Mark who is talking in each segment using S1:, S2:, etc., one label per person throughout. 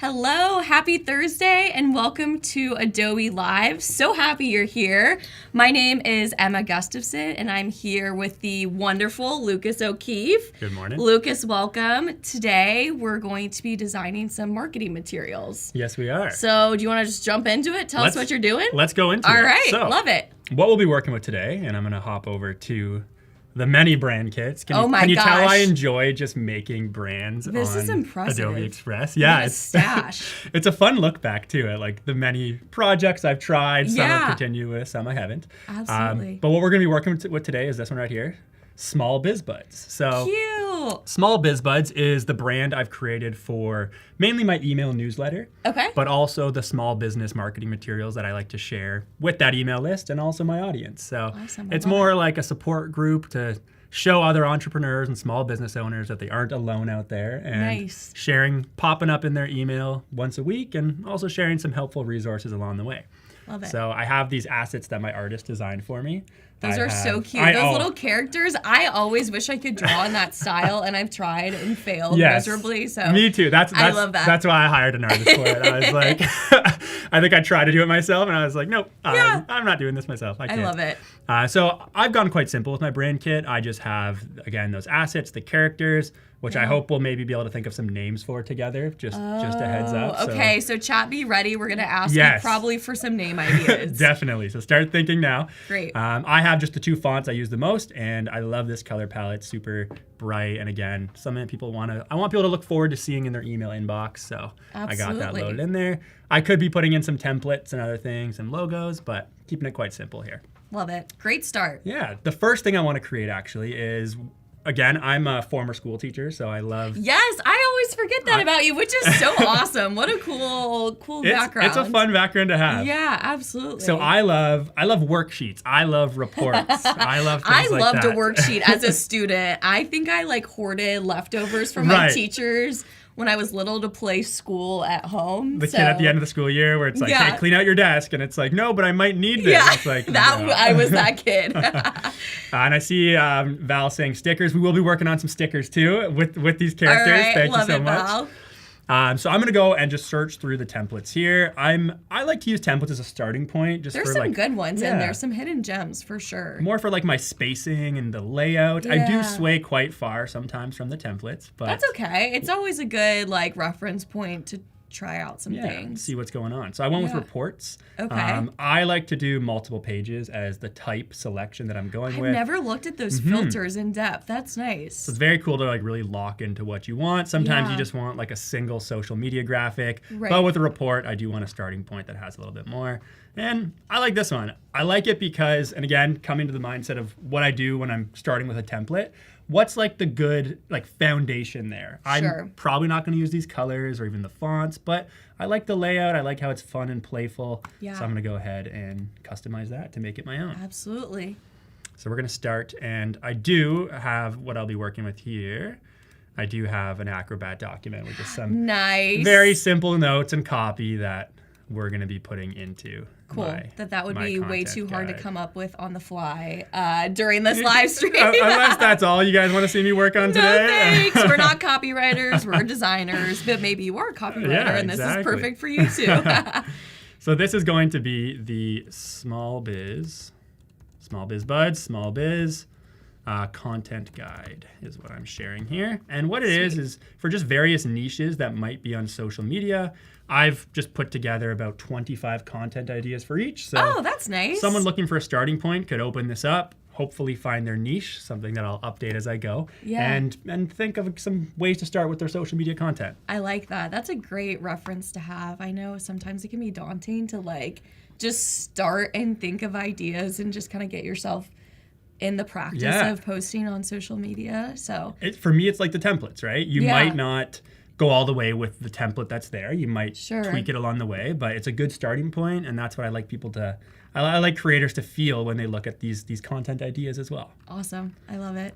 S1: Hello, happy Thursday, and welcome to Adobe Live. So happy you're here. My name is Emma Gustafson, and I'm here with the wonderful Lucas O'Keefe.
S2: Good morning.
S1: Lucas, welcome. Today, we're going to be designing some marketing materials.
S2: Yes, we are.
S1: So, do you want to just jump into it? Tell us what you're doing?
S2: Let's go into it.
S1: All right,
S2: So,
S1: love it.
S2: What we'll be working with today, and I'm going to hop over to the many brand kits. Can you tell I enjoy just making brands
S1: This
S2: on
S1: is impressive.
S2: Adobe Express? Yeah,
S1: it's stash.
S2: It's a fun look back to it, like the many projects I've tried. Some
S1: Yeah.
S2: are continuous, some I haven't.
S1: Absolutely.
S2: But what we're going to be working with today is this one right here, Small Biz Buds. So
S1: Cute.
S2: Small Biz Buds is the brand I've created for mainly my email newsletter.
S1: Okay.
S2: But also the small business marketing materials that I like to share with that email list and also my audience. So
S1: Awesome.
S2: it's more like a support group to show other entrepreneurs and small business owners that they aren't alone out there, and popping up in their email once a week, and also sharing some helpful resources along the way.
S1: Love it.
S2: So I have these assets that my artist designed for me.
S1: Those are so cute. Those little characters, I always wish I could draw in that style, and I've tried and failed miserably. So
S2: me too. I love that. That's why I hired an artist for it. I was like, I think I tried to do it myself, and I was like, nope, I'm not doing this myself. I can't.
S1: I love it.
S2: So I've gone quite simple with my brand kit. I just have, again, those assets, the characters, which I hope we'll maybe be able to think of some names for together. Just a heads up.
S1: Okay, so chat, be ready. We're going to ask you probably for some name ideas.
S2: Definitely. So start thinking now.
S1: Great.
S2: I have just the two fonts I use the most, and I love this color palette. Super bright, and again, something that I want people to look forward to seeing in their email inbox. So I got that loaded in there. I could be putting in some templates and other things and logos, but keeping it quite simple here.
S1: Love it. Great start.
S2: Yeah. The first thing I want to create actually is, again, I'm a former school teacher, so I love...
S1: Yes, I always forget that about you, which is so awesome. What a cool background.
S2: It's a fun background to have.
S1: Yeah, absolutely.
S2: So I love worksheets. I love reports. I love things
S1: I
S2: like
S1: loved
S2: that.
S1: a worksheet as a student. I think I hoarded leftovers from my teachers when I was little to play school at home.
S2: The kid at the end of the school year where it's like, hey, clean out your desk. And it's like, no, but I might need this.
S1: Yeah,
S2: it's like,
S1: I was that kid.
S2: And I see Val saying stickers. We will be working on some stickers too with these characters.
S1: All right,
S2: Thank you so
S1: much.
S2: Val. So I'm going to go and just search through the templates here. I like to use templates as a starting point.
S1: There's some good ones in there, some hidden gems for sure.
S2: More for like my spacing and the layout.
S1: Yeah.
S2: I do sway quite far sometimes from the templates, but
S1: that's okay. It's always a good reference point to try out some things.
S2: See what's going on. So I went with reports.
S1: Okay.
S2: I like to do multiple pages as the type selection that I'm going with.
S1: I've never looked at those filters in depth. That's nice.
S2: So it's very cool to really lock into what you want. Sometimes you just want a single social media graphic.
S1: Right.
S2: But with a report, I do want a starting point that has a little bit more. And I like this one. I like it because, and again, coming to the mindset of what I do when I'm starting with a template, what's the good foundation there? I'm probably not going to use these colors or even the fonts, but I like the layout. I like how it's fun and playful.
S1: Yeah.
S2: So I'm going to go ahead and customize that to make it my own.
S1: Absolutely.
S2: So we're going to start, and I do have what I'll be working with here. I do have an Acrobat document with just some very simple notes and copy that we're going to be putting into
S1: that would be way too hard to come up with on the fly during this live stream.
S2: Unless that's all you guys want to see me work on today.
S1: No thanks. We're not copywriters. We're designers. But maybe you are a copywriter, and this is perfect for you too.
S2: So this is going to be the Small Biz Buds, Small Biz content guide is what I'm sharing here. And what it is for just various niches that might be on social media. I've just put together about 25 content ideas for each. So
S1: that's nice.
S2: Someone looking for a starting point could open this up, hopefully find their niche, something that I'll update as I go, and think of some ways to start with their social media content.
S1: I like that. That's a great reference to have. I know sometimes it can be daunting to just start and think of ideas and just kind of get yourself in the practice of posting on social media. So
S2: for me, it's like the templates, right? You might not go all the way with the template that's there. You might tweak it along the way, but it's a good starting point, and that's what I like people to... I like creators to feel when they look at these content ideas as well.
S1: Awesome. I love it.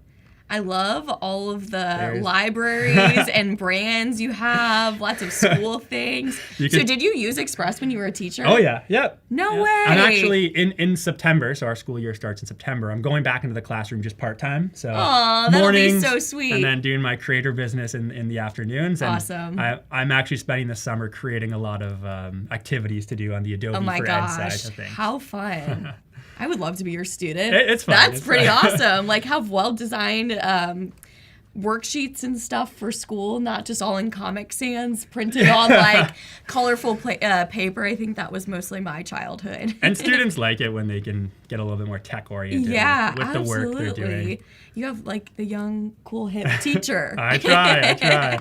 S1: I love all of the libraries and brands you have, lots of school things. So did you use Express when you were a teacher?
S2: Oh, yeah. Yep.
S1: No way.
S2: I'm actually in September, so our school year starts in September. I'm going back into the classroom just part-time. So
S1: that'll be so sweet.
S2: And then doing my creator business in the afternoons. And
S1: awesome.
S2: I'm actually spending the summer creating a lot of activities to do on the Adobe for Ed side of things.
S1: How fun. I would love to be your student.
S2: It's fun.
S1: That's pretty awesome. Like, have well-designed worksheets and stuff for school, not just all in Comic Sans, printed on like colorful paper. I think that was mostly my childhood.
S2: And students like it when they can get a little bit more tech-oriented with the work they're doing.
S1: You have like the young, cool, hip teacher.
S2: I try.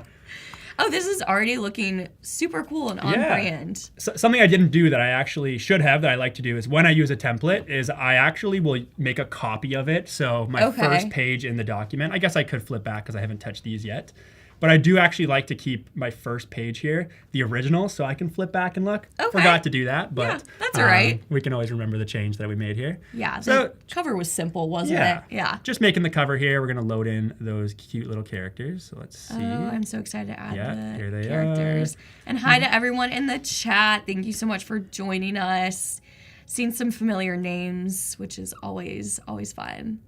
S1: Oh, this is already looking super cool and on brand.
S2: So, something I didn't do that I actually should have that I like to do is when I use a template is I actually will make a copy of it. So my first page in the document, I guess I could flip back because I haven't touched these yet. But I do actually like to keep my first page here, the original, so I can flip back and look. Forgot to do that, but
S1: yeah, that's all right.
S2: We can always remember the change that we made here.
S1: Yeah, the cover was simple, wasn't it? Yeah.
S2: Just making the cover here. We're going to load in those cute little characters. So let's see.
S1: Oh, I'm so excited to add
S2: here they
S1: characters. And hi to everyone in the chat. Thank you so much for joining us. Seen some familiar names, which is always fun.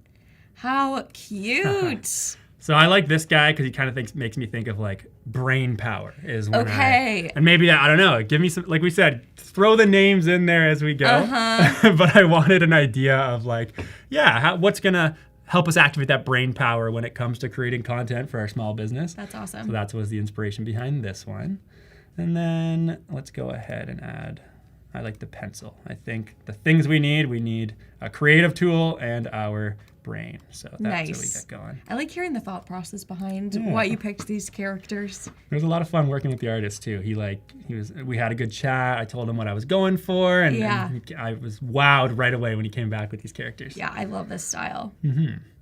S1: How cute.
S2: So I like this guy because he kind of makes me think of like brain power is when and maybe I don't know, give me some, like we said, throw the names in there as we go. But I wanted an idea of like, what's gonna help us activate that brain power when it comes to creating content for our small business.
S1: That's awesome.
S2: So that was the inspiration behind this one. And then let's go ahead and add, I like the pencil. I think the things we need a creative tool and our brain. So that's how we get going.
S1: I like hearing the thought process behind why you picked these characters.
S2: There was a lot of fun working with the artist too. We had a good chat. I told him what I was going for, and I was wowed right away when he came back with these characters.
S1: Yeah, I love this style.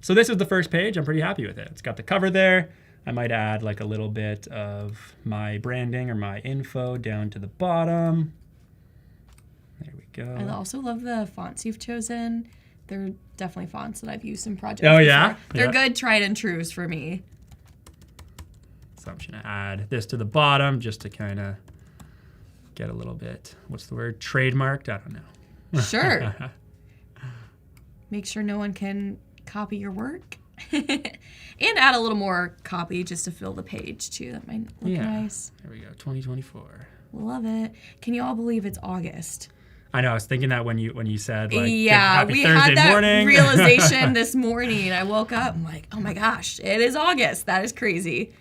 S2: So this is the first page. I'm pretty happy with it. It's got the cover there. I might add like a little bit of my branding or my info down to the bottom. There we go.
S1: I also love the fonts you've chosen. They're definitely fonts that I've used in projects.
S2: Oh, yeah?
S1: They're good tried and trues for me.
S2: So I'm just going to add this to the bottom just to kind of get a little bit, what's the word, trademarked? I don't know.
S1: Sure. Make sure no one can copy your work. And add a little more copy just to fill the page, too. That might look nice.
S2: There we go, 2024.
S1: Love it. Can you all believe it's August?
S2: I know. I was thinking that when you said like
S1: happy
S2: Thursday
S1: had that
S2: morning.
S1: realization this morning. I woke up. I'm like, oh my gosh, it is August. That is crazy.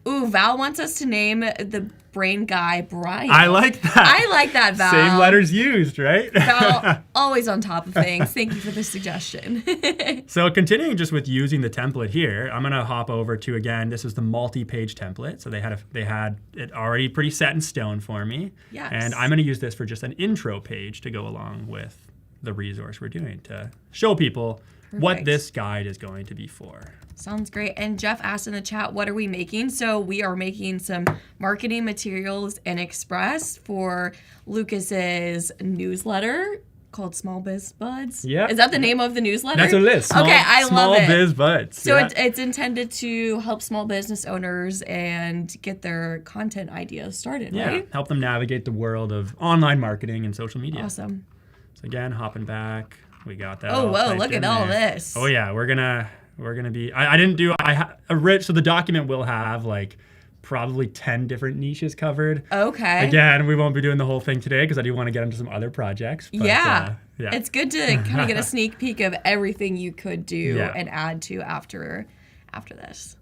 S1: Ooh, Val wants us to name the brain guy Brian.
S2: I like that.
S1: I like that, Val.
S2: Same letters used, right?
S1: Val, always on top of things. Thank you for the suggestion.
S2: So continuing just with using the template here, I'm gonna hop over to, again, this is the multi-page template. So they had it already pretty set in stone for me.
S1: Yes.
S2: And I'm gonna use this for just an intro page to go along with the resource we're doing to show people what this guide is going to be for.
S1: Sounds great. And Jeff asked in the chat, what are we making? So we are making some marketing materials in Express for Lucas's newsletter called Small Biz Buds.
S2: Yeah.
S1: Is that the name of the newsletter?
S2: That's what it is.
S1: I love it.
S2: Small Biz Buds.
S1: So it's intended to help small business owners and get their content ideas started, right?
S2: Help them navigate the world of online marketing and social media.
S1: Awesome.
S2: So again, hopping back, we got that.
S1: Oh, whoa, look at all this.
S2: Oh yeah, we're gonna be, so the document will have like probably 10 different niches covered.
S1: Okay.
S2: Again, we won't be doing the whole thing today because I do want to get into some other projects. But,
S1: yeah. It's good to kind of get a sneak peek of everything you could do and add to after this.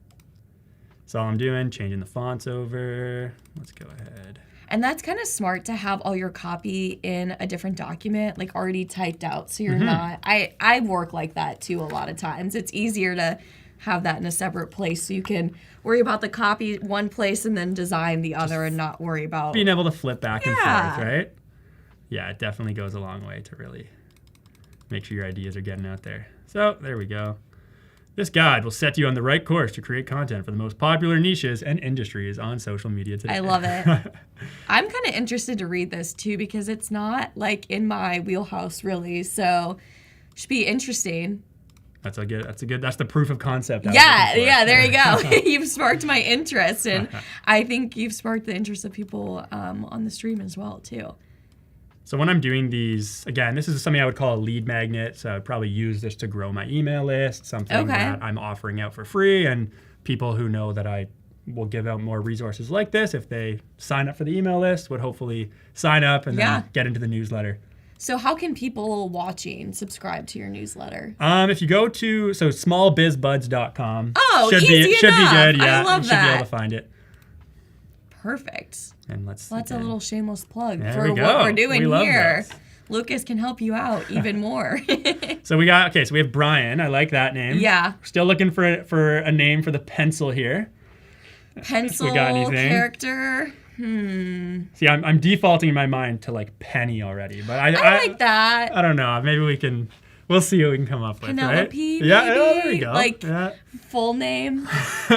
S2: So all I'm doing, changing the fonts over. Let's go ahead.
S1: And that's kind of smart to have all your copy in a different document, like already typed out. So you're not, I work like that too a lot of times. It's easier to have that in a separate place so you can worry about the copy one place and then design the other and not worry about
S2: being able to flip back and forth, right? Yeah, it definitely goes a long way to really make sure your ideas are getting out there. So there we go. This guide will set you on the right course to create content for the most popular niches and industries on social media today.
S1: I love it. I'm kind of interested to read this too because it's not like in my wheelhouse really, so it should be interesting.
S2: That's the proof of concept.
S1: Yeah, there you go. You've sparked my interest, and I think you've sparked the interest of people on the stream as well, too.
S2: So when I'm doing these, again, this is something I would call a lead magnet. So I'd probably use this to grow my email list, something that I'm offering out for free. And people who know that I will give out more resources like this, if they sign up for the email list, would hopefully sign up and then get into the newsletter.
S1: So how can people watching subscribe to your newsletter?
S2: If you go to smallbizbuds.com.
S1: Oh,
S2: should
S1: easy
S2: be good. Yeah,
S1: I love
S2: you
S1: that.
S2: should be able to find it.
S1: Perfect.
S2: And that's
S1: a little shameless plug
S2: there
S1: for
S2: we
S1: what we're doing here.
S2: This.
S1: Lucas can help you out even more.
S2: So we have Brian. I like that name.
S1: Yeah.
S2: Still looking for a name for the pencil here.
S1: Pencil
S2: we got anything?
S1: Character.
S2: See, I'm defaulting in my mind to like Penny already, but I
S1: like that.
S2: I don't know. Maybe we'll see what we can come up with.
S1: Penelope.
S2: Right? Yeah, there we go.
S1: Like full name,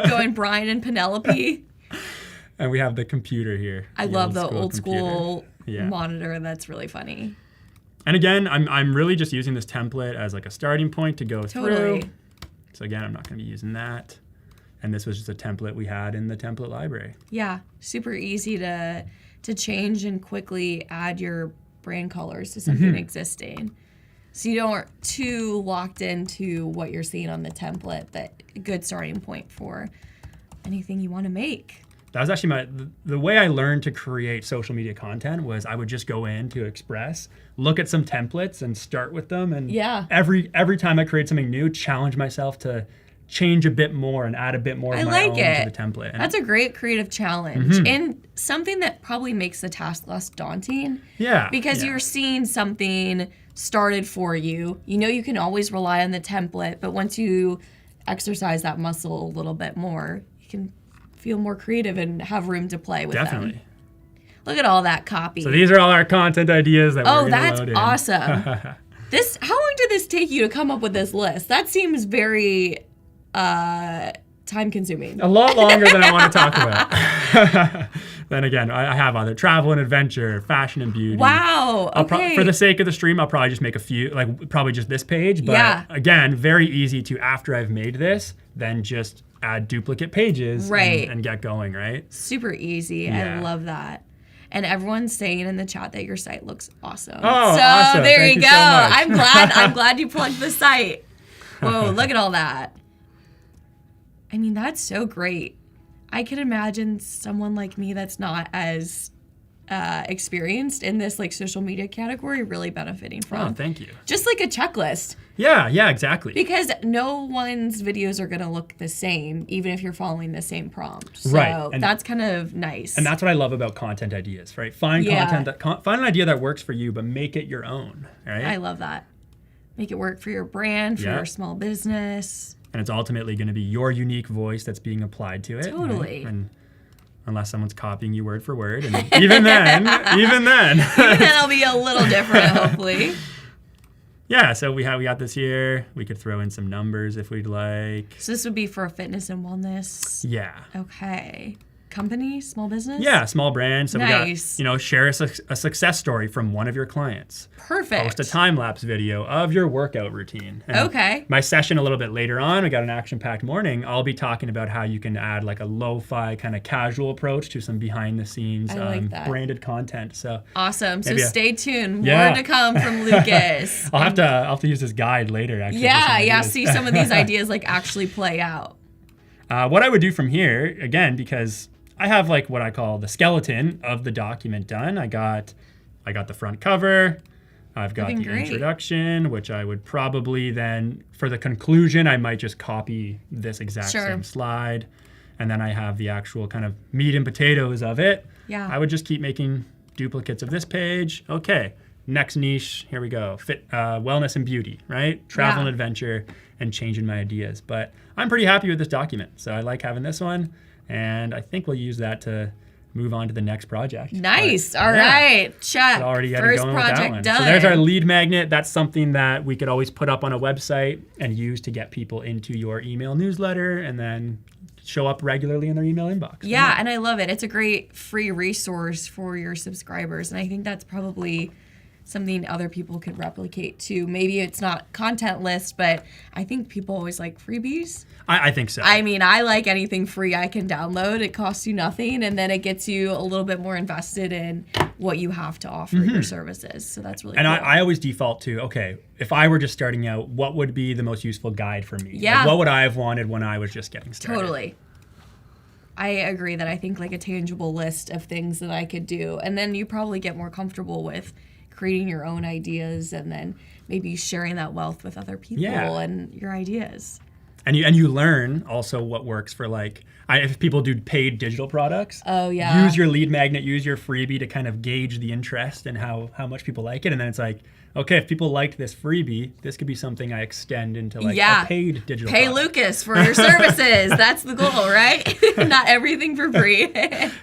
S1: going Brian and Penelope.
S2: And we have the computer here.
S1: I love the old school monitor. That's really funny.
S2: And again, I'm really just using this template as like a starting point to go through. So again, I'm not going to be using that. And this was just a template we had in the template library.
S1: Yeah, super easy to change and quickly add your brand colors to something existing. So you don't too locked into what you're seeing on the template. That a good starting point for anything you want to make.
S2: That was actually the way I learned to create social media content was I would just go into Express, look at some templates and start with them. And every time I create something new, challenge myself to change a bit more and add a bit more of my own to the template. And
S1: that's a great creative challenge and something that probably makes the task less daunting.
S2: Yeah.
S1: Because you're seeing something started for you. You know you can always rely on the template, but once you exercise that muscle a little bit more, you can feel more creative and have room to play with them. Look at all that copy.
S2: So these are all our content ideas that we're going to load in.
S1: Oh, that's awesome. How long did this take you to come up with this list? That seems very time consuming.
S2: A lot longer than I want to talk about. Then again, I have other travel and adventure, fashion and beauty.
S1: Wow. Okay.
S2: For the sake of the stream, I'll probably just make a few, like probably just this page. But again, very easy to, after I've made this, then just add duplicate pages and get going, right?
S1: Super easy. Yeah. I love that. And everyone's saying in the chat that your site looks awesome.
S2: Oh,
S1: so
S2: awesome.
S1: There
S2: Thank
S1: you go.
S2: So much.
S1: I'm glad you plugged the site. Whoa, look at all that. I mean, that's so great. I can imagine someone like me that's not as experienced in this like social media category really benefiting from.
S2: Oh, thank you.
S1: Just like a checklist.
S2: Yeah, exactly.
S1: Because no one's videos are going to look the same, even if you're following the same prompt. So that's kind of nice.
S2: And that's what I love about content ideas, right? Find an idea that works for you, but make it your own, right?
S1: I love that. Make it work for your brand, for your small business.
S2: And it's ultimately going to be your unique voice that's being applied to it.
S1: Totally.
S2: Right? And unless someone's copying you word for word. And even then.
S1: Even then it'll be a little different, hopefully.
S2: Yeah, so we got this here. We could throw in some numbers if we'd like.
S1: So this would be for fitness and wellness?
S2: Yeah.
S1: Okay. Company, small business?
S2: Yeah, small brand. So
S1: nice.
S2: we got, share a success story from one of your clients.
S1: Perfect.
S2: Post a time-lapse video of your workout routine. And
S1: okay.
S2: My session a little bit later on, we got an action-packed morning. I'll be talking about how you can add like a lo-fi kind of casual approach to some behind-the-scenes branded content. So
S1: awesome. So stay tuned. More to come from Lucas.
S2: I'll have to use this guide later, actually.
S1: Yeah. See some of these ideas like actually play out.
S2: What I would do from here, again, because I have like what I call the skeleton of the document done. I got the front cover. I've got the introduction, which I would probably then, for the conclusion, I might just copy this exact same slide. And then I have the actual kind of meat and potatoes of it.
S1: Yeah.
S2: I would just keep making duplicates of this page. Okay, next niche, here we go. Wellness and beauty, right? Travel and adventure, and changing my ideas. But I'm pretty happy with this document. So I like having this one. And I think we'll use that to move on to the next project.
S1: Nice. All right. Check.
S2: Already
S1: First project done.
S2: So there's our lead magnet. That's something that we could always put up on a website and use to get people into your email newsletter and then show up regularly in their email inbox.
S1: Yeah, and I love it. It's a great free resource for your subscribers. And I think that's probably something other people could replicate too. Maybe it's not content list, but I think people always like freebies.
S2: I think so.
S1: I mean, I like anything free I can download. It costs you nothing, and then it gets you a little bit more invested in what you have to offer your services. So that's really cool.
S2: And I always default to, okay, if I were just starting out, what would be the most useful guide for me?
S1: Yeah.
S2: Like, what would I have wanted when I was just getting started?
S1: Totally. I agree that I think like a tangible list of things that I could do. And then you probably get more comfortable with creating your own ideas and then maybe sharing that wealth with other people and your ideas.
S2: And you learn also what works for like, if people do paid digital products.
S1: Oh, yeah.
S2: Use your lead magnet, use your freebie to kind of gauge the interest and how much people like it. And then it's like, okay, if people liked this freebie, this could be something I extend into like a paid digital
S1: Pay
S2: product.
S1: Lucas for your services. That's the goal, right? Not everything for free.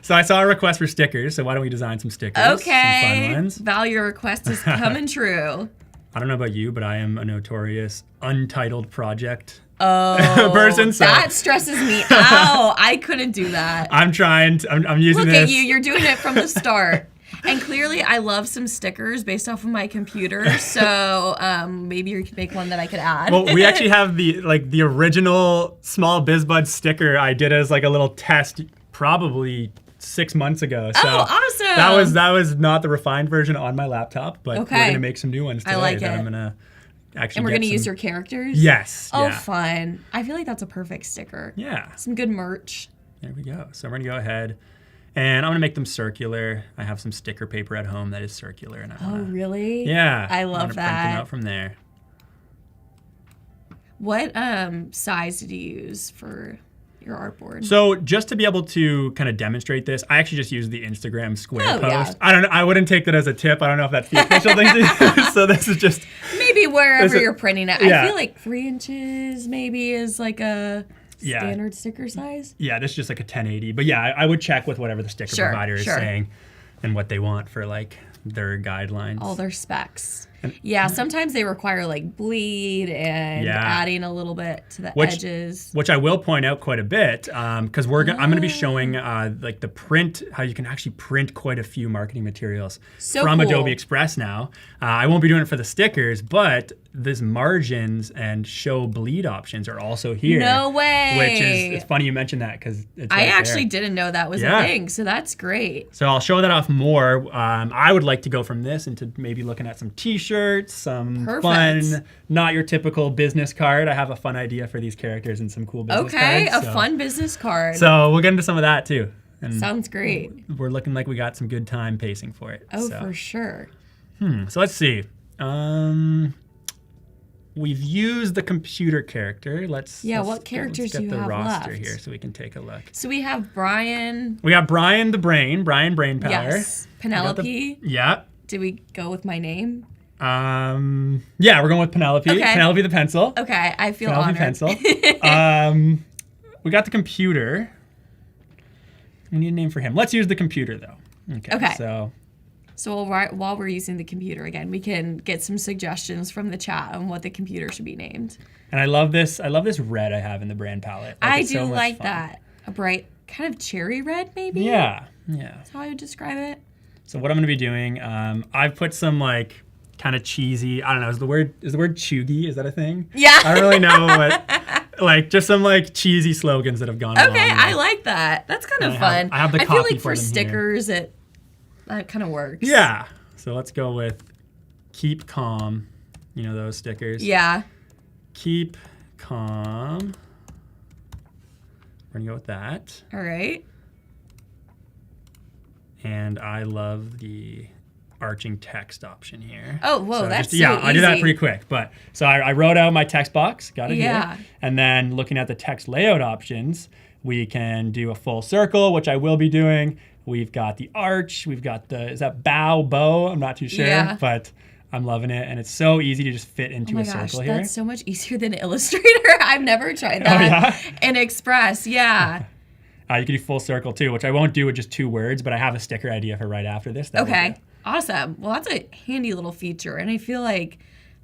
S2: So I saw a request for stickers. So why don't we design some stickers?
S1: Okay.
S2: Some fun ones.
S1: Val, your request is coming true.
S2: I don't know about you, but I am a notorious untitled project
S1: person.
S2: So
S1: that stresses me out. I couldn't do that.
S2: I'm using
S1: Look
S2: this.
S1: at you. You're doing it from the start. And clearly, I love some stickers based off of my computer. So maybe you could make one that I could add.
S2: Well, we actually have the original Small BizBud sticker I did as like a little test probably 6 months ago. So
S1: awesome.
S2: That was not the refined version on my laptop, but we're gonna make some new ones today.
S1: I like
S2: that
S1: it.
S2: I'm gonna actually.
S1: And we're gonna use your characters.
S2: Yes.
S1: Oh,
S2: yeah.
S1: fun! I feel like that's a perfect sticker.
S2: Yeah.
S1: Some good merch.
S2: There we go. So we're gonna go ahead, and I'm gonna make them circular. I have some sticker paper at home that is circular, and
S1: Oh, really?
S2: Yeah.
S1: I love
S2: Print them
S1: that.
S2: out from there.
S1: What size did you use for your artboard?
S2: So just to be able to kind of demonstrate this, I actually just used the Instagram square post.
S1: Yeah.
S2: I don't know. I wouldn't take that as a tip. I don't know if that's the official thing to use. So this is just
S1: maybe wherever you're printing it.
S2: Yeah.
S1: I feel like 3 inches maybe is like a standard sticker size.
S2: Yeah, this is just like a 1080. But yeah, I would check with whatever the sticker provider is saying and what they want for like their guidelines.
S1: All their specs. Yeah, sometimes they require like bleed and adding a little bit to the edges.
S2: Which I will point out quite a bit because I'm going to be showing like the print, how you can actually print quite a few marketing materials from Adobe Express now. I won't be doing it for the stickers, but these margins and show bleed options are also here.
S1: No way.
S2: Which is, it's funny you mentioned that because it's
S1: I actually didn't know that was a thing, so that's great.
S2: So I'll show that off more. I would like to go from this into maybe looking at some t-shirts, some fun, not your typical business card. I have a fun idea for these characters and some cool business cards.
S1: Okay, a fun business card.
S2: So we'll get into some of that too. And
S1: sounds great.
S2: We're looking like we got some good time pacing for it.
S1: Oh, for sure.
S2: So let's see. We've used the computer character.
S1: What characters do you have left?
S2: Let's get the roster here so we can take a look.
S1: So we have Brian.
S2: We got Brian the Brain, Brian Brainpower.
S1: Yes. Penelope.
S2: Yeah.
S1: Did we go with my name?
S2: Yeah, we're going with Penelope. Okay. Penelope the pencil.
S1: Okay, I feel
S2: Penelope
S1: honored.
S2: pencil. We got the computer. We need a name for him. Let's use the computer though. Okay.
S1: So while we're using the computer again, we can get some suggestions from the chat on what the computer should be named.
S2: And I love this red I have in the brand palette.
S1: I do like that. A bright kind of cherry red, maybe?
S2: Yeah.
S1: That's how I would describe it.
S2: So what I'm going to be doing, I've put some like kind of cheesy, I don't know, is the word chuggy? Is that a thing?
S1: Yeah.
S2: I don't really know what, like just some like cheesy slogans that have gone along.
S1: Okay, I like that. That's kind of fun.
S2: I have the copy
S1: feel like
S2: for
S1: for
S2: them
S1: stickers, that kind of works.
S2: Yeah. So let's go with keep calm. You know those stickers?
S1: Yeah.
S2: Keep calm. We're going to go with that.
S1: All right.
S2: And I love the arching text option here.
S1: Oh, whoa,
S2: so
S1: that's
S2: so easy. I did that pretty quick. But so I wrote out my text box, got it here. And then looking at the text layout options, we can do a full circle, which I will be doing. We've got the arch. We've got is that bow? I'm not too sure, but I'm loving it. And it's so easy to just fit into a circle here.
S1: That's so much easier than Illustrator. I've never tried that in Express. Yeah.
S2: You can do full circle too, which I won't do with just 2 words, but I have a sticker idea for right after this.
S1: Okay. Awesome. Well, that's a handy little feature. And I feel like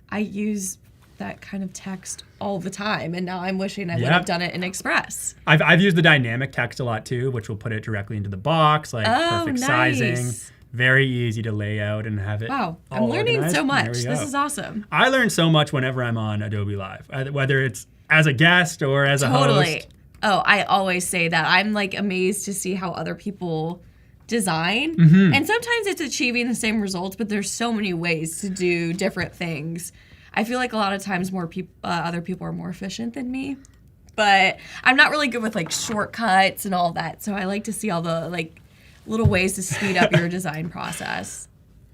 S1: I use that kind of text all the time, and now I'm wishing I would have done it in Express.
S2: I've used the dynamic text a lot too, which will put it directly into the box, like perfect sizing. Very easy to lay out and have it.
S1: Wow, I'm learning
S2: organized.
S1: so much. This is awesome.
S2: I learn so much whenever I'm on Adobe Live, whether it's as a guest or as a host.
S1: Oh, I always say that. I'm like amazed to see how other people design. And sometimes it's achieving the same results, but there's so many ways to do different things. I feel like a lot of times other people are more efficient than me. But I'm not really good with like shortcuts and all that. So I like to see all the like little ways to speed up your design process.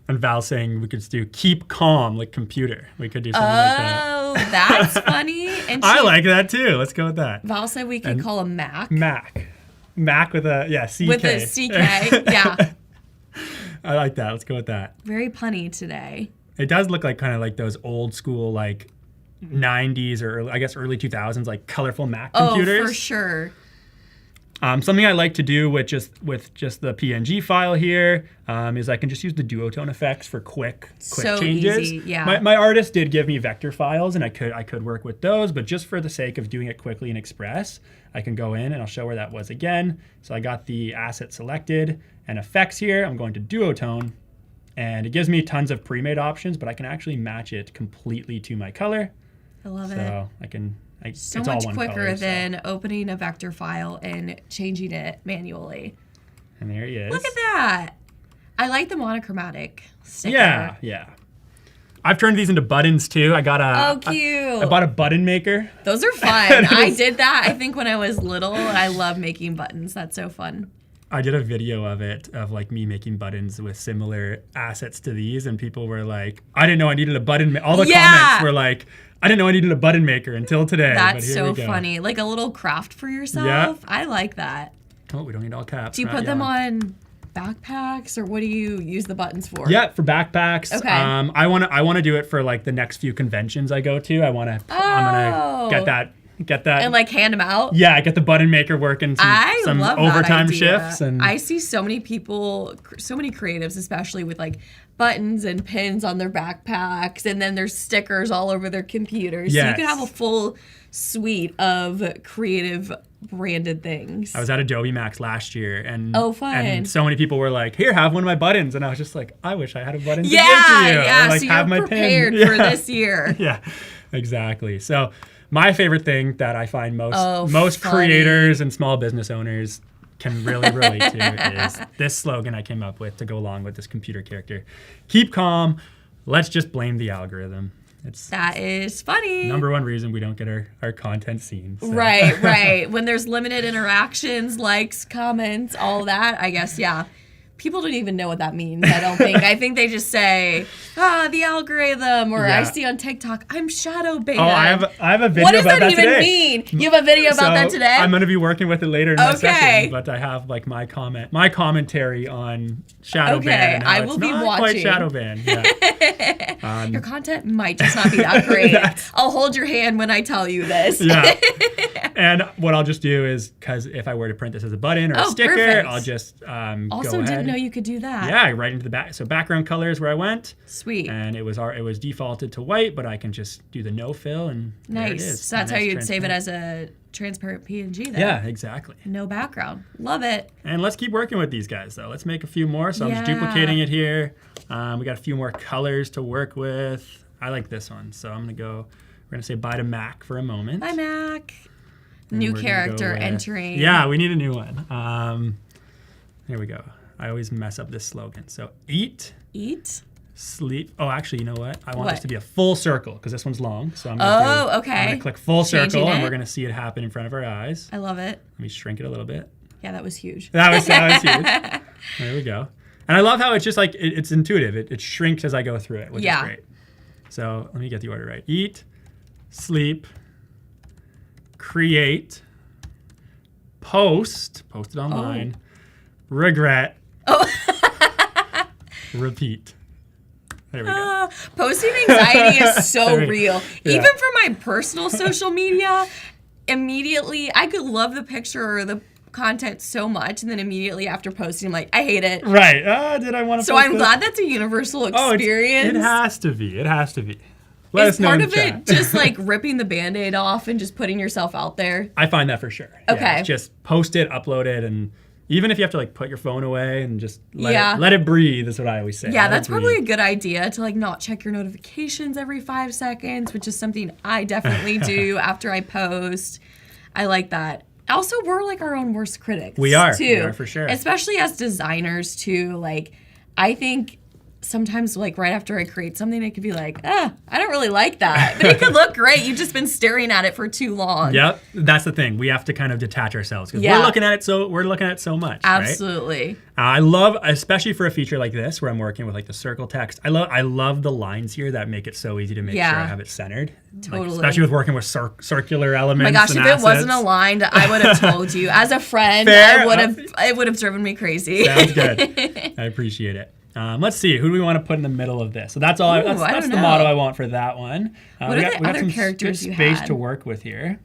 S2: And Val saying we could do keep calm like computer. We could do something like that.
S1: Oh, that's funny. And
S2: I like that too. Let's go with that.
S1: Val said we could call a Mac.
S2: Mac with a, CK.
S1: With a CK, yeah.
S2: I like that. Let's go with that.
S1: Very punny today.
S2: It does look like kind of like those old school like 90s or early 2000s like colorful Mac computers.
S1: Oh, for sure.
S2: Something I like to do with just the PNG file here is I can just use the duotone effects for quick changes.
S1: Easy, yeah.
S2: My artist did give me vector files, and I could work with those, but just for the sake of doing it quickly in Express, I can go in and I'll show where that was again. So I got the asset selected and effects here. I'm going to duotone, and it gives me tons of pre-made options, but I can actually match it completely to my color.
S1: I love it.
S2: So I can.
S1: So much quicker than opening a vector file and changing it manually.
S2: And there he is.
S1: Look at that. I like the monochromatic sticker.
S2: Yeah. I've turned these into buttons too. I got
S1: Oh, cute.
S2: I bought a button maker.
S1: Those are fun. I did that, I think, when I was little. I love making buttons. That's so fun.
S2: I did a video of it, of like me making buttons with similar assets to these, and people were like, I didn't know I needed a button. All the comments were like, I didn't know I needed a button maker until today.
S1: That's so funny. Like a little craft for yourself.
S2: Yeah.
S1: I like that.
S2: Oh, we don't need all caps.
S1: Do you put them on backpacks, or what do you use the buttons for?
S2: Yeah, for backpacks.
S1: Okay.
S2: I want to do it for like the next few conventions I go to. I'm gonna get that
S1: and like hand them out.
S2: Yeah, I get the button maker working some overtime shifts, and
S1: I see so many people, so many creatives, especially with like buttons and pins on their backpacks, and then there's stickers all over their computers.
S2: Yes.
S1: So you can have a full suite of creative branded things.
S2: I was at Adobe Max last year, and
S1: fun.
S2: And so many people were like, "Here, have one of my buttons," and I was just like, "I wish I had a button to give to you."
S1: Yeah,
S2: or like,
S1: so
S2: have
S1: you're
S2: my
S1: prepared
S2: pin.
S1: for this year.
S2: Yeah, exactly. So my favorite thing that I find most
S1: funny.
S2: creators and small business owners can really relate to is this slogan I came up with to go along with this computer character. Keep calm. Let's just blame the algorithm.
S1: That is funny.
S2: Number one reason we don't get our content seen. So.
S1: Right. When there's limited interactions, likes, comments, all that, I guess, yeah. People don't even know what that means, I don't think. I think they just say, the algorithm, or I see on TikTok, I'm shadow banned.
S2: Oh, I have a video
S1: about that today. What does that even
S2: today.
S1: mean? You have a video about that today?
S2: I'm going to be working with it later in my session, but I have like my commentary on shadow ban. And how
S1: I will be watching.
S2: Quite shadow ban. Yeah.
S1: Your content might just not be that great. I'll hold your hand when I tell you this.
S2: Yeah. And what I'll just do is, because if I were to print this as a button or a sticker, perfect. I'll just
S1: also
S2: go ahead.
S1: Didn't know you could do that.
S2: Yeah, right into the back. So background color is where I went.
S1: Sweet.
S2: And it was defaulted to white, but I can just do the no fill, and there it is.
S1: So that's how you'd save it as a transparent PNG then.
S2: Yeah, exactly.
S1: No background. Love it.
S2: And let's keep working with these guys though. Let's make a few more. So I'm just duplicating it here. We got a few more colors to work with. I like this one. So we're gonna say bye to Mac for a moment.
S1: Bye, Mac. New character entering.
S2: Yeah, we need a new one. Here we go. I always mess up this slogan. So eat, sleep. Oh, actually, you know what? I want this to be a full circle because this one's long. So I'm gonna click full circle, and we're gonna see it happen in front of our eyes.
S1: I love it.
S2: Let me shrink it a little bit.
S1: Yeah, that was huge.
S2: That was huge. There we go. And I love how it's just like it's intuitive. It shrinks as I go through it, which is great. So let me get the order right. Eat, sleep, create, post it online, regret, repeat. There we go.
S1: Posting anxiety is so real. Yeah. Even for my personal social media, immediately I could love the picture or the content so much, and then immediately after posting, I'm like, I hate it.
S2: Right. Did I want to?
S1: So I'm glad that's a universal experience.
S2: It has to be. It has to be. let
S1: Is
S2: us know
S1: part
S2: in
S1: of
S2: the
S1: it
S2: chat.
S1: just like ripping the Band-Aid off and just putting yourself out there?
S2: I find that for sure.
S1: Okay.
S2: Yeah, it's just post it, upload it, and even if you have to like put your phone away and just let it breathe is what I always say.
S1: Yeah, that's probably a good idea to like not check your notifications every 5 seconds, which is something I definitely do after I post. I like that. Also, we're like our own worst critics.
S2: We are.
S1: Too.
S2: We are for sure.
S1: Especially as designers too. Like, I think sometimes like right after I create something, it could be like, I don't really like that. But it could look great. You've just been staring at it for too long.
S2: Yep. That's the thing. We have to kind of detach ourselves because we're looking at it so much.
S1: Absolutely.
S2: Right? I love, especially for a feature like this where I'm working with like the circle text. I love the lines here that make it so easy to make sure I have it centered.
S1: Totally.
S2: Like, especially with working with circular elements.
S1: Oh my gosh,
S2: and
S1: if
S2: assets.
S1: it wasn't aligned, I would have told you. As a friend,
S2: Fair.
S1: it would have driven me crazy.
S2: Sounds good. I appreciate it. Let's see. Who do we want to put in the middle of this? So that's all. That's the model I want for that one.
S1: What are the other characters you had?
S2: Good space to work with here.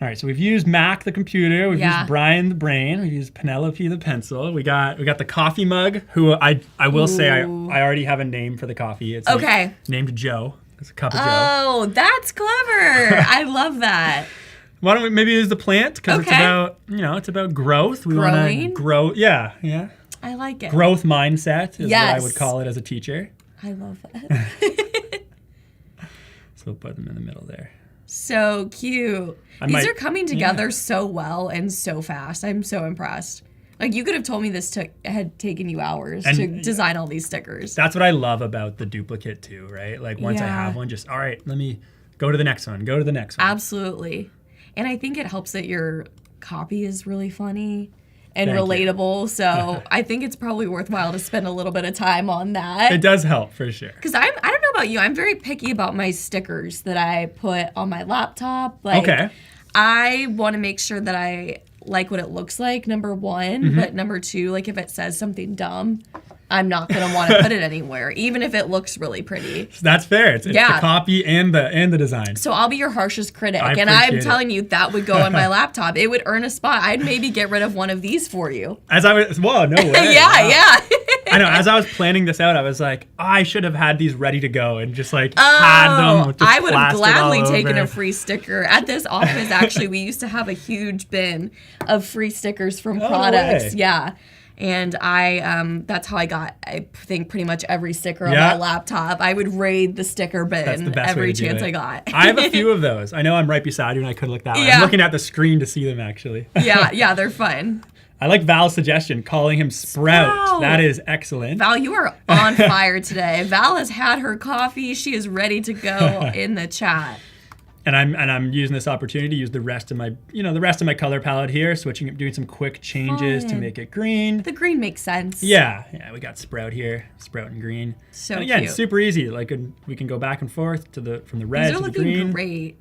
S2: All right. So we've used Mac the computer. We've used Brian the brain. We've used Penelope the pencil. We got the coffee mug. Who I will say I already have a name for the coffee. It's named Joe. It's a cup of Joe.
S1: Oh, that's clever. I love that.
S2: Why don't we maybe use the plant because it's about it's about growth. We want to grow. Yeah.
S1: I like it.
S2: Growth mindset is what I would call it as a teacher.
S1: I love that.
S2: So we'll put them in the middle there.
S1: So cute. These are coming together so well and so fast. I'm so impressed. Like you could have told me this had taken you hours to design all these stickers.
S2: That's what I love about the duplicate too, right? Like once I have one, just all right, let me go to the next one. Go to the next one.
S1: Absolutely. And I think it helps that your copy is really funny and relatable. So I think it's probably worthwhile to spend a little bit of time on that.
S2: It does help for sure.
S1: Because I don't know about you, I'm very picky about my stickers that I put on my laptop. Like, I want to make sure that I like what it looks like, number one. But number two, like if it says something dumb, I'm not going to want to put it anywhere, even if it looks really pretty.
S2: That's fair. It's the copy and the design.
S1: So I'll be your harshest critic. And I'm telling you, that would go on my laptop. It would earn a spot. I'd maybe get rid of one of these for you.
S2: Whoa, no way.
S1: Yeah.
S2: I know. As I was planning this out, I was like, I should have had these ready to go and just like had them. With
S1: I would have gladly taken a free sticker. At this office, actually, we used to have a huge bin of free stickers from products. Yeah. And that's how I got, I think, pretty much every sticker on my laptop. I would raid the sticker bin every chance I got.
S2: I have a few of those. I know I'm right beside you and I could look that way. I'm looking at the screen to see them, actually.
S1: Yeah, they're fun.
S2: I like Val's suggestion, calling him Sprout. That is excellent.
S1: Val, you are on fire today. Val has had her coffee. She is ready to go in the chat.
S2: And I'm using this opportunity to use the rest of my color palette here, doing some quick changes to make it green.
S1: The green makes sense.
S2: Yeah, we got Sprout here, Sprout and green.
S1: So
S2: and again,
S1: cute.
S2: Super easy. Like we can go back and forth from the red to the green.
S1: These are looking great.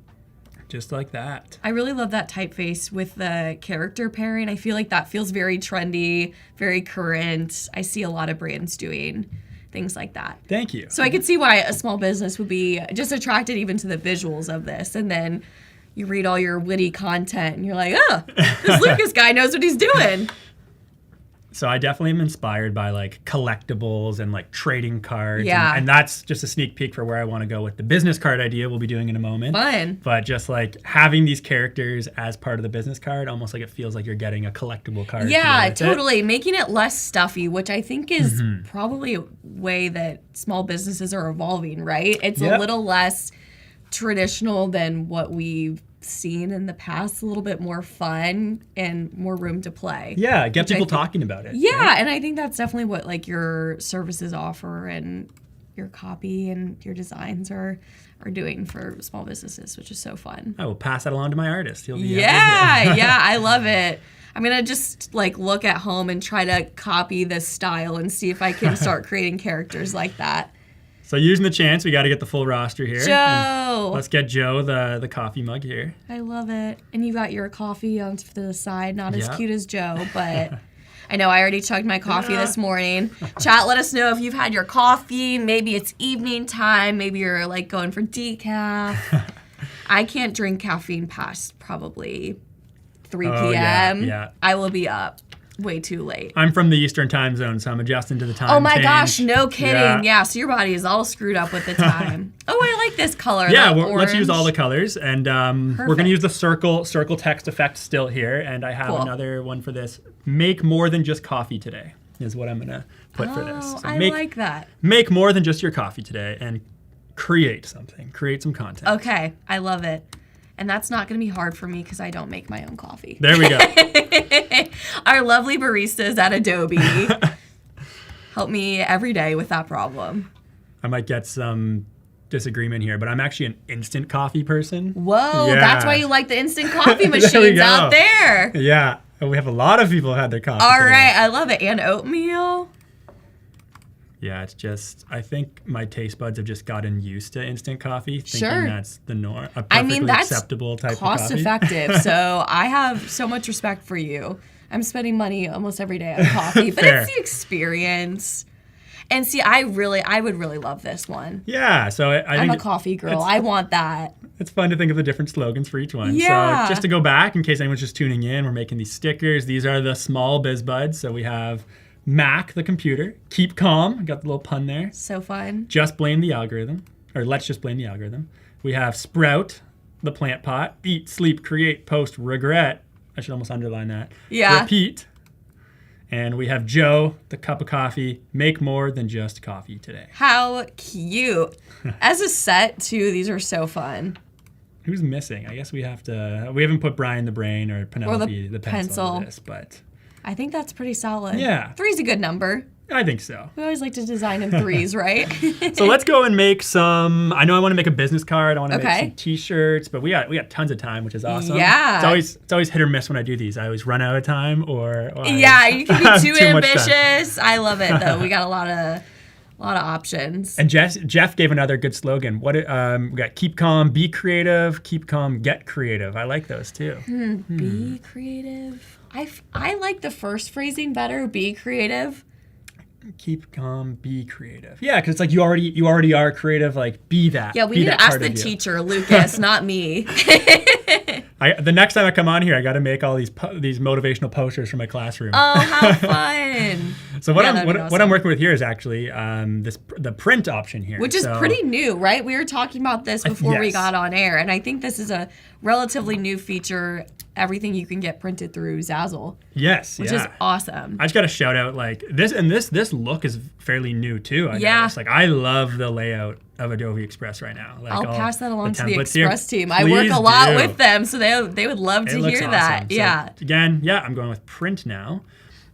S2: Just like that.
S1: I really love that typeface with the character pairing. I feel like that feels very trendy, very current. I see a lot of brands doing things like that.
S2: Thank you.
S1: So I could see why a small business would be just attracted even to the visuals of this. And then you read all your witty content and you're like, this Lucas guy knows what he's doing.
S2: So I definitely am inspired by like collectibles and like trading cards.
S1: Yeah.
S2: And that's just a sneak peek for where I want to go with the business card idea we'll be doing in a moment.
S1: Fun.
S2: But just like having these characters as part of the business card, almost like it feels like you're getting a collectible card.
S1: Yeah, totally. Making it less stuffy, which I think is probably a way that small businesses are evolving, right? It's a little less traditional than what we've seen in the past, a little bit more fun and more room to play.
S2: Yeah, get people talking about it.
S1: Yeah, right? And I think that's definitely what like your services offer and your copy and your designs are doing for small businesses, which is so fun.
S2: I will pass that along to my artist. He'll be
S1: yeah, I love it. I'm gonna just like look at home and try to copy this style and see if I can start creating characters like that.
S2: So using the chance, we got to get the full roster here.
S1: Joe!
S2: Let's get Joe the coffee mug here.
S1: I love it. And you got your coffee on to the side. Not as cute as Joe, but I know I already chugged my coffee this morning. Chat, let us know if you've had your coffee. Maybe it's evening time. Maybe you're like going for decaf. I can't drink caffeine past probably 3 p.m.
S2: Yeah.
S1: I will be up. way too late.
S2: I'm from the Eastern time zone, so I'm adjusting to the time
S1: Oh my
S2: change.
S1: gosh, no kidding. Yeah, so your body is all screwed up with the time. Oh, I like this color.
S2: Yeah,
S1: the
S2: let's use
S1: orange.
S2: all the colors. And we're going to use the circle text effect still here. And I have another one for this. Make more than just coffee today is what I'm going to put for this. So
S1: I like that.
S2: Make more than just your coffee today and create something. Create some content.
S1: Okay, I love it. And that's not going to be hard for me because I don't make my own coffee.
S2: There we go.
S1: Our lovely baristas at Adobe help me every day with that problem.
S2: I might get some disagreement here, but I'm actually an instant coffee person.
S1: Whoa,
S2: Yeah.
S1: that's why you like the instant coffee
S2: There we
S1: machines
S2: go.
S1: out there.
S2: Yeah, we have a lot of people who had their coffee
S1: All
S2: today.
S1: right, I love it. And oatmeal.
S2: Yeah, it's just, I think my taste buds have just gotten used to instant coffee, thinking
S1: Sure.
S2: that's the norm, a perfectly
S1: I mean, that's
S2: acceptable type
S1: cost
S2: of coffee.
S1: effective. So I have so much respect for you. I'm spending money almost every day on coffee, but
S2: Fair.
S1: it's the experience. And see, I would really love this one.
S2: Yeah, so I
S1: I'm
S2: think
S1: a coffee girl. I want that.
S2: it's fun to think of the different slogans for each one.
S1: Yeah.
S2: So just to go back, in case anyone's just tuning in, we're making these stickers. These are the small biz buds. So we have Mac, the computer, keep calm, got the little pun there.
S1: So fun.
S2: Just blame the algorithm, or let's just blame the algorithm. We have sprout, the plant pot, eat, sleep, create, post, regret. I should almost underline that.
S1: Yeah.
S2: Repeat. And we have Joe, the cup of coffee, make more than just coffee today.
S1: How cute. As a set, too, these are so fun.
S2: Who's missing? I guess we haven't put Brian the Brain or Penelope the pencil into this, but
S1: I think that's pretty solid.
S2: Yeah.
S1: 3's a good number.
S2: I think so.
S1: We always like to design in 3s, right?
S2: So let's go and make some. I know I want to make a business card. I want to make
S1: Okay.
S2: some T-shirts, but we got tons of time, which is awesome.
S1: Yeah.
S2: It's always hit or miss when I do these. I always run out of time, or
S1: Yeah, you can
S2: have
S1: be too
S2: too much time.
S1: ambitious. I love it though. We got a lot of options.
S2: And Jeff gave another good slogan. We got keep calm, be creative, keep calm, get creative. I like those too.
S1: Be creative. I like the first phrasing better. Be creative.
S2: Keep calm, be creative. Yeah, because it's like you already are creative. Like be that.
S1: Yeah, we
S2: be
S1: need
S2: that
S1: to ask
S2: part
S1: the
S2: of you.
S1: teacher, Lucas, not me.
S2: The next time I come on here, I got to make all these motivational posters for my classroom.
S1: Oh, how fun!
S2: So what
S1: that'd be
S2: I'm
S1: awesome.
S2: working with here is actually the print option here,
S1: Which is pretty new, right? We were talking about this before we
S2: yes.
S1: got on air, and I think this is a relatively new feature. Everything you can get printed through Zazzle,
S2: Yes,
S1: which is awesome.
S2: I just got to shout out like this, and this look is fairly new too. I noticed. Like I love the layout of Adobe Express right now. Like,
S1: I'll pass that along to the
S2: templates here.
S1: Express team. I work
S2: Please
S1: a lot
S2: do.
S1: with them, so they would love to
S2: It looks
S1: hear that.
S2: awesome. So,
S1: Yeah.
S2: again, I'm going with print now.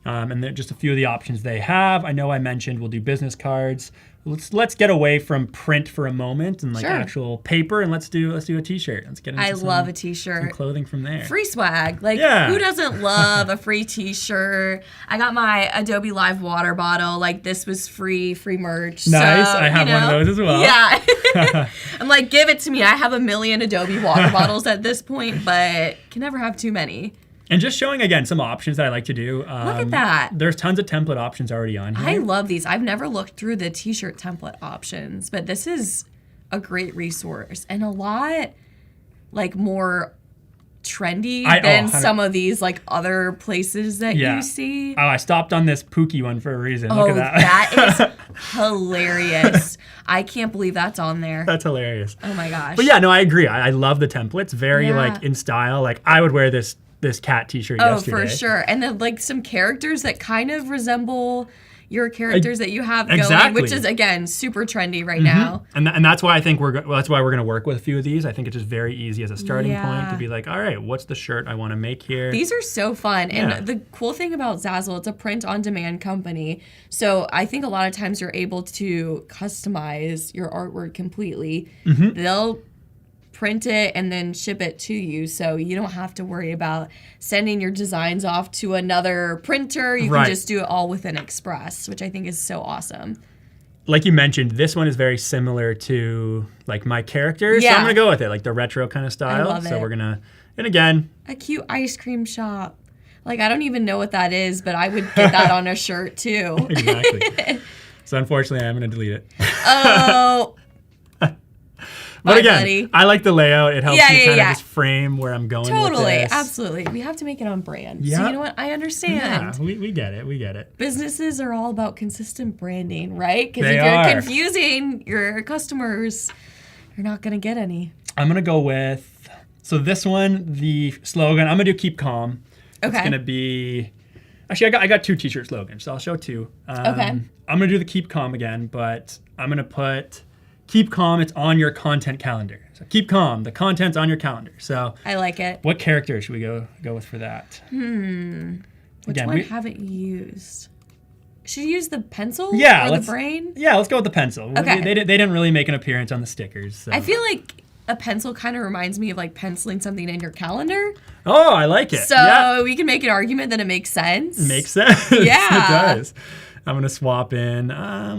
S2: And then just a few of the options they have. I know I mentioned we'll do business cards. Let's get away from print for a moment and like
S1: Sure.
S2: actual paper, and let's do a T-shirt. Let's get into
S1: I
S2: some,
S1: love a
S2: some
S1: T-shirt.
S2: clothing from there.
S1: Free swag. Like,
S2: Yeah.
S1: who doesn't love a free T-shirt? I got my Adobe Live water bottle. Like, this was free merch.
S2: Nice.
S1: So,
S2: I have one of those as well.
S1: Yeah. I'm like, give it to me. I have a million Adobe water bottles at this point, but can never have too many.
S2: And just showing again some options that I like to do.
S1: Look at that.
S2: There's tons of template options already on here.
S1: I love these. I've never looked through the T-shirt template options, but this is a great resource and a lot like more trendy than some of these like other places that you see.
S2: Oh, I stopped on this Pookie one for a reason.
S1: Oh,
S2: Look at that.
S1: that is hilarious. I can't believe that's on there.
S2: That's hilarious.
S1: Oh my gosh.
S2: But yeah, no, I agree. I love the templates. Very
S1: Yeah.
S2: like in style. Like I would wear this cat T-shirt yesterday.
S1: Oh, for sure. And then like some characters that kind of resemble your characters that you have going,
S2: Exactly.
S1: which is again super trendy right now.
S2: And that's why I think that's why we're going to work with a few of these. I think it's just very easy as a starting point to be like, all right, what's the shirt I want to make here?
S1: These are so fun.
S2: Yeah.
S1: And the cool thing about Zazzle, it's a print-on-demand company. So I think a lot of times you're able to customize your artwork completely. They'll print it and then ship it to you. So you don't have to worry about sending your designs off to another printer. You can just do it all within Express, which I think is so awesome.
S2: Like you mentioned, this one is very similar to like my characters. So I'm going to go with it, like the retro kind of style.
S1: I love it.
S2: So we're going to, and again,
S1: a cute ice cream shop. Like, I don't even know what that is, but I would get that on a shirt too.
S2: Exactly. So unfortunately, I'm going to delete it.
S1: Oh.
S2: But
S1: Bye,
S2: again,
S1: buddy.
S2: I like the layout. It helps
S1: Yeah,
S2: me
S1: yeah,
S2: kind
S1: yeah.
S2: of just frame where I'm going with
S1: Totally,
S2: this.
S1: absolutely. We have to make it on brand. So
S2: Yeah.
S1: you know what? I
S2: Yeah,
S1: understand.
S2: we get it. We get it.
S1: Businesses are all about consistent branding, right? Because
S2: They
S1: if you're
S2: are.
S1: confusing your customers, you're not going to get any.
S2: I'm going to go with, so this one, the slogan, I'm going to do keep calm. It's
S1: Okay.
S2: going to be, actually, I got 2 t-shirt slogans, so I'll show 2.
S1: Okay.
S2: I'm going to do the keep calm again, but I'm going to put keep calm, it's on your content calendar. So keep calm, the content's on your calendar. So
S1: I like it.
S2: what character should we go with for that?
S1: Which
S2: Again,
S1: one haven't you used? Should you use the pencil
S2: Yeah,
S1: or
S2: let's-
S1: the brain?
S2: Yeah, let's go with the pencil.
S1: Okay.
S2: They didn't really make an appearance on the stickers. So.
S1: I feel like a pencil kind of reminds me of like penciling something in your calendar.
S2: Oh, I like it.
S1: So
S2: Yeah.
S1: we can make an argument that it makes sense.
S2: Makes sense.
S1: Yeah.
S2: It does. I'm going to swap in.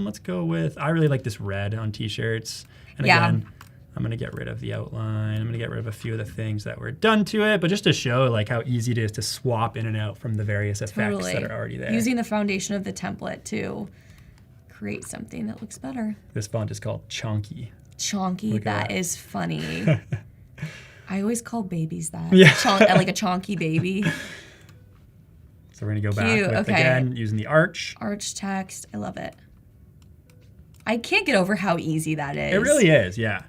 S2: Let's go with, I really like this red on t-shirts. And
S1: Yeah.
S2: again, I'm going to get rid of the outline. I'm going to get rid of a few of the things that were done to it, but just to show like how easy it is to swap in and out from the various effects
S1: Totally.
S2: that are already there.
S1: Using the foundation of the template to create something that looks better.
S2: This font is called Chonky.
S1: Chonky,
S2: Look at
S1: that is funny. I always call babies that.
S2: Yeah.
S1: Like a chonky baby.
S2: So we're going to go back
S1: Cute,
S2: with,
S1: okay.
S2: again, using the arch.
S1: Arch text. I love it. I can't get over how easy that is.
S2: It really is, yeah.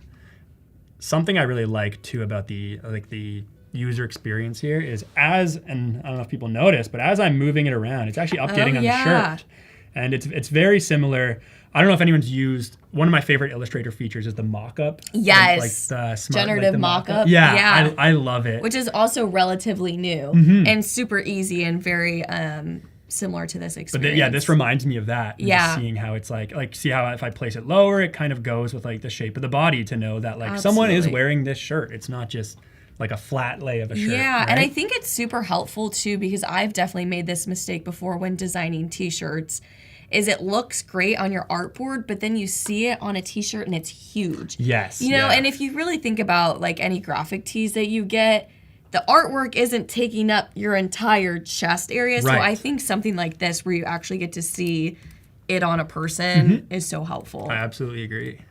S2: Something I really like too about the user experience here is and I don't know if people notice, but as I'm moving it around, it's actually updating on
S1: yeah.
S2: the shirt. And it's very similar. I don't know if anyone's used, one of my favorite Illustrator features is the mock-up.
S1: Yes.
S2: Like the smart,
S1: Generative
S2: the
S1: mock-up.
S2: Yeah,
S1: Yeah.
S2: I love it.
S1: Which is also relatively new and super easy and very similar to this experience.
S2: But this reminds me of that. And
S1: Yeah.
S2: just seeing how it's like see how if I place it lower, it kind of goes with like the shape of the body to know that like someone is
S1: Absolutely.
S2: wearing this shirt. It's not just like a flat lay of a shirt.
S1: Yeah,
S2: right?
S1: and I think it's super helpful too because I've definitely made this mistake before when designing t-shirts. Is it looks great on your artboard, but then you see it on a t-shirt and it's huge.
S2: Yes.
S1: You know,
S2: yeah.
S1: and if you really think about like any graphic tees that you get, the artwork isn't taking up your entire chest area. So
S2: Right.
S1: I think something like this where you actually get to see it on a person is so helpful.
S2: I absolutely agree.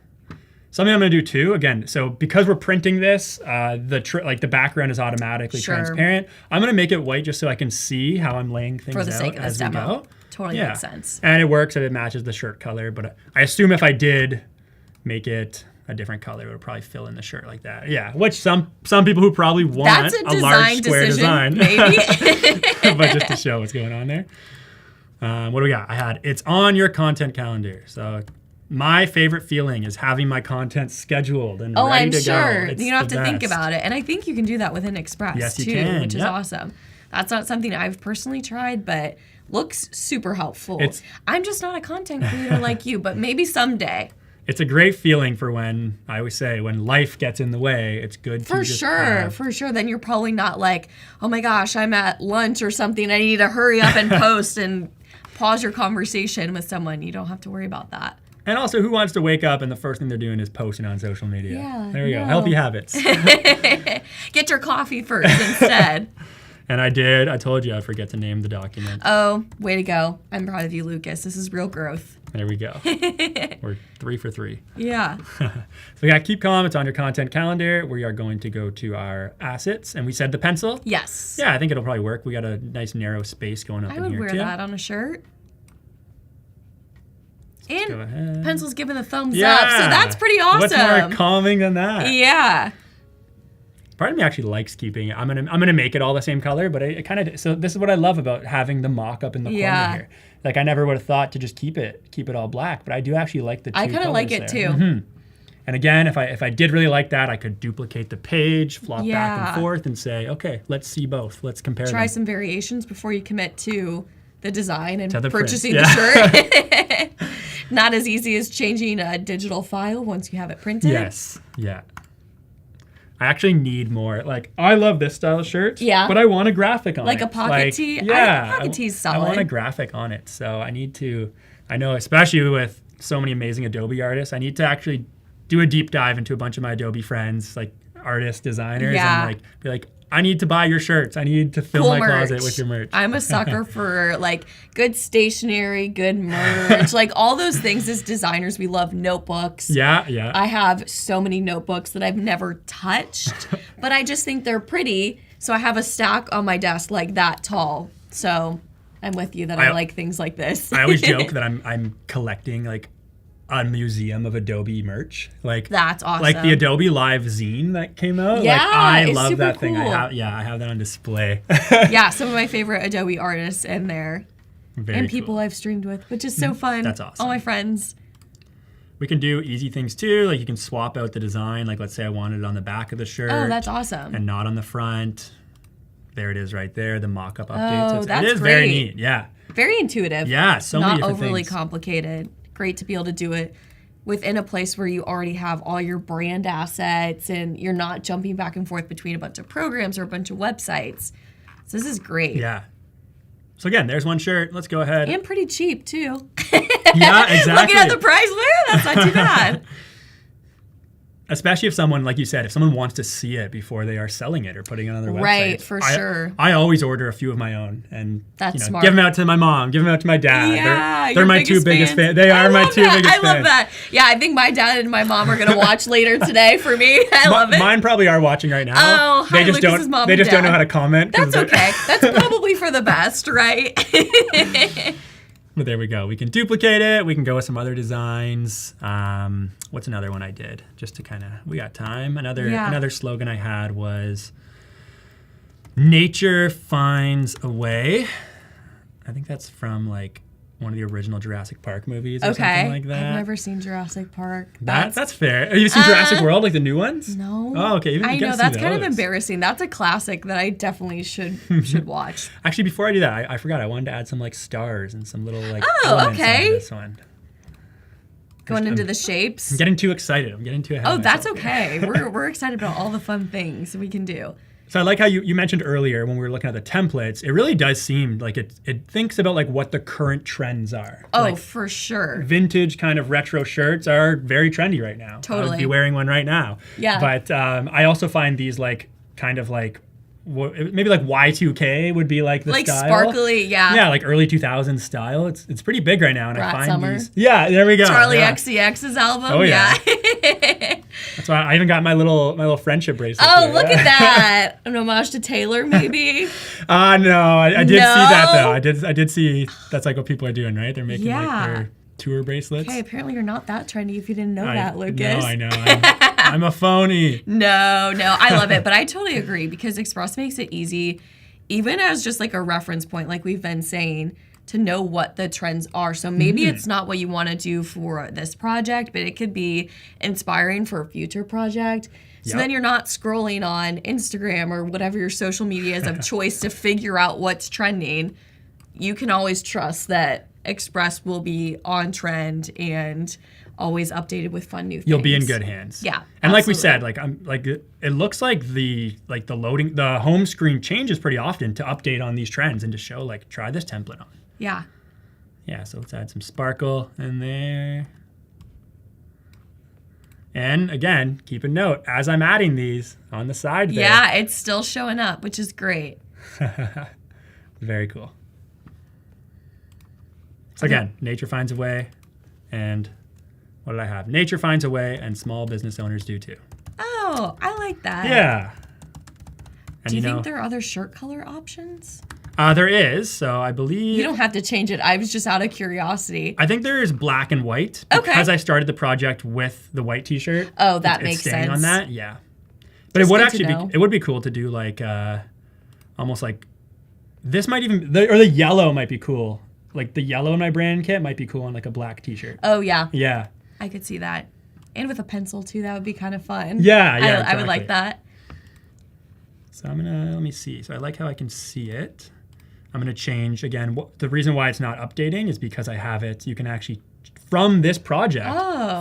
S2: Something I'm going to do too, again, so because we're printing this, the background is automatically
S1: Sure.
S2: transparent. I'm going to make it white just so I can see how I'm laying things
S1: For the
S2: out
S1: sake of this
S2: as we
S1: demo.
S2: go.
S1: Totally
S2: Yeah.
S1: makes sense.
S2: And it works and it matches the shirt color, but I assume if I did make it a different color, it would probably fill in the shirt like that. Yeah, which some people who probably want
S1: That's a
S2: large
S1: design
S2: square
S1: decision,
S2: design,
S1: maybe.
S2: but just to show what's going on there. What do we got? It's on your content calendar. So my favorite feeling is having my content scheduled and
S1: Oh,
S2: ready
S1: I'm
S2: to
S1: sure.
S2: go. It's
S1: You don't have
S2: the
S1: to think
S2: best.
S1: about it. And I think you can do that within Express
S2: Yes, you
S1: too,
S2: can.
S1: which is
S2: Yep.
S1: awesome. That's not something I've personally tried, but looks super helpful. I'm just not a content creator like you, but maybe someday.
S2: It's a great feeling for when, I always say, when life gets in the way, it's good
S1: For
S2: to just
S1: sure,
S2: have-
S1: for sure. Then you're probably not like, oh my gosh, I'm at lunch or something. I need to hurry up and post and pause your conversation with someone. You don't have to worry about that.
S2: And also, who wants to wake up and the first thing they're doing is posting on social media?
S1: Yeah,
S2: There we go.
S1: no.
S2: Healthy habits.
S1: Get your coffee first instead.
S2: And I told you I'd forget to name the document.
S1: Oh, way to go. I'm proud of you, Lucas. This is real growth.
S2: There we go. We're 3 for 3.
S1: Yeah.
S2: So we got keep calm. It's on your content calendar. We are going to go to our assets. And we said the pencil.
S1: Yes.
S2: Yeah, I think it'll probably work. We got a nice narrow space going up
S1: I
S2: in
S1: would
S2: here
S1: wear
S2: too.
S1: that on a shirt.
S2: Go
S1: And
S2: ahead.
S1: pencil's giving a thumbs
S2: Yeah.
S1: up. So that's pretty awesome.
S2: What's more calming than that?
S1: Yeah.
S2: Part of me actually likes keeping it. I'm gonna make it all the same color, but it kind of. So this is what I love about having the mock-up in the
S1: Yeah.
S2: corner here. Like I never would have thought to just keep it all black, but I do actually like the two
S1: I kind of like
S2: colors
S1: it
S2: there.
S1: too.
S2: And again, if I did really like that, I could duplicate the page, flop back
S1: Yeah.
S2: and forth, and say, okay, let's see both. Let's compare
S1: Try
S2: them.
S1: some variations before you commit to the design and
S2: To the print.
S1: purchasing
S2: Yeah.
S1: the shirt. Not as easy as changing a digital file once you have it printed.
S2: Yes. Yeah. I actually need more. Like, I love this style of shirt.
S1: Yeah.
S2: But I want a graphic on it.
S1: Like a pocket tee? I think
S2: Yeah.
S1: pocket tee's
S2: I want a
S1: solid.
S2: graphic on it. So I need to, I know, especially with so many amazing Adobe artists, I need to actually do a deep dive into a bunch of my Adobe friends, like artists, designers,
S1: Yeah.
S2: and like be like, I need to buy your shirts. I need to fill
S1: Cool
S2: my
S1: merch.
S2: closet with your merch.
S1: I'm a sucker for like good stationery, good merch, like all those things. As designers, we love notebooks.
S2: Yeah, yeah.
S1: I have so many notebooks that I've never touched, but I just think they're pretty. So I have a stack on my desk like that tall. So I'm with you that I like things like this.
S2: I always joke that I'm collecting like a museum of Adobe merch. Like
S1: that's awesome.
S2: Like the Adobe Live zine that came out.
S1: Yeah,
S2: like I
S1: it's
S2: love
S1: super
S2: that thing.
S1: cool.
S2: I have that on display.
S1: Yeah, some of my favorite Adobe artists in there.
S2: Very
S1: people
S2: cool.
S1: I've streamed with, which is so fun.
S2: That's awesome.
S1: All my friends.
S2: We can do easy things too. Like you can swap out the design. Like let's say I wanted it on the back of the shirt.
S1: Oh, that's awesome.
S2: And not on the front. There it is right there, the mock-up update.
S1: Oh, that's
S2: it is
S1: great.
S2: very neat. Yeah.
S1: Very intuitive.
S2: Yeah, so many different
S1: not overly
S2: things.
S1: complicated. Great to be able to do it within a place where you already have all your brand assets and you're not jumping back and forth between a bunch of programs or a bunch of websites. So this is great.
S2: Yeah. So again, there's one shirt. Let's go ahead.
S1: And pretty cheap too.
S2: Yeah, exactly.
S1: Looking at the price, that's not too bad.
S2: Especially if someone, like you said, if someone wants to see it before they are selling it or putting it on their website.
S1: Right, for sure.
S2: I always order a few of my own and
S1: That's smart.
S2: give them out to my mom, give them out to my dad.
S1: Yeah,
S2: they're my two biggest fans. They are my two biggest fans.
S1: I love that. Yeah, I think my dad and my mom are going to watch later today for me. I love it.
S2: Mine probably are watching right now.
S1: Oh, hi,
S2: they just
S1: Lucas's mom
S2: They
S1: and
S2: just don't know
S1: dad.
S2: how to comment.
S1: That's okay. That's probably for the best, right?
S2: But there we go. We can duplicate it. We can go with some other designs. What's another one I did? Just to kind of, we got time. Another slogan I had was, nature finds a way. I think that's from like one of the original Jurassic Park movies or something like that.
S1: I've never seen Jurassic Park.
S2: That's fair. Have you seen Jurassic World, like the new ones?
S1: No.
S2: Oh, okay.
S1: I know, that's kind of embarrassing. That's a classic that I definitely should watch.
S2: Actually, before I do that, I forgot. I wanted to add some like stars and some little like elements on this one.
S1: Going into the shapes.
S2: I'm getting too excited. I'm getting too ahead.
S1: Oh,
S2: of
S1: that's
S2: myself.
S1: okay. We're excited about all the fun things we can do.
S2: So I like how you mentioned earlier when we were looking at the templates, it really does seem like it thinks about like what the current trends are.
S1: Oh,
S2: like,
S1: for sure.
S2: Vintage kind of retro shirts are very trendy right now.
S1: Totally.
S2: I would be wearing one right now.
S1: Yeah.
S2: But I also find these like kind of like maybe like Y2K would be like the
S1: like
S2: style.
S1: Sparkly, yeah.
S2: Yeah, like early 2000s style. It's pretty big right now, and
S1: Rat
S2: I find
S1: Summer.
S2: these. Yeah, there we go.
S1: Charlie
S2: yeah.
S1: XCX's album.
S2: Oh, yeah.
S1: Yeah.
S2: That's why I even got my little friendship bracelet.
S1: Oh,
S2: here.
S1: look at that. An homage to Taylor, maybe?
S2: No, I did see that
S1: No?
S2: though. I did see that's like what people are doing, right? They're making like
S1: Yeah.
S2: their tour bracelets.
S1: Okay, apparently you're not that trendy if you didn't know that, Lucas.
S2: No, I know. I'm a phony.
S1: No, I love it. But I totally agree because Express makes it easy, even as just like a reference point, like we've been saying, to know what the trends are. So maybe it's not what you want to do for this project, but it could be inspiring for a future project. So then you're not scrolling on Instagram or whatever your social media is of choice to figure out what's trending. You can always trust that Express will be on trend and always updated with fun new things.
S2: You'll be in good hands.
S1: Yeah.
S2: And like we said,
S1: absolutely.
S2: it looks like the home screen changes pretty often to update on these trends and to show like try this template on.
S1: Yeah.
S2: Yeah, so let's add some sparkle in there. And again, keep a note as I'm adding these on the side there.
S1: Yeah, it's still showing up, which is great.
S2: Very cool. So again, nature finds a way, and what did I have? Nature finds a way, and small business owners do too.
S1: Oh, I like that.
S2: Yeah. And
S1: Do you think there are other shirt color options?
S2: There is. So I believe
S1: You don't have to change it. I was just out of curiosity.
S2: I think there is black and white
S1: Okay.
S2: because I started the project with the white T-shirt.
S1: Oh, that
S2: it's
S1: makes
S2: staying
S1: sense.
S2: on that, yeah. But
S1: Just
S2: it would
S1: good to
S2: actually
S1: know.
S2: it would be cool to do like almost like this might even or the yellow might be cool. Like the yellow in my brand kit might be cool on like a black T-shirt.
S1: Oh, yeah.
S2: Yeah.
S1: I could see that. And with a pencil, too. That would be kind of fun.
S2: Yeah,
S1: I would like
S2: exactly.
S1: that.
S2: So I'm gonna let me see. So I like how I can see it. I'm gonna change again. The reason why it's not updating is because I have it. You can actually from this project,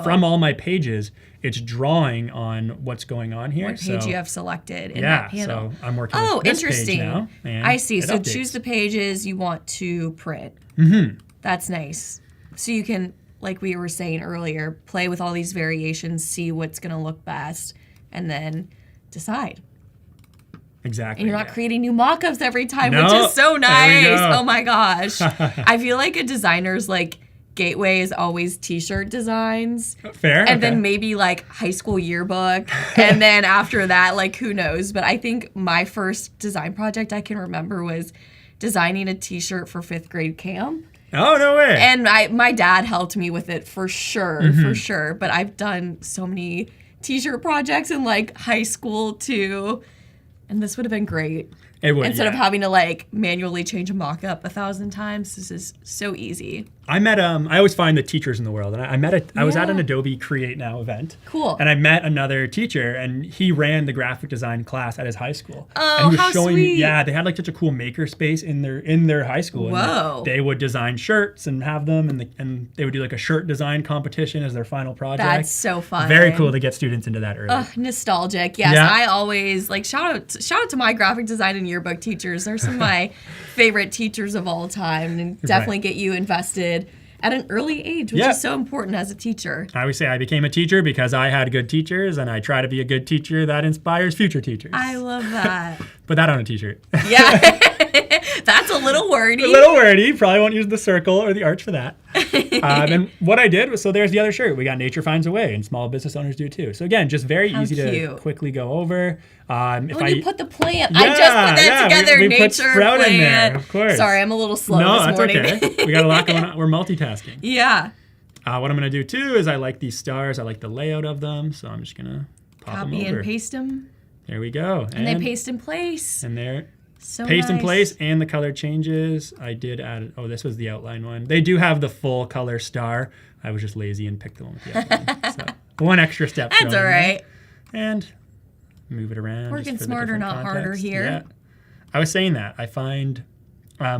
S2: from all my pages, it's drawing on what's going on here.
S1: What page you have selected in
S2: yeah,
S1: that panel.
S2: so I'm working with this
S1: interesting.
S2: page now. And
S1: I see.
S2: it
S1: So
S2: updates.
S1: choose the pages you want to print. That's nice. So you can, like we were saying earlier, play with all these variations, see what's going to look best, and then decide.
S2: Exactly.
S1: And you're not creating new mock-ups every time,
S2: No,
S1: which is so nice.
S2: there we go.
S1: Oh my gosh. I feel like a designer's like gateway is always t-shirt designs.
S2: Fair.
S1: And then maybe like high school yearbook. And then after that, like who knows? But I think my first design project I can remember was designing a t-shirt for 5th grade camp.
S2: Oh, no way.
S1: And my dad helped me with it for sure, for sure. But I've done so many t-shirt projects in like high school too. And this would have been great.
S2: It would,
S1: Instead of having to like manually change a mock-up 1,000 times, this is so easy.
S2: I met I always find the teachers in the world, and I was at an Adobe Create Now event.
S1: Cool.
S2: And I met another teacher, and he ran the graphic design class at his high school.
S1: Oh,
S2: and he was
S1: how
S2: showing
S1: sweet.
S2: me, yeah, they had like such a cool maker space in their high school. And
S1: Whoa.
S2: they would design shirts and have them, and they would do like a shirt design competition as their final project.
S1: That's so fun.
S2: Very cool to get students into that early.
S1: Nostalgic. Yes,
S2: Yeah.
S1: I always like shout out to my graphic design and yearbook teachers. They're some of my favorite teachers of all time, and definitely get you invested at an early age, which is so important as a teacher.
S2: I always say I became a teacher because I had good teachers, and I try to be a good teacher that inspires future teachers.
S1: I love that.
S2: Put that on a t-shirt.
S1: Yeah. That's a little wordy.
S2: A little wordy. Probably won't use the circle or the arch for that. And what I did was, so there's the other shirt. We got Nature Finds a Way, and small business owners do too. So again, just very easy to quickly go over.
S1: You put the plant. I just put that together.
S2: We
S1: Nature
S2: put sprout
S1: plant.
S2: in there, of course.
S1: Sorry, I'm a little slow this morning.
S2: No, that's okay. We got a lot going on. We're multitasking.
S1: Yeah.
S2: What I'm going to do too is I like these stars. I like the layout of them. So I'm just going to pop them over.
S1: Copy and paste them.
S2: There we go.
S1: And they paste in place.
S2: And there.
S1: So
S2: paste in
S1: nice.
S2: place, and the color changes. I did add, this was the outline one. They do have the full color star. I was just lazy and picked the one with the outline. So one extra step.
S1: That's all right.
S2: And move it around.
S1: Working smarter, not harder here.
S2: Yeah. I was saying that. I find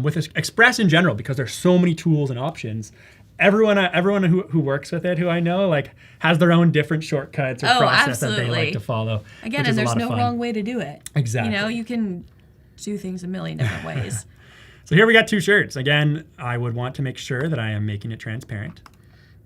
S2: with Express in general, because there's so many tools and options, everyone who works with it, who I know, like has their own different shortcuts or process that they like to follow.
S1: Again, and there's no wrong way to do it.
S2: Exactly.
S1: You know, you can do things a million different ways.
S2: So here we got 2 shirts. Again, I would want to make sure that I am making it transparent.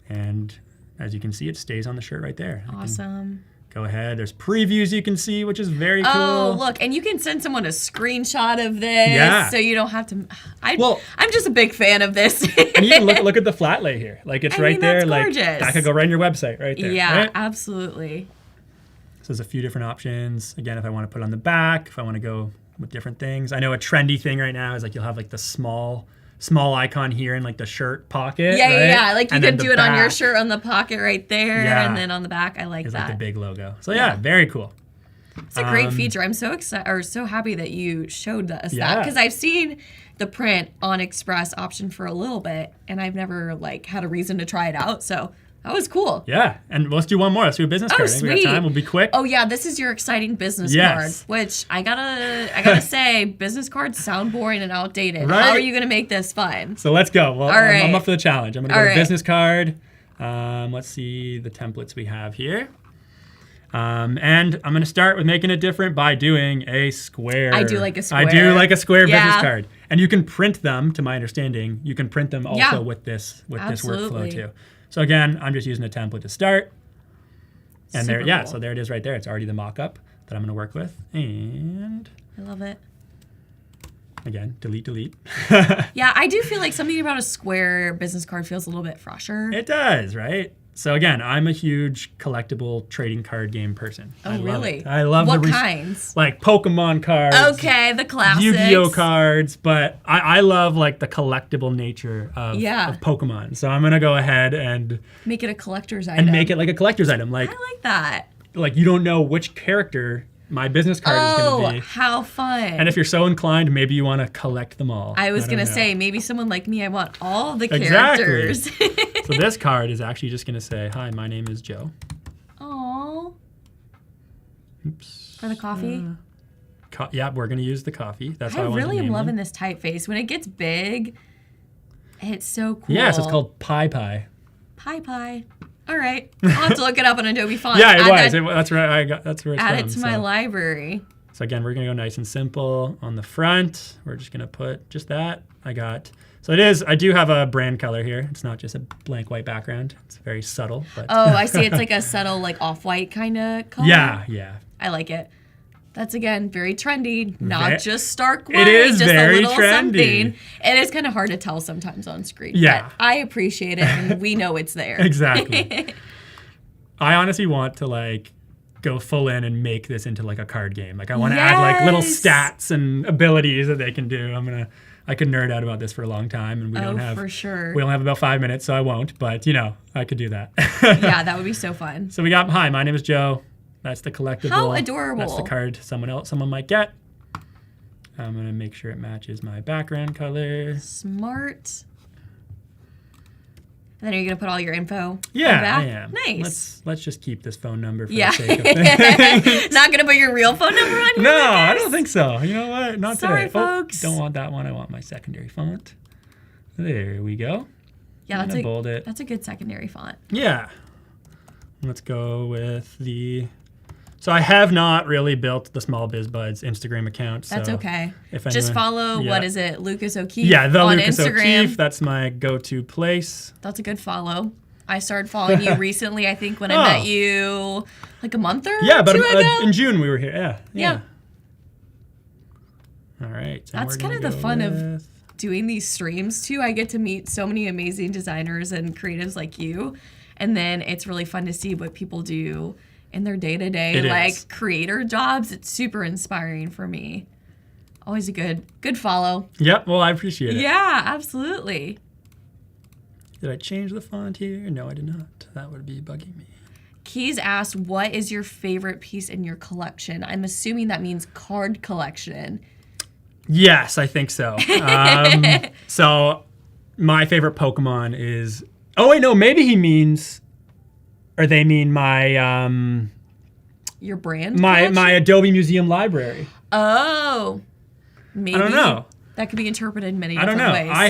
S2: And as you can see, it stays on the shirt right there.
S1: Awesome.
S2: Go ahead. There's previews you can see, which is very cool.
S1: Oh, look. And you can send someone a screenshot of this.
S2: Yeah.
S1: So you don't have to. I'm just a big fan of this.
S2: And you can look at the flat lay here. Like it's right there.
S1: That's
S2: like
S1: gorgeous.
S2: that could go right in your website right there.
S1: Yeah,
S2: right?
S1: absolutely.
S2: So there's a few different options. Again, if I want to put it on the back, if I want to go with different things. I know a trendy thing right now is like you'll have like the small icon here in like the shirt pocket.
S1: Yeah,
S2: right?
S1: yeah. Like you
S2: and
S1: could do it on your
S2: back
S1: shirt on the pocket right there, and then on the back. I like
S2: is
S1: that.
S2: like the big logo. So yeah, very cool.
S1: It's a great feature. I'm so excited or so happy that you showed us that, because I've seen the print on Express option for a little bit, and I've never like had a reason to try it out. So that was cool.
S2: Yeah, and let's do one more. Let's do a business card. I think we got time. We'll be quick.
S1: Oh yeah, this is your exciting business card, which I gotta say, business cards sound boring and outdated.
S2: Right?
S1: How are you gonna make this fun?
S2: So let's go. Well,
S1: All right.
S2: I'm up for the challenge. I'm gonna go
S1: All
S2: to business card. Let's see the templates we have here. And I'm going to start with making it different by doing a square.
S1: I do like a square.
S2: I do like a square business card. And you can print them, to my understanding. You can print them also with this workflow too. So again, I'm just using a template to start. And
S1: Super cool.
S2: So there it is right there. It's already the mock-up that I'm going to work with. And
S1: I love it.
S2: Again, delete.
S1: Yeah, I do feel like something about a square business card feels a little bit fresher.
S2: It does, right? So again, I'm a huge collectible trading card game person.
S1: Oh, really?
S2: I love
S1: what kinds?
S2: Like Pokemon cards.
S1: Okay, the classics.
S2: Yu-Gi-Oh cards, but I love like the collectible nature of Pokemon. So I'm gonna go ahead and
S1: make it a collector's item.
S2: And make it like a collector's item. Like
S1: I like that.
S2: Like you don't know which character my business card is going to be.
S1: Oh, how fun.
S2: And if you're so inclined, maybe you want to collect them all.
S1: I was going to say, maybe someone like me, I want all the characters.
S2: So this card is actually just going to say, hi, my name is Joe.
S1: Aww.
S2: Oops.
S1: For the coffee?
S2: Yeah, we're going to use the coffee. That's
S1: I
S2: why I
S1: really am loving
S2: them.
S1: this typeface. When it gets big, it's so cool.
S2: Yeah, so it's called Pie Pie.
S1: Pie Pie. All right, I'll have to look it up on Adobe Fonts.
S2: Yeah, that's right. That's where it's
S1: add
S2: from.
S1: it to my library.
S2: So again, we're gonna go nice and simple on the front. We're just gonna put just that. So it is. I do have a brand color here. It's not just a blank white background. It's very subtle. But
S1: oh, I see. It's like a subtle, like off-white kind of color.
S2: Yeah.
S1: I like it. That's, again, very trendy, not just stark white.
S2: It is
S1: just
S2: very
S1: a little
S2: trendy.
S1: Something. It is kind of hard to tell sometimes on screen.
S2: Yeah.
S1: But I appreciate it, and we know it's there.
S2: Exactly. I honestly want to, like, go full in and make this into, like, a card game. Like, I want to add, like, little stats and abilities that they can do. I could nerd out about this for a long time, and we don't have...
S1: for sure.
S2: We only have about 5 minutes, so I won't. But, I could do that.
S1: Yeah, that would be so fun.
S2: So we got, hi, my name is Joe. That's the collectible.
S1: How adorable.
S2: That's the card someone might get. I'm going to make sure it matches my background color.
S1: Smart. And then are you going to put all your info
S2: Yeah,
S1: back?
S2: I am.
S1: Nice.
S2: Let's just keep this phone number for the sake of things.
S1: Not going to put your real phone number on here?
S2: No, I don't think so. You know what? Not
S1: Sorry,
S2: today.
S1: folks.
S2: Don't want that one. I want my secondary font. There we go.
S1: Yeah,
S2: bold it.
S1: That's a good secondary font.
S2: Yeah. Let's go with the... So I have not really built the Small Biz Buds Instagram account.
S1: That's
S2: so
S1: okay.
S2: If
S1: Just
S2: anyone,
S1: follow, what is it, Lucas O'Keefe
S2: the
S1: on
S2: Lucas
S1: Instagram.
S2: O'Keefe. That's my go-to place.
S1: That's a good follow. I started following you recently, I think, when I met you like a month or two ago.
S2: In June we were here. Yeah. All right.
S1: That's kind of the fun of doing these streams, too. I get to meet so many amazing designers and creatives like you. And then it's really fun to see what people do in their day-to-day, like, creator jobs. It's super inspiring for me. Always a good follow.
S2: Yep, well, I appreciate it.
S1: Yeah, absolutely.
S2: Did I change the font here? No, I did not. That would be bugging me.
S1: Keys asked, what is your favorite piece in your collection? I'm assuming that means card collection.
S2: Yes, I think so. So my favorite Pokemon is... Oh, wait, no, maybe he means... Or they mean my...
S1: Your brand
S2: my Adobe Museum library.
S1: Oh. Maybe.
S2: I don't know.
S1: That could be interpreted many different ways.
S2: I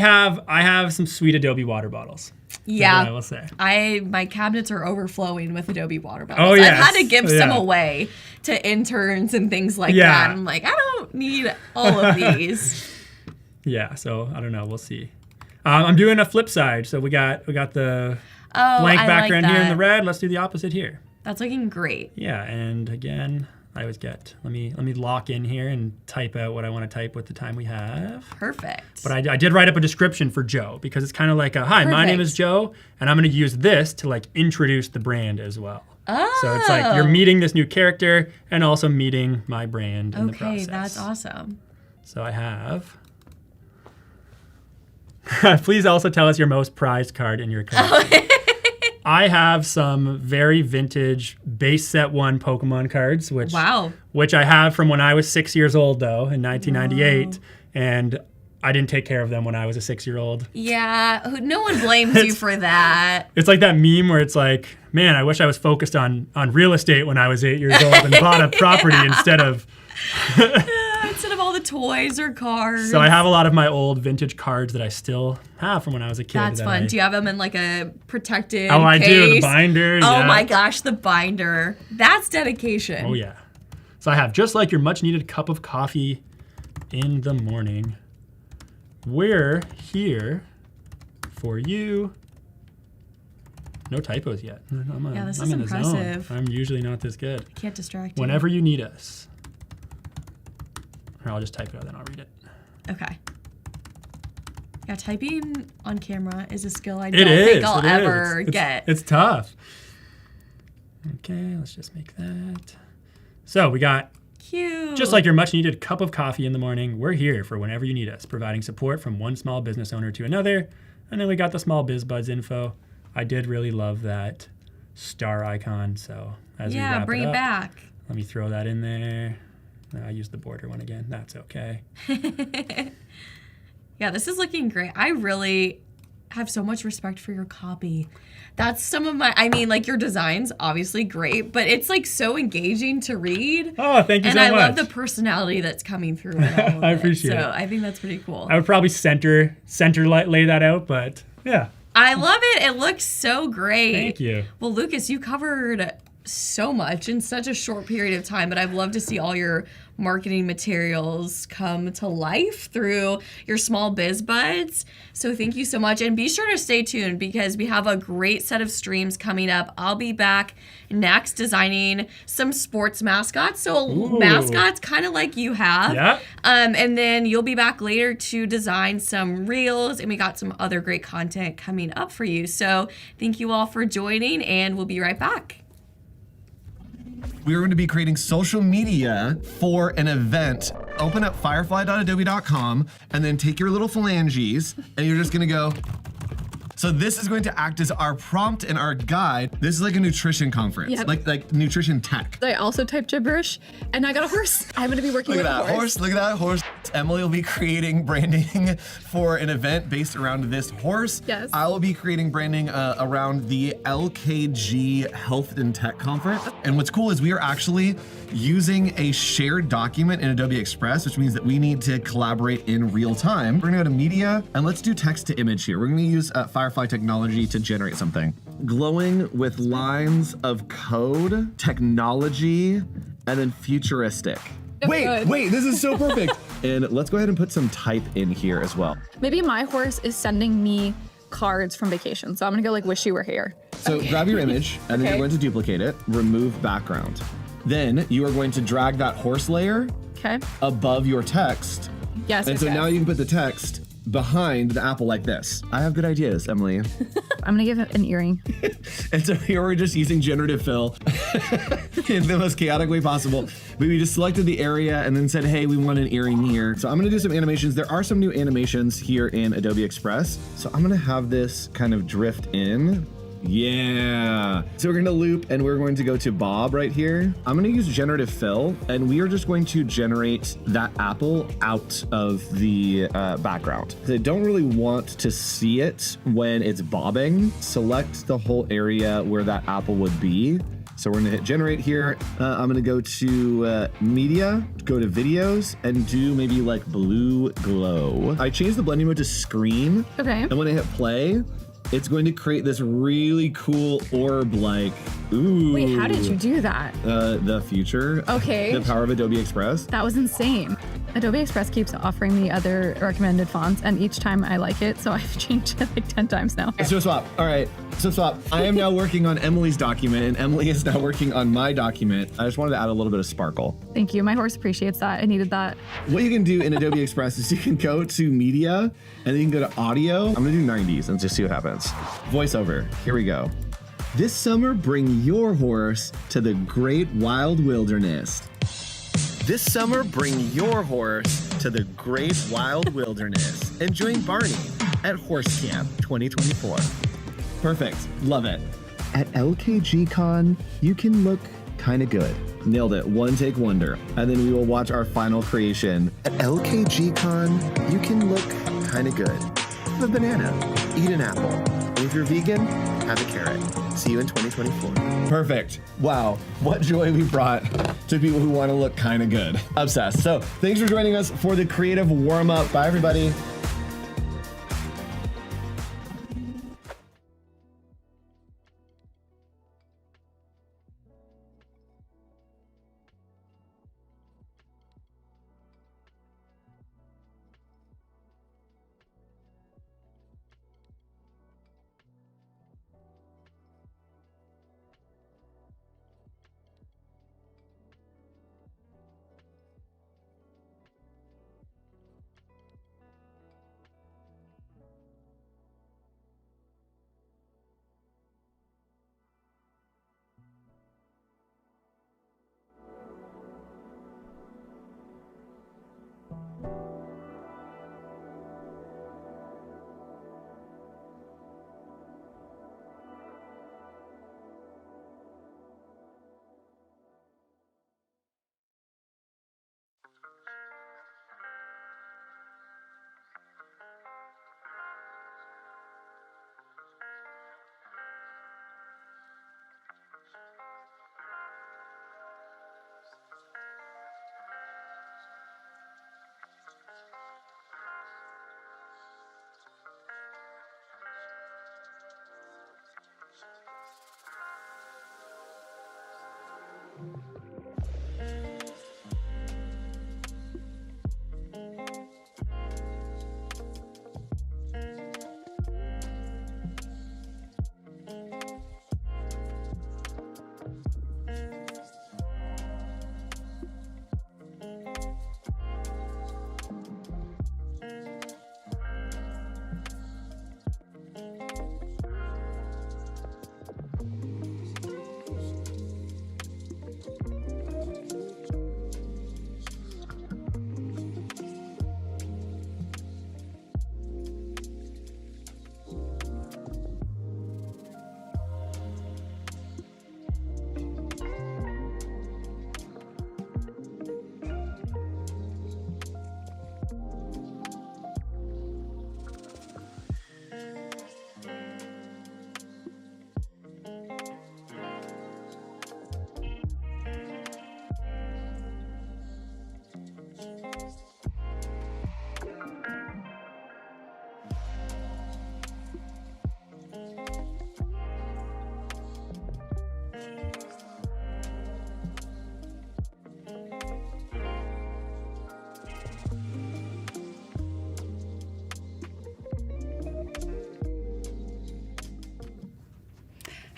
S2: have some sweet Adobe water bottles.
S1: Yeah.
S2: That's what I will say.
S1: My cabinets are overflowing with Adobe water bottles.
S2: Oh, yes.
S1: I've had to give some away to interns and things like that. I'm like, I don't need all of these.
S2: Yeah, so I don't know. We'll see. I'm doing a flip side. So we got the blank background here in the red. Let's do the opposite here.
S1: That's looking great.
S2: Yeah, and again, I always get, let me lock in here and type out what I want to type with the time we have.
S1: Perfect.
S2: But I did write up a description for Joe because it's kind of like, hi, my name is Joe, and I'm going to use this to like introduce the brand as well.
S1: Oh.
S2: So it's like you're meeting this new character and also meeting my brand in the process.
S1: Okay, that's awesome.
S2: So I have... Please also tell us your most prized card in your collection. I have some very vintage base set 1 Pokemon cards, which I have from when I was 6 years old, though, in 1998, and I didn't take care of them when I was a 6-year-old.
S1: Yeah, no one blames you for that.
S2: It's like that meme where it's like, man, I wish I was focused on real estate when I was 8 years old and bought a property instead of...
S1: Instead of all the toys or cards.
S2: So I have a lot of my old vintage cards that I still have from when I was a kid.
S1: That's fun. Do you have them in like a protected
S2: Oh, I
S1: case?
S2: do. The binder.
S1: Oh my gosh, the binder. That's dedication.
S2: Oh yeah. So I have just like your much needed cup of coffee in the morning. We're here for you. No typos yet.
S1: This
S2: I'm
S1: is
S2: in
S1: impressive.
S2: The zone. I'm usually not this good.
S1: I can't distract you.
S2: Whenever you need us. Or I'll just type it out, then I'll read it.
S1: Okay. Yeah, typing on camera is a skill I don't think I'll ever get.
S2: It's tough. Okay, let's just make that. So we got,
S1: cute.
S2: Just like your much needed cup of coffee in the morning, we're here for whenever you need us, providing support from one small business owner to another. And then we got the Small Biz Buds info. I did really love that star icon. So as we wrap it up,
S1: bring it back.
S2: Let me throw that in there. I used the border one again. That's okay.
S1: Yeah, this is looking great. I really have so much respect for your copy. That's some of like your design's obviously great, but it's like so engaging to read.
S2: Oh, thank you so much.
S1: And I love the personality that's coming through in all of
S2: I appreciate it.
S1: So I think that's pretty cool.
S2: I would probably center lay that out, but yeah.
S1: I love it. It looks so great.
S2: Thank you.
S1: Well, Lucas, you covered so much in such a short period of time, but I've loved to see all your marketing materials come to life through your small biz buds. So thank you so much. And be sure to stay tuned because we have a great set of streams coming up. I'll be back next designing some sports mascots. So mascots kind of like you have.
S2: Yeah.
S1: And then you'll be back later to design some reels, and we got some other great content coming up for you. So thank you all for joining, and we'll be right back.
S3: We are going to be creating social media for an event. Open up firefly.adobe.com and then take your little phalanges and you're just going to go. So this is going to act as our prompt and our guide. This is like a nutrition conference,
S4: Yep.
S3: like nutrition tech.
S4: I also typed gibberish, and I got a horse. I'm gonna be working
S3: Look
S4: with
S3: at
S4: a
S3: that
S4: horse.
S3: horse. Look at that horse. Emily will be creating branding for an event based around this horse.
S4: Yes.
S3: I will be creating branding around the LKG Health and Tech Conference. And what's cool is we are actually using a shared document in Adobe Express, which means that we need to collaborate in real time. We're gonna go to media and let's do text to image here. We're gonna use Firefly technology to generate something. Glowing with lines of code, technology, and then futuristic.
S4: Good.
S3: Wait, this is so perfect. And let's go ahead and put some type in here as well.
S4: Maybe my horse is sending me cards from vacation, so I'm gonna go like wish you were here.
S3: So grab your image and then
S4: Okay.
S3: you're going to duplicate it, remove background. Then you are going to drag that horse layer
S4: Okay.
S3: above your text.
S4: Yes.
S3: And so now you can put the text behind the apple like this. I have good ideas, Emily.
S4: I'm gonna give it an earring.
S3: And so here we're just using generative fill in the most chaotic way possible. But we just selected the area and then said, hey, we want an earring here. So I'm gonna do some animations. There are some new animations here in Adobe Express. So I'm gonna have this kind of drift in. Yeah. So we're gonna loop and we're going to go to Bob right here. I'm gonna use generative fill and we are just going to generate that apple out of the background. I don't really want to see it when it's bobbing. Select the whole area where that apple would be. So we're gonna hit generate here. I'm gonna go to media, go to videos, and do maybe like blue glow. I changed the blending mode to screen.
S4: Okay.
S3: And when I hit play, it's going to create this really cool orb-like, ooh.
S4: Wait, how did you do that?
S3: The future.
S4: Okay.
S3: The power of Adobe Express.
S4: That was insane. Adobe Express keeps offering me other recommended fonts, and each time I like it, so I've changed it like 10 times now.
S3: So swap. All right. So swap. I am now working on Emily's document, and Emily is now working on my document. I just wanted to add a little bit of sparkle.
S4: Thank you. My horse appreciates that. I needed that.
S3: What you can do in Adobe Express is you can go to media, and then you can go to audio. I'm gonna do 90s and just see what happens. Voiceover. Here we go. This summer, bring your horse to the great wild wilderness. This summer, bring your horse to the great wild wilderness and join Barney at Horse Camp 2024. Perfect. Love it. At LKGCon, you can look kind of good. Nailed it. One take wonder. And then we will watch our final creation. At LKGCon, you can look kind of good. Have a banana. Eat an apple. And if you're vegan, have a carrot. See you in 2024. Perfect. Wow. What joy we brought to people who want to look kind of good. Obsessed. So thanks for joining us for the creative warm-up. Bye, everybody.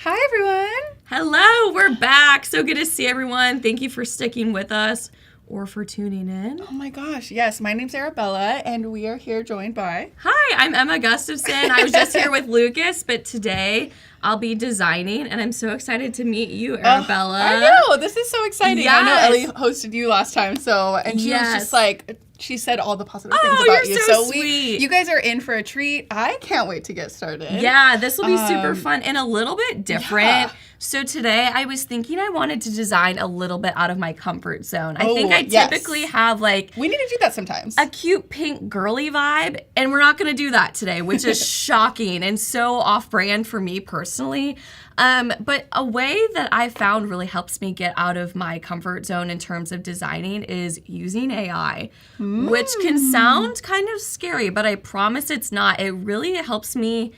S5: Hi, everyone.
S1: Hello, we're back. So good to see everyone. Thank you for sticking with us or for tuning in.
S5: Oh my gosh. Yes, my name's Arabella, and we are here joined by...
S1: Hi, I'm Emma Gustafson. I was just here with Lucas, but today I'll be designing, and I'm so excited to meet you, Arabella.
S5: I know. This is so exciting.
S1: Yes.
S5: I know Ellie hosted you last time, and she was just like... She said all the positive things about
S1: you're
S5: you.
S1: so sweet.
S5: You guys are in for a treat. I can't wait to get started.
S1: Yeah, this will be super fun and a little bit different. Yeah. So today I was thinking I wanted to design a little bit out of my comfort zone. I think I typically have like...
S5: We need to do that sometimes.
S1: A cute pink girly vibe, and we're not going to do that today, which is shocking and so off-brand for me personally. But a way that I found really helps me get out of my comfort zone in terms of designing is using AI, which can sound kind of scary, but I promise it's not. It really helps me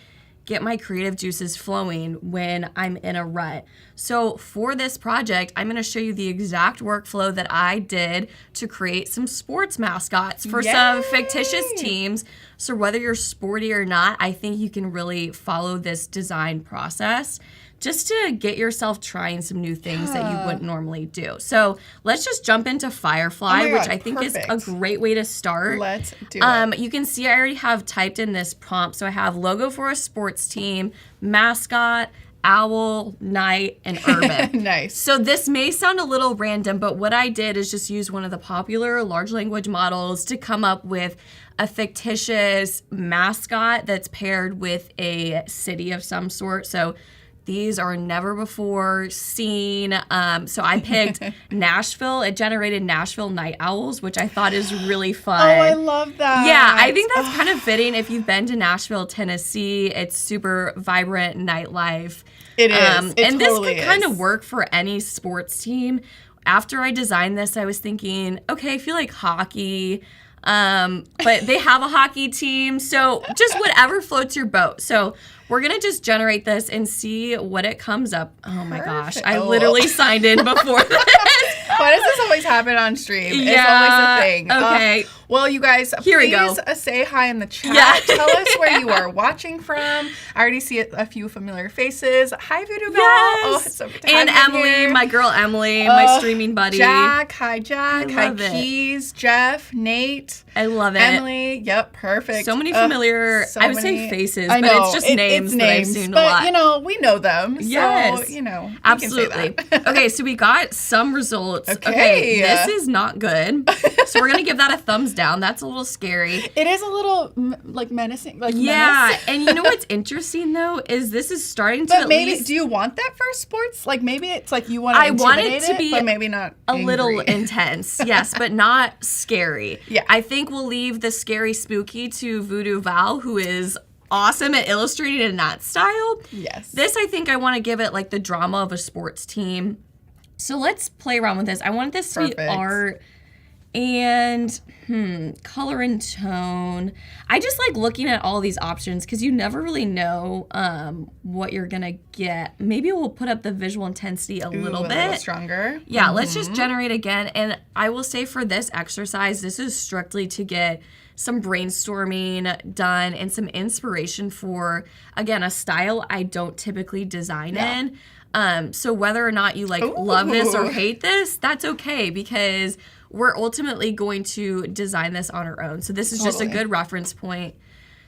S1: get my creative juices flowing when I'm in a rut. So for this project, I'm going to show you the exact workflow that I did to create some sports mascots for some fictitious teams. So whether you're sporty or not, I think you can really follow this design process just to get yourself trying some new things that you wouldn't normally do. So let's just jump into Firefly, which I think is a great way to start.
S5: Let's do it.
S1: You can see I already have typed in this prompt. So I have logo for a sports team, mascot, owl, knight, and urban.
S5: Nice.
S1: So this may sound a little random, but what I did is just use one of the popular large language models to come up with a fictitious mascot that's paired with a city of some sort. So these are never before seen. So I picked Nashville. It generated Nashville night owls, which I thought is really fun.
S5: Oh, I love that.
S1: Yeah, I think that's kind of fitting if you've been to Nashville, Tennessee. It's super vibrant nightlife.
S5: It is.
S1: And this could kind of work for any sports team. After I designed this, I was thinking, okay, I feel like hockey. But they have a hockey team, so just whatever floats your boat. So we're going to just generate this and see what it comes up. Oh my gosh, I literally signed in before this.
S5: Why does this always happen on stream?
S1: Yeah,
S5: it's always a thing.
S1: Okay.
S5: Well, you guys,
S1: Here we
S5: please
S1: go.
S5: Say hi in the chat.
S1: Yeah.
S5: Tell us where you are watching from. I already see a few familiar faces. Hi, Voodoo Val.
S1: Yes.
S5: Oh, it's so good to
S1: and
S5: have you
S1: Emily,
S5: here.
S1: my girl Emily, my streaming buddy.
S5: Jack. Hi, Jack. Hi,
S1: love it.
S5: Keys. Jeff. Nate.
S1: I love it.
S5: Emily. Yep, perfect.
S1: So many familiar,
S5: so
S1: I would
S5: many-
S1: say faces,
S5: I
S1: but
S5: know.
S1: it's just
S5: It's
S1: names that I've seen
S5: but,
S1: a lot.
S5: you know, we know them.
S1: Yes.
S5: So, you know, we
S1: absolutely.
S5: can say that.
S1: Okay, so we got some results.
S5: Okay.
S1: This is not good. So we're going to give that a thumbs down. That's a little scary.
S5: It is a little, like, menacing. Like,
S1: Yeah,
S5: menace.
S1: and you know what's interesting, though, is this is starting to
S5: But
S1: at
S5: maybe,
S1: least
S5: do you want that for sports? Like, maybe it's like you want to
S1: I want it
S5: intimidate
S1: to be
S5: but maybe not
S1: a
S5: angry.
S1: little intense, yes, but not scary.
S5: Yeah.
S1: I think we'll leave the scary spooky to Voodoo Val, who is awesome at illustrating in that style.
S5: Yes.
S1: This, I think I want to give it like the drama of a sports team. So let's play around with this. I want this to be
S5: Perfect.
S1: art And color and tone. I just like looking at all these options because you never really know what you're gonna get. Maybe we'll put up the visual intensity a little bit.
S5: A little stronger.
S1: Yeah, let's just generate again. And I will say for this exercise, this is strictly to get some brainstorming done and some inspiration for, again, a style I don't typically design in. So whether or not you like love this or hate this, that's okay because we're ultimately going to design this on our own. So this is just a good reference point.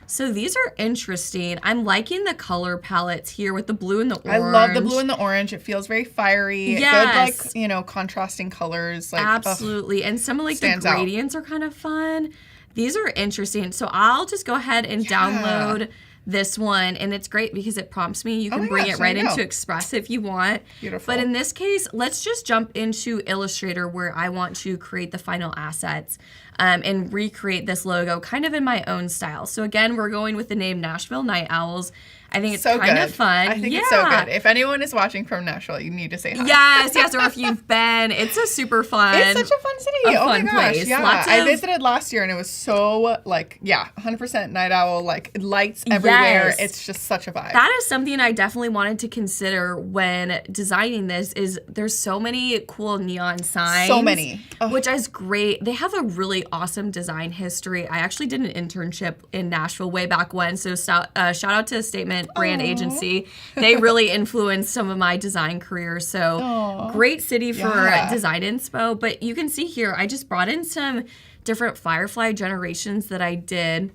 S1: So these are interesting. I'm liking the color palettes here with the blue and the orange.
S5: I love the blue and the orange. It feels very fiery.
S1: Yes.
S5: Good, like, contrasting colors. Like,
S1: absolutely. And some of like the gradients are kind of fun. These are interesting. So I'll just go ahead and download this one, and it's great because it prompts me. You can bring it right into Express if you want.
S5: Beautiful.
S1: But in this case, let's just jump into Illustrator where I want to create the final assets and recreate this logo kind of in my own style. So again, we're going with the name Nashville Night Owls. I think it's kind of fun.
S5: I think it's so good. If anyone is watching from Nashville, you need to say hi.
S1: Yes, or if you've been, it's a super fun.
S5: It's such a fun city. Oh
S1: fun
S5: my gosh,
S1: place.
S5: yeah. I visited last year and it was so 100% night owl, like lights everywhere.
S1: Yes.
S5: It's just such a vibe.
S1: That is something I definitely wanted to consider when designing this. Is there's so many cool neon signs.
S5: So many.
S1: Which is great. They have a really awesome design history. I actually did an internship in Nashville way back when. So shout out to Statement Brand Agency. They really influenced some of my design career. So great city for design inspo. But you can see here, I just brought in some different Firefly generations that I did.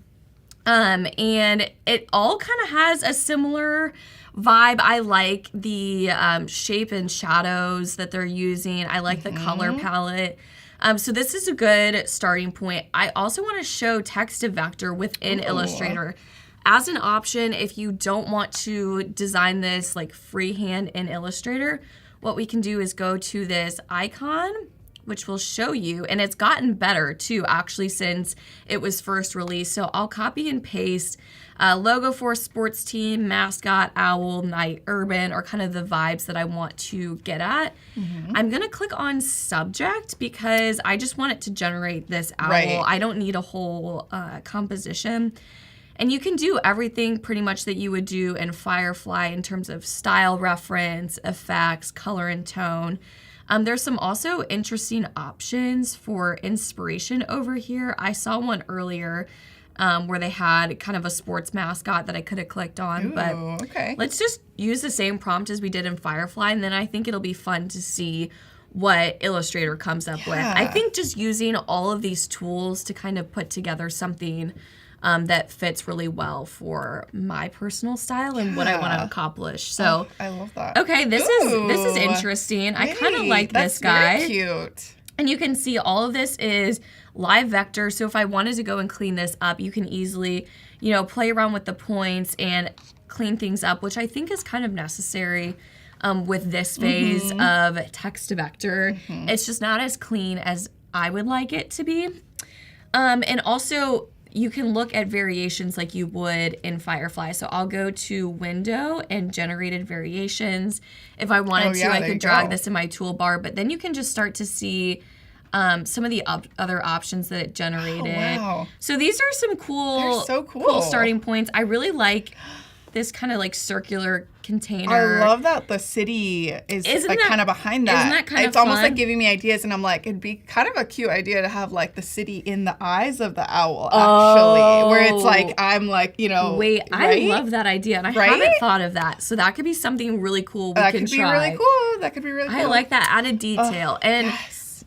S1: And it all kind of has a similar vibe. I like the shape and shadows that they're using. I like the color palette. So this is a good starting point. I also want to show text to vector within Illustrator. As an option, if you don't want to design this like freehand in Illustrator, what we can do is go to this icon, which will show you, and it's gotten better too, actually, since it was first released. So I'll copy and paste logo for sports team, mascot, owl, night, urban, or kind of the vibes that I want to get at. I'm gonna click on subject because I just want it to generate this owl.
S5: Right.
S1: I don't need a whole composition. And you can do everything pretty much that you would do in Firefly in terms of style reference, effects, color and tone. There's some also interesting options for inspiration over here. I saw one earlier where they had kind of a sports mascot that I could have clicked on. But let's just use the same prompt as we did in Firefly, and then I think it'll be fun to see what Illustrator comes up with. I think just using all of these tools to kind of put together something that fits really well for my personal style and what I want to accomplish. So
S5: I love that.
S1: Okay, this is interesting. I kind of like this guy.
S5: That's very cute.
S1: And you can see all of this is live vector. So if I wanted to go and clean this up, you can easily, play around with the points and clean things up, which I think is kind of necessary with this phase of text to vector. It's just not as clean as I would like it to be. And also, you can look at variations like you would in Firefly. So I'll go to Window and Generated Variations. If I wanted to, I could drag this in my toolbar, but then you can just start to see some of the other options that it generated. So these are some cool starting points. I really like this kind of like circular container.
S5: I love that the city is kind of behind that.
S1: Isn't that kind of
S5: It's almost
S1: fun?
S5: like giving me ideas, and I'm like, it'd be kind of a cute idea to have like the city in the eyes of the owl, actually, where it's like I'm like,
S1: Wait,
S5: right?
S1: I love that idea, and I haven't thought of that. So that could be something really cool we can try.
S5: That could be really cool.
S1: I like that added detail. And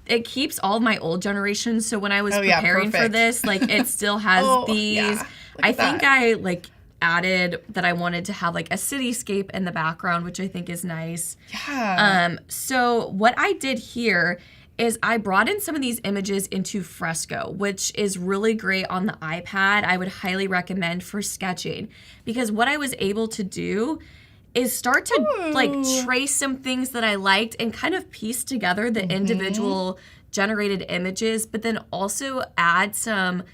S1: it keeps all of my old generations. So when I was preparing for this, like it still has these. I think I added that I wanted to have like a cityscape in the background, which I think is nice. So what I did here is I brought in some of these images into Fresco, which is really great on the iPad. I would highly recommend for sketching because what I was able to do is start to trace some things that I liked and kind of piece together the individual generated images, but then also add some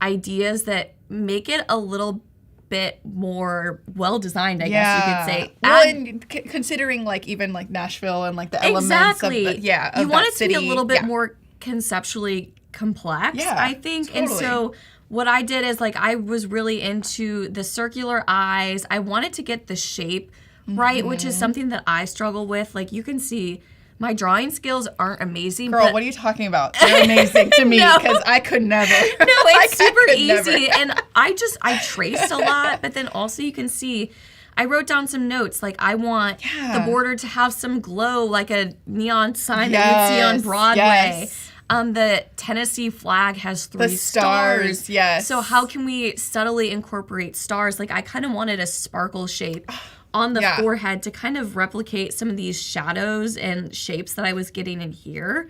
S1: ideas that make it a little bit more well designed, I guess you could say.
S5: Well, and considering even Nashville and the elements of the,
S1: you want it to
S5: city.
S1: be a little bit more conceptually complex,
S5: Yeah,
S1: I think.
S5: totally.
S1: And so what I did is like I was really into the circular eyes. I wanted to get the shape right, which is something that I struggle with. Like you can see my drawing skills aren't amazing.
S5: Girl,
S1: but
S5: what are you talking about? They're amazing to me
S1: No.
S5: because I could never.
S1: No, it's super
S5: could
S1: easy.
S5: never.
S1: And I traced a lot, but then also you can see I wrote down some notes. Like I want the border to have some glow, like a neon sign that you'd see on Broadway.
S5: Yes.
S1: The Tennessee flag has 3
S5: The stars, yes.
S1: So how can we subtly incorporate stars? Like I kind of wanted a sparkle shape on the forehead to kind of replicate some of these shadows and shapes that I was getting in here.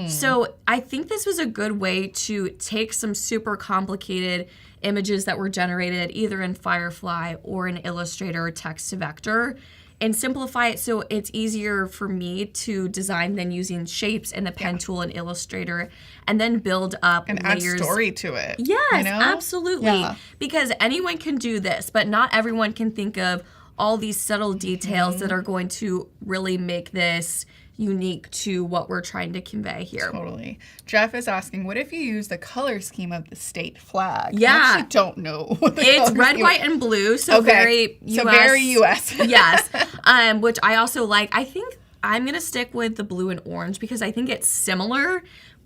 S1: So I think this was a good way to take some super complicated images that were generated either in Firefly or in Illustrator or text to vector and simplify it so it's easier for me to design than using shapes in the pen tool in Illustrator and then build up
S5: And add
S1: layers.
S5: story to it.
S1: Yes,
S5: you know?
S1: absolutely.
S5: Yeah.
S1: Because anyone can do this, but not everyone can think of all these subtle details that are going to really make this unique to what we're trying to convey here.
S5: Totally. Jeff is asking, what if you use the color scheme of the state flag?
S1: Yeah.
S5: I actually don't know what the
S1: It's
S5: color
S1: red,
S5: scheme
S1: white, and blue, so very US.
S5: So very US.
S1: Yes, which I also like. I think I'm going to stick with the blue and orange because I think it's similar,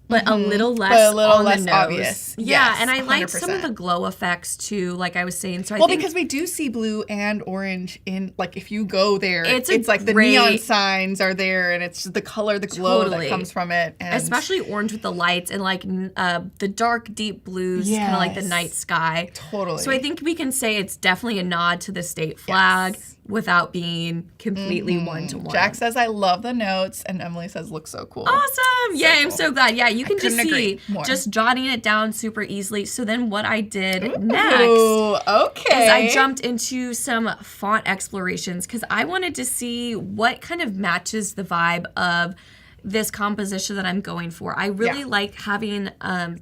S1: but a little less
S5: But a little
S1: on
S5: less
S1: the nose.
S5: obvious.
S1: Yeah,
S5: Yes,
S1: and I like some of
S5: 100%.
S1: the glow effects too, like I was saying. So I
S5: Well,
S1: think
S5: because we do see blue and orange in, like, if you go there,
S1: It's
S5: it's
S1: a
S5: like the
S1: great-
S5: neon signs are there, and it's just the color, the glow
S1: Totally.
S5: that comes from it. And
S1: especially orange with the lights and like the dark deep blues, kind of like the
S5: Yes.
S1: night sky.
S5: Totally.
S1: So I think we can say it's definitely a nod to the state flag
S5: Yes.
S1: without being completely one-to-one.
S5: Jack says, I love the notes, and Emily says, looks so cool.
S1: Awesome. Yeah, I'm so glad. Yeah, you can just
S5: couldn't
S1: see
S5: agree more.
S1: just jotting it down super easily. So then what I did next
S5: Ooh, okay.
S1: is I jumped into some font explorations because I wanted to see what kind of matches the vibe of this composition that I'm going for. I really like having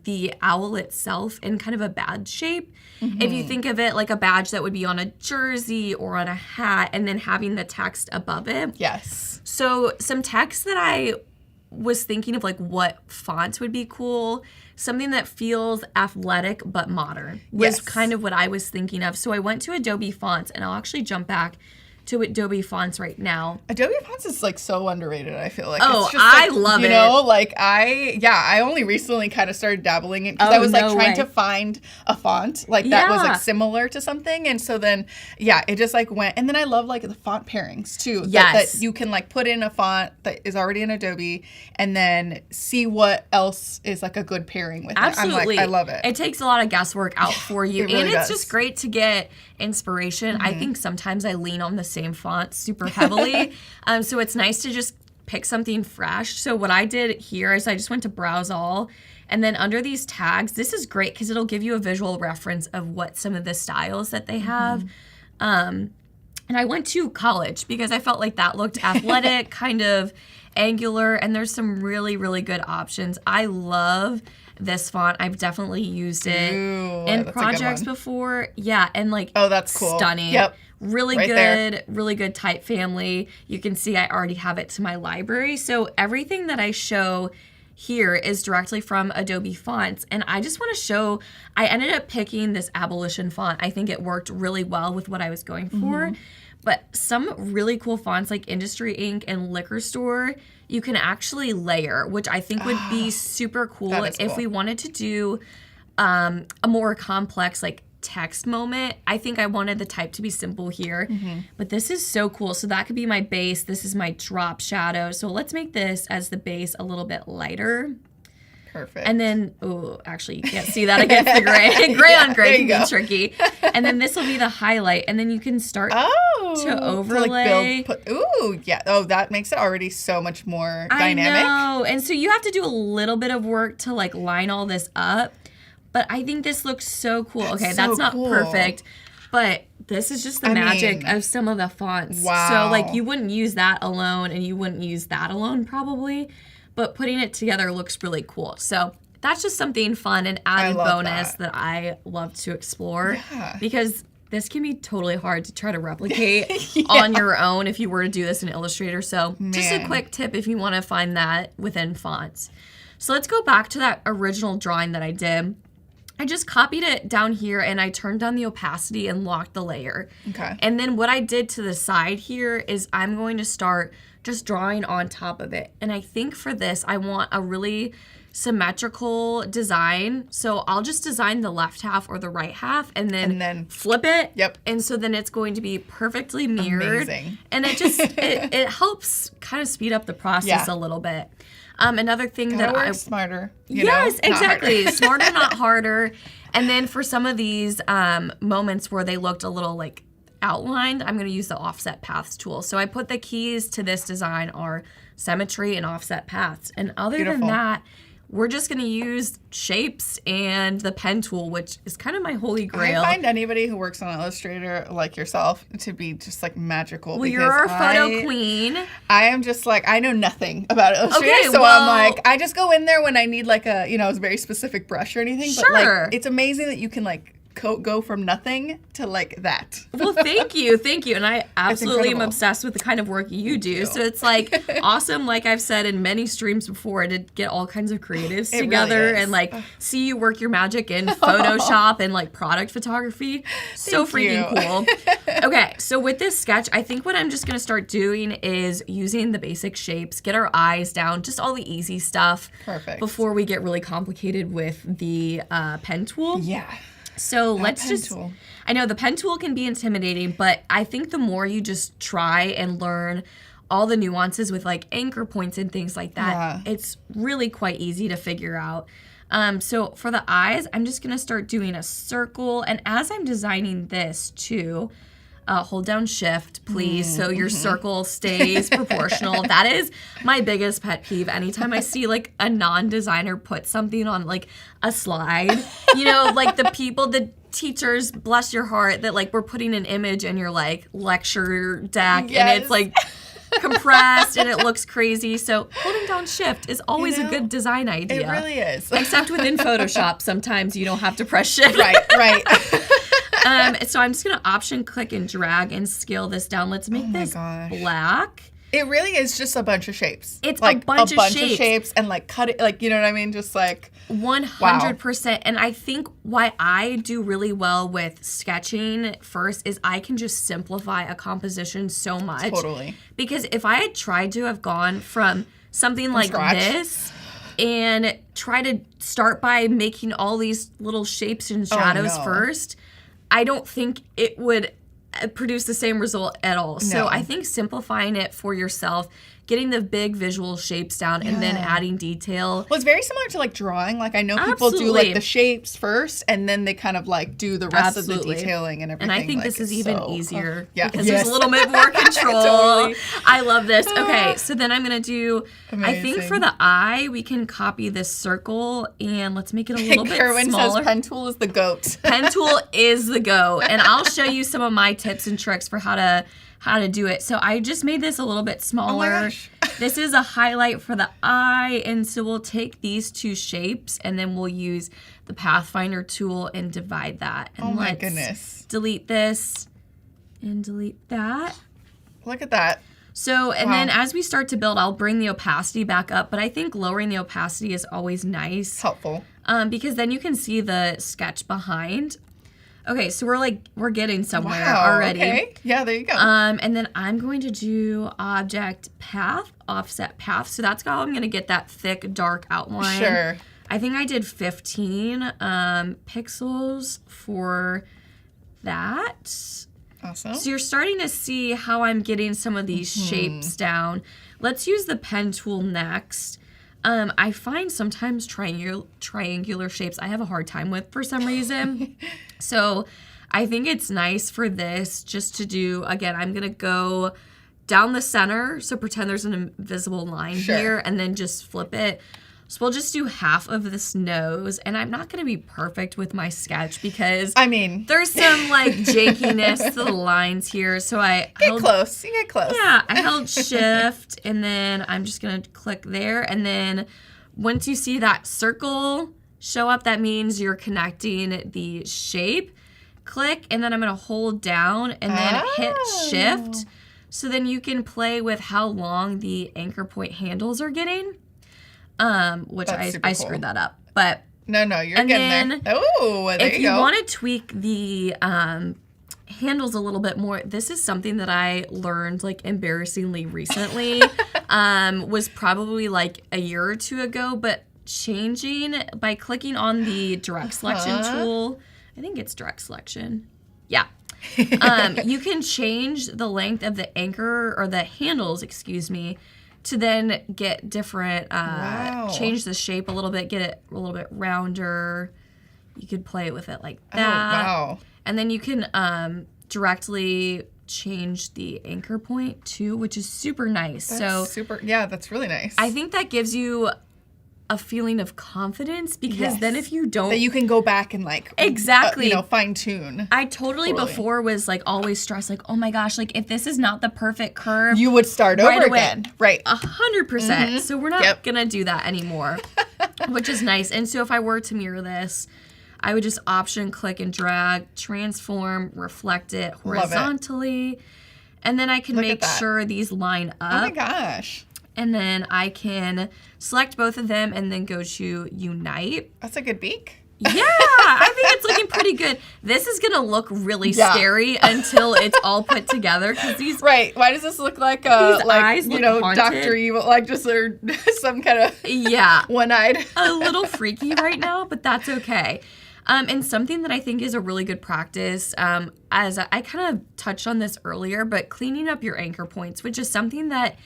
S1: the owl itself in kind of a badge shape. If you think of it like a badge that would be on a jersey or on a hat and then having the text above it.
S5: Yes.
S1: So some text that I was thinking of like what fonts would be cool. Something that feels athletic but modern was
S5: Yes.
S1: kind of what I was thinking of. So I went to Adobe Fonts, and I'll actually jump back to Adobe Fonts right now.
S5: Adobe Fonts is like so underrated, I feel like.
S1: Oh,
S5: it's just,
S1: I
S5: like,
S1: love
S5: you
S1: it.
S5: know, like I only recently kind of started dabbling in because
S1: Oh,
S5: I was like
S1: no
S5: trying
S1: way.
S5: to find a font like that was
S1: Yeah.
S5: like similar to something. And so then, it just like went. And then I love like the font pairings too.
S1: Yes.
S5: That you can like put in a font that is already in Adobe and then see what else is like a good pairing with
S1: Absolutely.
S5: it. I'm like, I love it.
S1: It takes a lot of guesswork out for you.
S5: it really
S1: and it's
S5: does.
S1: just great to get inspiration. I think sometimes I lean on the same font super heavily. So it's nice to just pick something fresh. So what I did here is I just went to browse all. And then under these tags, this is great because it'll give you a visual reference of what some of the styles that they have. And I went to college because I felt like that looked athletic, kind of angular, and there's some really, really good options. I love this font. I've definitely used it
S5: Ooh,
S1: in
S5: that's a good
S1: projects
S5: one.
S1: before. Yeah, and like
S5: Oh, that's cool.
S1: stunning.
S5: Yep.
S1: Really
S5: Right
S1: good,
S5: there.
S1: really good type family. You can see I already have it to my library. So everything that I show here is directly from Adobe Fonts. And I just want to show, I ended up picking this abolition font. I think it worked really well with what I was going for. But some really cool fonts like Industry Ink and Liquor Store, you can actually layer, which I think would be super cool
S5: that is
S1: if
S5: cool.
S1: we wanted to do a more complex like text moment. I think I wanted the type to be simple here, but this is so cool. So that could be my base. This is my drop shadow. So let's make this as the base a little bit lighter.
S5: Perfect.
S1: And then, oh, actually, you can't see that against the gray. Gray on gray
S5: there
S1: can
S5: you
S1: be
S5: go.
S1: tricky. And then this will be the highlight. And then you can start to overlay.
S5: Ooh, yeah. Oh, that makes it already so much more dynamic.
S1: I know. And so you have to do a little bit of work to like line all this up. But I think this looks so cool. Okay,
S5: so
S1: that's not
S5: cool.
S1: perfect. But this is just the magic of some of the fonts.
S5: Wow.
S1: So like you wouldn't use that alone and you wouldn't use that alone probably. But putting it together looks really cool. So that's just something fun and added
S5: love
S1: bonus that I love to explore. Because this can be totally hard to try to replicate on your own if you were to do this in Illustrator. So just a
S5: Man.
S1: quick tip if you want to find that within fonts. So let's go back to that original drawing that I did. I just copied it down here and I turned down the opacity and locked the layer.
S5: Okay.
S1: And then what I did to the side here is I'm going to start just drawing on top of it. And I think for this, I want a really symmetrical design. So I'll just design the left half or the right half and then
S5: flip
S1: it.
S5: Yep.
S1: And so then it's going to be perfectly mirrored.
S5: Amazing.
S1: And it just, it helps kind of speed up the process a little bit. Another thing
S5: Gotta work smarter.
S1: Yes,
S5: not
S1: exactly.
S5: harder.
S1: Smarter, not harder. And then for some of these moments where they looked a little like outlined, I'm going to use the offset paths tool. So I put the keys to this design are symmetry and offset paths. And other than that, we're just going to use shapes and the pen tool, which is kind of my holy grail.
S5: I find anybody who works on Illustrator like yourself to be just like magical.
S1: Well, you're our photo queen.
S5: I am just like, I know nothing about Illustrator.
S1: Okay,
S5: so
S1: well,
S5: I'm like, I just go in there when I need like a, a very specific brush or anything.
S1: Sure.
S5: But like, it's amazing that you can like go from nothing to like that.
S1: Well, thank you. And I absolutely am
S5: incredible.
S1: obsessed with the kind of work you do. So it's like awesome, like I've said in many streams before, to get all kinds of creatives together
S5: really is.
S1: and like see you work your magic in Photoshop and like product photography. So freaking cool. Okay, so with this sketch, I think what I'm just going to start doing is using the basic shapes, get our eyes down, just all the easy stuff.
S5: Perfect.
S1: Before we get really complicated with the pen tool.
S5: Yeah.
S1: So let's
S5: pen
S1: just,
S5: tool.
S1: I know the pen tool can be intimidating, but I think the more you just try and learn all the nuances with like anchor points and things like that, it's really quite easy to figure out. So for the eyes, I'm just going to start doing a circle. And as I'm designing this too, hold down shift, please, so your circle stays proportional. That is my biggest pet peeve. Anytime I see like a non-designer put something on like a slide, like the teachers, bless your heart, that like we're putting an image in your like lecture deck and it's like compressed and it looks crazy. So holding down shift is always a good design idea.
S5: It really is.
S1: Except within Photoshop, sometimes you don't have to press shift.
S5: Right.
S1: So I'm just going to option click and drag and scale this down. Let's make this black.
S5: It really is just a bunch of shapes.
S1: It's
S5: like
S1: a bunch of
S5: shapes and like cut it, like, you know what I mean? Just like
S1: 100%. And I think why I do really well with sketching first is I can just simplify a composition so much.
S5: Totally.
S1: Because if I had tried to have gone from something like this and try to start by making all these little shapes and shadows first, I don't think it would produce the same result at all. So I think simplifying it for yourself, getting the big visual shapes down and then adding detail.
S5: Well, it's very similar to like drawing. Like I know people do like the shapes first and then they kind of like do the rest of the detailing and everything.
S1: And I think
S5: like,
S1: this is even easier because there's a little bit more control. I love this. Okay, so then I'm going to do, I think for the eye, we can copy this circle and let's make it a little bit
S5: Kerwin
S1: smaller.
S5: says pen tool is the goat.
S1: Pen tool is the go. And I'll show you some of my tips and tricks for how to do it. So I just made this a little bit smaller.
S5: Oh my gosh.
S1: This is a highlight for the eye, and so we'll take these two shapes and then we'll use the Pathfinder tool and divide that. And
S5: oh my goodness.
S1: Delete this and delete that.
S5: Look at that.
S1: So, and then as we start to build, I'll bring the opacity back up, but I think lowering the opacity is always nice.
S5: Helpful.
S1: Because then you can see the sketch behind. Okay, so we're getting somewhere already.
S5: Okay. Yeah, there you go.
S1: And then I'm going to do object path, offset path. So that's how I'm going to get that thick, dark outline.
S5: Sure.
S1: I think I did 15 pixels for that.
S5: Awesome.
S1: So you're starting to see how I'm getting some of these shapes down. Let's use the pen tool next. I find sometimes triangular shapes I have a hard time with for some reason. So I think it's nice for this just to do, again, I'm going to go down the center. So pretend there's an invisible line here and then just flip it. So we'll just do half of this nose. And I'm not going to be perfect with my sketch because there's some like jankiness to the lines here. So I
S5: get close. You get close.
S1: Yeah, I held shift and then I'm just going to click there. And then once you see that circle show up, that means you're connecting the shape. Click and then I'm going to hold down and then hit shift. So then you can play with how long the anchor point handles are getting. which
S5: That's
S1: I
S5: super cool.
S1: screwed that up. But
S5: No, you're
S1: and
S5: getting
S1: then
S5: there. Oh, there
S1: if
S5: you go.
S1: want to tweak the handles a little bit more, this is something that I learned like embarrassingly recently. Was probably like a year or two ago, but changing by clicking on the direct selection tool. I think it's direct selection. Yeah. You can change the length of the anchor or the handles, excuse me, to then get different, change the shape a little bit, get it a little bit rounder. You could play with it like that.
S5: Oh, wow.
S1: And then you can directly change the anchor point too, which is super nice.
S5: That's really nice.
S1: I think that gives you a feeling of confidence because then if you don't,
S5: that you can go back and like
S1: exactly
S5: fine tune.
S1: I totally before was like always stressed, like, oh my gosh, like if this is not the perfect curve,
S5: You would start
S1: right
S5: over
S1: away.
S5: again. Right.
S1: 100%. So we're not gonna do that anymore, which is nice. And so if I were to mirror this, I would just option click and drag, transform, reflect it horizontally, and then I can make sure these line up.
S5: Oh my gosh.
S1: And then I can select both of them and then go to unite.
S5: That's a good beak.
S1: Yeah, I think it's looking pretty good. This is gonna look really scary until it's all put together because these.
S5: Right. Why does this look like
S1: eyes look haunted.
S5: Dr. Evil, like just some kind of one-eyed.
S1: A little freaky right now, but that's okay. And something that I think is a really good practice, as I kind of touched on this earlier, but cleaning up your anchor points, which is something that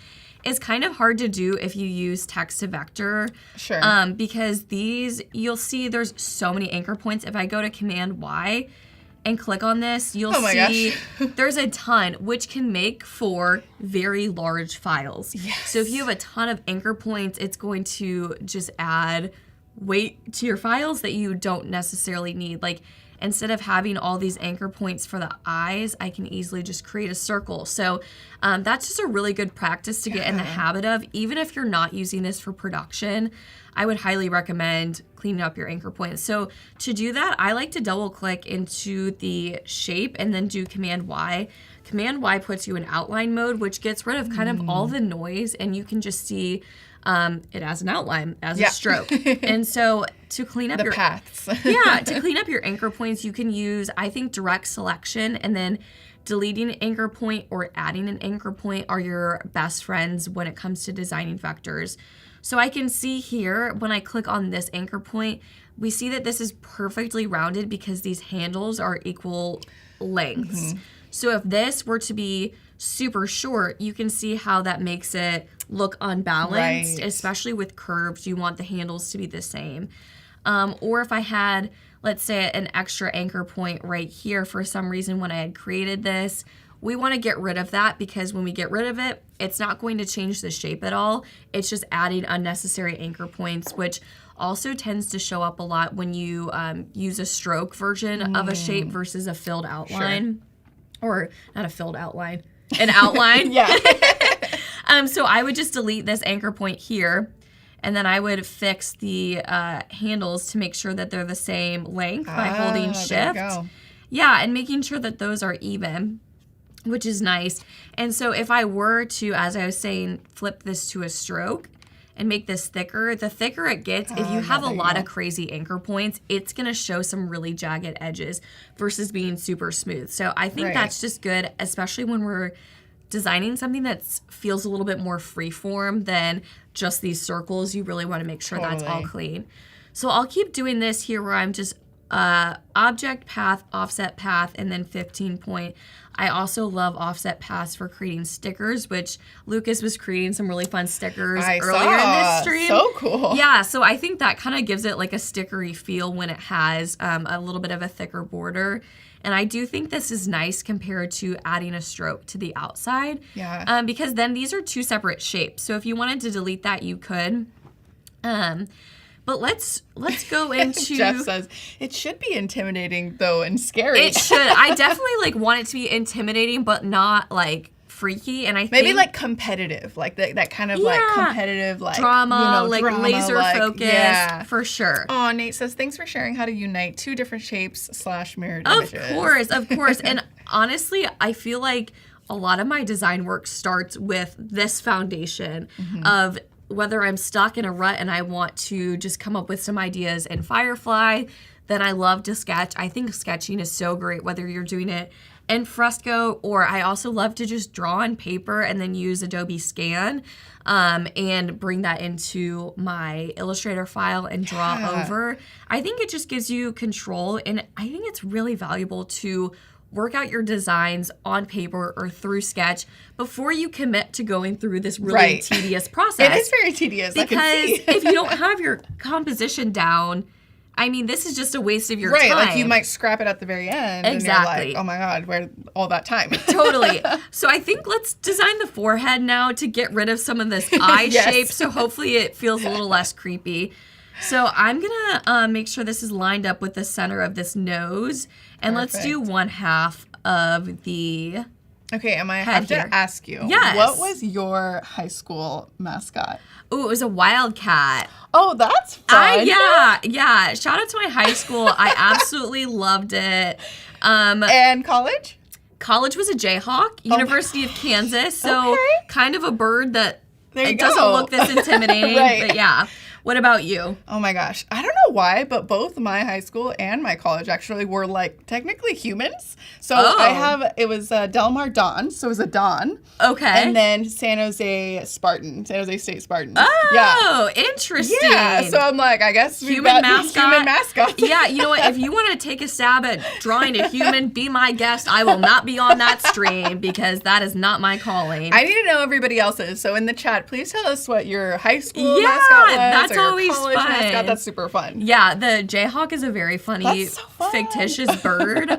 S1: is kind of hard to do if you use text to vector.
S5: Sure.
S1: Because you'll see there's so many anchor points. If I go to Command Y and click on this, you'll see there's a ton, which can make for very large files.
S5: Yes.
S1: So if you have a ton of anchor points, it's going to just add weight to your files that you don't necessarily need. Like instead of having all these anchor points for the eyes, I can easily just create a circle. So that's just a really good practice to get in the habit of. Even if you're not using this for production, I would highly recommend cleaning up your anchor points. So to do that, I like to double click into the shape and then do Command Y. Command Y puts you in outline mode, which gets rid of kind of all the noise, and you can just see it as an outline, as a stroke. And so to clean up
S5: your paths.
S1: To clean up your anchor points, you can use, I think, direct selection, and then deleting an anchor point or adding an anchor point are your best friends when it comes to designing vectors. So I can see here when I click on this anchor point, we see that this is perfectly rounded because these handles are equal lengths. So if this were to be super short, you can see how that makes it look unbalanced, especially with curves. You want the handles to be the same. Or if I had, let's say, an extra anchor point right here for some reason when I had created this, we want to get rid of that because when we get rid of it, it's not going to change the shape at all. It's just adding unnecessary anchor points, which also tends to show up a lot when you use a stroke version of a shape versus a filled outline. Or not a filled outline, an outline. So I would just delete this anchor point here, and then I would fix the handles to make sure that they're the same length by holding Shift.
S5: There you go.
S1: Yeah, and making sure that those are even, which is nice. And so if I were to, as I was saying, flip this to a stroke and make this thicker, the thicker it gets, if you have a lot of crazy anchor points, it's going to show some really jagged edges versus being super smooth. So I think that's just good, especially when we're designing something that feels a little bit more freeform than just these circles. You really want to make sure that's all clean. So I'll keep doing this here where I'm just object path, offset path, and then 15 point. I also love offset paths for creating stickers, which Lucas was creating some really fun stickers earlier in this stream.
S5: So cool.
S1: Yeah, so I think that kind of gives it like a stickery feel when it has a little bit of a thicker border. And I do think this is nice compared to adding a stroke to the outside.
S5: Yeah.
S1: Because then these are two separate shapes. So if you wanted to delete that, you could. But let's go into.
S5: Jeff says it should be intimidating though and scary.
S1: It should. I definitely want it to be intimidating, but not like freaky. And I think
S5: maybe like competitive, like that kind of like competitive, like
S1: drama, laser focus. Yeah, for sure.
S5: Oh, Nate says thanks for sharing how to unite two different shapes / mirrored images.
S1: Of course. And honestly, I feel like a lot of my design work starts with this foundation of whether I'm stuck in a rut and I want to just come up with some ideas in Firefly, then I love to sketch. I think sketching is so great, whether you're doing it in Fresco, or I also love to just draw on paper and then use Adobe Scan and bring that into my Illustrator file and draw over. I think it just gives you control, and I think it's really valuable to work out your designs on paper or through Sketch before you commit to going through this really tedious process.
S5: It is very tedious,
S1: because
S5: I can see.
S1: if you don't have your composition down, I mean, this is just a waste of your time.
S5: Right, like you might scrap it at the very end.
S1: Exactly.
S5: And you're like, oh my God, where all that time?
S1: Totally. So I think let's design the forehead now to get rid of some of this eye shape. So hopefully it feels a little less creepy. So I'm going to make sure this is lined up with the center of this nose. And let's do 1/2 of the
S5: Okay, I have to ask you.
S1: Yes.
S5: What was your high school mascot?
S1: Oh, it was a wildcat.
S5: Oh, that's fun.
S1: Yeah. Shout out to my high school. I absolutely loved it.
S5: And college?
S1: College was a Jayhawk, University of Kansas. So kind of a bird that doesn't look this intimidating. But yeah. What about you?
S5: Oh my gosh. I don't know why, but both my high school and my college actually were like technically humans. So it was Del Mar Dawn. So it was a Dawn.
S1: Okay.
S5: And then San Jose State Spartan.
S1: Oh, interesting.
S5: Yeah. So I'm like, I guess we've
S1: human
S5: got human mascot.
S1: Yeah. You know what? If you want to take a stab at drawing a human, be my guest. I will not be on that stream because that is not my calling.
S5: I need to know everybody else's. So in the chat, please tell us what your high school mascot was.
S1: That's always
S5: college
S1: fun.
S5: Mascot. That's super fun.
S1: Yeah, the Jayhawk is a very funny, fictitious bird.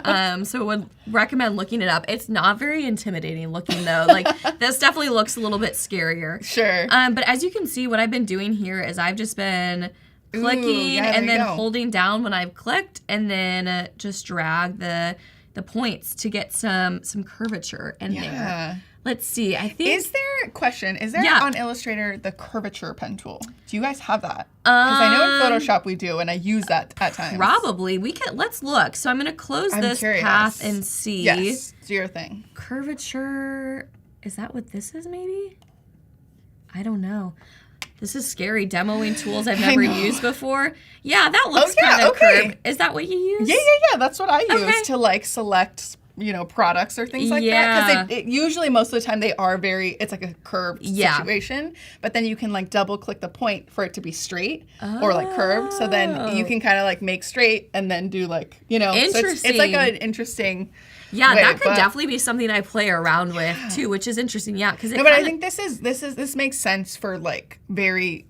S1: So would recommend looking it up. It's not very intimidating looking though. Like this definitely looks a little bit scarier.
S5: Sure.
S1: But as you can see, what I've been doing here is I've just been clicking and then holding down when I've clicked, and then just drag the points to get some curvature in there. Let's see. I think
S5: is there on Illustrator the curvature pen tool? Do you guys have that? Because I know in Photoshop we do, and I use that at times.
S1: Probably. We can. Let's look. So I'm going to close this path and see.
S5: Yes, do your thing.
S1: Curvature. Is that what this is? Maybe. I don't know. This is scary. Demoing tools I've never used before. Yeah, that looks kind of curved. Is that what you use?
S5: Yeah. That's what I use to like select, products or things like that. Because usually most of the time they are it's like a curved situation. But then you can like double click the point for it to be straight or like curved. So then you can kind of like make straight and then do like,
S1: Interesting.
S5: So it's like an interesting
S1: Yeah, that could definitely be something I play around with too, which is interesting. Yeah, because
S5: but I think this makes sense for like very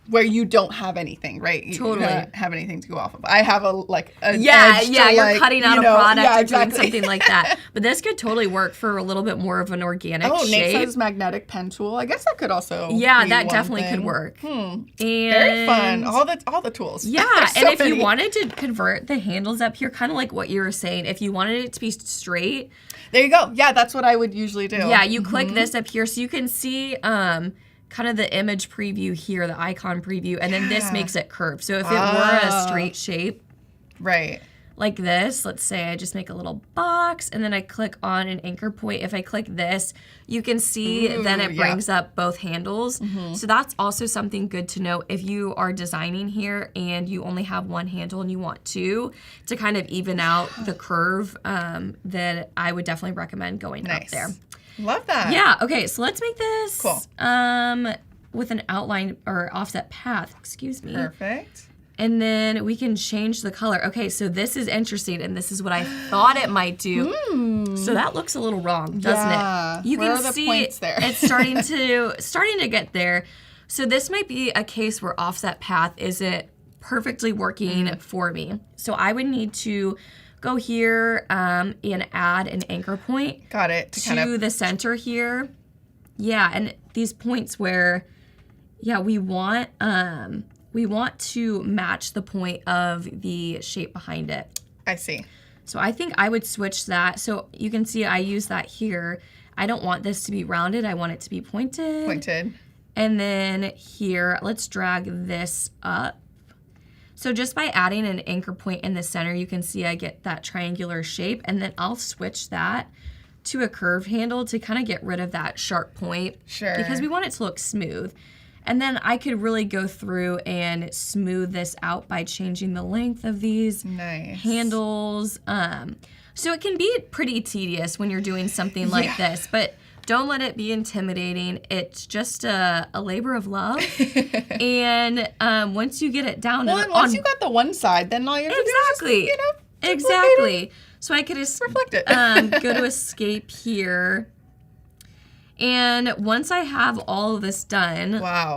S5: where you don't have anything, right? You don't have anything to go off of. I have a
S1: you're cutting out a product or doing something like that. But this could totally work for a little bit more of an organic shape.
S5: Nate says magnetic pen tool. I guess that could also
S1: that definitely could work.
S5: And very fun. All the tools.
S1: Yeah, and if you wanted to convert the handles up here, kind of like what you were saying, if you wanted it to be straight.
S5: There you go. Yeah, that's what I would usually do.
S1: Yeah, you click this up here so you can see kind of the image preview here, the icon preview, and then this makes it curved. So if it were a straight shape,
S5: right,
S1: like this, let's say I just make a little box and then I click on an anchor point. If I click this, you can see then it brings up both handles. So that's also something good to know if you are designing here and you only have one handle and you want to kind of even out the curve, then I would definitely recommend going up there.
S5: Love that.
S1: Yeah, okay, so let's make this
S5: cool.
S1: With an outline or offset path, excuse me.
S5: Perfect.
S1: And then we can change the color. Okay, so this is interesting, and this is what I thought it might do. So that looks a little wrong, doesn't it? You
S5: Where
S1: can
S5: are the
S1: see
S5: points there?
S1: It's starting to get there. So this might be a case where offset path isn't perfectly working for me. So I would need to go here and add an anchor point.
S5: Got it.
S1: To the center here. Yeah, and these points where, we want to match the point of the shape behind it.
S5: I see.
S1: So I think I would switch that. So you can see I use that here. I don't want this to be rounded. I want it to be pointed. And then here, let's drag this up. So just by adding an anchor point in the center, you can see I get that triangular shape. And then I'll switch that to a curve handle to kind of get rid of that sharp point.
S5: Sure.
S1: Because we want it to look smooth. And then I could really go through and smooth this out by changing the length of these handles. So it can be pretty tedious when you're doing something like this, but don't let it be intimidating. It's just a labor of love. And once you get it down,
S5: once you got the one side, then all you have to do is just,
S1: exactly. So I could just
S5: reflect it.
S1: Go to escape here. And once I have all of this done,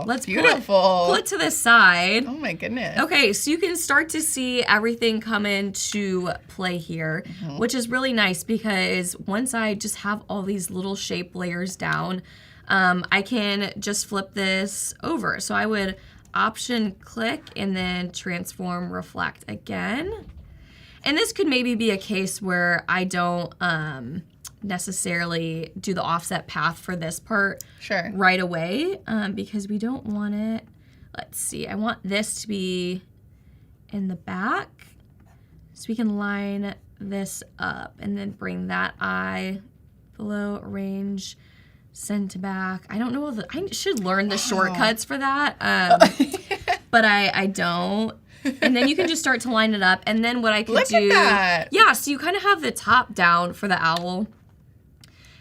S1: let's pull it to the side.
S5: Oh my goodness.
S1: Okay, so you can start to see everything come into play here, which is really nice because once I just have all these little shape layers down, I can just flip this over. So I would Option click and then transform reflect again. And this could maybe be a case where I don't necessarily do the offset path for this part right away because we don't want it. Let's see, I want this to be in the back so we can line this up and then bring that eye below, arrange, send to back. I don't know, I should learn the shortcuts for that, but I don't. And then you can just start to line it up. And then what I could do, so you kind of have the top down for the owl.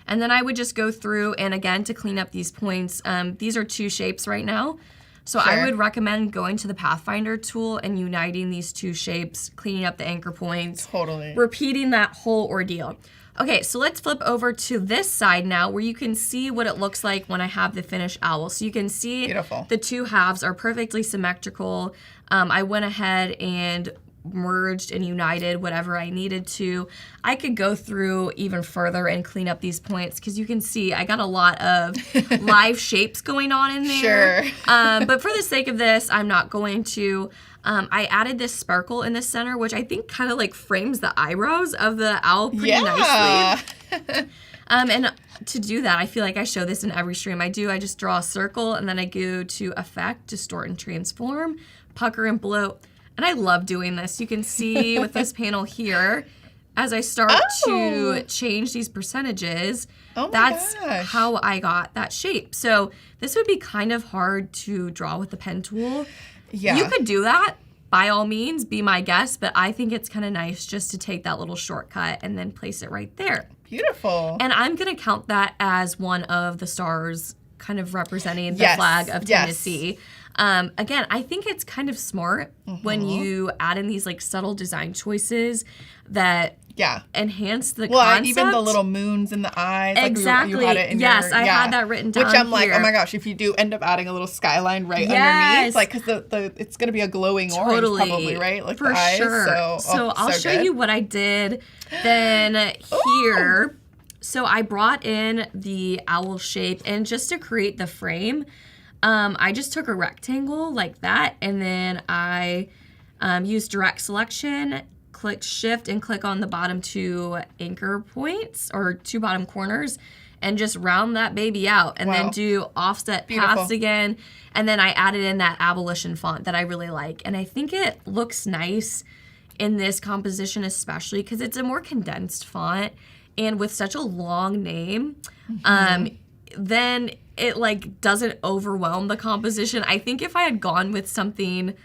S1: And then I would just go through and again to clean up these points. These are two shapes right now. So I would recommend going to the Pathfinder tool and uniting these two shapes, cleaning up the anchor points.
S5: Totally.
S1: Repeating that whole ordeal. Okay, so let's flip over to this side now where you can see what it looks like when I have the finished owl. So you can see the two halves are perfectly symmetrical. I went ahead and merged and united whatever I needed to. I could go through even further and clean up these points because you can see I got a lot of live shapes going on in there. But for the sake of this, I'm not going to. I added this sparkle in the center, which I think kind of like frames the eyebrows of the owl pretty nicely. And to do that, I feel like I show this in every stream I do. I just draw a circle and then I go to Effect, Distort and Transform, Pucker and Bloat. And I love doing this. You can see with this panel here, as I start to change these percentages, that's how I got that shape. So this would be kind of hard to draw with the pen tool. Yeah. You could do that, by all means, be my guest, but I think it's kind of nice just to take that little shortcut and then place it right there.
S5: Beautiful.
S1: And I'm going to count that as one of the stars kind of representing the flag of Tennessee. Again, I think it's kind of smart when you add in these like subtle design choices that enhance the concept.
S5: Even the little moons in the eyes.
S1: Exactly.
S5: Like you had it in
S1: I had that written down.
S5: Which I'm like, oh my gosh, if you do end up adding a little skyline right underneath, like, because it's going to be a glowing orange probably, right? Like
S1: for
S5: the eyes.
S1: Sure. So I'll show you what I did then here. So I brought in the owl shape, and just to create the frame, I just took a rectangle like that, and then I used direct selection, click shift and click on the bottom two anchor points or two bottom corners and just round that baby out and then do offset paths again. And then I added in that abolition font that I really like. And I think it looks nice in this composition, especially because it's a more condensed font. And with such a long name, then it like doesn't overwhelm the composition. I think if I had gone with something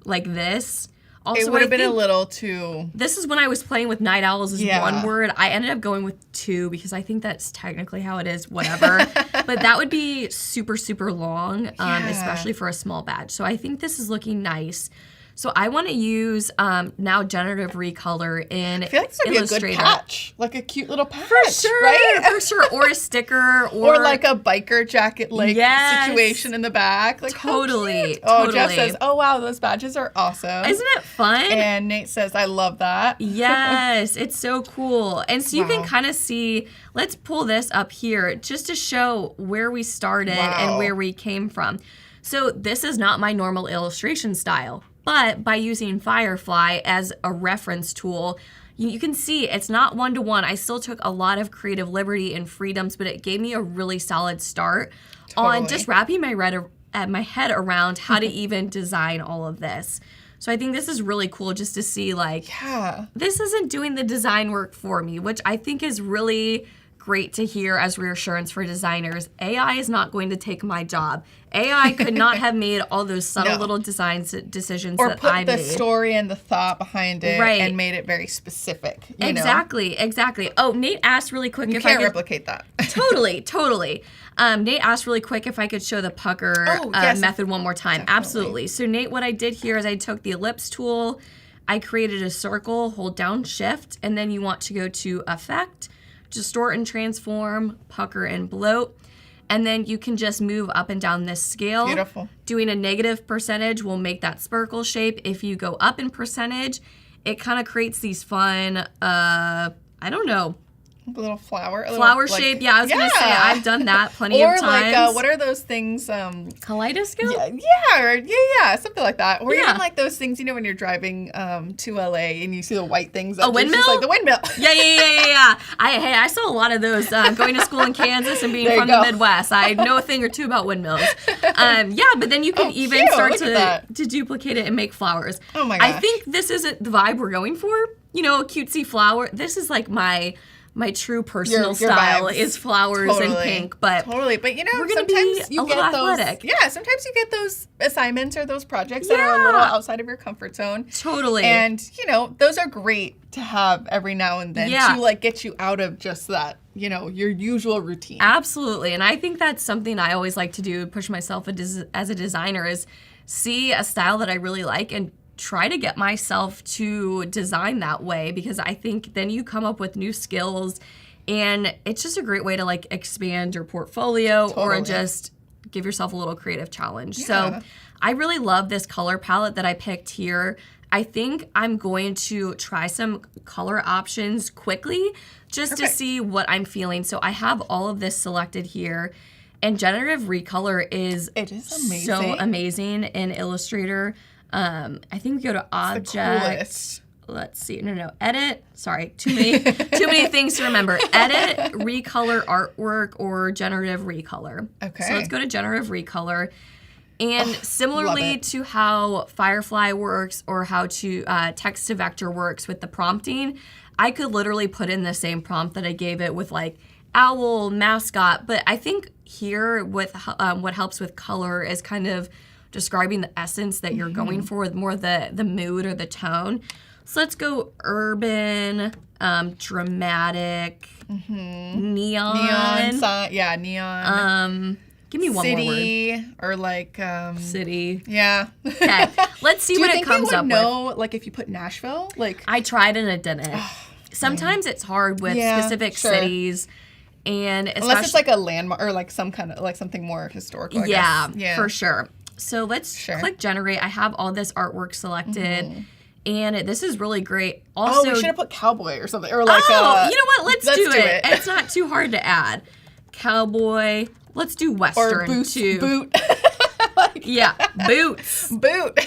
S1: like this, also
S5: it would have been a little too.
S1: This is when I was playing with night owls as one word. I ended up going with two because I think that's technically how it is, whatever. But that would be super, super long, especially for a small badge. So I think this is looking nice. So I want to use now Generative Recolor in Illustrator. I feel like this would be a good
S5: patch, like a cute little patch,
S1: for sure,
S5: right?
S1: For sure, or a sticker,
S5: or like a biker jacket, like situation in the back, like
S1: totally.
S5: Oh, Jeff says, "Oh wow, those badges are awesome!
S1: Isn't it fun?"
S5: And Nate says, "I love that."
S1: Yes, it's so cool, and so you can kind of see. Let's pull this up here just to show where we started and where we came from. So this is not my normal illustration style. But by using Firefly as a reference tool, you can see it's not one-to-one. I still took a lot of creative liberty and freedoms, but it gave me a really solid start on just wrapping my head around how to even design all of this. So I think this is really cool just to see, like, this isn't doing the design work for me, which I think is really great to hear as reassurance for designers. AI is not going to take my job. AI could not have made all those subtle little decisions
S5: or
S1: that I made.
S5: Or put the story and the thought behind it and made it very specific.
S1: Exactly. Oh, Nate asked really quick if I could
S5: replicate that.
S1: Totally. Nate asked really quick if I could show the pucker method one more time.
S5: Definitely.
S1: Absolutely. So Nate, what I did here is I took the ellipse tool, I created a circle, hold down Shift, and then you want to go to Effect, Distort and Transform, Pucker and Bloat. And then you can just move up and down this scale.
S5: Beautiful.
S1: Doing a negative percentage will make that sparkle shape. If you go up in percentage, it kind of creates these fun, I don't know.
S5: A little flower.
S1: Flower shape. Yeah, I was going to say, I've done that plenty of times.
S5: Or like, what are those things?
S1: Kaleidoscope?
S5: Yeah, something like that. Or even like those things, when you're driving to LA and you see the white things.
S1: A windmill?
S5: Just like the windmill.
S1: Yeah. I saw a lot of those going to school in Kansas and being from the Midwest. I know a thing or two about windmills. But then you can even start to duplicate it and make flowers.
S5: Oh my gosh.
S1: I think this isn't the vibe we're going for. A cutesy flower. This is like my true personal style is flowers and pink, but
S5: we're gonna
S1: sometimes you get those athletic.
S5: Sometimes you get those assignments or those projects that are a little outside of your comfort zone.
S1: Totally.
S5: And those are great to have every now and then to like get you out of just that, your usual routine.
S1: Absolutely. And I think that's something I always like to do, push myself as a designer, is see a style that I really like and try to get myself to design that way, because I think then you come up with new skills and it's just a great way to like expand your portfolio or just give yourself a little creative challenge. So I really love this color palette that I picked here. I think I'm going to try some color options quickly just to see what I'm feeling. So I have all of this selected here, and Generative Recolor is
S5: amazing.
S1: So amazing in Illustrator. I think we go to Object. Let's see. No. Edit. Sorry. Too many things to remember. Edit, Recolor Artwork, or Generative Recolor.
S5: Okay.
S1: So let's go to Generative Recolor. And similarly to how Firefly works or how to text to vector works with the prompting, I could literally put in the same prompt that I gave it with like owl, mascot. But I think here with what helps with color is kind of describing the essence that you're going for, with more the mood or the tone. So let's go urban, dramatic, neon. Neon. Give me one more word.
S5: City, or like
S1: city.
S5: Yeah.
S1: Okay. Let's see what it comes up with.
S5: Do you think it would know, like, if you put Nashville? Like,
S1: I tried and it didn't. Sometimes it's hard with specific cities. And
S5: unless it's like a landmark or like some kind of like something more historical. I guess. Yeah,
S1: for sure. So let's click generate. I have all this artwork selected, and this is really great. Also,
S5: we should have put cowboy or something, or like.
S1: You know what? Let's do it. It's not too hard to add. Cowboy. Let's do western too.
S5: Boot.
S1: Boots.
S5: Boot.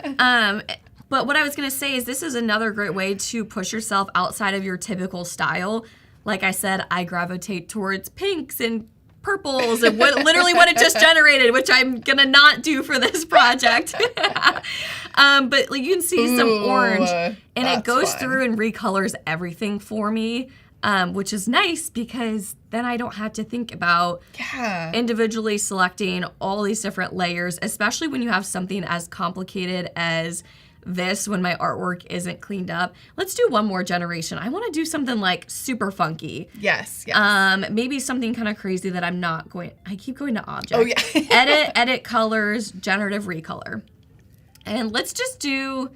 S1: But what I was gonna say is this is another great way to push yourself outside of your typical style. Like I said, I gravitate towards pinks and purples and literally what it just generated, which I'm gonna not do for this project. But like, you can see some orange, and it goes through and recolors everything for me, which is nice because then I don't have to think about individually selecting all these different layers, especially when you have something as complicated as this when my artwork isn't cleaned up. Let's do one more generation. I want to do something like super funky.
S5: Yes.
S1: Maybe something kind of crazy that I'm not going. I keep going to object. Edit colors, Generative Recolor. And let's just do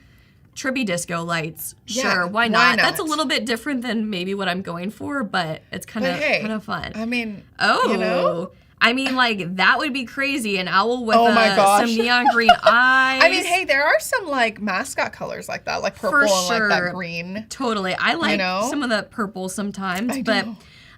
S1: trippy disco lights. Sure, why not? That's a little bit different than maybe what I'm going for, but it's kind of fun.
S5: I mean,
S1: I mean, like, that would be crazy. An owl with some neon green eyes.
S5: I mean, hey, there are some, like, mascot colors like that, like purple and, like, that green.
S1: Totally. I like some of the purple sometimes.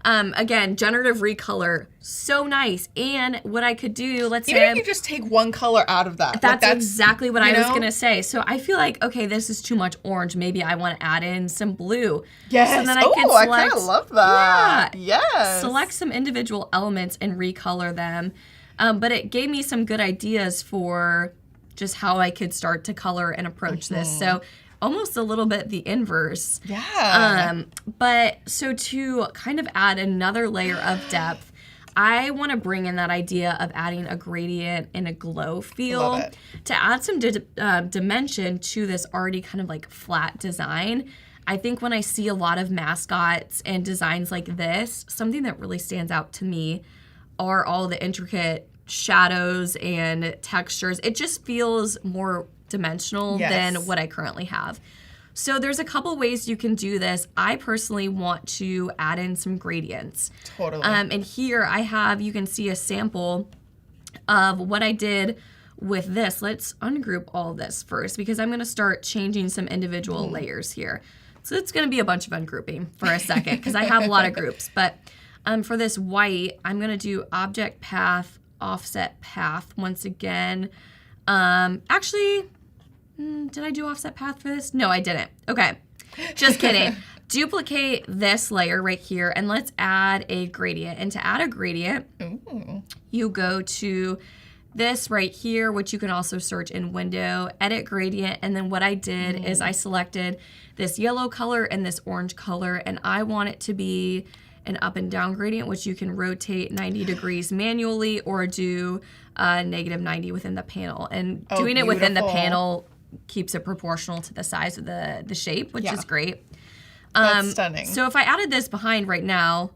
S1: Again, Generative Recolor, so nice. And what I could do, let's say...
S5: Even if you just take one color out of that.
S1: That's exactly what I was going to say. So I feel like, okay, this is too much orange. Maybe I want to add in some blue.
S5: Yes.
S1: So then I could select,
S5: I kind of love that.
S1: Yeah.
S5: Yes.
S1: Select some individual elements and recolor them. But it gave me some good ideas for just how I could start to color and approach this. So almost a little bit the inverse.
S5: Yeah.
S1: But so to kind of add another layer of depth, I want to bring in that idea of adding a gradient and a glow feel
S5: Love it.
S1: to add some dimension to this already kind of like flat design. I think when I see a lot of mascots and designs like this, something that really stands out to me are all the intricate shadows and textures. It just feels more dimensional than what I currently have. So there's a couple ways you can do this. I personally want to add in some gradients.
S5: Totally.
S1: And here I have, you can see a sample of what I did with this. Let's ungroup all this first because I'm going to start changing some individual layers here. So it's going to be a bunch of ungrouping for a second because I have a lot of groups. But for this white, I'm going to do object path, offset path once again. Actually, did I do offset path for this? No, I didn't. Okay, just kidding. Duplicate this layer right here, and let's add a gradient. And to add a gradient, you go to this right here, which you can also search in window, edit gradient, and then what I did is I selected this yellow color and this orange color, and I want it to be an up and down gradient, which you can rotate 90 degrees manually or do -90 within the panel. And doing it within the panel keeps it proportional to the size of the shape, which is great.
S5: That's stunning.
S1: So if I added this behind right now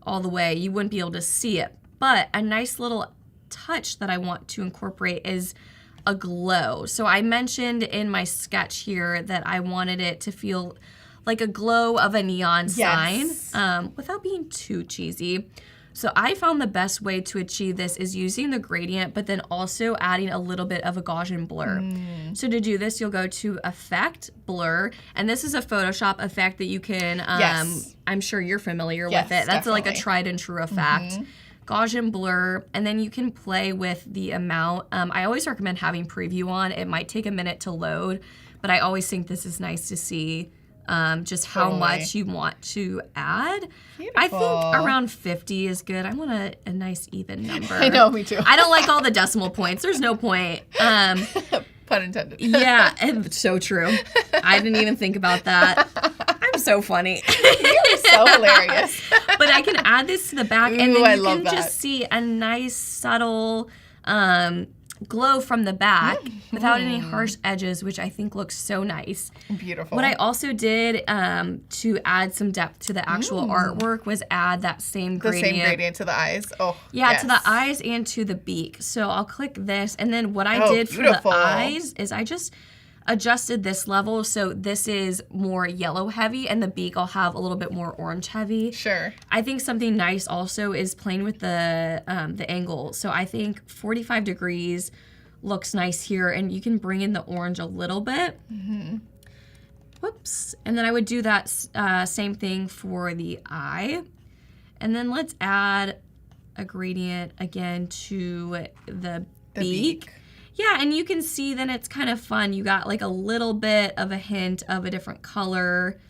S1: all the way, you wouldn't be able to see it. But a nice little touch that I want to incorporate is a glow. So I mentioned in my sketch here that I wanted it to feel like a glow of a neon sign without being too cheesy. So I found the best way to achieve this is using the gradient, but then also adding a little bit of a Gaussian blur. So to do this, you'll go to Effect, Blur, and this is a Photoshop effect that you can, I'm sure you're familiar with it. That's like a tried and true effect. Gaussian blur, and then you can play with the amount. I always recommend having preview on. It might take a minute to load, but I always think this is nice to see just how much you want to add.
S5: Beautiful.
S1: I think around 50 is good. I want a nice even number.
S5: I know, me too.
S1: I don't like all the decimal points. There's no point.
S5: Pun intended.
S1: Yeah, and so true. I didn't even think about that. I'm so funny.
S5: You're so hilarious.
S1: But I can add this to the back, and then
S5: I
S1: you
S5: love
S1: can
S5: that.
S1: just see a nice subtle glow from the back without any harsh edges, which I think looks so nice.
S5: Beautiful.
S1: What I also did to add some depth to the actual artwork was add that same
S5: the
S1: gradient.
S5: same gradient to the eyes. Oh,
S1: Yeah,
S5: yes.
S1: to the eyes and to the beak. So I'll click this, and then what I did for the eyes is I just adjusted this level so this is more yellow heavy and the beak I'll have a little bit more orange heavy.
S5: Sure.
S1: I think something nice also is playing with the angle. So I think 45 degrees looks nice here, and you can bring in the orange a little bit. Whoops. And then I would do that same thing for the eye. And then let's add a gradient again to the beak. Yeah, and you can see then it's kind of fun. You got like a little bit of a hint of a different color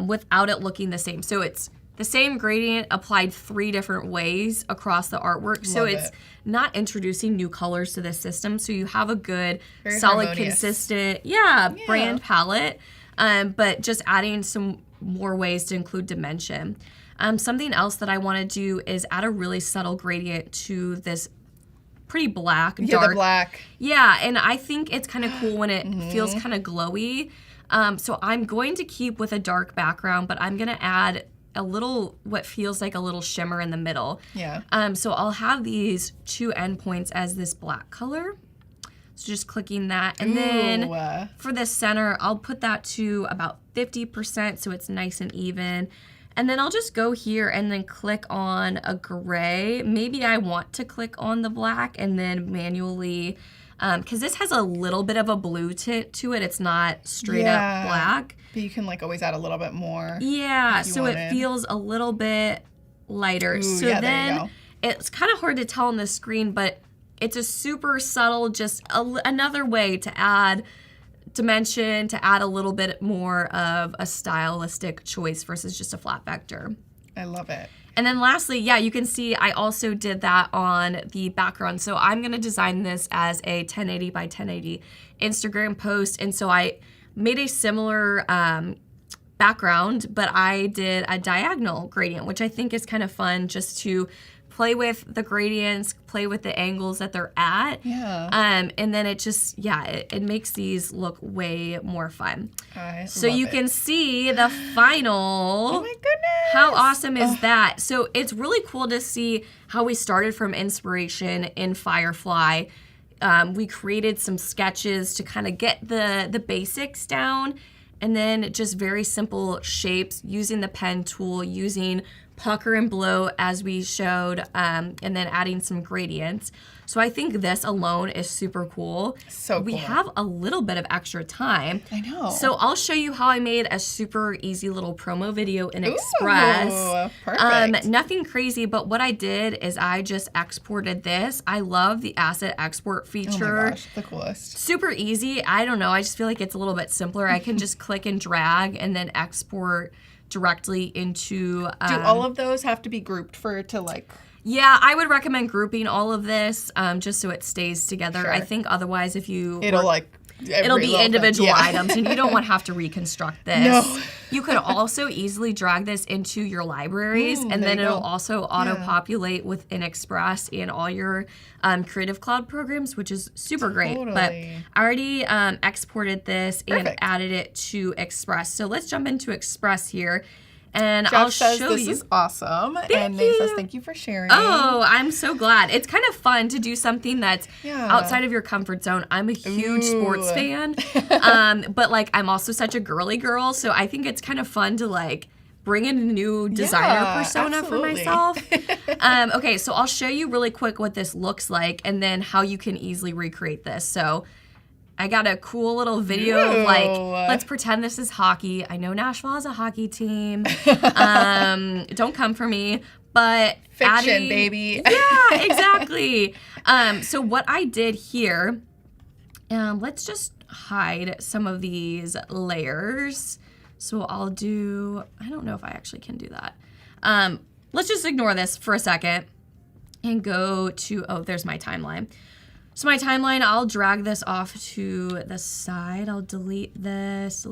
S1: without it looking the same. So it's the same gradient applied 3 different ways across the artwork. So it's not introducing new colors to the system. So you have a good,
S5: very
S1: solid,
S5: harmonious.
S1: consistent, brand palette, but just adding some more ways to include dimension. Something else that I want to do is add a really subtle gradient to this pretty black, dark.
S5: Yeah, the black.
S1: Yeah, and I think it's kind of cool when it feels kind of glowy. So I'm going to keep with a dark background, but I'm going to add a little, what feels like a little shimmer in the middle.
S5: Yeah.
S1: So I'll have these 2 endpoints as this black color. So just clicking that. And then for the center, I'll put that to about 50% so it's nice and even. And then I'll just go here and then click on a gray. Maybe I want to click on the black and then manually, because this has a little bit of a blue tint to it. It's not straight up black.
S5: But you can like always add a little bit more.
S1: Yeah, so it feels a little bit lighter.
S5: Ooh,
S1: so
S5: yeah, there
S1: then
S5: you go.
S1: it's kind of hard to tell on the screen, but it's a super subtle, just another way to add dimension, to add a little bit more of a stylistic choice versus just a flat vector.
S5: I love it.
S1: And then lastly, yeah, you can see I also did that on the background. So I'm going to design this as a 1080 by 1080 Instagram post. And so I made a similar background, but I did a diagonal gradient, which I think is kind of fun just to play with the gradients, play with the angles that they're at.
S5: Yeah.
S1: And then it just, it makes these look way more fun. So
S5: love
S1: you
S5: it.
S1: can see the final.
S5: Oh my goodness.
S1: How awesome is that? So it's really cool to see how we started from inspiration in Firefly. We created some sketches to kind of get the basics down, and then just very simple shapes using the pen tool, using pucker and blow as we showed, and then adding some gradients. So I think this alone is super cool.
S5: So cool.
S1: We have a little bit of extra time.
S5: I know.
S1: So I'll show you how I made a super easy little promo video in Express.
S5: Perfect.
S1: Nothing crazy, but what I did is I just exported this. I love the asset export feature.
S5: Oh my gosh, the coolest.
S1: Super easy. I don't know. I just feel like it's a little bit simpler. I can just click and drag and then export directly into.
S5: Do all of those have to be grouped for it to like?
S1: Yeah, I would recommend grouping all of this just so it stays together.
S5: Sure.
S1: I think otherwise, if you
S5: It'll
S1: be individual items, and you don't want to have to reconstruct this.
S5: No.
S1: You could also easily drag this into your libraries, and then it'll also auto-populate within Express and all your Creative Cloud programs, which is super great. But I already exported this and added it to Express. So let's jump into Express here. And
S5: Jeff
S1: I'll
S5: says
S1: show
S5: this
S1: you.
S5: is awesome.
S1: Thank
S5: Nate
S1: you.
S5: says thank you for sharing.
S1: Oh, I'm so glad. It's kind of fun to do something that's outside of your comfort zone. I'm a huge sports fan, but like I'm also such a girly girl, so I think it's kind of fun to like bring in a new designer persona for myself. Okay, so I'll show you really quick what this looks like and then how you can easily recreate this. So I got a cool little video of like, let's pretend this is hockey. I know Nashville has a hockey team. Don't come for me. But
S5: Fiction, baby.
S1: Yeah, exactly. So what I did here, let's just hide some of these layers. So I'll do, I don't know if I actually can do that. Let's just ignore this for a second and go to, oh, there's my timeline. So my timeline, I'll drag this off to the side. I'll delete this.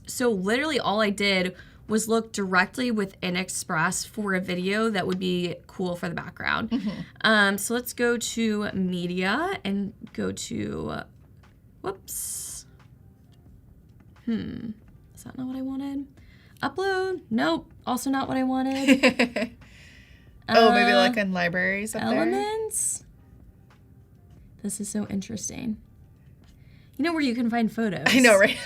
S1: So literally all I did was look directly within Express for a video that would be cool for the background. So let's go to Media and go to, whoops. Is that not what I wanted? Upload? Nope. Also not what I wanted.
S5: Maybe like in libraries up there?
S1: Elements? This is so interesting. You know where you can find photos?
S5: I know, right?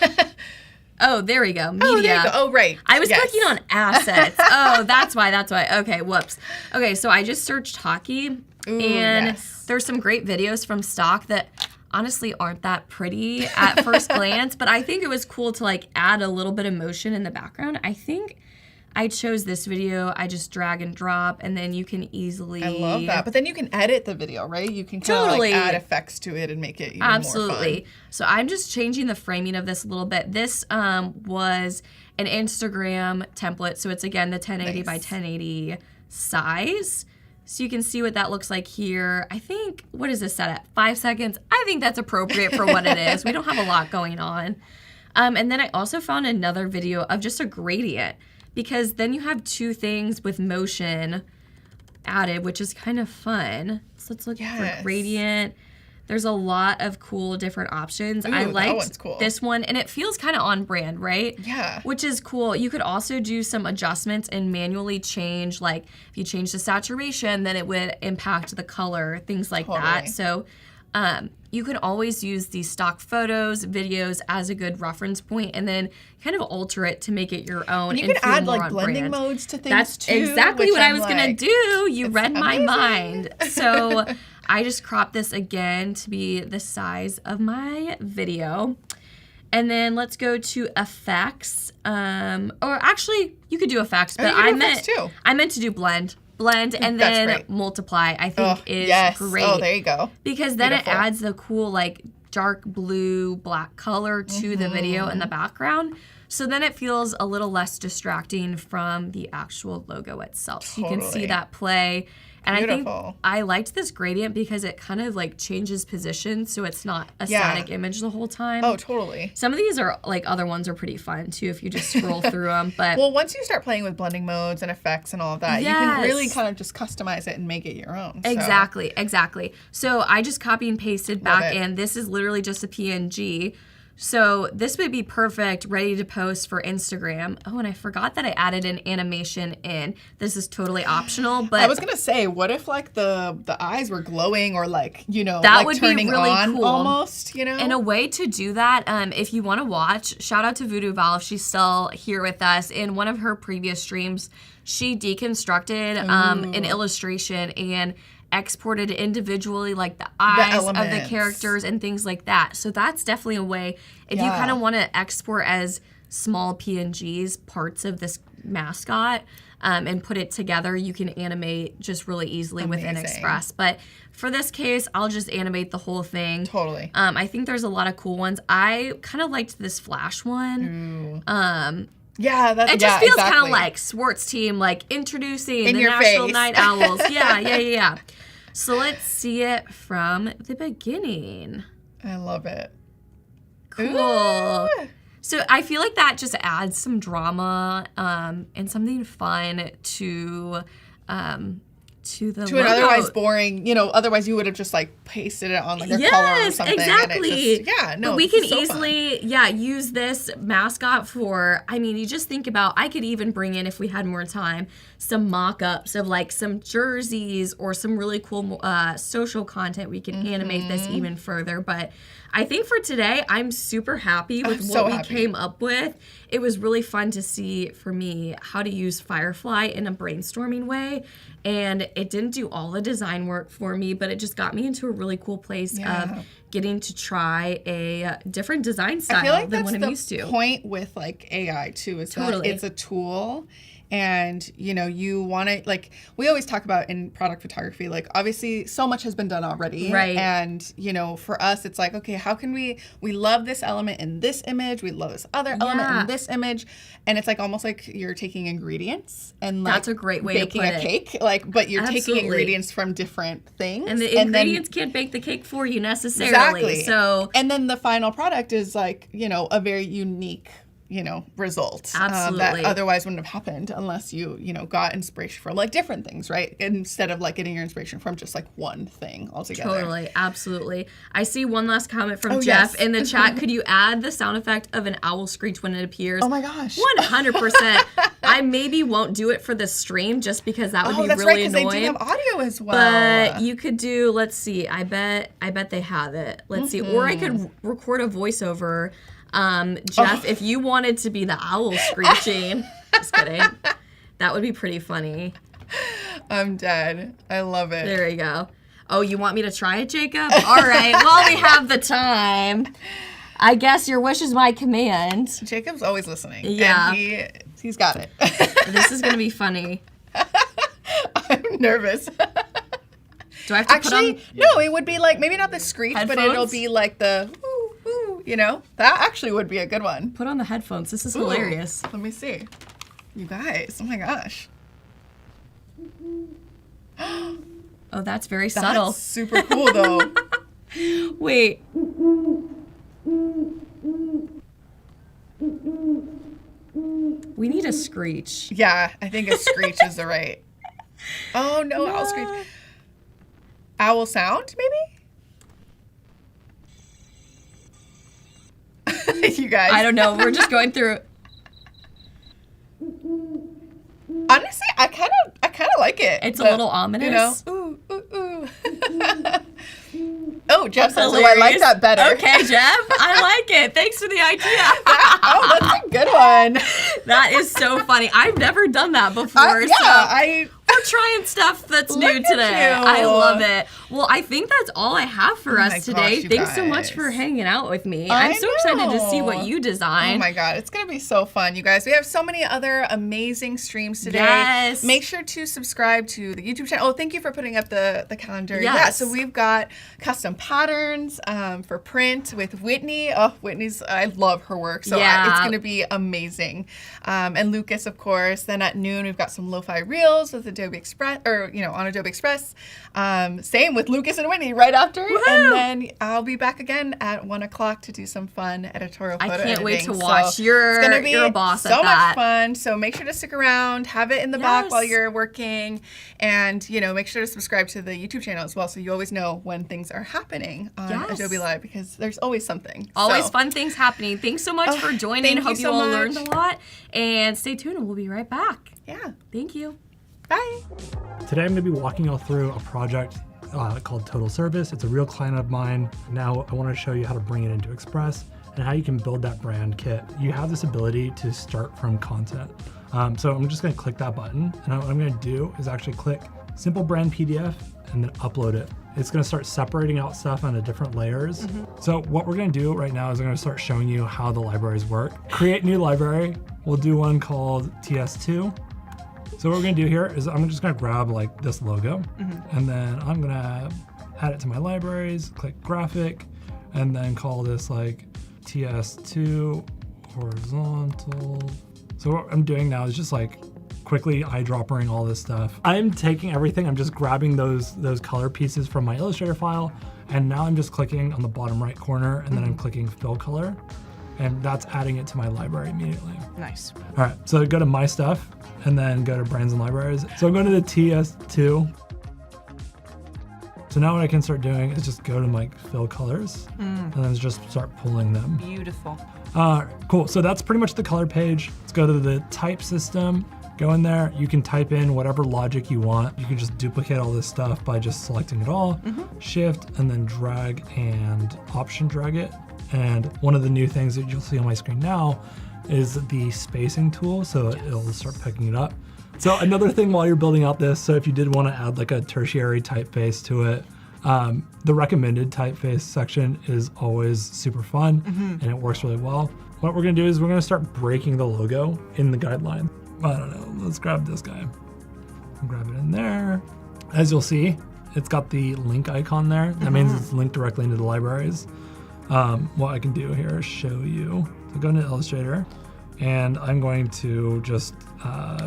S1: Oh, there we go. Media.
S5: Oh, there you go. Oh, right.
S1: I was clicking on assets. Oh, that's why. Okay, whoops. Okay, so I just searched hockey, and there's some great videos from stock that honestly aren't that pretty at first glance, but I think it was cool to like add a little bit of motion in the background. I think I chose this video. I just drag and drop, and then you can easily. I
S5: love that. But then you can edit the video, right? You can kind of like add effects to it and make it even more fun.
S1: So I'm just changing the framing of this a little bit. This was an Instagram template, so it's again the 1080 by 1080 size. So you can see what that looks like here. I think, what is this set at? 5 seconds? I think that's appropriate for what it is. We don't have a lot going on. And then I also found another video of just a gradient, because then you have two things with motion added, which is kind of fun. So let's look for gradient. There's a lot of cool different options. I liked this one, and it feels kind of on brand, right?
S5: Yeah.
S1: Which is cool. You could also do some adjustments and manually change, like if you change the saturation, then it would impact the color, things like that. So you can always use these stock photos, videos as a good reference point, and then kind of alter it to make it your own.
S5: And you can add like blending modes to things.
S1: That's
S5: too,
S1: exactly what I was gonna do. You read my
S5: amazing.
S1: mind. So I just cropped this again to be the size of my video. And then let's go to effects. Or actually, you could do effects, but I meant to do blend. And then multiply, I think is great.
S5: Oh, there you go.
S1: Because then it adds the cool like dark blue, black color to the video in the background. So then it feels a little less distracting from the actual logo itself. So you can see that play. And
S5: Beautiful.
S1: I think I liked this gradient because it kind of like changes position, so it's not a static image the whole time.
S5: Oh, totally.
S1: Some of these are like other ones are pretty fun too if you just scroll through them. But
S5: well, once you start playing with blending modes and effects and all of that, you can really kind of just customize it and make it your own. So.
S1: Exactly. So I just copy and pasted back in. This is literally just a PNG. So this would be perfect, ready to post for Instagram. Oh, and I forgot that I added an animation in. This is totally optional, but
S5: I was gonna say, what if like the eyes were glowing or like, you know,
S1: that
S5: like
S1: would
S5: turning
S1: be really
S5: on
S1: cool.
S5: Almost, you know?
S1: And a way to do that, if you want to watch, shout out to Voodoo Val if she's still here with us. In one of her previous streams, she deconstructed an illustration and exported individually like the eyes of the characters and things like that. So that's definitely a way if you kind of want to export as small PNGs parts of this mascot and put it together, you can animate just really easily within Express. But for this case, I'll just animate the whole thing.
S5: Totally.
S1: I think there's a lot of cool ones. I kind of liked this flash one.
S5: Yeah,
S1: it just feels kind of like sports team, like introducing the National Night Owls. Yeah. So let's see it from the beginning.
S5: I love it.
S1: Cool.
S5: Ooh.
S1: So I feel like that just adds some drama and something fun to the logo.
S5: An otherwise boring, you know, otherwise you would have just like pasted it on like their collar or something.
S1: Exactly.
S5: And it just,
S1: but we can easily, use this mascot for, I mean, you just think about, I could even bring in, if we had more time, some mock-ups of like some jerseys or some really cool social content. We can animate this even further. But I think for today, I'm super happy with what we came up with. It was really fun to see, for me, how to use Firefly in a brainstorming way. And it didn't do all the design work for me, but it just got me into a really cool place of getting to try a different design style than what I'm used to.
S5: I feel like that's the point with like AI too, is that it's a tool. And, you know, you want to, like, we always talk about in product photography, like, obviously so much has been done already.
S1: Right.
S5: And, you know, for us, it's like, okay, how can we love this element in this image. We love this other element in this image. And it's like almost like you're taking ingredients and like
S1: that's a great way
S5: baking
S1: to put
S5: a cake. Like, but you're taking ingredients from different things.
S1: And the ingredients can't bake the cake for you necessarily.
S5: Exactly.
S1: So,
S5: and then the final product is like, you know, a very unique, you know, result.
S1: Absolutely.
S5: That otherwise wouldn't have happened unless you know, got inspiration from like different things, right? Instead of like getting your inspiration from just like one thing altogether.
S1: Totally. Absolutely. I see one last comment from Jeff in the chat. Could you add the sound effect of an owl screech when it appears?
S5: Oh my gosh.
S1: 100%. I maybe won't do it for the stream just because that would be really annoying.
S5: They do have audio as well.
S1: But you could do, let's see, I bet they have it. Let's see. Or I could record a voiceover. Jeff, if you wanted to be the owl screeching, just kidding. That would be pretty funny.
S5: I'm dead. I love it.
S1: There you go. Oh, you want me to try it, Jacob? All right. Well, we have the time. I guess your wish is my command.
S5: Jacob's always listening.
S1: Yeah.
S5: And he's got it.
S1: This is going to be funny.
S5: I'm nervous.
S1: Do I have to put on...
S5: No, it would be like, maybe not the screech,
S1: headphones?
S5: but it'll be like the... You know, that actually would be a good one.
S1: Put on the headphones. This is hilarious.
S5: Let me see. You guys, oh my gosh.
S1: Oh, that's very subtle.
S5: That's super cool, though.
S1: Wait. We need a screech.
S5: Yeah, I think a screech is the right. Oh, no, owl screech. Owl sound, maybe? You guys.
S1: I don't know. We're just going through.
S5: Honestly, I kind of like it.
S1: It's a little ominous.
S5: You know, ooh. Oh, Jeff says, "Oh, I like that better."
S1: Okay, Jeff, I like it. Thanks for the idea.
S5: That's a good one.
S1: That is so funny. I've never done that before.
S5: We're
S1: trying learning stuff that's new
S5: Look at
S1: today.
S5: you.
S1: I love it. Well, I think that's all I have for
S5: Oh
S1: us
S5: my
S1: today.
S5: gosh, you
S1: Thanks so much
S5: guys.
S1: for hanging out with me.
S5: I
S1: I'm so excited to see
S5: know.
S1: what you
S5: Oh
S1: design.
S5: my God, it's going to be so fun, you guys. We have so many other amazing streams today.
S1: Yes.
S5: Make sure to subscribe to the YouTube channel. Oh, thank you for putting up the calendar.
S1: Yes.
S5: Yeah, so we've got custom patterns for print with Whitney. Oh, Whitney's, I love her work. So
S1: Yeah.
S5: it's going to be amazing. And Lucas, of course. Then at noon, we've got some lo-fi reels with Adobe Express, or, on Adobe Express. Same with Lucas and Whitney right after.
S1: Woohoo!
S5: And then I'll be back again at 1 o'clock to do some fun editorial photo editing.
S1: I can't wait to watch.
S5: So
S1: You're
S5: it's gonna be
S1: a boss at
S5: so
S1: that.
S5: much fun. So make sure to stick around, have it in the back
S1: Yes.
S5: while you're working, and make sure to subscribe to the YouTube channel as well, so you always know when things are happening on
S1: Yes.
S5: Adobe Live, because there's always something.
S1: Always
S5: So,
S1: fun things happening. Thanks so much for joining.
S5: thank you
S1: Hope you
S5: so
S1: all
S5: much.
S1: learned a lot. And stay tuned and we'll be right back.
S5: Yeah.
S1: Thank you.
S5: Bye.
S6: Today I'm going to be walking you all through a project called Total Service. It's a real client of mine. Now I want to show you how to bring it into Express and how you can build that brand kit. You have this ability to start from content. So I'm just going to click that button, and what I'm going to do is actually click Simple Brand PDF and then upload it. It's going to start separating out stuff onto different layers. So what we're going to do right now is I'm going to start showing you how the libraries work. Create new library. We'll do one called TS2. So what we're gonna do here is I'm just gonna grab like this logo, and then I'm gonna add it to my libraries, click graphic, and then call this like TS2 horizontal. So what I'm doing now is just like quickly eyedroppering all this stuff. I'm taking everything, I'm just grabbing those color pieces from my Illustrator file, and now I'm just clicking on the bottom right corner, and then I'm clicking fill color, and that's adding it to my library immediately.
S5: Nice.
S6: All right, so go to My Stuff, and then go to Brands and Libraries. So I'm going to the TS2. So now what I can start doing is just go to like fill colors, and then just start pulling them.
S7: Beautiful.
S6: Cool, so that's pretty much the color page. Let's go to the type system, go in there. You can type in whatever logic you want. You can just duplicate all this stuff by just selecting it all, shift, and then drag and option drag it. And one of the new things that you'll see on my screen now is the spacing tool, so it'll start picking it up. So another thing while you're building out this, so if you did want to add like a tertiary typeface to it, the recommended typeface section is always super fun, and it works really well. What we're gonna do is we're gonna start breaking the logo in the guideline. I don't know, let's grab this guy. I'll grab it in there. As you'll see, it's got the link icon there. That means it's linked directly into the libraries. What I can do here is show you. So go into Illustrator, and I'm going to just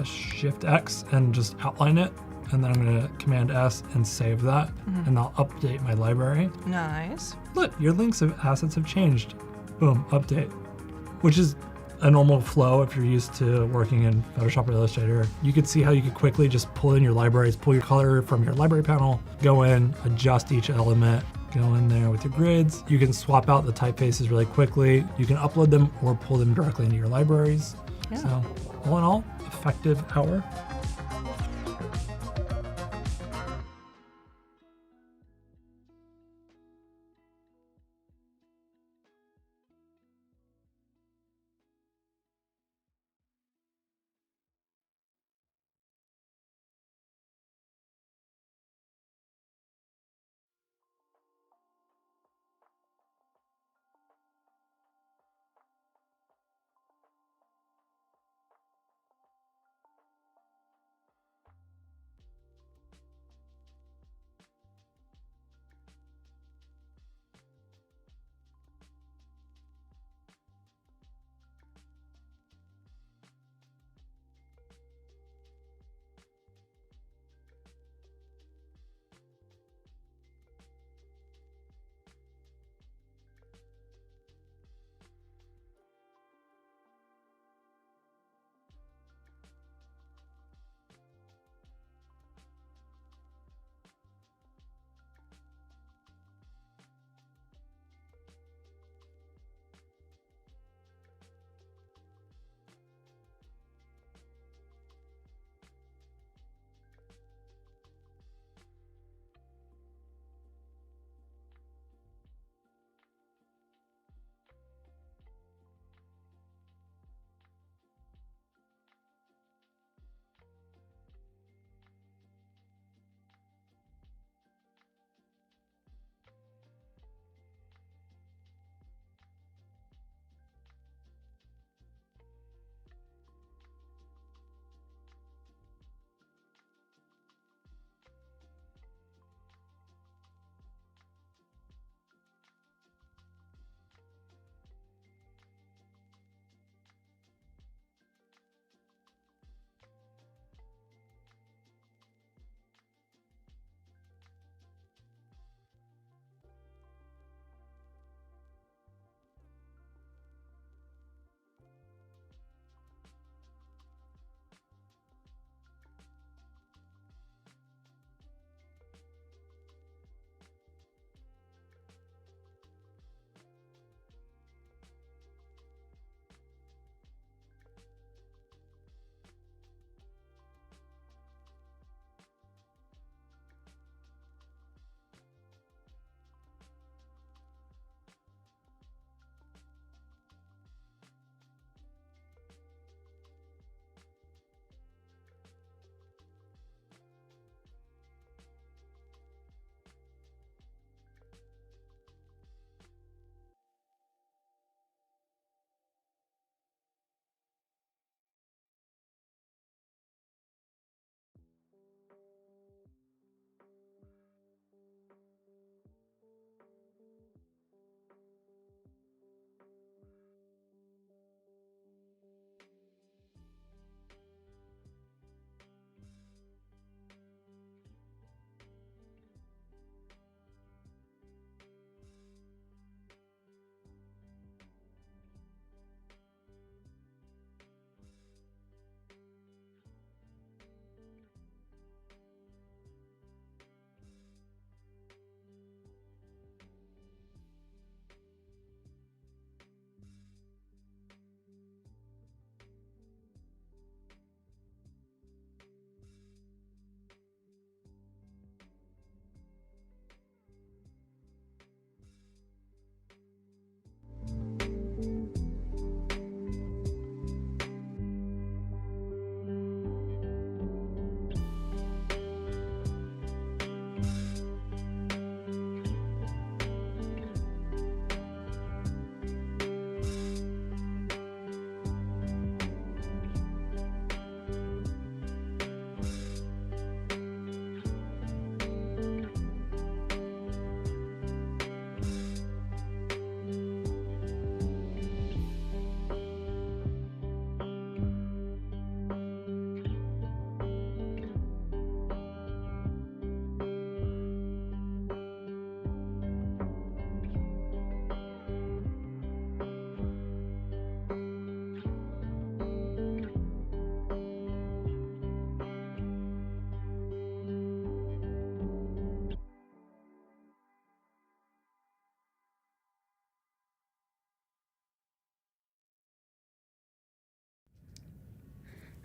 S6: Shift X and just outline it, and then I'm gonna Command S and save that, and I'll update my library.
S7: Nice.
S6: Look, your links of assets have changed. Boom, update. Which is a normal flow if you're used to working in Photoshop or Illustrator. You could see how you could quickly just pull in your libraries, pull your color from your library panel, go in, adjust each element, go in there with your grids. You can swap out the typefaces really quickly. You can upload them or pull them directly into your libraries.
S7: Yeah.
S6: So all in all, effective hour.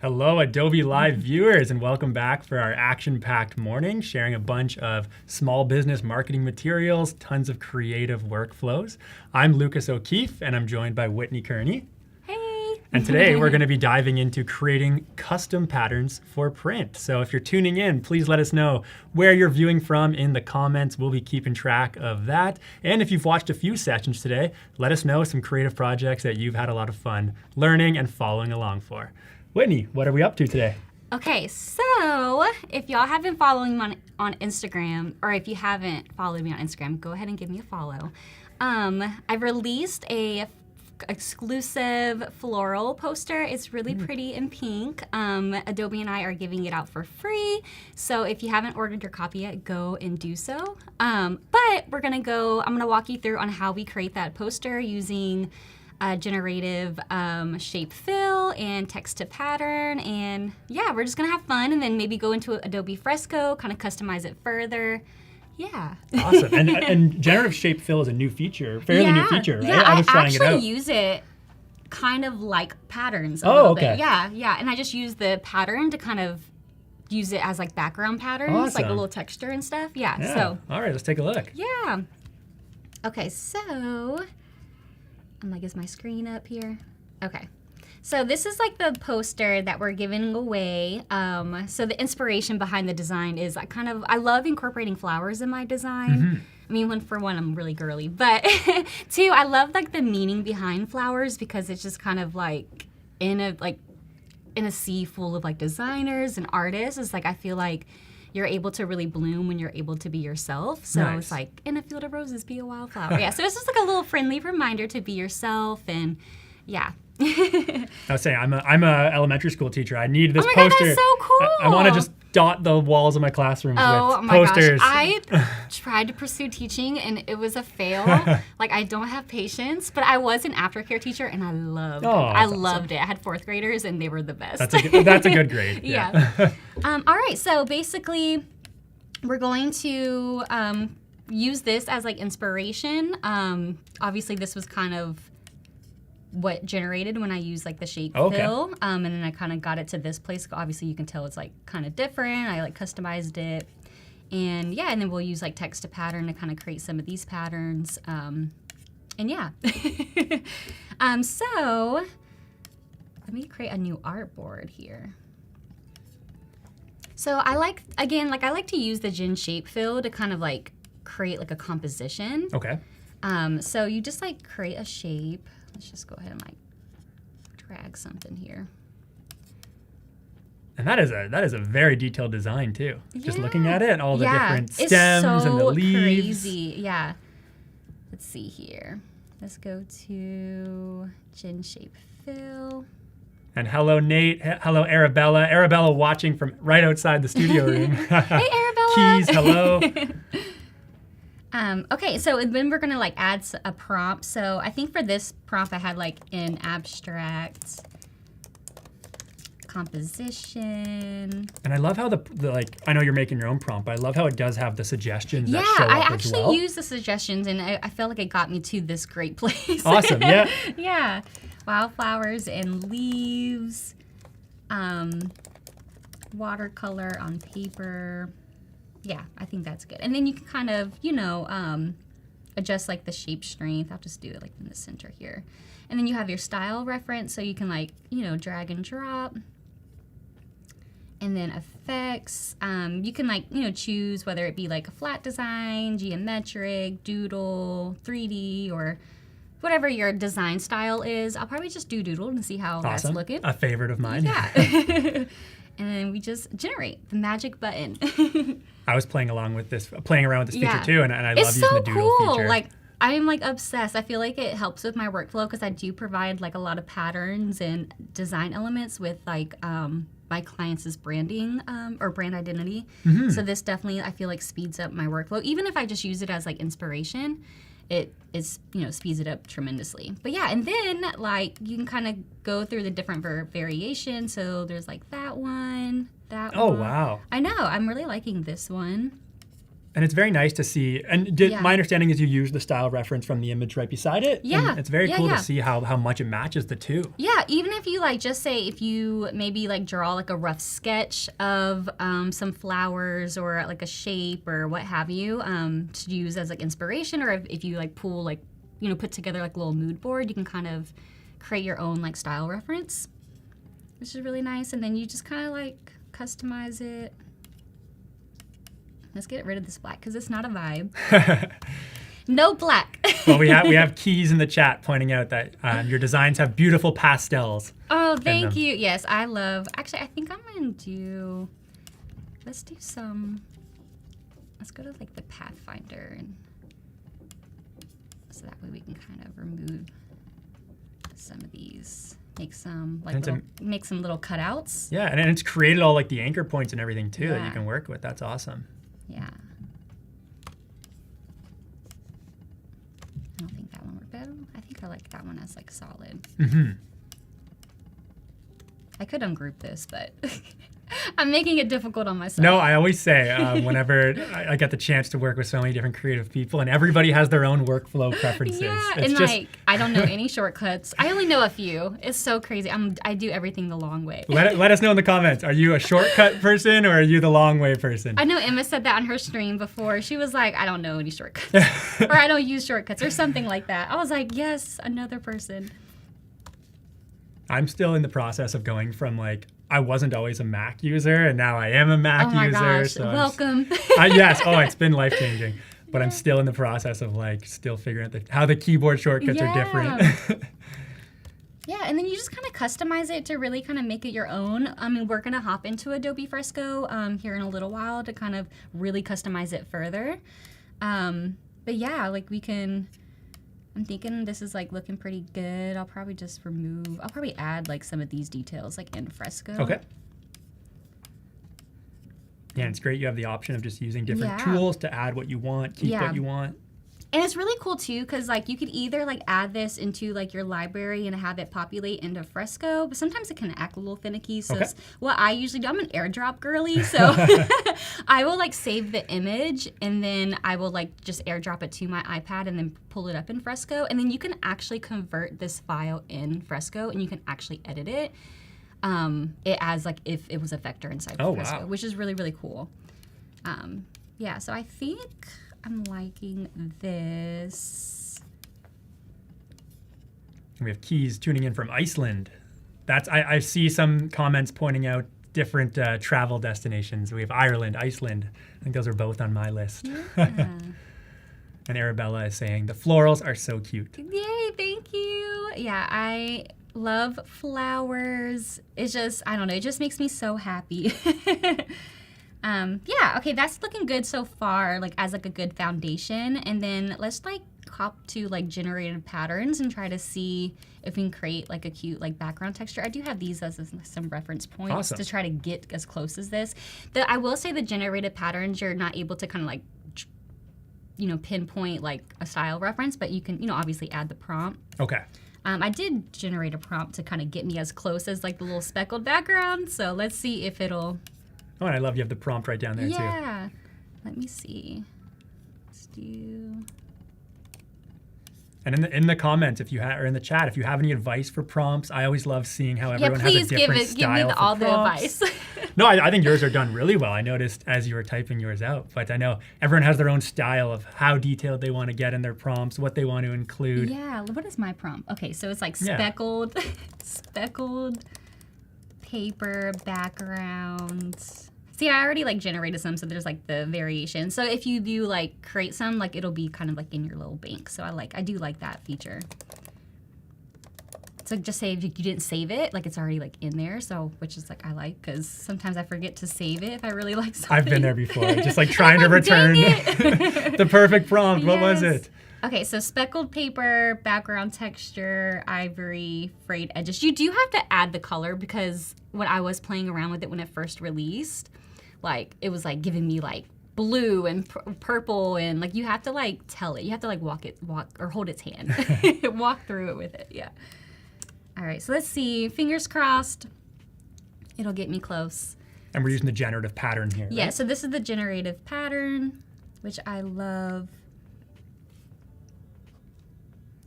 S2: Hello, Adobe Live viewers, and welcome back for our action-packed morning, sharing a bunch of small business marketing materials, tons of creative workflows. I'm Lucas O'Keefe, and I'm joined by Whitney Kearney.
S1: Hey!
S2: And today we're going to be diving into creating custom patterns for print. So if you're tuning in, please let us know where you're viewing from in the comments. We'll be keeping track of that. And if you've watched a few sessions today, let us know some creative projects that you've had a lot of fun learning and following along for. Whitney, what are we up to today?
S7: Okay, so if y'all have been following me on Instagram, or if you haven't followed me on Instagram, go ahead and give me a follow. I've released a exclusive floral poster. It's really pretty in pink. Adobe and I are giving it out for free. So if you haven't ordered your copy yet, go and do so. But I'm gonna walk you through on how we create that poster using generative shape fill and text to pattern, and yeah, we're just gonna have fun and then maybe go into Adobe Fresco, kind of customize it further. Yeah.
S2: Awesome. And generative shape fill is a new feature, fairly new feature, right?
S7: Yeah,
S2: I was trying it out.
S7: I actually use it kind of like patterns a
S2: Oh,
S7: little
S2: okay.
S7: bit. Yeah, and I just use the pattern to kind of use it as like background patterns, like a
S2: Awesome.
S7: little texture and stuff. Yeah.
S2: Yeah. All right, let's take a look.
S7: Yeah. Okay, so is my screen up here? Okay. So this is like the poster that we're giving away. So the inspiration behind the design is I love incorporating flowers in my design. I mean, for one, I'm really girly, but two, I love like the meaning behind flowers because it's just kind of like in a sea full of like designers and artists. It's like I feel like you're able to really bloom when you're able to be yourself. So
S2: Nice.
S7: It's like, in a field of roses, be a wildflower. Yeah, so it's just like a little friendly reminder to be yourself, and yeah.
S2: I was saying, I'm a elementary school teacher. I need this
S7: Oh my God,
S2: poster.
S7: that's so cool.
S2: I want to just dot the walls of my classrooms
S7: Oh
S2: with
S7: my
S2: posters.
S7: gosh, I tried to pursue teaching and it was a fail. Like I don't have patience, but I was an aftercare teacher and I loved it. I
S2: that's
S7: loved it. I had fourth graders and they were the best.
S2: That's a good grade.
S7: Yeah. All right, so basically we're going to use this as like inspiration. Obviously this was kind of what generated when I used like the shape fill. And then I kind of got it to this place. Obviously you can tell it's like kind of different. I like customized it. And yeah, and then we'll use like text to pattern to kind of create some of these patterns. And yeah. So let me create a new artboard here. So I like to use the gen shape fill to kind of like create like a composition.
S2: Okay.
S7: So you just like create a shape. Let's just go ahead and like drag something here.
S2: And that is a very detailed design too. Just looking at it, all the different
S7: it's
S2: stems
S7: so
S2: and the leaves.
S7: Crazy. Yeah. Let's see here. Let's go to Gen Shape Fill.
S2: And hello, Nate. Hello, Arabella. Arabella watching from right outside the studio room.
S7: Hey, Arabella.
S2: Keys, hello.
S7: Okay, so then we're gonna like add a prompt. So I think for this prompt, I had like an abstract composition.
S2: And I love how the like, I know you're making your own prompt, but I love how it does have the suggestions that show up
S7: I
S2: as
S7: actually
S2: well.
S7: used the suggestions, and I felt like it got me to this great place.
S2: Awesome, yeah.
S7: Yeah, wildflowers and leaves, watercolor on paper. Yeah, I think that's good. And then you can kind of, adjust like the shape strength. I'll just do it like in the center here. And then you have your style reference, so you can like, drag and drop. And then effects, you can like, choose whether it be like a flat design, geometric, doodle, 3D, or whatever your design style is. I'll probably just do doodle and see how that's looking.
S2: A favorite of mine.
S7: Yeah. And then we just generate the magic button.
S2: I was playing around with this feature too, and I love
S7: It's
S2: using
S7: so
S2: the doodle
S7: cool.
S2: feature.
S7: Like I'm like obsessed. I feel like it helps with my workflow because I do provide like a lot of patterns and design elements with like my clients' branding or brand identity. So this definitely I feel like speeds up my workflow. Even if I just use it as like inspiration, it is speeds it up tremendously. But yeah, and then like you can kind of go through the different variations. So there's like that one, that one.
S2: Oh wow!
S7: I know. I'm really liking this one.
S2: And it's very nice to see. And my understanding is you use the style reference from the image right beside it.
S7: Yeah.
S2: And it's very cool to see how much it matches the two.
S7: Yeah, even if you like, just say if you maybe like draw like a rough sketch of some flowers or like a shape or what have you to use as like inspiration, or if you like pull like, you know, put together like a little mood board, you can kind of create your own like style reference, which is really nice. And then you just kind of like customize it. Let's get rid of this black because it's not a vibe. No black.
S2: Well, we have Keys in the chat pointing out that your designs have beautiful pastels.
S7: Oh, thank you. Yes, I love. Actually, I think I'm gonna do. Let's do some. Let's go to like the Pathfinder, and so that way we can kind of remove some of these. Make some like make some little cutouts.
S2: Yeah, and it's created all like the anchor points and everything too that you can work with. That's awesome.
S7: Yeah. I don't think that one worked better. I think I like that one as like solid.
S2: Mm-hmm.
S7: I could ungroup this, but I'm making it difficult on myself.
S2: No, I always say whenever I get the chance to work with so many different creative people, and everybody has their own workflow preferences.
S7: Yeah,
S2: it's
S7: and
S2: just,
S7: like I don't know any shortcuts. I only know a few. It's so crazy. I do everything the long way.
S2: let us know in the comments. Are you a shortcut person or are you the long way person?
S7: I know Emma said that on her stream before. She was like, I don't know any shortcuts, or I don't use shortcuts, or something like that. I was like, yes, another person.
S2: I'm still in the process of going from like, I wasn't always a Mac user and now I am a Mac user.
S7: Oh my gosh,
S2: so
S7: welcome.
S2: Yes, it's been life-changing. But I'm still in the process of like still figuring out how the keyboard shortcuts are different.
S7: Yeah, and then you just kind of customize it to really kind of make it your own. I mean, we're going to hop into Adobe Fresco here in a little while to kind of really customize it further. But yeah, like we can... I'm thinking this is like looking pretty good. I'll probably add like some of these details like in Fresco.
S2: Okay. Yeah, it's great. You have the option of just using different tools to add what you want, keep what you want.
S7: And it's really cool too, because like you could either like add this into like your library and have it populate into Fresco, but sometimes it can act a little finicky. So what I usually do, I'm an airdrop girly, so I will like save the image and then I will like just airdrop it to my iPad and then pull it up in Fresco, and then you can actually convert this file in Fresco and you can actually edit it. It as like if it was a vector inside Fresco, which is really, really cool. Yeah, so I think I'm liking this.
S2: We have Keys tuning in from Iceland. I see some comments pointing out different travel destinations. We have Ireland, Iceland. I think those are both on my list.
S7: Yeah.
S2: And Arabella is saying, the florals are so cute.
S7: Yay, thank you. Yeah, I love flowers. It's just, I don't know, it just makes me so happy. Yeah, okay, that's looking good so far, like as like a good foundation. And then let's like hop to like generated patterns and try to see if we can create like a cute like background texture. I do have these as some reference points to try to get as close as this. I will say the generated patterns, you're not able to kind of like, you know, pinpoint like a style reference, but you can, you know, obviously add the prompt.
S2: Okay.
S7: I did generate a prompt to kind of get me as close as like the little speckled background. So let's see if it'll...
S2: Oh, and I love you have the prompt right down there too.
S7: Yeah. Let me see. Let's do...
S2: And in the comments, if you or in the chat, if you have any advice for prompts, I always love seeing how everyone has a different style
S7: give me all
S2: for
S7: the
S2: prompts.
S7: advice.
S2: No, I think yours are done really well. I noticed as you were typing yours out, but I know everyone has their own style of how detailed they want to get in their prompts, what they want to include.
S7: Yeah, what is my prompt? Okay, so it's like speckled, speckled paper background. See, I already like generated some, so there's like the variation. So if you do like create some, like it'll be kind of like in your little bank. So I do like that feature. So just say if you didn't save it, like it's already like in there. So which is like I like, because sometimes I forget to save it if I really like something.
S2: I've been there before, just like trying to return the perfect prompt. What was it?
S7: Okay, so speckled paper, background texture, ivory, frayed edges. You do have to add the color, because when I was playing around with it when it first released, like it was like giving me like blue and purple, and like you have to like tell it. You have to like walk or hold its hand, walk through it with it. Yeah. All right, so let's see. Fingers crossed. It'll get me close.
S2: And we're using the generative pattern here.
S7: Yeah.
S2: Right?
S7: So this is the generative pattern. which I love.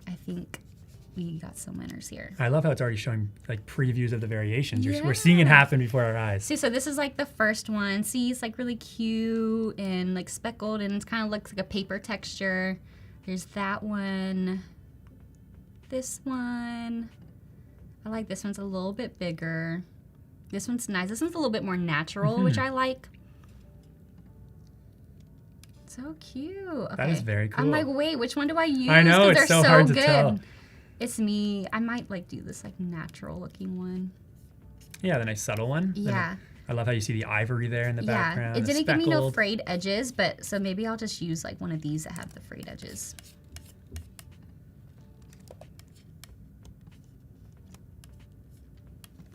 S7: I think we got some winners here.
S2: I love how it's already showing like previews of the variations. We're seeing it happen before our eyes.
S7: See, so this is like the first one. See, it's like really cute and like speckled, and it kind of looks like a paper texture. There's that one. This one. I like this one's a little bit bigger. This one's nice. This one's a little bit more natural, which I like. So cute. Okay.
S2: That is very cool.
S7: I'm like, wait, which one do I use?
S2: I know, it's
S7: they're
S2: so hard to tell.
S7: It's me. I might like do this like natural looking one.
S2: Yeah, the nice subtle one.
S7: Yeah.
S2: I love how you see the ivory there in the background.
S7: It didn't give me no
S2: speckled.
S7: frayed edges, but so maybe I'll just use like one of these that have the frayed edges.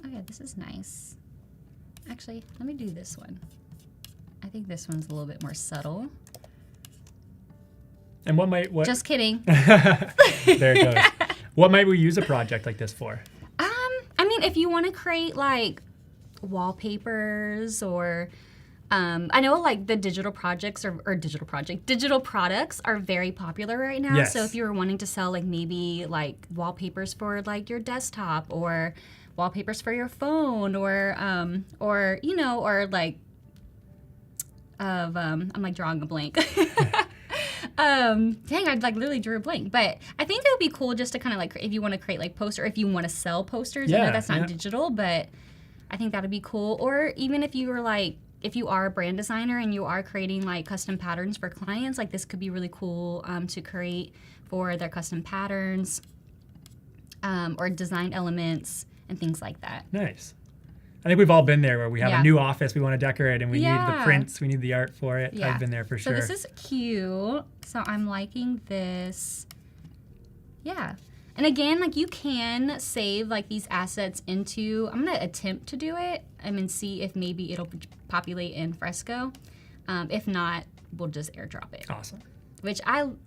S7: Okay, this is nice. Actually, let me do this one. I think this one's a little bit more subtle.
S2: And what?
S7: Just kidding.
S2: There it goes. What might we use a project like this for?
S7: I mean, if you want to create like wallpapers or I know like the digital products are very popular right now.
S2: Yes.
S7: So if you were wanting to sell like maybe like wallpapers for like your desktop or wallpapers for your phone or you know, or like I'm like drawing a blank. Dang, I'd like literally drew a blank. But I think it would be cool just to kind of like, if you want to create like poster, if you want to sell posters. I know that's not digital, but I think that'd be cool. Or even if you were like, if you are a brand designer and you are creating like custom patterns for clients, like this could be really cool to create for their custom patterns or design elements and things like that.
S2: Nice. I think we've all been there where we have a new office we want to decorate and we need the prints, we need the art for it. I've been there for sure.
S7: So this is cute. So I'm liking this. Yeah. And again, like you can save like these assets into, I'm going to attempt to do it and see if maybe it'll populate in Fresco. If not, we'll just airdrop it.
S2: Awesome.
S7: Which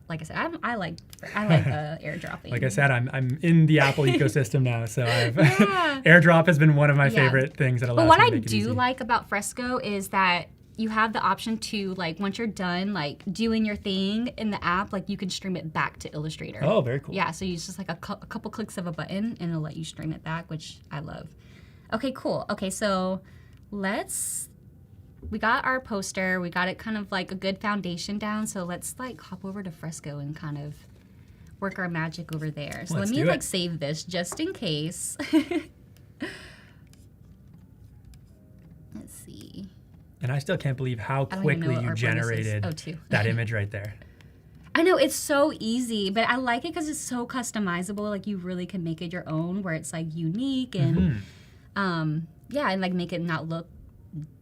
S7: like I said, I like airdropping.
S2: Like I said, I'm in the Apple ecosystem now, so AirDrop has been one of my favorite things that allows me to make it easy.
S7: But what I do like about Fresco is that you have the option to, like, once you're done, like, doing your thing in the app, like, you can stream it back to Illustrator.
S2: Oh, very cool.
S7: Yeah, so you just, like, a couple clicks of a button, and it'll let you stream it back, which I love. Okay, cool. Okay, so we got our poster. We got it kind of, like, a good foundation down, so let's, like, hop over to Fresco and kind of work our magic over there. So let me, like, save this just in case. Let's see.
S2: And I still can't believe how quickly you generated that image right there.
S7: I know, it's so easy, but I like it because it's so customizable. Like, you really can make it your own, where it's, like, unique and, and, like, make it not look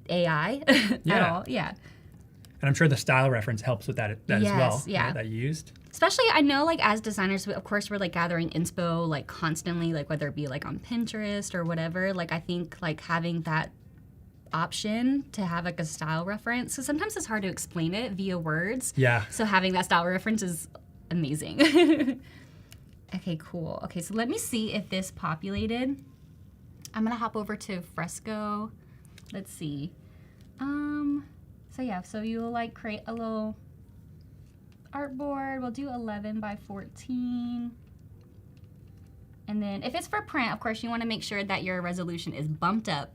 S7: AI at all. Yeah.
S2: And I'm sure the style reference helps with that as well.
S7: Yeah.
S2: That you used.
S7: Especially, I know, like, as designers, of course, we're, like, gathering inspo, like, constantly, like, whether it be, like, on Pinterest or whatever. Like, I think, like, having that option to have like a style reference, so sometimes it's hard to explain it via words, so having that style reference is amazing. Okay, cool. Okay, so let me see if this populated. I'm gonna hop over to Fresco. Let's see. So you'll like create a little artboard. We'll do 11 by 14. And then if it's for print, of course you want to make sure that your resolution is bumped up.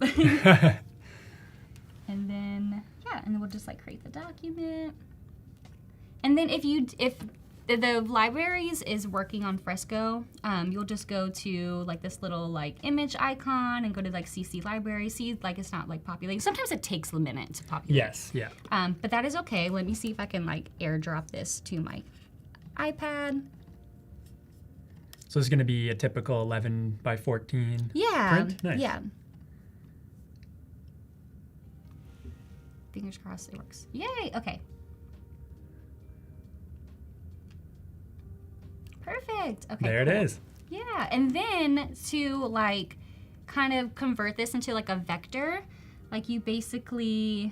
S7: And then, and then we'll just like create the document. And then if the libraries is working on Fresco, you'll just go to like this little like image icon and go to like CC library. See, like it's not like populating. Sometimes it takes a minute to populate.
S2: Yes, yeah.
S7: But that is okay. Let me see if I can like airdrop this to my iPad.
S2: So this is gonna be a typical 11 by 14 print? Nice.
S7: Yeah. Fingers crossed it works. Yay, okay. Perfect, okay.
S2: There
S7: cool.
S2: it is.
S7: Yeah, and then to like kind of convert this into like a vector, like you basically,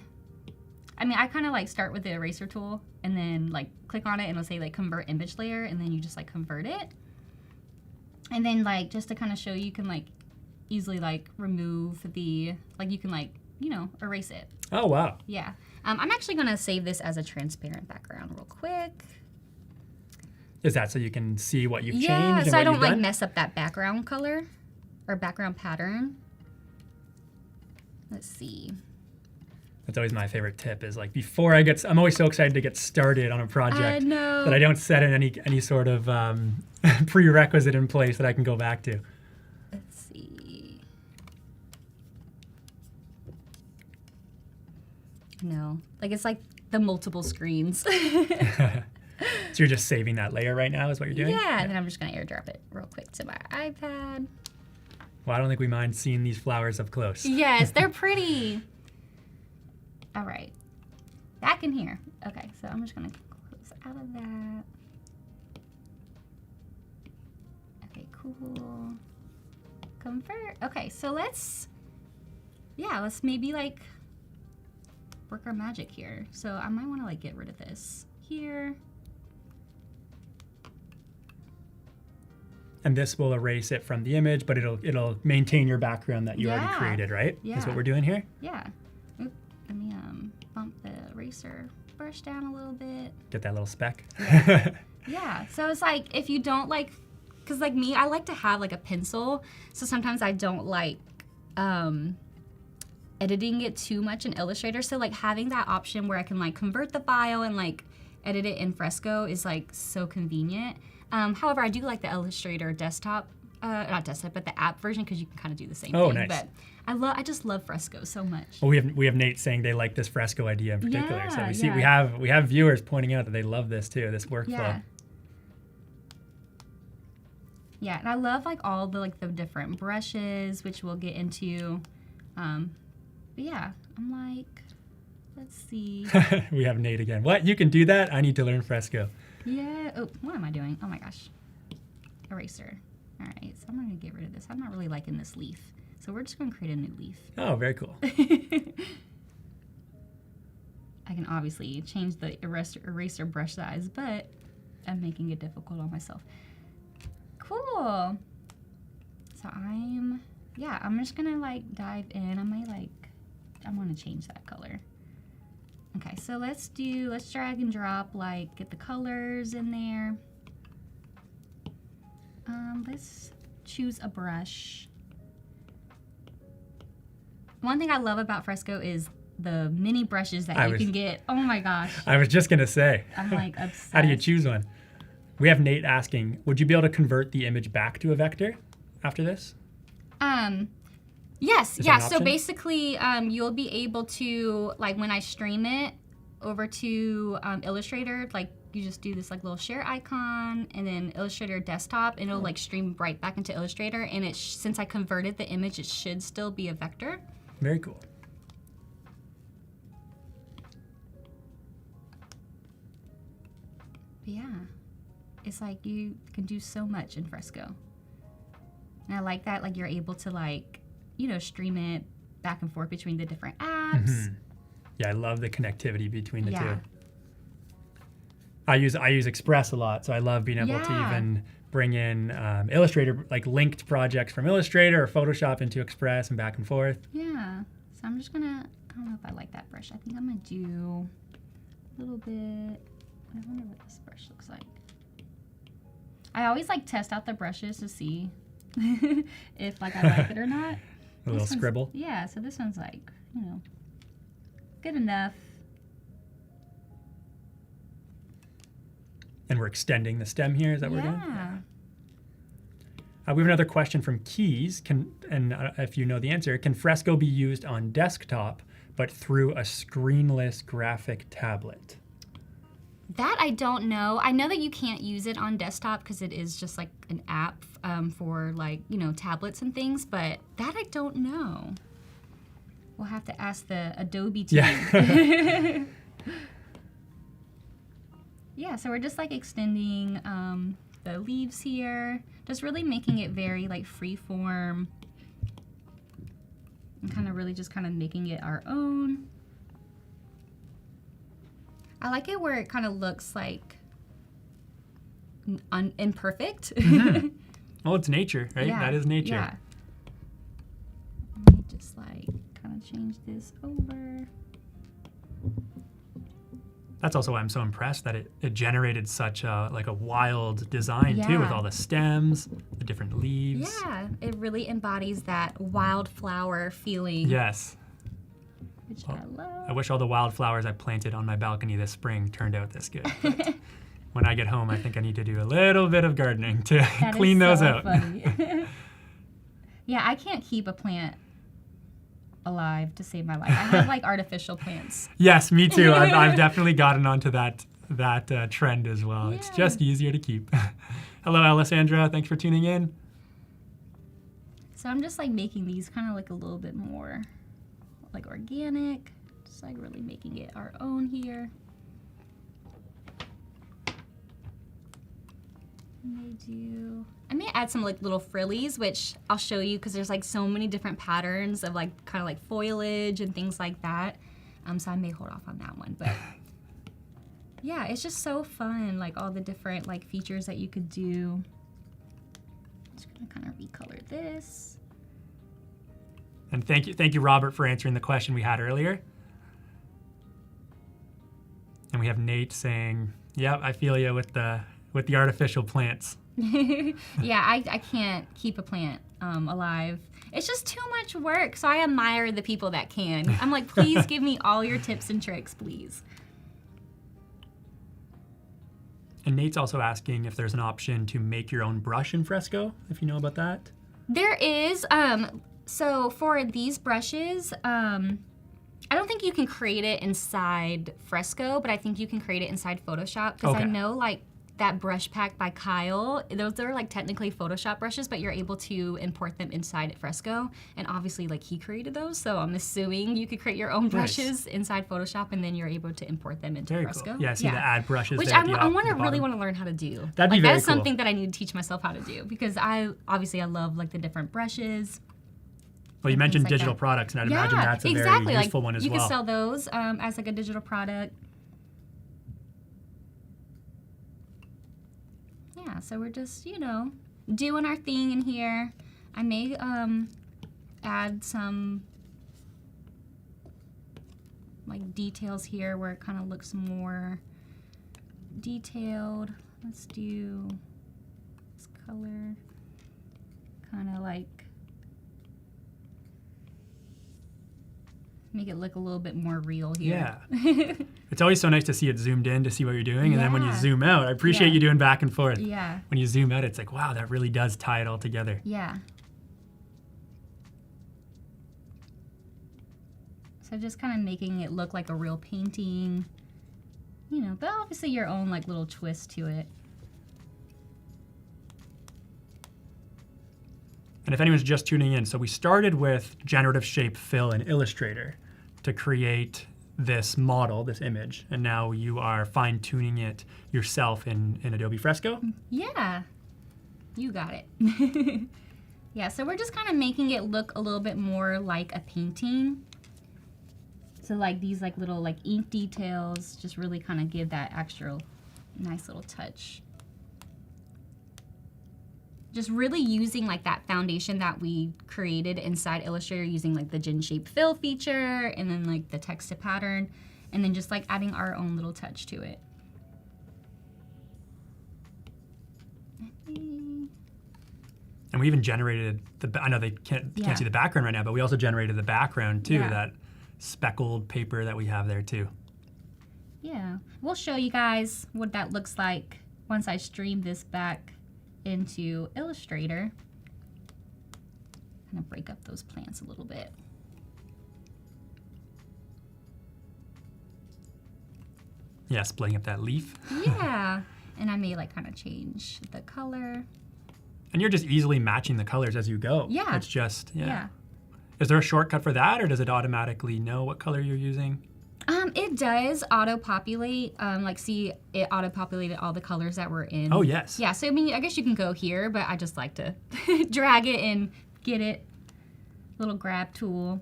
S7: I kind of like start with the eraser tool and then like click on it and it'll say like convert image layer and then you just like convert it. And then like just to kind of show you can like easily like remove the, like you can like erase it.
S2: Oh, wow.
S7: Yeah. I'm actually going to save this as a transparent background real quick.
S2: Is that so you can see what you've changed?
S7: Yeah,
S2: and
S7: so I
S2: what
S7: don't
S2: you've
S7: like
S2: done?
S7: mess up that background color or background pattern. Let's see.
S2: That's always my favorite tip is like before I'm always so excited to get started on a project
S7: I know.
S2: that I don't set in any sort of prerequisite in place that I can go back to.
S7: Let's see. No, like it's like the multiple screens.
S2: So you're just saving that layer right now is what you're doing?
S7: Yeah, and then I'm just gonna airdrop it real quick to my iPad.
S2: Well, I don't think we mind seeing these flowers up close.
S7: Yes, they're pretty. All right, back in here. Okay, so I'm just gonna close out of that. Okay, cool. Convert. Okay, so let's maybe like work our magic here. So I might want to like get rid of this here.
S2: And this will erase it from the image, but it'll maintain your background that you already
S7: Yeah.
S2: created, right?
S7: Yeah.
S2: That's what we're doing here.
S7: Yeah. Oop, let me bump the eraser brush down a little bit.
S2: Get that little speck.
S7: Yeah. So it's like if you don't like, cause like me, I like to have like a pencil. So sometimes I don't like editing it too much in Illustrator. So like having that option where I can like convert the file and like edit it in Fresco is like so convenient. However, I do like the Illustrator desktop, not desktop, but the app version because you can kind of do the same thing.
S2: Nice.
S7: But I just love Fresco so much.
S2: Well, we have Nate saying they like this Fresco idea in particular. So we see
S7: Yeah.
S2: we have viewers pointing out that they love this too, this workflow.
S7: Yeah. Yeah, and I love like all the like the different brushes, which we'll get into. But yeah, I'm like, let's see.
S2: We have Nate again. What? You can do that? I need to learn Fresco.
S7: Yeah. Oh, what am I doing? Oh my gosh. Eraser. All right, so I'm gonna get rid of this. I'm not really liking this leaf, so we're just gonna create a new leaf.
S2: Oh, very cool.
S7: I can obviously change the eraser brush size, but I'm making it difficult on myself. Cool. So I'm just gonna like dive in. I want to change that color. Okay, so let's drag and drop, like get the colors in there. Let's choose a brush. One thing I love about Fresco is the mini brushes that you can get. Oh my gosh.
S2: I was just gonna say.
S7: I'm like obsessed.
S2: How do you choose one? We have Nate asking, would you be able to convert the image back to a vector after this?
S7: Yes,
S2: Is
S7: yeah.
S2: that an
S7: So
S2: option?
S7: basically, you'll be able to, like when I stream it over to Illustrator, like you just do this like little share icon and then Illustrator desktop, and it'll like stream right back into Illustrator. And it since I converted the image, it should still be a vector.
S2: Very cool.
S7: But yeah, it's like you can do so much in Fresco. And I like that, like you're able to like, stream it back and forth between the different apps.
S2: Mm-hmm. Yeah, I love the connectivity between the
S7: Yeah.
S2: two. I use Express a lot, so I love being able to even bring in Illustrator, like linked projects from Illustrator or Photoshop into Express and back and forth.
S7: Yeah. So I'm just gonna, I don't know if I like that brush. I think I'm gonna do a little bit, I wonder what this brush looks like. I always like test out the brushes to see if like I like it or not.
S2: A little scribble.
S7: Yeah, so this one's like, good enough.
S2: And we're extending the stem here. Is that what we're doing?
S7: Yeah.
S2: We have another question from Keys. If you know the answer, can Fresco be used on desktop but through a screenless graphic tablet?
S7: That I don't know. I know that you can't use it on desktop because it is just like an app for like, tablets and things, but that I don't know. We'll have to ask the Adobe team.
S2: Yeah.
S7: Yeah, so we're just like extending the leaves here, just really making it very like free form and kind of really just kind of making it our own. I like it where it kind of looks like imperfect.
S2: Mm-hmm. Well, it's nature, right?
S7: Yeah,
S2: That is nature.
S7: Yeah. Let me just like kind of gonna change this over.
S2: That's also why I'm so impressed that it generated such a like a wild design too, with all the stems, the different leaves.
S7: Yeah, it really embodies that wildflower feeling.
S2: Yes.
S7: Which I love.
S2: I wish all the wildflowers I planted on my balcony this spring turned out this good. But when I get home, I think I need to do a little bit of gardening to clean those out.
S7: Funny. Yeah, I can't keep a plant alive to save my life. I have like artificial plants.
S2: Yes, me too. I've definitely gotten onto that trend as well. Yeah. It's just easier to keep. Hello, Alessandra. Thanks for tuning in.
S7: So I'm just like making these kind of like a little bit more like organic, just like really making it our own here. I may add some like little frillies, which I'll show you because there's like so many different patterns of like kind of like foliage and things like that. So I may hold off on that one, but yeah, it's just so fun. Like all the different like features that you could do. Just gonna kind of recolor this.
S2: And thank you, Robert, for answering the question we had earlier. And we have Nate saying, "Yep, I feel you with the artificial plants."
S7: Yeah, I can't keep a plant alive. It's just too much work. So I admire the people that can. I'm like, please give me all your tips and tricks, please.
S2: And Nate's also asking if there's an option to make your own brush in Fresco, if you know about that.
S7: There is. So for these brushes, I don't think you can create it inside Fresco, but I think you can create it inside Photoshop because I know like that brush pack by Kyle, those are like technically Photoshop brushes, but you're able to import them inside Fresco. And obviously like he created those, so I'm assuming you could create your own brushes inside Photoshop and then you're able to import them into Fresco.
S2: Cool. Yeah, see the add brushes.
S7: Which
S2: there
S7: I really want to learn how to do.
S2: That'd be very
S7: That is
S2: cool.
S7: something that I need to teach myself how to do because I love like the different brushes.
S2: Well, you mentioned
S7: like
S2: digital
S7: that.
S2: products, and I'd imagine that's a very useful one as well.
S7: You can sell those as like a digital product. Yeah, so we're just, doing our thing in here. I may add some like details here where it kind of looks more detailed. Let's do this color, kind of like make it look a little bit more real here.
S2: Yeah. It's always so nice to see it zoomed in to see what you're doing. And then when you zoom out, I appreciate you doing back and forth.
S7: Yeah.
S2: When you zoom out, it's like, wow, that really does tie it all together.
S7: Yeah. So just kind of making it look like a real painting, but obviously your own like little twist to it.
S2: And if anyone's just tuning in, so we started with generative shape fill in Illustrator to create this model, this image, and now you are fine-tuning it yourself in Adobe Fresco?
S7: Yeah, you got it. Yeah, so we're just kind of making it look a little bit more like a painting. So like these like little like ink details just really kind of give that extra nice little touch. Just really using like that foundation that we created inside Illustrator using like the Gen Shape Fill feature and then like the text to pattern and then just like adding our own little touch to it.
S2: And we even generated I know they can't see the background right now, but we also generated the background too, that speckled paper that we have there too.
S7: Yeah, we'll show you guys what that looks like once I stream this back into Illustrator. Kind of break up those plants a little bit.
S2: Yeah, splitting up that leaf.
S7: Yeah, and I may like kind of change the color.
S2: And you're just easily matching the colors as you go.
S7: Yeah.
S2: It's just, Is there a shortcut for that, or does it automatically know what color you're using?
S7: It does auto-populate. See, it auto-populated all the colors that were in.
S2: Oh, yes.
S7: Yeah, so I mean, I guess you can go here, but I just like to drag it and get it. Little grab tool.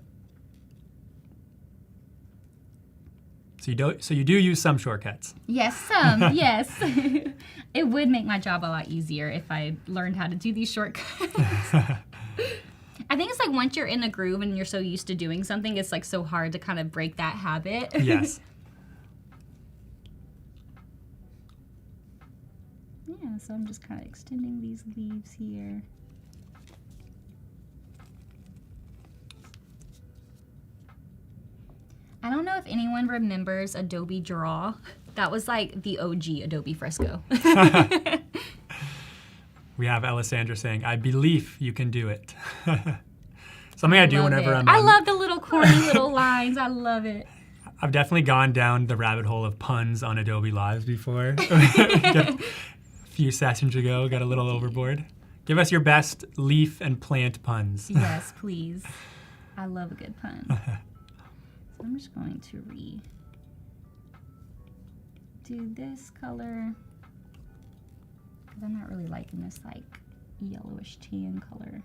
S2: So you do use some shortcuts.
S7: Yes, some, yes. It would make my job a lot easier if I learned how to do these shortcuts. I think it's like once you're in a groove and you're so used to doing something, it's like so hard to kind of break that habit.
S2: Yes.
S7: Yeah, so I'm just kind of extending these leaves here. I don't know if anyone remembers Adobe Draw. That was like the OG Adobe Fresco.
S2: We have Alessandra saying, I believe you can do it. Something I do whenever I'm
S7: I love the little corny little lines. I love it.
S2: I've definitely gone down the rabbit hole of puns on Adobe Lives before. A few sessions ago, got a little overboard. Give us your best leaf and plant puns.
S7: Yes, please. I love a good pun. So I'm just going to do this color. Because I'm not really liking this like yellowish tan color.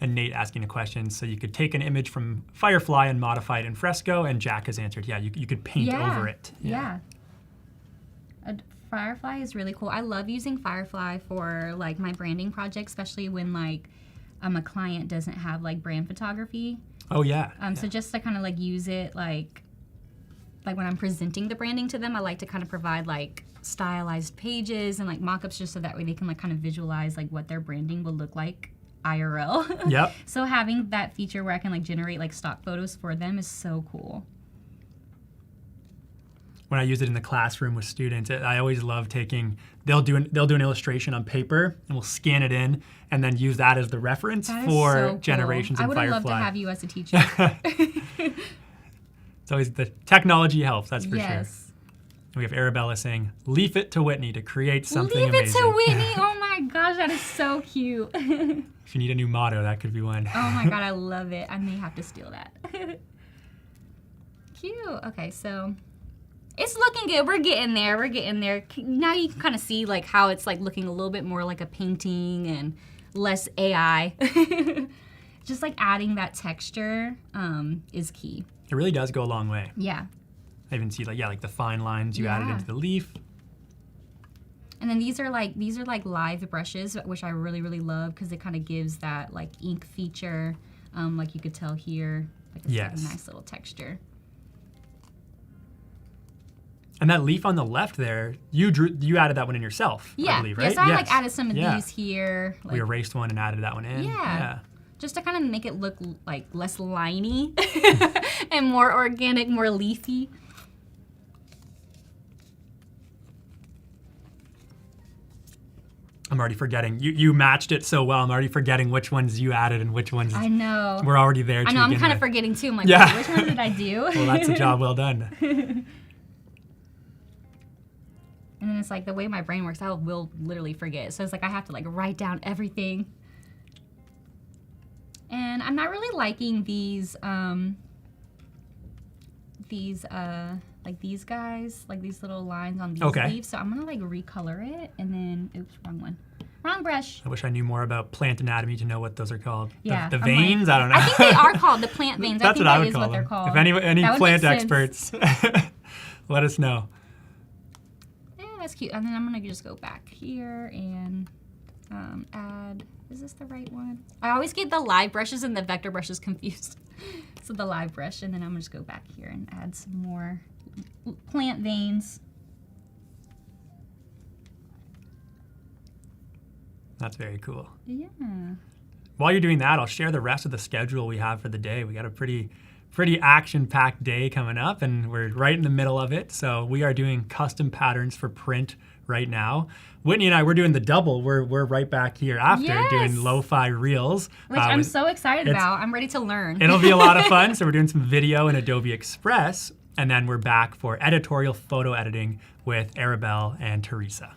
S2: And Nate asking a question, so you could take an image from Firefly and modify it in Fresco, and Jack has answered, yeah, you could paint over it.
S7: Yeah. Firefly is really cool. I love using Firefly for like my branding projects, especially when like a client doesn't have like brand photography.
S2: Oh yeah.
S7: So just to kind of like use it like when I'm presenting the branding to them, I like to kind of provide like stylized pages and like mock-ups just so that way they can like kind of visualize like what their branding will look like IRL.
S2: Yep.
S7: So having that feature where I can like generate like stock photos for them is so cool.
S2: When I use it in the classroom with students, I always love they'll do an illustration on paper and we'll scan it in and then use that as the reference for
S7: so cool.
S2: generations in Firefly.
S7: I would love to have you as a teacher.
S2: It's always the technology helps, that's for sure.
S7: Yes.
S2: And we have Arabella saying, leave it to Whitney to create something
S7: Leave
S2: amazing.
S7: it to Whitney. Oh my gosh, that is so cute.
S2: If you need a new motto, that could be one.
S7: Oh my god, I love it. I may have to steal that. Cute. Okay, so it's looking good. We're getting there. We're getting there. Now you can kind of see like how it's like looking a little bit more like a painting and less AI. Just like adding that texture is key.
S2: It really does go a long way.
S7: Yeah.
S2: I even see like the fine lines you added into the leaf.
S7: And then these are like live brushes, which I really, really love because it kind of gives that like ink feature. Like you could tell here, like it's like a nice little texture.
S2: And that leaf on the left there, you added that one in yourself, I believe, right?
S7: Yes, I like added some of these here. Like,
S2: we erased one and added that one in.
S7: Yeah. Just to kind of make it look like less liney and more organic, more leafy.
S2: I'm already forgetting. You matched it so well. I'm already forgetting which ones you added and which ones
S7: I know.
S2: were already there.
S7: I know. I'm kind of forgetting too. I'm like,
S2: yeah.
S7: Which one did I do?
S2: Well, that's a job well done.
S7: And then it's like the way my brain works, I will literally forget. So it's like I have to like write down everything. And I'm not really liking these like these guys, like these little lines on these leaves. So I'm gonna like recolor it and then, oops, wrong one. Wrong brush.
S2: I wish I knew more about plant anatomy to know what those are called.
S7: Yeah.
S2: The veins? I don't know.
S7: I think they are called the plant veins.
S2: That's
S7: I think
S2: what I
S7: that
S2: would
S7: is
S2: call
S7: what
S2: them.
S7: they're called.
S2: If any plant experts, let us know.
S7: Yeah, that's cute. And then I'm gonna just go back here and add, is this the right one? I always get the live brushes and the vector brushes confused. So the live brush, and then I'm gonna just go back here and add some more plant veins.
S2: That's very cool.
S7: Yeah.
S2: While you're doing that, I'll share the rest of the schedule we have for the day. We got a pretty action-packed day coming up, and we're right in the middle of it. So we are doing custom patterns for print right now. Whitney and I, we're doing the double. We're right back here after doing lo-fi reels.
S7: Which I'm so excited about. I'm ready to learn.
S2: It'll be a lot of fun. So we're doing some video in Adobe Express, and then we're back for editorial photo editing with Arabelle and Teresa.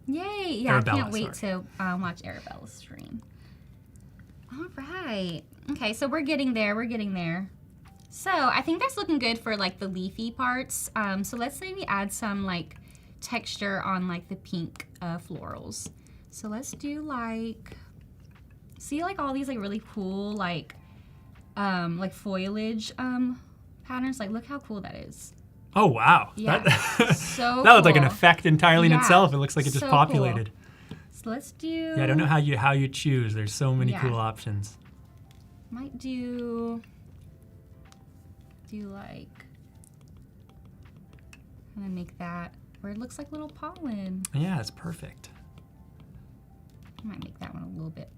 S7: Yay! Yeah, I can't wait to watch Arabella's stream. All right. Okay, so we're getting there. We're getting there. So I think that's looking good for like the leafy parts. So let's say we add some like texture on like the pink florals. So let's do like, see like all these like really cool like foliage patterns. Like look how cool that is.
S2: Oh wow!
S7: Yeah, so
S2: that looks like an effect entirely in itself. It looks like it just
S7: so
S2: populated.
S7: Cool. So let's do.
S2: Yeah, I don't know how you choose. There's so many
S7: Yeah.
S2: cool options.
S7: Might do like, I'm gonna make that where it looks like little pollen.
S2: Yeah, it's perfect.
S7: I might make that one a little bit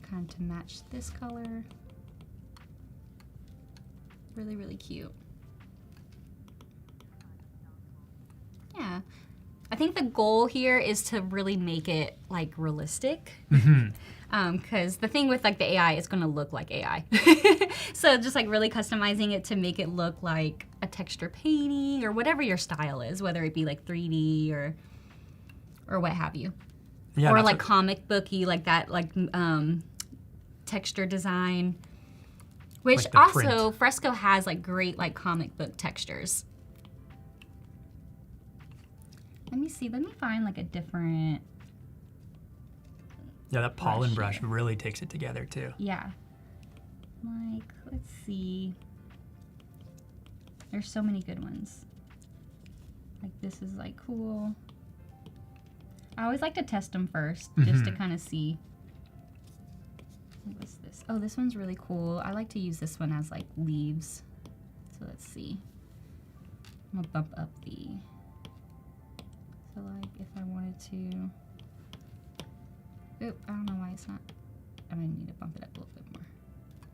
S7: kind of to match this color. Really, really cute. Yeah. I think the goal here is to really make it like realistic. Because the thing with like the AI, it's gonna look like AI. So just like really customizing it to make it look like a texture painting or whatever your style is, whether it be like 3D or what have you.
S2: Yeah,
S7: Or
S2: that's
S7: like
S2: what-
S7: comic booky, like that, like texture design. Which
S2: Like the
S7: also,
S2: print.
S7: Fresco has like great like comic book textures. Let me see, let me find like a different,
S2: Yeah, that pollen
S7: brush
S2: brush
S7: here.
S2: really takes it together too.
S7: yeah. Like, let's see. There's so many good ones. Like this is like cool. I always like to test them first, just to kind of see. What's this? Oh, this one's really cool. I like to use this one as like leaves. So let's see. I'm gonna bump up the. So like if I wanted to. Oop, I don't know why it's not. I'm gonna need to bump it up a little bit more.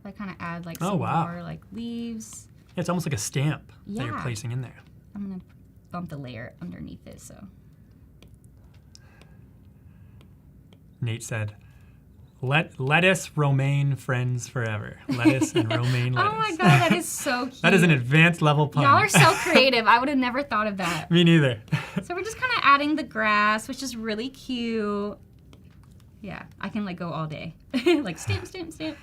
S7: If I kind of add like some more like leaves.
S2: Yeah, it's almost like a stamp that you're
S7: Yeah.
S2: placing in there.
S7: I'm gonna bump the layer underneath it. So
S2: Nate said, lettuce, romaine, friends forever. Lettuce and romaine lettuce.
S7: oh my god, that is so cute.
S2: That is an advanced level pun.
S7: Y'all are so creative. I would have never thought of that.
S2: Me neither.
S7: So we're just kind of adding the grass, which is really cute. Yeah, I can like go all day. Like stamp, stamp, stamp.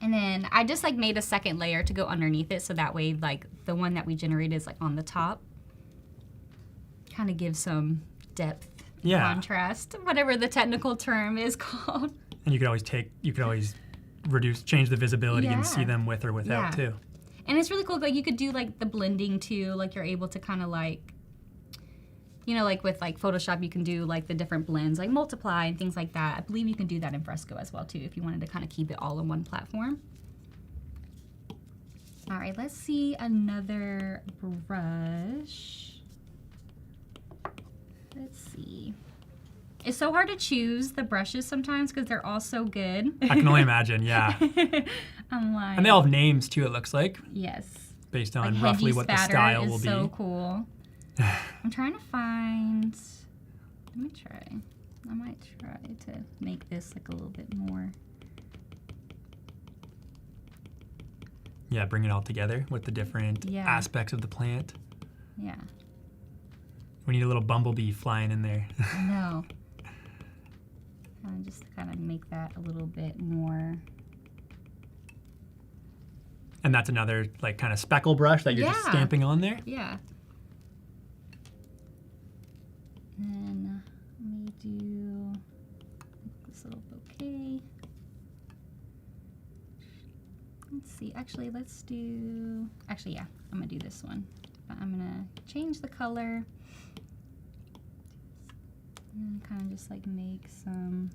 S7: And then I just like made a second layer to go underneath it so that way like the one that we generated is like on the top. Kind of gives some depth,
S2: Yeah.
S7: contrast, whatever the technical term is called.
S2: And you could always change the visibility and see
S7: Yeah.
S2: them with or without
S7: Yeah.
S2: too.
S7: And it's really cool, like you could do like the blending too, like you're able to kind of like, you know, like with like Photoshop, you can do like the different blends, like multiply and things like that. I believe you can do that in Fresco as well too, if you wanted to kind of keep it all in one platform. All right, let's see another brush. Let's see. It's so hard to choose the brushes sometimes because they're all so good.
S2: I can only imagine, yeah.
S7: I'm like,
S2: And they all have names too, it looks like,
S7: yes.
S2: based on
S7: Like
S2: roughly
S7: Hedgie
S2: what the
S7: Spatter
S2: style
S7: is
S2: will be.
S7: so cool. I'm trying to find. Let me try. I might try to make this like a little bit more.
S2: Yeah, bring it all together with the different
S7: Yeah.
S2: aspects of the plant.
S7: Yeah.
S2: We need a little bumblebee flying in there.
S7: No. Just kind of make that a little bit more.
S2: And that's another like kind of speckle brush that you're just
S7: Yeah.
S2: stamping on there.
S7: Yeah. Then let me do this little bouquet. Let's see. Actually, let's do. Actually, yeah, I'm gonna do this one. But I'm gonna change the color. And kind of just like make some.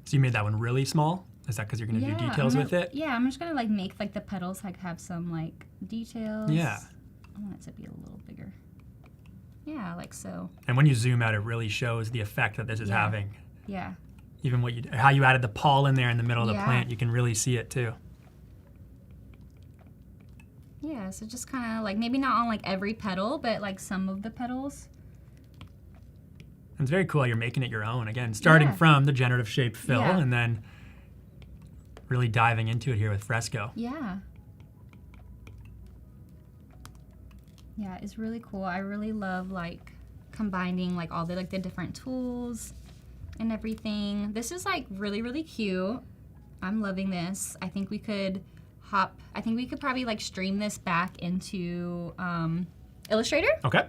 S2: So you made that one really small? Is that because you're going to do details with it?
S7: Yeah, I'm just gonna like make like the petals like have some like details.
S2: Yeah.
S7: I want it to be a little bigger. Yeah, like so.
S2: And when you zoom out, it really shows the effect that this is
S7: Yeah.
S2: having.
S7: Yeah.
S2: Even how you added the pollen there in the middle of the
S7: Yeah.
S2: plant, you can really see it too.
S7: Yeah, so just kind of like maybe not on like every petal, but like some of the petals.
S2: And it's very cool. You're making it your own. Again, starting
S7: Yeah.
S2: from the generative shape fill
S7: Yeah.
S2: and then really diving into it here with Fresco.
S7: Yeah. Yeah, it's really cool. I really love like combining like all the like the different tools and everything. This is like really, really cute. I'm loving this. I think we could probably like stream this back into Illustrator
S2: Okay.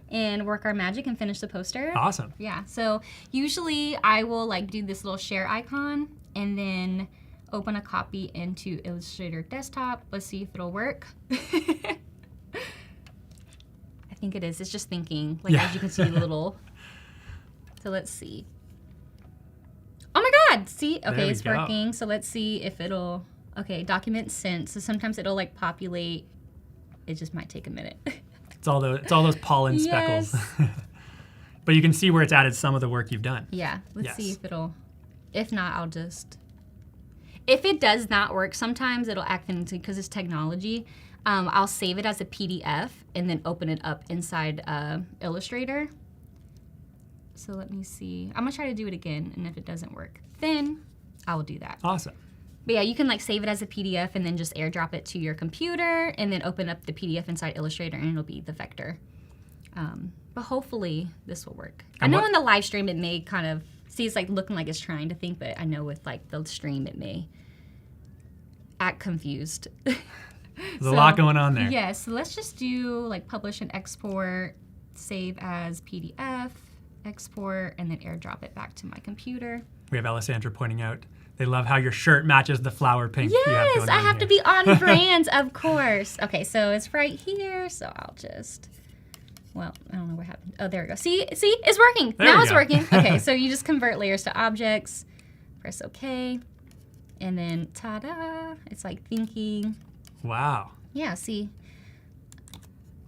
S7: and work our magic and finish the poster.
S2: Awesome.
S7: Yeah, so usually I will like do this little share icon and then open a copy into Illustrator desktop. Let's see if it'll work. I think it is. It's just thinking. Like
S2: Yeah.
S7: as you can see, the little So let's see. Oh my God, see? Okay, it's working. So let's see if it'll, okay, document sent. So sometimes it'll like populate. It just might take a minute.
S2: It's all those pollen speckles. But you can see where it's added some of the work you've done.
S7: Yeah, let's see if it'll, if not, I'll just, if it does not work, sometimes it'll act into, because it's technology, I'll save it as a PDF and then open it up inside Illustrator. So let me see. I'm gonna try to do it again, and if it doesn't work, then I will do that.
S2: Awesome.
S7: But yeah, you can like save it as a PDF and then just airdrop it to your computer and then open up the PDF inside Illustrator and it'll be the vector. But hopefully this will work. I know in the live stream it may kind of, see it's like looking like it's trying to think, but I know with like the stream it may act confused.
S2: There's a lot going on there.
S7: Yeah, so let's just do like publish and export, save as PDF, export, and then airdrop it back to my computer.
S2: We have Alessandra pointing out they love how your shirt matches the flower pink you have
S7: Yes,
S2: going
S7: I
S2: on
S7: have
S2: here.
S7: to be on brand, of course. Okay, so it's right here, so I'll just, well, I don't know what happened. Oh, there we go. See, it's working.
S2: There
S7: now
S2: we
S7: it's
S2: go.
S7: working. Okay, so you just convert layers to objects, press OK, and then ta-da, it's like thinking.
S2: Wow.
S7: Yeah, see.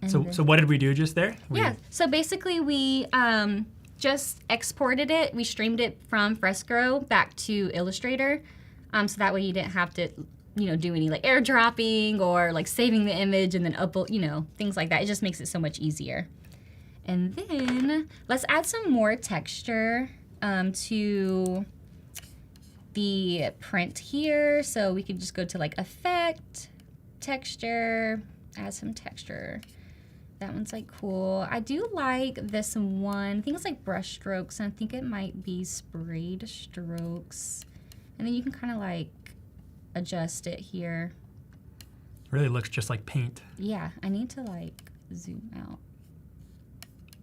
S7: And
S2: So what did we do just there?
S7: yeah, so basically we just exported it. We streamed it from Fresco back to Illustrator. So that way you didn't have to, do any like airdropping or like saving the image and then upload, things like that. It just makes it so much easier. And then let's add some more texture to the print here. So we could just go to like Effect, Texture, add some texture. That one's like cool. I do like this one. I think it's like brush strokes, and I think it might be sprayed strokes. And then you can kind of like adjust it here.
S2: Really looks just like paint.
S7: Yeah, I need to like zoom out.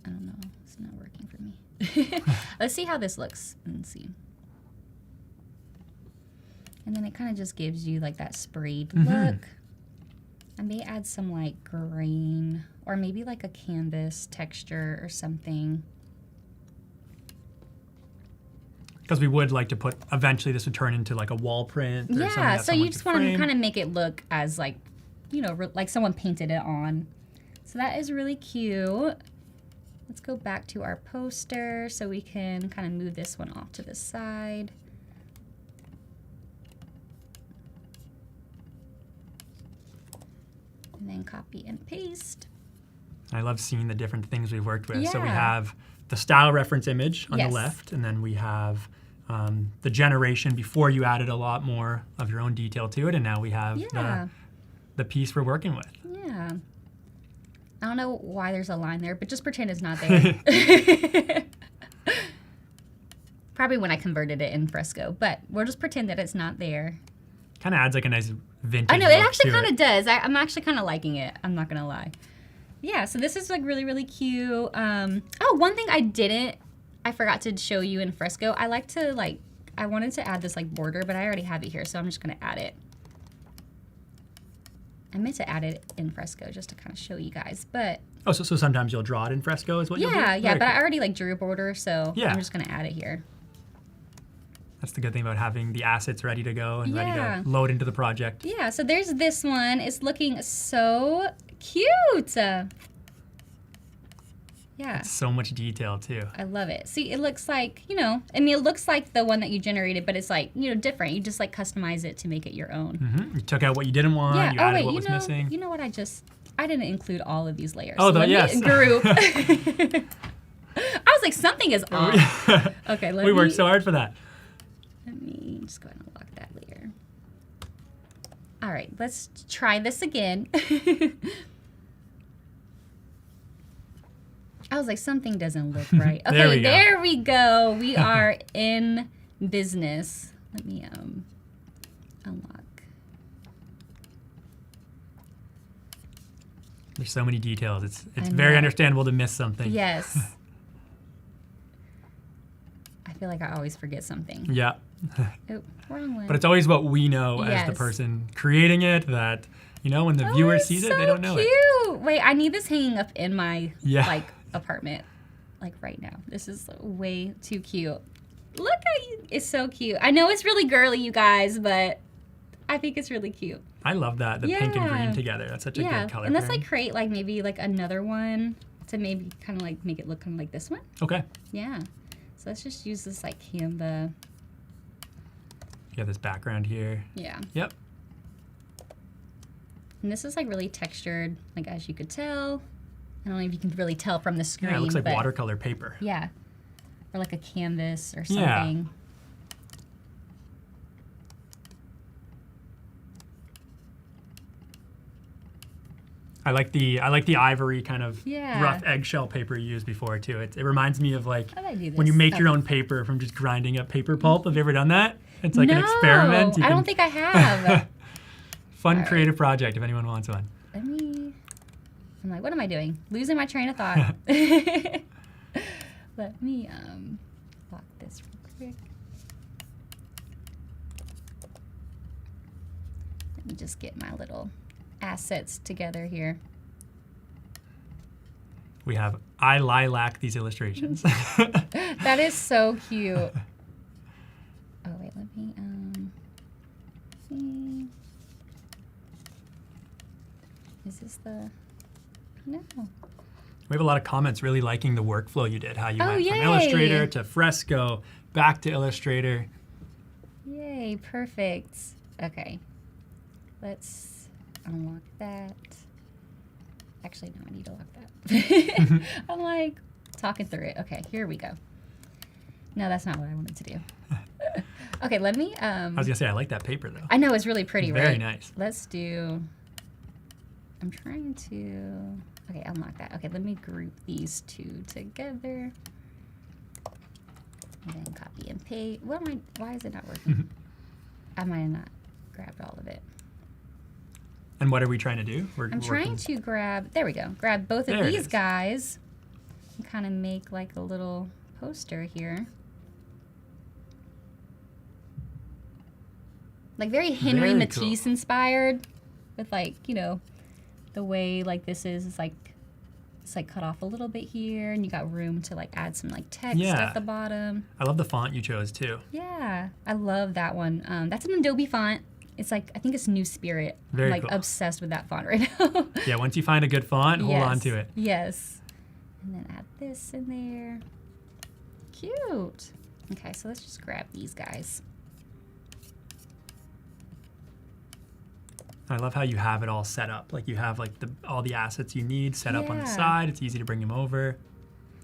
S7: I don't know. It's not working for me. Let's see how this looks and see. And then it kind of just gives you like that sprayed look. I may add some like grain or maybe like a canvas texture or something.
S2: Because we would like to put, eventually this would turn into like a wall print or something
S7: Yeah,
S2: that
S7: so you
S2: someone
S7: just
S2: could
S7: want to
S2: frame.
S7: kind of make it look as like, like someone painted it on. So that is really cute. Let's go back to our poster so we can kind of move this one off to the side. And then copy and paste.
S2: I love seeing the different things we've worked with. So we
S7: Yeah.
S2: have the style reference image on
S7: Yes.
S2: the left, and then we have the generation before you added a lot more of your own detail to it, and now we have
S7: Yeah.
S2: the piece we're working with.
S7: Yeah. I don't know why there's a line there, but just pretend it's not there. Probably when I converted it in Fresco, but we'll just pretend that it's not there.
S2: Kind of adds like a nice vintage
S7: I know, it
S2: look
S7: actually
S2: to
S7: kind of does. I'm actually kind of liking it. I'm not going to lie. Yeah, so this is like really, really cute. Oh, one thing I forgot to show you in Fresco. I like to I wanted to add this like border, but I already have it here, so I'm just going to add it. I meant to add it in Fresco just to kind of show you guys, but
S2: Oh, so sometimes you'll draw it in Fresco is what you'll do?
S7: yeah,
S2: Very
S7: but
S2: cool.
S7: I already like drew a border, so
S2: Yeah.
S7: I'm just gonna add it here.
S2: That's the good thing about having the assets ready to go and ready
S7: Yeah.
S2: to load into the project.
S7: Yeah, so there's this one. It's looking so cute. Yeah,
S2: So much detail too.
S7: I love it. See, it looks like, it looks like the one that you generated, but it's like, different. You just like customize it to make it your own.
S2: You took out what you didn't want,
S7: Yeah.
S2: you
S7: Oh
S2: added
S7: wait,
S2: what was missing.
S7: You know what? I didn't include all of these layers.
S2: Oh,
S7: so let me
S2: yes.
S7: group. I was like, something is off. Okay,
S2: We worked so hard for that.
S7: Let me just go ahead and lock that layer. All right, let's try this again. I was like, something doesn't look right. Okay,
S2: There we go.
S7: there we go. We are in business. Let me unlock.
S2: There's so many details. It's
S7: I
S2: very
S7: know.
S2: understandable to miss something.
S7: Yes. I feel like I always forget something.
S2: Yeah.
S7: Oh, wrong one.
S2: But it's always what we know as the
S7: Yes.
S2: person creating it that, when the viewer
S7: it's
S2: sees it,
S7: so
S2: they don't know it.
S7: cute. Wait, I need this hanging up in my
S2: Yeah.
S7: apartment. like right now. This is way too cute. Look at you. It's so cute. I know it's really girly, you guys, but I think it's really cute.
S2: I love that, the pink and green together. That's such a good color
S7: and let's
S2: pairing.
S7: like create like maybe like another one to maybe kind of like make it look kind of like this one.
S2: Okay.
S7: Yeah. So let's just use this like Canva.
S2: You have this background here.
S7: Yeah.
S2: Yep.
S7: And this is like really textured, like as you could tell. I don't know if you can really tell from the screen.
S2: Yeah, it looks like
S7: but
S2: watercolor paper.
S7: yeah. Or like a canvas or something.
S2: Yeah. I like the ivory kind of rough eggshell paper you used before too. It reminds me of like when you make your own paper from just grinding up paper pulp. Have you ever done that? It's like an experiment.
S7: I don't think I have.
S2: Fun creative project if anyone wants one.
S7: I'm like, what am I doing? Losing my train of thought. Let me lock this real quick. Let me just get my little assets together here.
S2: We have I lilac these illustrations.
S7: That is so cute. Oh wait, let me see. Is this the no?
S2: We have a lot of comments really liking the workflow you did, how you went
S7: yay.
S2: from Illustrator to Fresco, back to Illustrator.
S7: Yay, perfect. Okay. Let's unlock that. Actually, no, I need to lock that. I'm like talking through it. Okay, here we go. No, that's not what I wanted to do. Okay, let me.
S2: I was gonna say I like that paper though.
S7: I know it's really pretty,
S2: it's
S7: right?
S2: Very nice.
S7: Let's do. I'm trying to. Okay, unlock that. Okay, let me group these two together. And then copy and paste. What am I? Why is it not working? I might have not grabbed all of it.
S2: And what are we trying to do?
S7: I'm trying to grab. There we go. Grab both of these guys and kind of make like a little poster here. Like very Henry Matisse inspired, with like, you know, the way like this is, it's like cut off a little bit here, and you got room to like add some like text at the bottom.
S2: I love the font you chose too.
S7: Yeah, I love that one. That's an Adobe font. It's like, I think it's New Spirit.
S2: Very
S7: I'm like
S2: cool.
S7: obsessed with that font right now.
S2: Yeah, once you find a good font, hold on to it.
S7: Yes. And then add this in there. Cute. Okay, so let's just grab these guys.
S2: I love how you have it all set up. Like you have like all the assets you need set up on the side. It's easy to bring them over.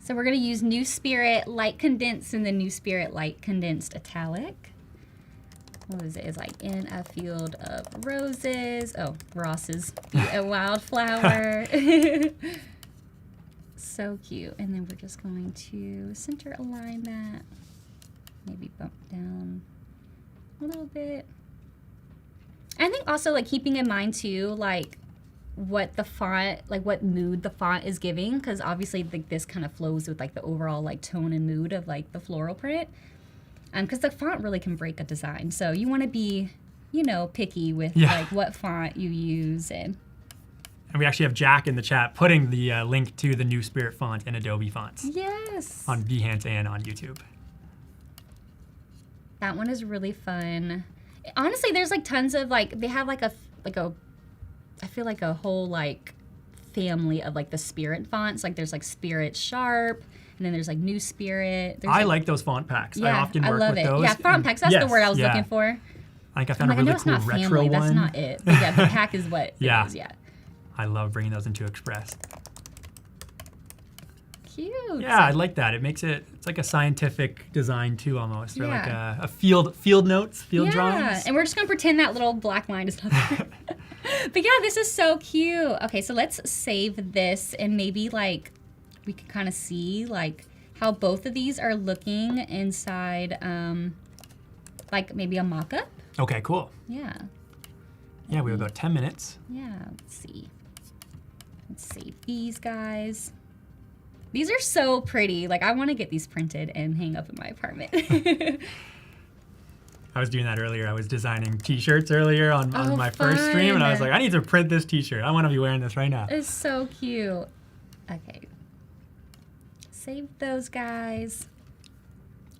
S7: So we're gonna use New Spirit Light Condensed and the New Spirit Light Condensed Italic. What is it? It's like in a field of roses. Oh, Ross's a wildflower. So cute. And then we're just going to center align that. Maybe bump down a little bit. I think also like keeping in mind too, like what the font, like what mood the font is giving, because obviously like this kind of flows with like the overall like tone and mood of like the floral print. Because the font really can break a design. So you want to be, you know, picky with like what font you use. And
S2: we actually have Jack in the chat putting the link to the New Spirit font in Adobe Fonts.
S7: Yes.
S2: On Behance and on YouTube.
S7: That one is really fun. Honestly, there's like tons of like, they have like a I feel like a whole like family of like the Spirit fonts. Like there's like Spirit Sharp. And then there's like New Spirit. There's,
S2: I like those font packs.
S7: Yeah,
S2: I often work with those.
S7: Yeah, font packs. That's the word I was looking for.
S2: I think I found a really cool retro
S7: family,
S2: one.
S7: That's not it. But yeah, the pack is what it is. Yeah.
S2: I love bringing those into Express.
S7: Cute.
S2: Yeah, I like that. It makes it, it's like a scientific design too almost. Or like a field notes, field drawings.
S7: Yeah, and we're just going to pretend that little black line is not there. But yeah, this is so cute. Okay, so let's save this and maybe like we can kind of see like how both of these are looking inside like maybe a mock-up.
S2: Okay, cool.
S7: Yeah.
S2: Yeah, we have about 10 minutes.
S7: Yeah, let's see. Let's save these guys. These are so pretty. Like I want to get these printed and hang up in my apartment.
S2: I was doing that earlier. I was designing t-shirts earlier on my first stream, and I was like, I need to print this t-shirt. I want to be wearing this right now.
S7: It's so cute. Okay. save those guys.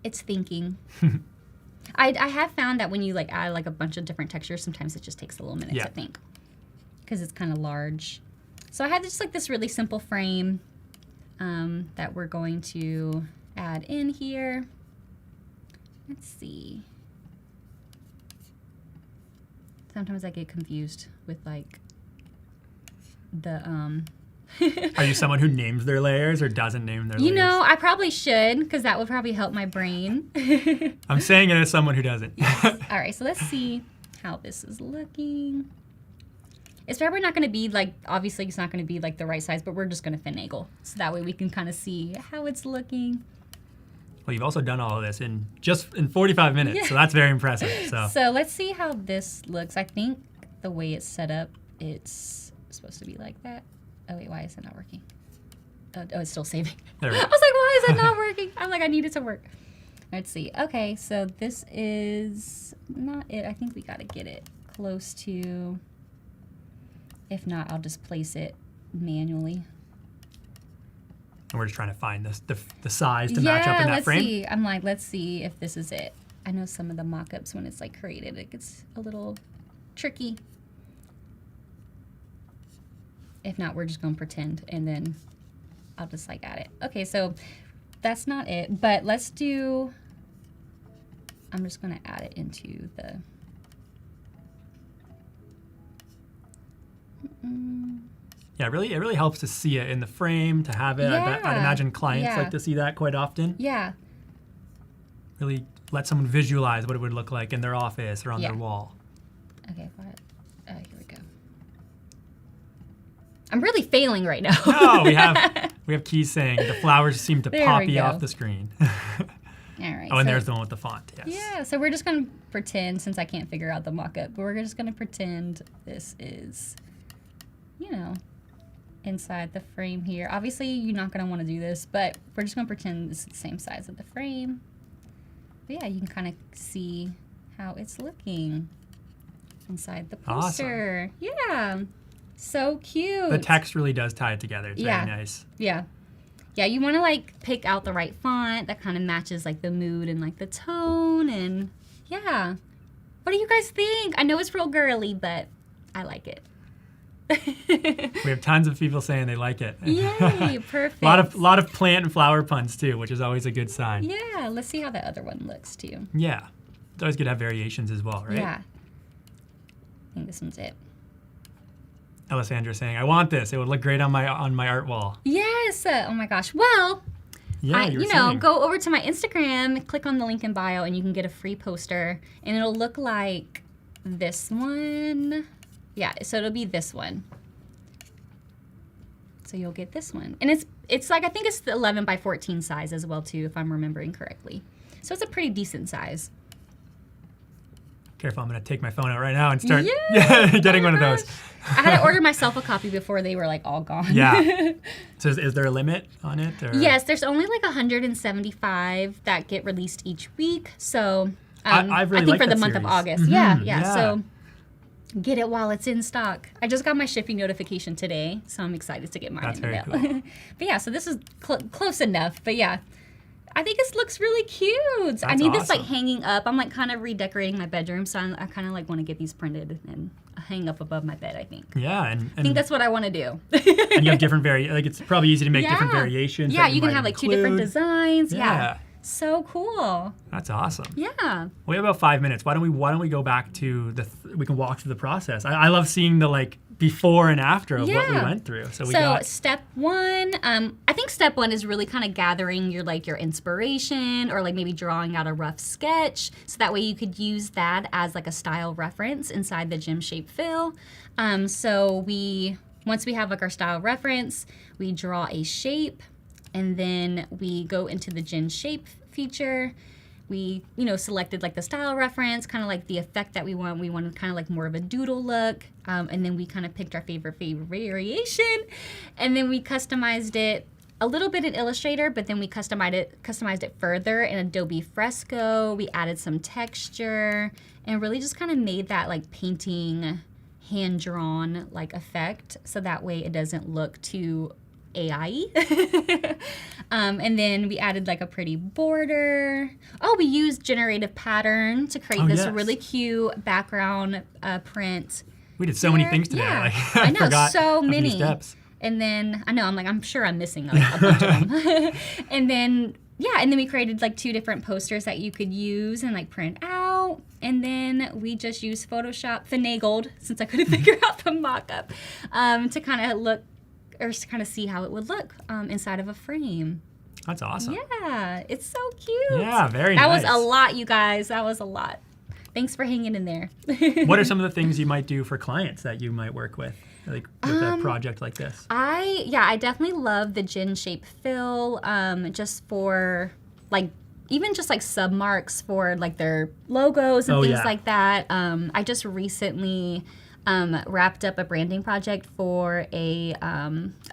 S7: It's thinking. I have found that when you like add like a bunch of different textures, sometimes it just takes a little minute to think because it's kind of large. So I had just like this really simple frame that we're going to add in here. Let's see. Sometimes I get confused with like the
S2: Are you someone who names their layers or doesn't name their layers?
S7: You know, I probably should, because that would probably help my brain.
S2: I'm saying it as someone who doesn't.
S7: All right, so let's see how this is looking. It's probably not going to be like, obviously it's not going to be like the right size, but we're just going to finagle. So that way we can kind of see how it's looking.
S2: Well, you've also done all of this in 45 minutes, so that's very impressive.
S7: So let's see how this looks. I think the way it's set up, it's supposed to be like that. Oh wait, why is it not working? Oh, it's still saving.
S2: There we go.
S7: I was like, why is it not working? I'm like, I need it to work. Let's see. Okay, so this is not it. I think we got to get it close to. If not, I'll just place it manually.
S2: And we're just trying to find the size to match up in that frame.
S7: Yeah, let's see. I'm like, let's see if this is it. I know some of the mock-ups, when it's like created, it gets a little tricky. If not, we're just going to pretend, and then I'll just like add it. Okay, so that's not it, but let's do, I'm just going to add it into the,
S2: Yeah, it really helps to see it in the frame, to have it. I'd imagine clients like to see that quite often.
S7: Yeah.
S2: Really let someone visualize what it would look like in their office or on their wall.
S7: Okay, here we go. I'm really failing right now.
S2: No, we have keys saying the flowers seem to poppy off the screen.
S7: All right.
S2: Oh, and there's the one with the font, yes.
S7: Yeah, so we're just going to pretend, since I can't figure out the mock-up, but we're just going to pretend this is, you know, inside the frame here. Obviously, you're not going to want to do this, but we're just going to pretend this is the same size of the frame. But yeah, you can kind of see how it's looking inside the poster. Awesome. Yeah. So cute.
S2: The text really does tie it together. It's very nice.
S7: Yeah. Yeah, you want to like pick out the right font that kind of matches like the mood and like the tone, and yeah. What do you guys think? I know it's real girly, but I like it.
S2: We have tons of people saying they like it.
S7: Yay, perfect.
S2: A lot of plant and flower puns too, which is always a good sign.
S7: Yeah, let's see how the other one looks too.
S2: Yeah. It's always good to have variations as well, right?
S7: Yeah. I think this one's it.
S2: Alessandra saying, I want this. It would look great on my art wall.
S7: Yes. Oh my gosh. Well, go over to my Instagram, click on the link in bio, and you can get a free poster. And it'll look like this one. Yeah, so it'll be this one. So you'll get this one. And it's like, I think it's the 11 by 14 size as well too, if I'm remembering correctly. So it's a pretty decent size.
S2: Careful, I'm going to take my phone out right now and start getting one of those.
S7: I had to order myself a copy before they were like all gone.
S2: Yeah. So is there a limit on it? Or?
S7: Yes, there's only like 175 that get released each week. So I think for the month of August. Mm-hmm. Yeah. So get it while it's in stock. I just got my shipping notification today, so I'm excited to get mine in the mail. Cool. But yeah, so this is close enough. But yeah, I think it looks really cute. I need this like hanging up. I'm like kind of redecorating my bedroom, so I kind of like want to get these printed and hang up above my bed, I think.
S2: Yeah, and
S7: I think that's what I want to do.
S2: And you have different it's probably easy to make different variations.
S7: Yeah, you can have like 2 different designs. Yeah. So cool.
S2: That's awesome.
S7: Yeah.
S2: We have about 5 minutes. Why don't we go back to we can walk through the process. I love seeing the like before and after of what we went through. So
S7: step one, I think step one is really kind of gathering your inspiration, or like maybe drawing out a rough sketch, so that way you could use that as like a style reference inside the gem shape fill. So once we have like our style reference, we draw a shape, and then we go into the gem shape feature. We, selected like the style reference, kind of like the effect that we want. We wanted kind of like more of a doodle look. And then we kind of picked our favorite variation. And then we customized it a little bit in Illustrator, but then we customized it further in Adobe Fresco. We added some texture and really just kind of made that like painting, hand-drawn like effect. So that way it doesn't look too AI. And then we added like a pretty border. Oh, we used generative pattern to create this really cute background print.
S2: We did so many things today.
S7: Yeah.
S2: Like,
S7: I know,
S2: forgot
S7: so
S2: a few
S7: many.
S2: steps.
S7: And then I'm sure I'm missing like a bunch of them. And then we created like 2 different posters that you could use and like print out. And then we just used Photoshop, finagled, since I couldn't figure out the mock-up, to kind of look, or to kind of see how it would look inside of a frame.
S2: That's awesome.
S7: Yeah, it's so cute.
S2: Yeah, very nice.
S7: That was a lot, you guys. That was a lot. Thanks for hanging in there.
S2: What are some of the things you might do for clients that you might work with, like with a project like this?
S7: I definitely love the Gen Shape fill, just for like, even just like submarks for like their logos and things like that. I just recently wrapped up a branding project for a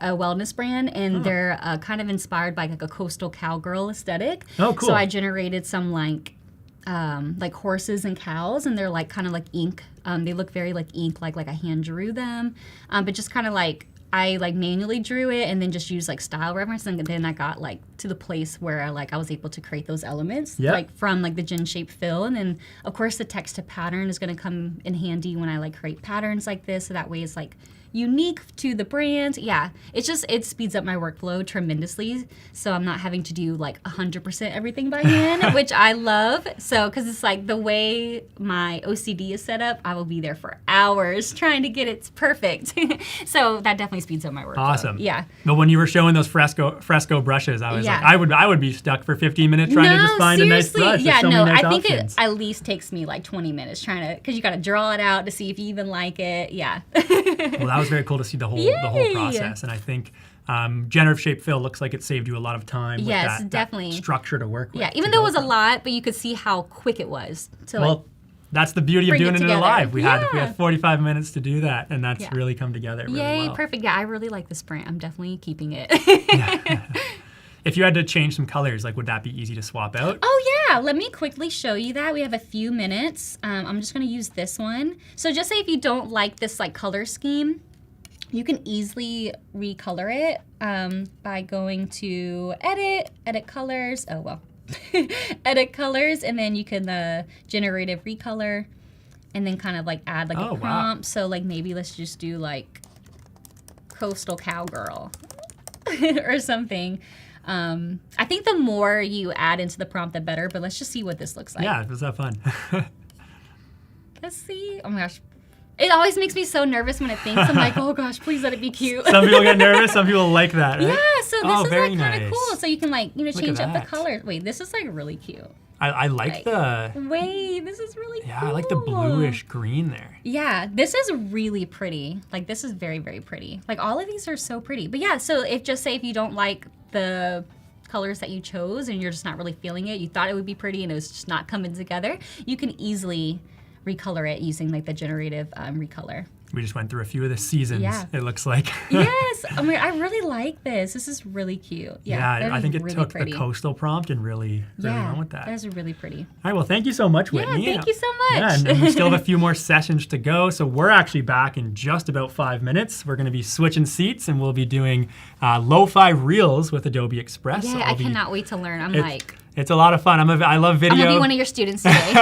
S7: wellness brand, and they're kind of inspired by like a coastal cowgirl aesthetic.
S2: Oh, cool.
S7: So I generated some like horses and cows, and they're like kind of like ink. They look very like ink, like I hand drew them, but just kind of like I like manually drew it and then just used like style reference, and then I got like to the place where I was able to create those elements like from like the Gen Shape fill. And then of course the text to pattern is going to come in handy when I like create patterns like this, so that way it's like unique to the brand. Yeah, it speeds up my workflow tremendously, so I'm not having to do like 100% everything by hand, which I love. So because it's like the way my OCD is set up, I will be there for hours trying to get it perfect. So that definitely speeds up my workflow.
S2: Awesome.
S7: Yeah.
S2: But when you were showing those Fresco brushes, I was like, I would be stuck for 15 minutes trying to just find a nice brush.
S7: Yeah,
S2: so many nice
S7: I think
S2: options.
S7: it at least takes me like 20 minutes trying to, because you got to draw it out to see if you even like it. Yeah.
S2: Well, that was very cool to see the whole process, and I think generative shape fill looks like it saved you a lot of time with that structure to work with.
S7: Yeah, even though it was a lot, but you could see how quick it was to
S2: that's the beauty of doing it live. We had 45 minutes to do that, and that's really come together really well.
S7: Perfect. Yeah, I really like this print. I'm definitely keeping it.
S2: If you had to change some colors, like would that be easy to swap out?
S7: Oh yeah, let me quickly show you that. We have a few minutes. I'm just gonna use this one. So just say if you don't like this like color scheme, you can easily recolor it by going to edit colors. Oh well, edit colors, and then you can generative recolor, and then kind of like add like a prompt. Wow. So like maybe let's just do like coastal cowgirl or something. I think the more you add into the prompt, the better, but let's just see what this looks like.
S2: Yeah, was that fun?
S7: Let's see. Oh my gosh. It always makes me so nervous when it thinks. I'm like, oh gosh, please let it be cute.
S2: Some people get nervous, some people like that, right?
S7: Yeah, so this is like kind of
S2: nice.
S7: cool. So you can like, change up the color. Wait, this is like really cute.
S2: I like the...
S7: Wait, this is really cool.
S2: Yeah, I like the bluish green there.
S7: Yeah, this is really pretty. Like, this is very, very pretty. Like, all of these are so pretty. But yeah, so if you don't like the colors that you chose and you're just not really feeling it, you thought it would be pretty and it was just not coming together, you can easily recolor it using like the generative recolor.
S2: We just went through a few of the seasons, it looks like.
S7: Yes, I mean, I really like this. This is really cute.
S2: Yeah, I think it really took the coastal prompt and really went with that.
S7: That is really pretty.
S2: All right, well, thank you so much, Whitney.
S7: Yeah, thank you so much.
S2: Yeah, and we still have a few more sessions to go, so we're actually back in just about 5 minutes. We're going to be switching seats, and we'll be doing lo-fi reels with Adobe Express.
S7: Yeah,
S2: so
S7: I cannot wait to learn.
S2: It's a lot of fun. I love video.
S7: I'm gonna be one of your students today.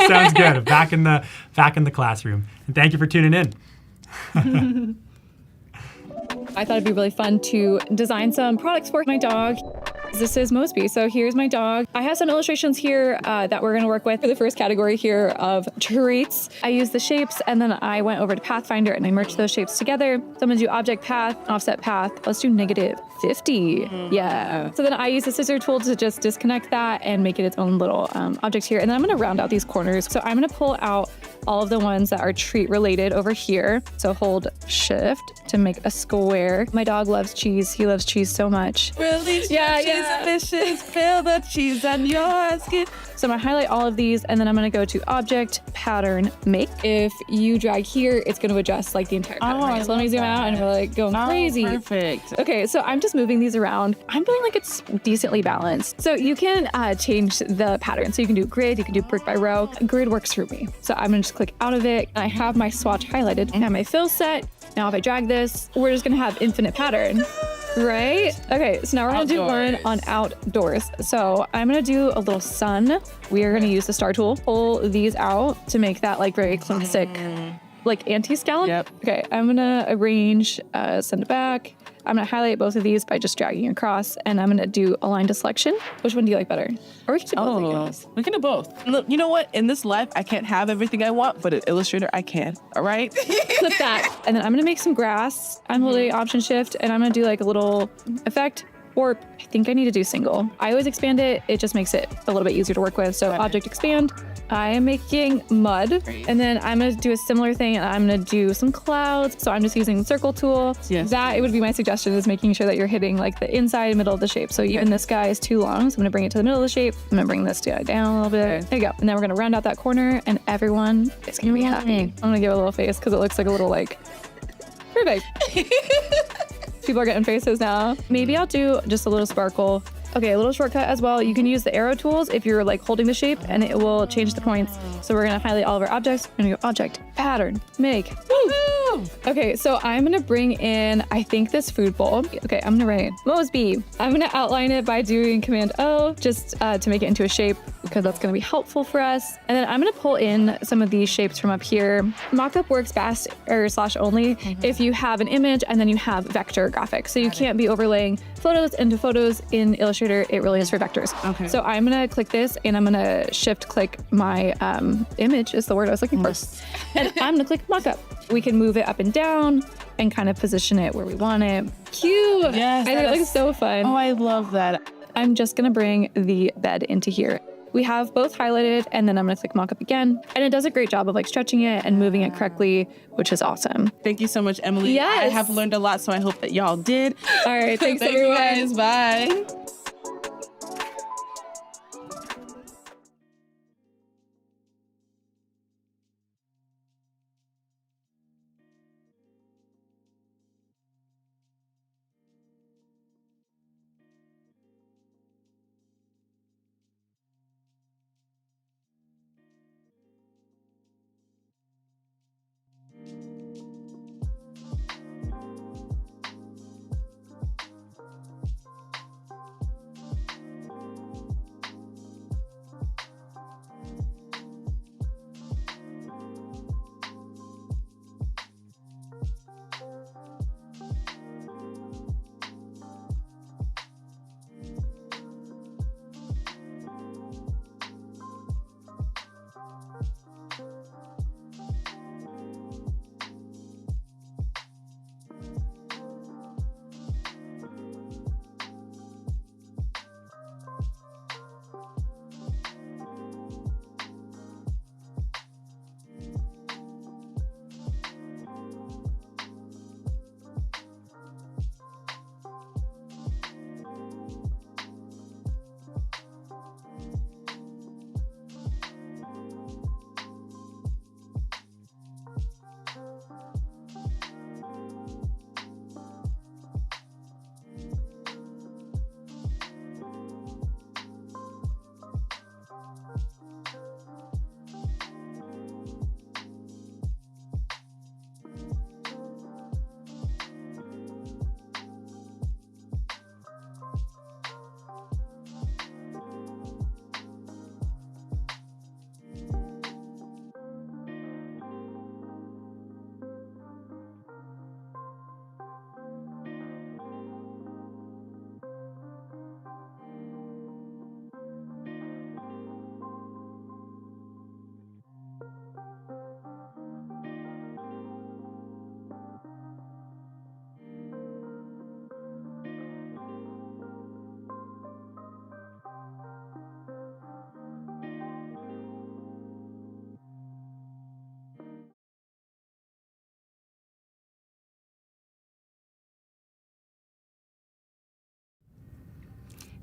S2: Sounds good. Back in the classroom. And thank you for tuning in.
S4: I thought it'd be really fun to design some products for my dog. This is Mosby. So here's my dog. I have some illustrations here that we're going to work with for the first category here of treats. I used the shapes and then I went over to Pathfinder and I merged those shapes together. So I'm going to do object path, offset path. Let's do -50. Yeah. So then I use the scissor tool to just disconnect that and make it its own little object here. And then I'm going to round out these corners. So I'm going to pull out all of the ones that are treat related over here. So hold shift to make a square. My dog loves cheese. He loves cheese so much.
S8: Really?
S4: Yeah.
S8: Delicious. Feel the cheese on your skin.
S4: So I'm gonna highlight all of these and then I'm gonna go to object, pattern, make. If you drag here, it's gonna adjust like the entire pattern. Right? So let me zoom out and we're like going crazy.
S8: Perfect.
S4: Okay, so I'm just moving these around. I'm feeling like it's decently balanced. So you can change the pattern. So you can do grid, you can do brick by row. Grid works for me. So I'm gonna just click out of it. And I have my swatch highlighted and I have my fill set. Now if I drag this, we're just gonna have infinite pattern. Right? Okay, so now we're gonna do one on outdoors. So I'm gonna do a little sun. We are gonna use the star tool, pull these out to make that like very classic, like anti-scallop.
S8: Yep.
S4: Okay, I'm gonna arrange, send it back. I'm gonna highlight both of these by just dragging across, and I'm gonna do align to selection. Which one do you like better? Or we can do both, I guess.
S8: We can do both. Look, you know what? In this life, I can't have everything I want, but in Illustrator, I can. All right?
S4: Clip that. And then I'm gonna make some grass. I'm holding Option Shift, and I'm gonna do like a little effect. Or I think I need to do single. I always expand it. It just makes it a little bit easier to work with. So Object Expand. I am making mud. And then I'm gonna do a similar thing, and I'm gonna do some clouds. So I'm just using the circle tool.
S8: Yes.
S4: That it would be my suggestion, is making sure that you're hitting like the inside and middle of the shape. So even this guy is too long, so I'm gonna bring it to the middle of the shape. I'm gonna bring this guy down a little bit. There you go. And then we're gonna round out that corner, and everyone is gonna be happy. I'm gonna give it a little face because it looks like a little like perfect. People are getting faces now. Maybe I'll do just a little sparkle. Okay, a little shortcut as well. You can use the arrow tools if you're like holding the shape, and it will change the points. So we're gonna highlight all of our objects. We're gonna go object, pattern, make. Woo! Okay, so I'm gonna bring in, I think, this food bowl. Okay, I'm gonna write Mosby. I'm gonna outline it by doing Command O, just to make it into a shape, because that's gonna be helpful for us. And then I'm gonna pull in some of these shapes from up here. Mockup works best, or slash only, if you have an image and then you have vector graphics. So you can't be overlaying photos into photos in Illustrator. It really is for vectors. Okay. So I'm gonna click this, and I'm gonna shift click my image is the word I was looking for. And I'm gonna click mockup. We can move it up and down and kind of position it where we want it. Cute.
S8: Yes.
S4: I think it looks so fun.
S8: Oh, I love that.
S4: I'm just gonna bring the bed into here. We have both highlighted, and then I'm gonna click mockup again. And it does a great job of like stretching it and moving it correctly, which is awesome.
S8: Thank you so much, Emily.
S4: Yes.
S8: I have learned a lot, so I hope that y'all did.
S4: All right, thanks
S8: Thank
S4: everyone.
S8: you guys. Bye.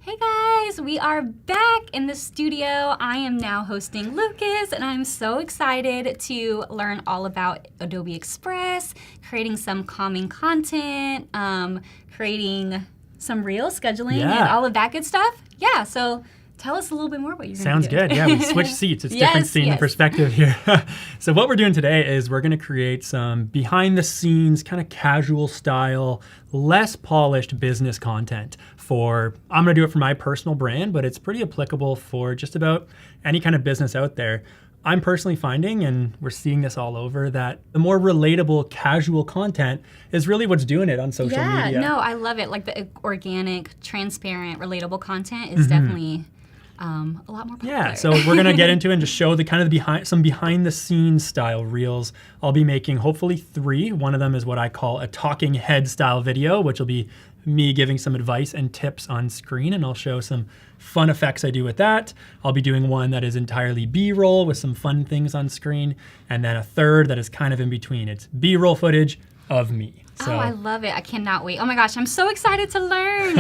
S7: Hey guys, we are back in the studio. I am now hosting Lucas, and I'm so excited to learn all about Adobe Express, creating some calming content, creating some reel scheduling and all of that good stuff. Yeah, so Tell us a little bit more what you're
S2: Sounds
S7: going to
S2: good.
S7: do.
S2: Yeah, we switched seats. It's different scene and perspective here. So what we're doing today is we're going to create some behind the scenes, kind of casual style, less polished business content for, I'm going to do it for my personal brand, but it's pretty applicable for just about any kind of business out there. I'm personally finding, and we're seeing this all over, that the more relatable, casual content is really what's doing it on social media.
S7: Yeah, no, I love it. Like the organic, transparent, relatable content is definitely a lot more popular.
S2: Yeah, so we're gonna get into it and just show the kind of some behind the scenes style reels. I'll be making hopefully 3. One of them is what I call a talking head style video, which will be me giving some advice and tips on screen, and I'll show some fun effects I do with that. I'll be doing one that is entirely B-roll with some fun things on screen, and then a third that is kind of in between. It's B-roll footage of me. So.
S7: Oh, I love it. I cannot wait. Oh my gosh, I'm so excited to learn.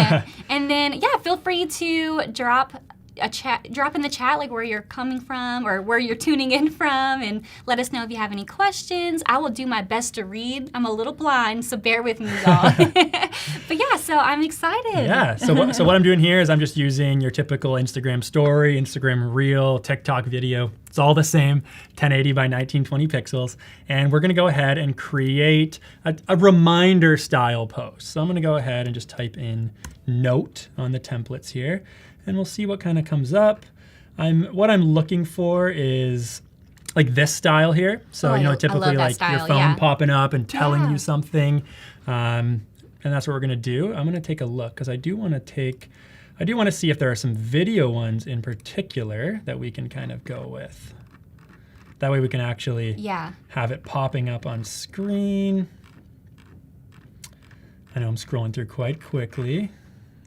S7: And then, yeah, feel free to drop in the chat like where you're coming from or where you're tuning in from, and let us know if you have any questions. I will do my best to read. I'm a little blind, so bear with me, y'all. But yeah, so I'm excited.
S2: Yeah, so what I'm doing here is I'm just using your typical Instagram story, Instagram reel, TikTok video. It's all the same, 1080 by 1920 pixels. And we're gonna go ahead and create a reminder style post. So I'm gonna go ahead and just type in note on the templates here, and we'll see what kind of comes up. What I'm looking for is like this style here. So, typically like
S7: style,
S2: your phone popping up and telling you something. And that's what we're gonna do. I'm gonna take a look because I do wanna see if there are some video ones in particular that we can kind of go with. That way we can actually have it popping up on screen. I know I'm scrolling through quite quickly.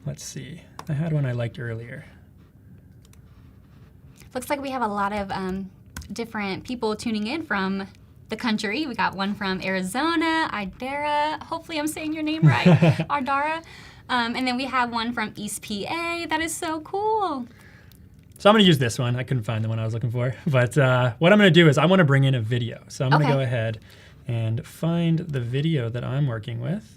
S2: Let's see. I had one I liked earlier.
S7: Looks like we have a lot of different people tuning in from the country. We got one from Arizona, Idara. Hopefully I'm saying your name right, Ardara. And then we have one from East PA. That is so cool.
S2: So I'm going to use this one. I couldn't find the one I was looking for. But what I'm going to do is I want to bring in a video. So I'm going to go ahead and find the video that I'm working with.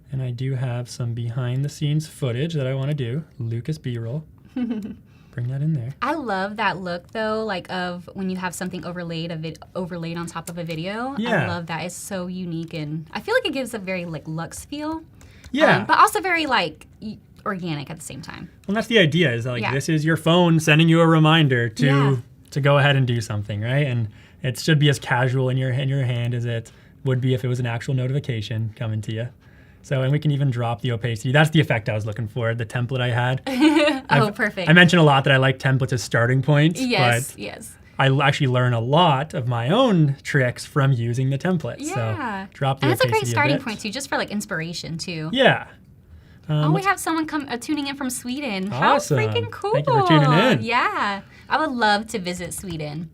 S2: And I do have some behind the scenes footage that I want to do. Lucas B-roll. Bring that in there.
S7: I love that look though, like of when you have something overlaid on top of a video.
S2: Yeah.
S7: I love that. It's so unique, and I feel like it gives a very like luxe feel.
S2: Yeah.
S7: But also very like organic at the same time.
S2: Well, that's the idea, is like this is your phone sending you a reminder to go ahead and do something, right? And it should be as casual in your hand as it would be if it was an actual notification coming to you. So, and we can even drop the opacity. That's the effect I was looking for, the template I had.
S7: Perfect.
S2: I mentioned a lot that I like templates as starting points.
S7: Yes,
S2: but
S7: yes.
S2: I actually learn a lot of my own tricks from using the template.
S7: Yeah.
S2: So drop the
S7: and that's a
S2: opacity
S7: great starting
S2: bit.
S7: point too, just for like inspiration too.
S2: Yeah.
S7: We have someone tuning in from Sweden.
S2: Awesome.
S7: How freaking cool.
S2: Thank you for tuning in.
S7: Yeah. I would love to visit Sweden.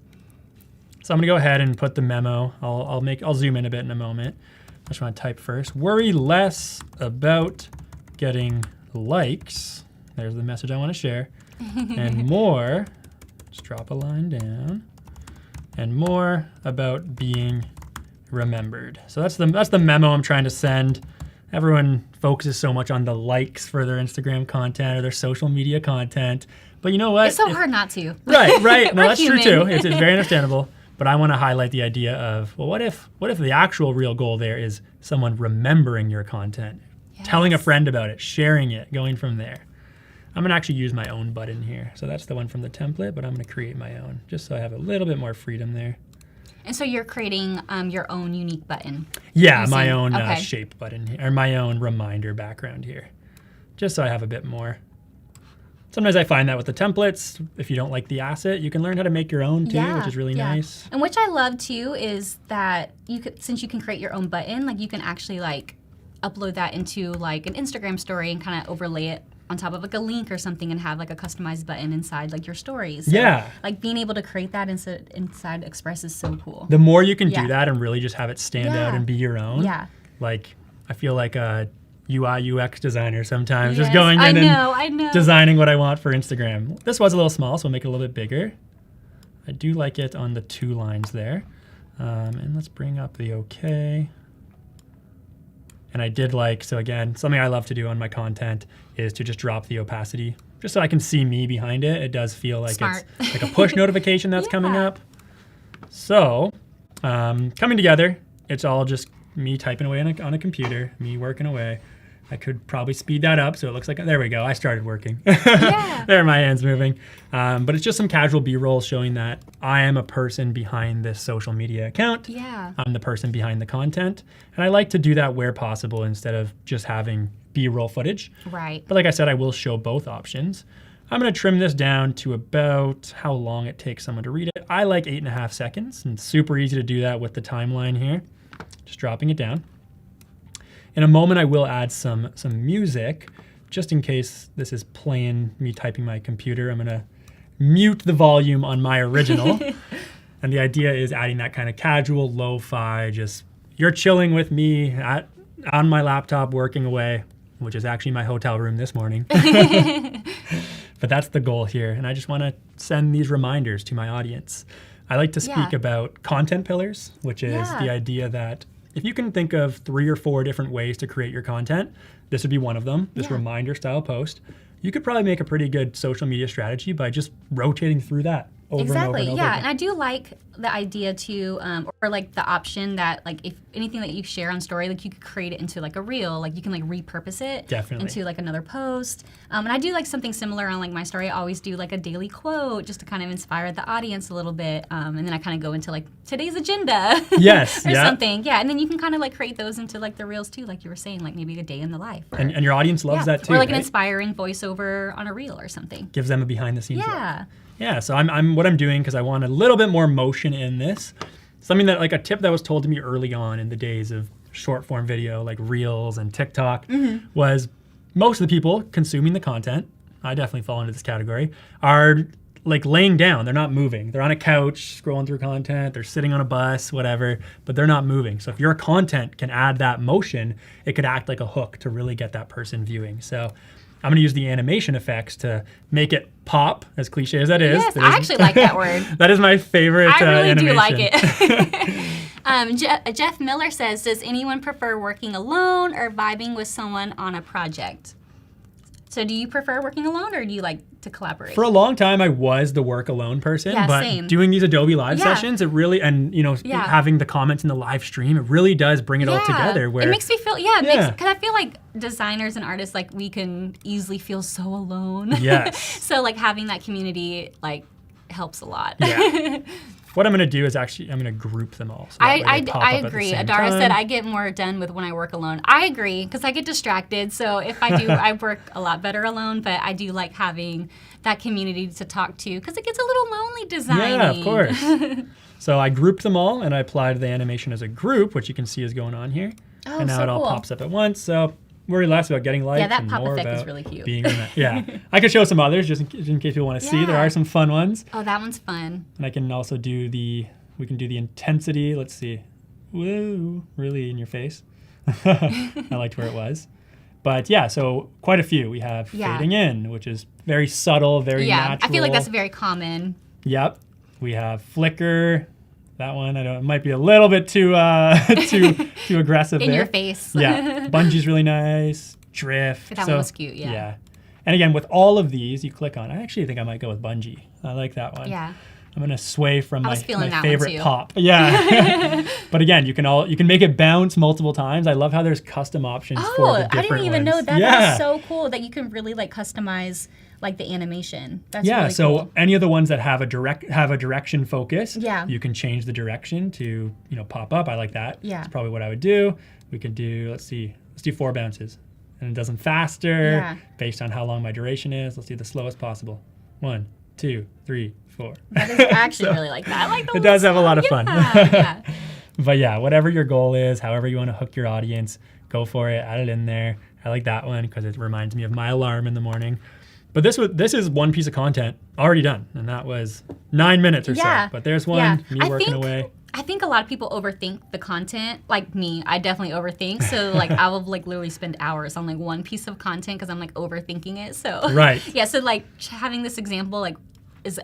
S2: So I'm gonna go ahead and put the memo. I'll zoom in a bit in a moment. I just want to type first. Worry less about getting likes. There's the message I want to share. And more, just drop a line down. And more about being remembered. So that's the memo I'm trying to send. Everyone focuses so much on the likes for their Instagram content or their social media content. But you know what?
S7: It's so hard not to.
S2: Right. No, that's
S7: human.
S2: true too. It's very understandable. But I want to highlight the idea of, well, what if the actual real goal there is someone remembering your content, telling a friend about it, sharing it, going from there. I'm going to actually use my own button here. So that's the one from the template, but I'm going to create my own just so I have a little bit more freedom there.
S7: And so you're creating your own unique button.
S2: Yeah, my own shape button here, or my own reminder background here, just so I have a bit more. Sometimes I find that with the templates, if you don't like the asset, you can learn how to make your own too, which is really nice.
S7: And which I love too is that since you can create your own button, like you can actually like upload that into like an Instagram story and kind of overlay it on top of like a link or something and have like a customized button inside like your stories. So, like being able to create that inside Express is so cool.
S2: The more you can do that and really just have it stand out and be your own.
S7: Yeah.
S2: Like I feel like a UI UX designer sometimes, just going in and designing what I want for Instagram. This was a little small, so we'll make it a little bit bigger. I do like it on the 2 lines there. And let's bring up the OK. And I did like, so again, something I love to do on my content is to just drop the opacity, just so I can see me behind it. It does feel like
S7: Smart.
S2: it's like a push notification that's coming up. So coming together, it's all just me typing away on a computer, me working away. I could probably speed that up so it looks like, there we go, I started working.
S7: Yeah.
S2: There are my hands moving. But it's just some casual B-roll showing that I am a person behind this social media account.
S7: Yeah.
S2: I'm the person behind the content. And I like to do that where possible instead of just having B-roll footage.
S7: Right.
S2: But like I said, I will show both options. I'm going to trim this down to about how long it takes someone to read it. I like 8.5 seconds, and it's super easy to do that with the timeline here. Just dropping it down. In a moment, I will add some music, just in case this is playing me typing my computer. I'm going to mute the volume on my original. And the idea is adding that kind of casual, lo-fi, just you're chilling with me on my laptop working away, which is actually my hotel room this morning. But that's the goal here. And I just want to send these reminders to my audience. I like to speak about content pillars, which is the idea that if you can think of 3 or 4 different ways to create your content, this would be one of them, this reminder style post. You could probably make a pretty good social media strategy by just rotating through that over and over and over
S7: Yeah,
S2: again.
S7: and I do like the idea too, or like the option that like if anything that you share on story, like you could create it into like a reel, like you can like repurpose it into like another post. And I do like something similar on like my story. I always do like a daily quote just to kind of inspire the audience a little bit, and then I kind of go into like today's agenda,
S2: Yes,
S7: or something. Yeah, and then you can kind of like create those into like the reels too, like you were saying, like maybe a day in the life, or,
S2: And your audience loves that too,
S7: or like an
S2: right?
S7: inspiring voiceover on a reel or something.
S2: Gives them a behind the scenes look.
S7: Yeah.
S2: Yeah, so what I'm doing, because I want a little bit more motion in this, something that like a tip that was told to me early on in the days of short form video, like Reels and TikTok, was most of the people consuming the content, I definitely fall into this category, are like laying down. They're not moving. They're on a couch scrolling through content. They're sitting on a bus, whatever, but they're not moving. So if your content can add that motion, it could act like a hook to really get that person viewing. So I'm going to use the animation effects to make it pop, as cliche as that is.
S7: Yes, I actually like that word.
S2: That is my favorite animation.
S7: I really do like it. Jeff Miller says, does anyone prefer working alone or vibing with someone on a project? So do you prefer working alone or do you like to collaborate?
S2: For a long time, I was the work alone person,
S7: Yeah,
S2: but
S7: same.
S2: doing these Adobe Live sessions, it really, and having the comments in the live stream, it really does bring it all together. Where
S7: it makes me feel, because I feel like designers and artists, like we can easily feel so alone.
S2: Yes.
S7: So like having that community like helps a lot.
S2: Yeah. What I'm going to do is actually, I'm going to group them all. So that way they pop
S7: I
S2: up at the
S7: agree.
S2: same
S7: Adara
S2: time.
S7: said I get more done with when I work alone. I agree, because I get distracted. So if I do, I work a lot better alone, but I do like having that community to talk to, because it gets a little lonely designing.
S2: Yeah, of course. So I grouped them all, and I applied the animation as a group, which you can see is going on here.
S7: Oh,
S2: and now
S7: so
S2: it all
S7: cool.
S2: pops up at once. So worry less about getting likes.
S7: Yeah, that
S2: and
S7: pop
S2: more
S7: effect is
S2: about
S7: really cute.
S2: being in that. Yeah. I could show some others just in case people want to see. There are some fun ones.
S7: Oh, that one's fun.
S2: And I can also do we can do the intensity. Let's see. Woo, really in your face. I liked where it was. But yeah, so quite a few. We have fading in, which is very subtle, very natural.
S7: I feel like that's very common.
S2: Yep. We have flicker. That one, it might be a little bit too aggressive
S7: In
S2: there.
S7: your face.
S2: Yeah. Bungee's really nice. Drift.
S7: That one was cute, yeah.
S2: And again, with all of these, you click on. I actually think I might go with Bungee. I like that one.
S7: Yeah.
S2: I'm gonna sway from my
S7: that
S2: favorite
S7: one too.
S2: pop. Yeah. But again, you can make it bounce multiple times. I love how there's custom options for the different
S7: I didn't even know
S2: ones.
S7: that.
S2: Yeah.
S7: That's so cool that you can really like customize like the animation. That's really
S2: so
S7: cool.
S2: any of the ones that have a direction focus,
S7: Yeah.
S2: you can change the direction to pop up. I like that.
S7: Yeah.
S2: That's probably what I would do. We could do, let's do 4 bounces. And it does them faster based on how long my duration is. Let's do the slowest possible. 1, 2, 3, 4.
S7: That is, I actually really like that. I like the
S2: It does have a lot of fun.
S7: Yeah.
S2: But yeah, whatever your goal is, however you want to hook your audience, go for it, add it in there. I like that one because it reminds me of my alarm in the morning. But this is one piece of content already done, and that was 9 minutes or so. But there's one, me working away.
S7: I think a lot of people overthink the content. Like me, I definitely overthink. So like I will like literally spend hours on like one piece of content because I'm like overthinking it. So yeah. So like having this example like is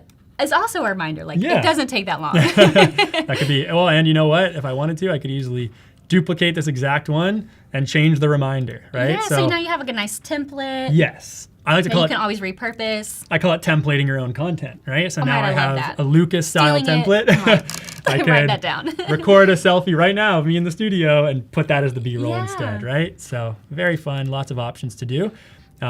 S7: also a reminder. Like it doesn't take that long.
S2: That could be and you know what? If I wanted to, I could easily duplicate this exact one and change the reminder, right?
S7: Yeah, so now you have like a nice template.
S2: Yes. I like to call
S7: you
S2: it,
S7: can always repurpose.
S2: I call it templating your own content, right? So now I
S7: love
S2: have
S7: that.
S2: a Lucas style
S7: Stealing
S2: template.
S7: it.
S2: I
S7: Write that down.
S2: record a selfie right now of me in the studio and put that as the B-roll instead, right? So very fun, lots of options to do.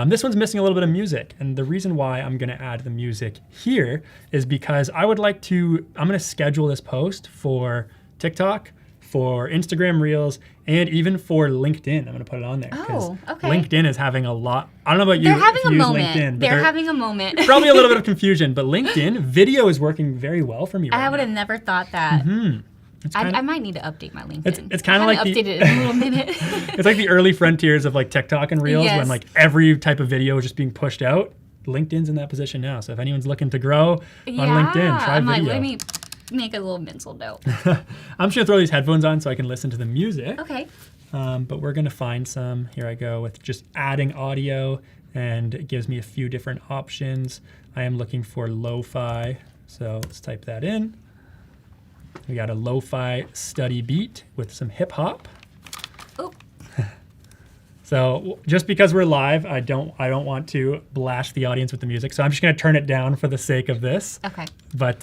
S2: This one's missing a little bit of music, and the reason why I'm gonna add the music here is because I'm gonna schedule this post for TikTok, for Instagram Reels, and even for LinkedIn. I'm gonna put it on there.
S7: Oh, okay.
S2: LinkedIn is having a lot, I don't know about you.
S7: They're having a moment.
S2: LinkedIn, but
S7: They're having a moment.
S2: Probably a little bit of confusion, but LinkedIn video is working very well for me right
S7: I would have
S2: now.
S7: never thought that.
S2: Kinda,
S7: I might need to update my LinkedIn.
S2: It's kind of like
S7: updated it in a little minute.
S2: it's like the early frontiers of like TikTok and Reels when like every type of video is just being pushed out. LinkedIn's in that position now. So if anyone's looking to grow on LinkedIn, try
S7: I'm
S2: video.
S7: like, let me make a little mental note.
S2: I'm just gonna throw these headphones on so I can listen to the music.
S7: Okay.
S2: But we're gonna find some. Here I go with just adding audio, and it gives me a few different options. I am looking for lo-fi, so let's type that in. We got a lo-fi study beat with some hip hop.
S7: Oh.
S2: So just because we're live, I don't want to blast the audience with the music, so I'm just gonna turn it down for the sake of this.
S7: Okay.
S2: But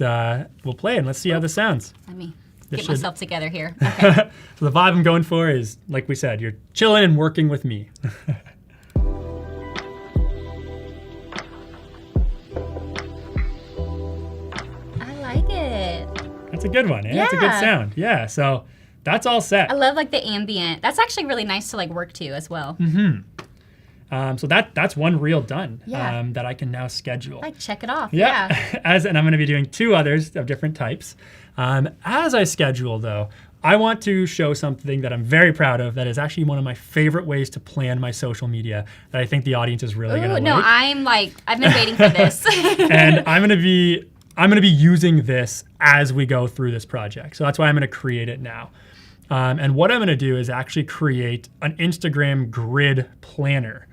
S2: we'll play and let's see how this sounds.
S7: Let me
S2: This
S7: get
S2: should-
S7: myself together here. Okay.
S2: So the vibe I'm going for is, like we said, you're chilling and working with me.
S7: I like it.
S2: That's a good one, eh? That's a good
S7: Yeah.
S2: sound. Yeah, so that's all set.
S7: I love like the ambient. That's actually really nice to like work to as well.
S2: So that's one reel done
S7: Yeah.
S2: that I can now schedule.
S7: Like check it off.
S2: Yeah,
S7: Yeah.
S2: and I'm going to be doing 2 others of different types. As I schedule, though, I want to show something that I'm very proud of. That is actually one of my favorite ways to plan my social media. That I think the audience is really going to
S7: Ooh, no,
S2: like.
S7: I've been waiting for this.
S2: And I'm going to be using this as we go through this project. So that's why I'm going to create it now. And what I'm going to do is actually create an Instagram grid planner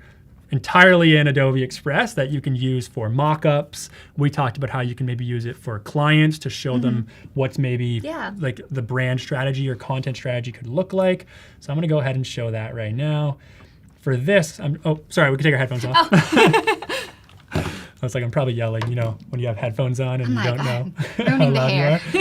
S2: entirely in Adobe Express that you can use for mock-ups. We talked about how you can maybe use it for clients to show them what's maybe like the brand strategy or content strategy could look like. So I'm going to go ahead and show that right now. For this, oh, sorry, we can take our headphones off. I was like, I'm probably yelling, you know, when you have headphones on and you don't know how
S7: Ruining the
S2: loud
S7: hair.
S2: you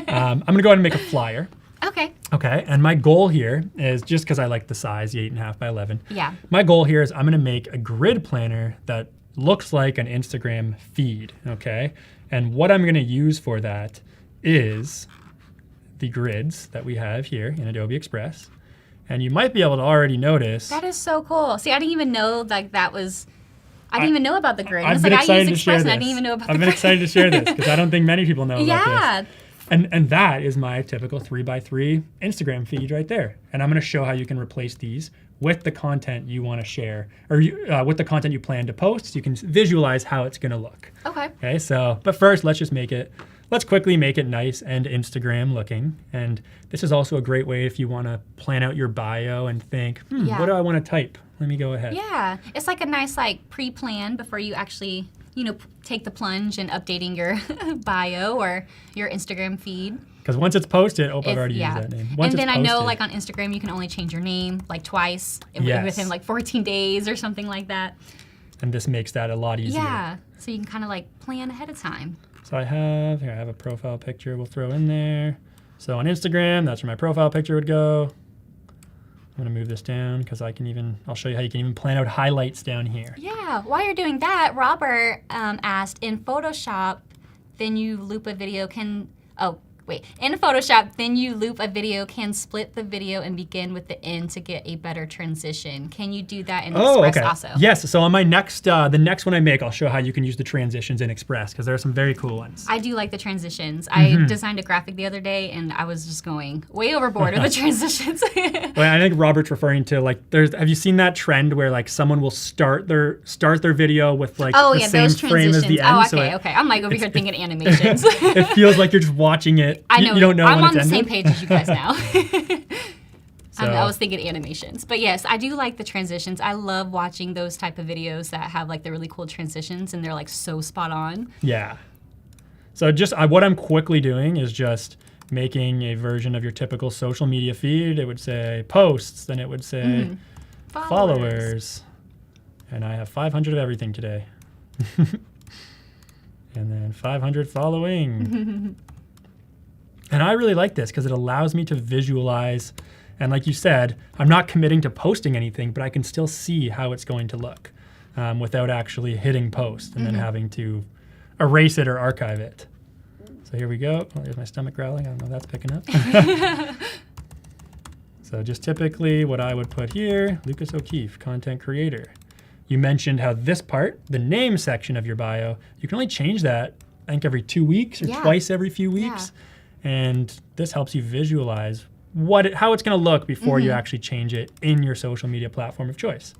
S2: are. I'm going to go ahead and make a flyer.
S7: Okay.
S2: Okay, and my goal here is, just because I like the size, the 8.5 by 11.
S7: Yeah.
S2: My goal here is I'm gonna make a grid planner that looks like an Instagram feed, okay? And what I'm gonna use for that is the grids that we have here in Adobe Express. And you might be able to already notice.
S7: That is so cool. See, I didn't even know like that was. I didn't even know about the grid. I
S2: I've
S7: was
S2: been
S7: like, I use
S2: excited to share
S7: Express and
S2: this.
S7: I didn't even know about
S2: I've
S7: the
S2: been
S7: grid.
S2: excited to share this because I don't think many people know about
S7: Yeah.
S2: this. And that is my typical 3x3 Instagram feed right there. And I'm going to show how you can replace these with the content you want to share, or with the content you plan to post. So you can visualize how it's going to look.
S7: Okay.
S2: Okay. So, but first, let's quickly make it nice and Instagram looking. And this is also a great way if you want to plan out your bio and think, what do I want to type? Let me go ahead.
S7: Yeah. It's like a nice like pre-plan before you actually, you know, take the plunge in updating your bio or your Instagram feed.
S2: Because once it's posted, I've already used that name. Once
S7: and then
S2: it's
S7: I know
S2: posted-
S7: like on Instagram, you can only change your name like twice
S2: Yes.
S7: within like 14 days or something like that.
S2: And this makes that a lot easier.
S7: Yeah. So you can kind of like plan ahead of time.
S2: So I have a profile picture we'll throw in there. So on Instagram, that's where my profile picture would go. I'm gonna move this down because I'll show you how you can even plan out highlights down here.
S7: Yeah, while you're doing that, Robert asked, in Photoshop, then you loop a video in Photoshop, then you loop a video can split the video and begin with the end to get a better transition. Can you do that in Express also?
S2: Yes, so on my next, the next one I make, I'll show how you can use the transitions in Express because there are some very cool ones.
S7: I do like the transitions. I designed a graphic the other day and I was just going way overboard with the transitions.
S2: Well, I think Robert's referring to like, have you seen that trend where like someone will start their video with like the same
S7: those
S2: frame as the end?
S7: Okay. I'm like over here thinking animations.
S2: It feels like you're just watching it.
S7: I know.
S2: You don't know
S7: I'm
S2: when
S7: on
S2: it's
S7: the
S2: ended.
S7: same page as you guys now.
S2: So,
S7: I was thinking animations. But yes, I do like the transitions. I love watching those type of videos that have like the really cool transitions and they're like so spot on.
S2: yeah. So just what I'm quickly doing is just making a version of your typical social media feed, it would say posts, then it would say followers. And I have 500 of everything today. And then 500 following. And I really like this because it allows me to visualize. And like you said, I'm not committing to posting anything, but I can still see how it's going to look without actually hitting post and then having to erase it or archive it. So here we go. Oh, there's my stomach growling. I don't know if that's picking up. So just typically what I would put here, Lucas O'Keefe, content creator. You mentioned how this part, the name section of your bio, you can only change that, I think, every 2 weeks or twice every few weeks. And this helps you visualize how it's going to look before you actually change it in your social media platform of choice.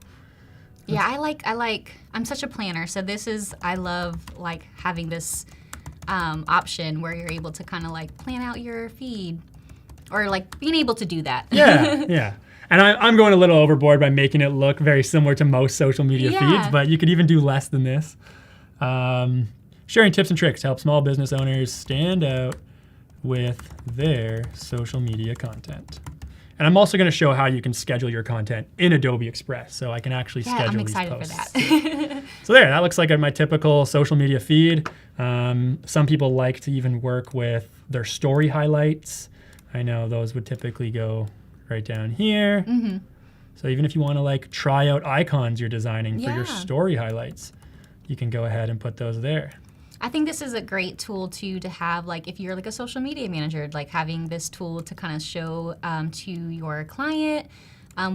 S7: Yeah, I'm such a planner. So I love like having this option where you're able to kind of like plan out your feed or like being able to do that.
S2: Yeah. And I'm going a little overboard by making it look very similar to most social media feeds, but you could even do less than this. Sharing tips and tricks to help small business owners stand out with their social media content. And I'm also going to show how you can schedule your content in Adobe Express, so I can actually schedule these posts.
S7: I'm excited for that.
S2: So there, that looks like my typical social media feed. Some people like to even work with their story highlights. I know those would typically go right down here. So even if you want to like try out icons you're designing for your story highlights, you can go ahead and put those there.
S7: I think this is a great tool to have, like if you're like a social media manager, like having this tool to kind of show to your client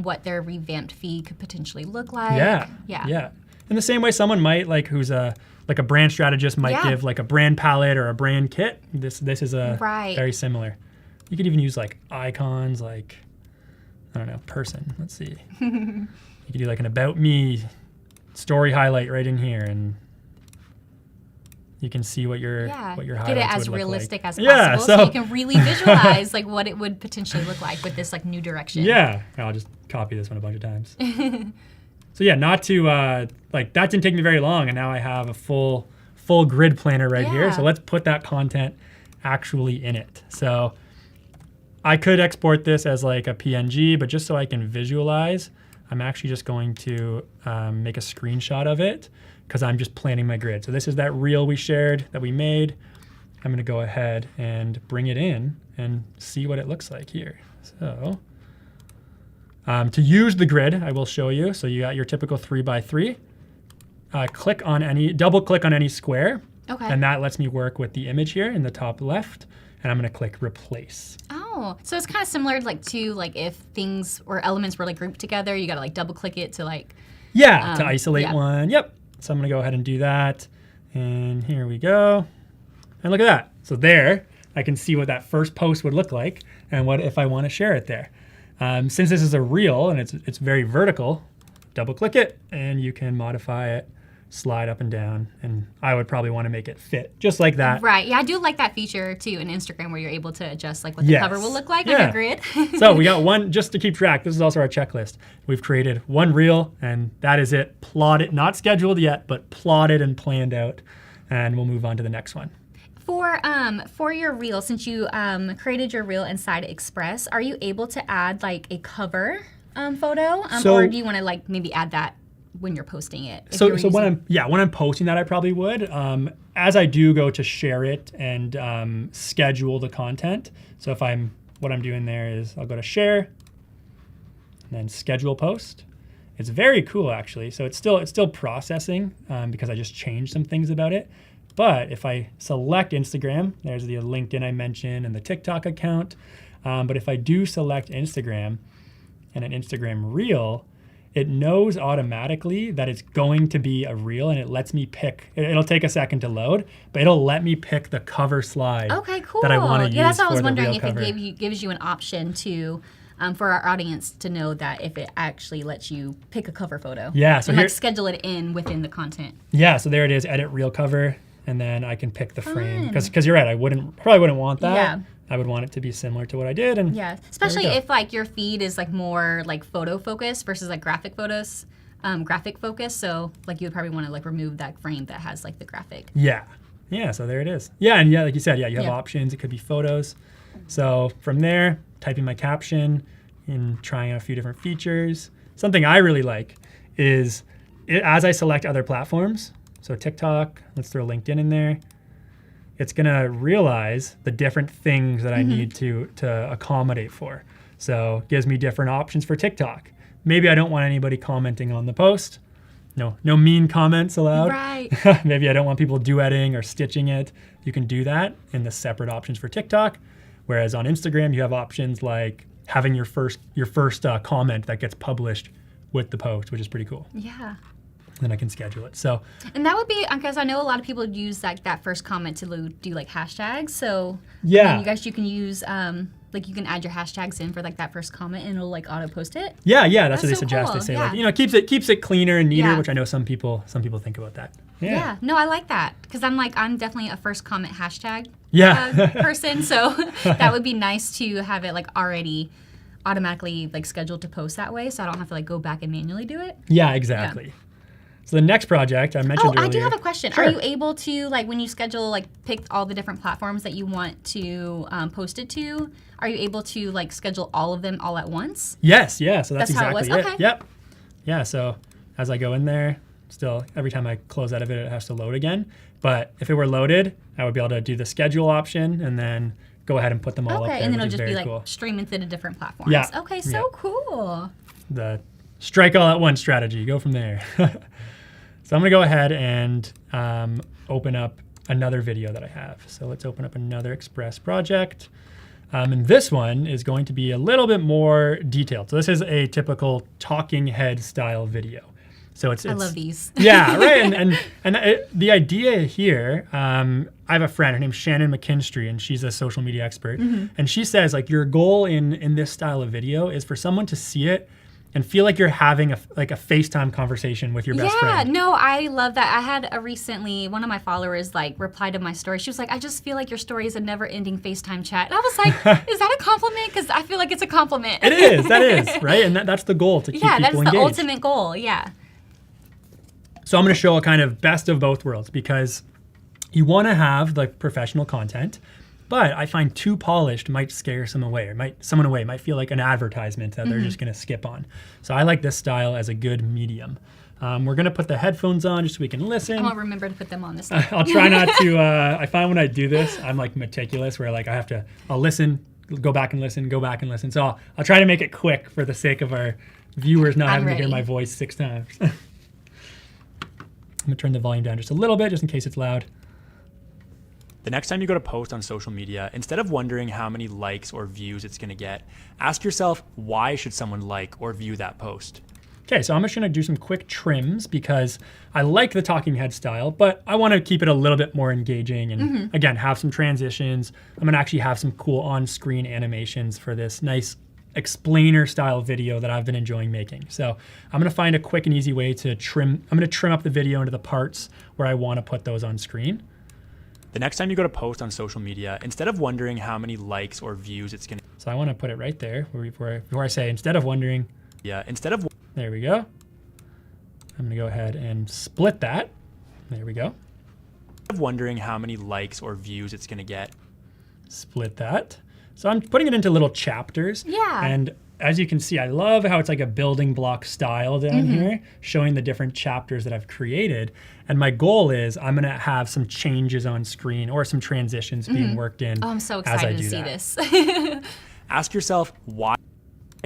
S7: what their revamped feed could potentially look like.
S2: Yeah. In the same way someone might like who's a brand strategist might give like a brand palette or a brand kit. This is very similar. You could even use like icons, like I don't know, person. Let's see. You could do like an about me story highlight right in here, and you can see what your highlights
S7: get it as
S2: would
S7: realistic
S2: look like.
S7: as possible, so you can really visualize like what it would potentially look like with this like new direction.
S2: Yeah, I'll just copy this one a bunch of times. So yeah, not to like that didn't take me very long, and now I have a full grid planner right here. So let's put that content actually in it. So I could export this as like a PNG, but just so I can visualize, I'm actually just going to make a screenshot of it because I'm just planning my grid. So this is that reel we shared that we made. I'm going to go ahead and bring it in and see what it looks like here. So to use the grid, I will show you. So you got your typical 3x3. Double click on any square.
S7: Okay.
S2: And that lets me work with the image here in the top left. And I'm going to click replace.
S7: Oh, so it's kind of similar to if things or elements were like grouped together, you got to like double click it to like.
S2: Yeah, to isolate one. Yep. So I'm going to go ahead and do that. And here we go. And look at that. So there, I can see what that first post would look like and what if I want to share it there. Since this is a reel and it's very vertical, double click it and you can modify it, slide up and down, and I would probably want to make it fit just like that.
S7: Right. Yeah, I do like that feature too in Instagram where you're able to adjust like what the cover will look like on your grid.
S2: So we got one, just to keep track, this is also our checklist. We've created one reel and that is it. Plotted, not scheduled yet, but plotted and planned out. And we'll move on to the next one.
S7: For your reel, since you created your reel inside Express, are you able to add like a cover photo, or do you want to like maybe add that when you're posting it?
S2: So when I'm posting that, I probably would. As I do go to share it and schedule the content. So what I'm doing there is I'll go to share, and then schedule post. It's very cool actually. So it's still processing because I just changed some things about it. But if I select Instagram, there's the LinkedIn I mentioned and the TikTok account. But if I do select Instagram and an Instagram reel, it knows automatically that it's going to be a reel, and it lets me pick. It'll take a second to load, but it'll let me pick the cover slide.
S7: Okay, cool.
S2: That I want to use.
S7: Yeah, that's what I was
S2: for
S7: wondering,
S2: the reel
S7: if
S2: cover.
S7: it gives you an option to for our audience to know that if it actually lets you pick a cover photo.
S2: Yeah, so
S7: and like schedule it within the content.
S2: Yeah, so there it is. Edit reel cover. And then I can pick the frame because you're right. I probably wouldn't want that.
S7: Yeah.
S2: I would want it to be similar to what I did. And
S7: yeah, especially if like your feed is like more like photo focused versus like graphic focus. So like you would probably want to like remove that frame that has like the graphic.
S2: Yeah. So there it is. Yeah, and like you said, you have options. It could be photos. So from there, typing my caption and trying out a few different features. Something I really like is as I select other platforms, so TikTok, let's throw LinkedIn in there, it's gonna realize the different things that I need to accommodate for. So it gives me different options for TikTok. Maybe I don't want anybody commenting on the post. No mean comments allowed.
S7: Right.
S2: Maybe I don't want people duetting or stitching it. You can do that in the separate options for TikTok. Whereas on Instagram, you have options like having your first comment that gets published with the post, which is pretty cool.
S7: Yeah.
S2: Then I can schedule it. So,
S7: and that would be, because I know a lot of people use like that first comment to do like hashtags. So
S2: yeah,
S7: you can use like you can add your hashtags in for like that first comment and it'll like auto post it.
S2: Yeah, that's what they
S7: so
S2: suggest.
S7: Cool.
S2: They say
S7: yeah.
S2: like, keeps it cleaner and neater, which I know some people think about that.
S7: Yeah. No, I like that because I'm definitely a first comment hashtag person. So that would be nice to have it like already automatically like scheduled to post that way, so I don't have to like go back and manually do it.
S2: Yeah, exactly. Yeah. So the next project I mentioned earlier.
S7: I do have a question.
S2: Sure.
S7: Are you able to, like, when you schedule, like, pick all the different platforms that you want to post it to, are you able to, like, schedule all of them all at once?
S2: Yes, yeah. So that's exactly
S7: how it was?
S2: it.
S7: Okay.
S2: Yep. Yeah, so as I go in there, still, every time I close out of it, it has to load again. But if it were loaded, I would be able to do the schedule option and then go ahead and put them all up there,
S7: and then it'll
S2: which is
S7: just be,
S2: very
S7: like,
S2: cool.
S7: streaming to the different platforms.
S2: Yeah.
S7: Okay, so cool.
S2: The strike all at once strategy. Go from there. So I'm going to go ahead and open up another video that I have. So let's open up another Express project. And this one is going to be a little bit more detailed. So this is a typical talking head style video. So it's
S7: I love these.
S2: Yeah, right. And the idea here, I have a friend, her name's Shannon McKinstry, and she's a social media expert. And she says, like, your goal in this style of video is for someone to see it and feel like you're having a FaceTime conversation with your best friend.
S7: Yeah, no, I love that. I had recently, one of my followers like replied to my story. She was like, I just feel like your story is a never-ending FaceTime chat. And I was like, is that a compliment? Because I feel like it's a compliment.
S2: It is, that is, right? And that's the goal, to keep people engaged. Yeah, that's the
S7: ultimate goal, yeah.
S2: So I'm going to show a kind of best of both worlds, because you want to have like professional content, but I find too polished might scare someone away, might feel like an advertisement that they're just going to skip on. So I like this style as a good medium. We're going to put the headphones on just so we can listen.
S7: I'll remember to put them on this time.
S2: I'll try not to, I find when I do this, I'm like meticulous, where like I'll listen, go back and listen. So I'll try to make it quick for the sake of our viewers not having to hear my voice 6 times. I'm going to turn the volume down just a little bit, just in case it's loud.
S9: The next time you go to post on social media, instead of wondering how many likes or views it's going to get, ask yourself, why should someone like or view that post?
S2: Okay, so I'm just gonna do some quick trims because I like the talking head style, but I wanna keep it a little bit more engaging and again, have some transitions. I'm gonna actually have some cool on-screen animations for this nice explainer style video that I've been enjoying making. So I'm gonna find a quick and easy way to trim. I'm gonna trim up the video into the parts where I wanna put those on screen.
S9: The next time you go to post on social media, instead of wondering how many likes or views it's going to...
S2: So I want to put it right there where I say, instead of wondering...
S9: Yeah, instead of...
S2: There we go. I'm going to go ahead and split that. There we go.
S9: Instead of wondering how many likes or views it's going to get.
S2: Split that. So I'm putting it into little chapters.
S7: Yeah.
S2: And as you can see, I love how it's like a building block style down here, showing the different chapters that I've created. And my goal is I'm gonna have some changes on screen or some transitions being worked in.
S7: Oh, I'm so excited to see this.
S9: Ask yourself, why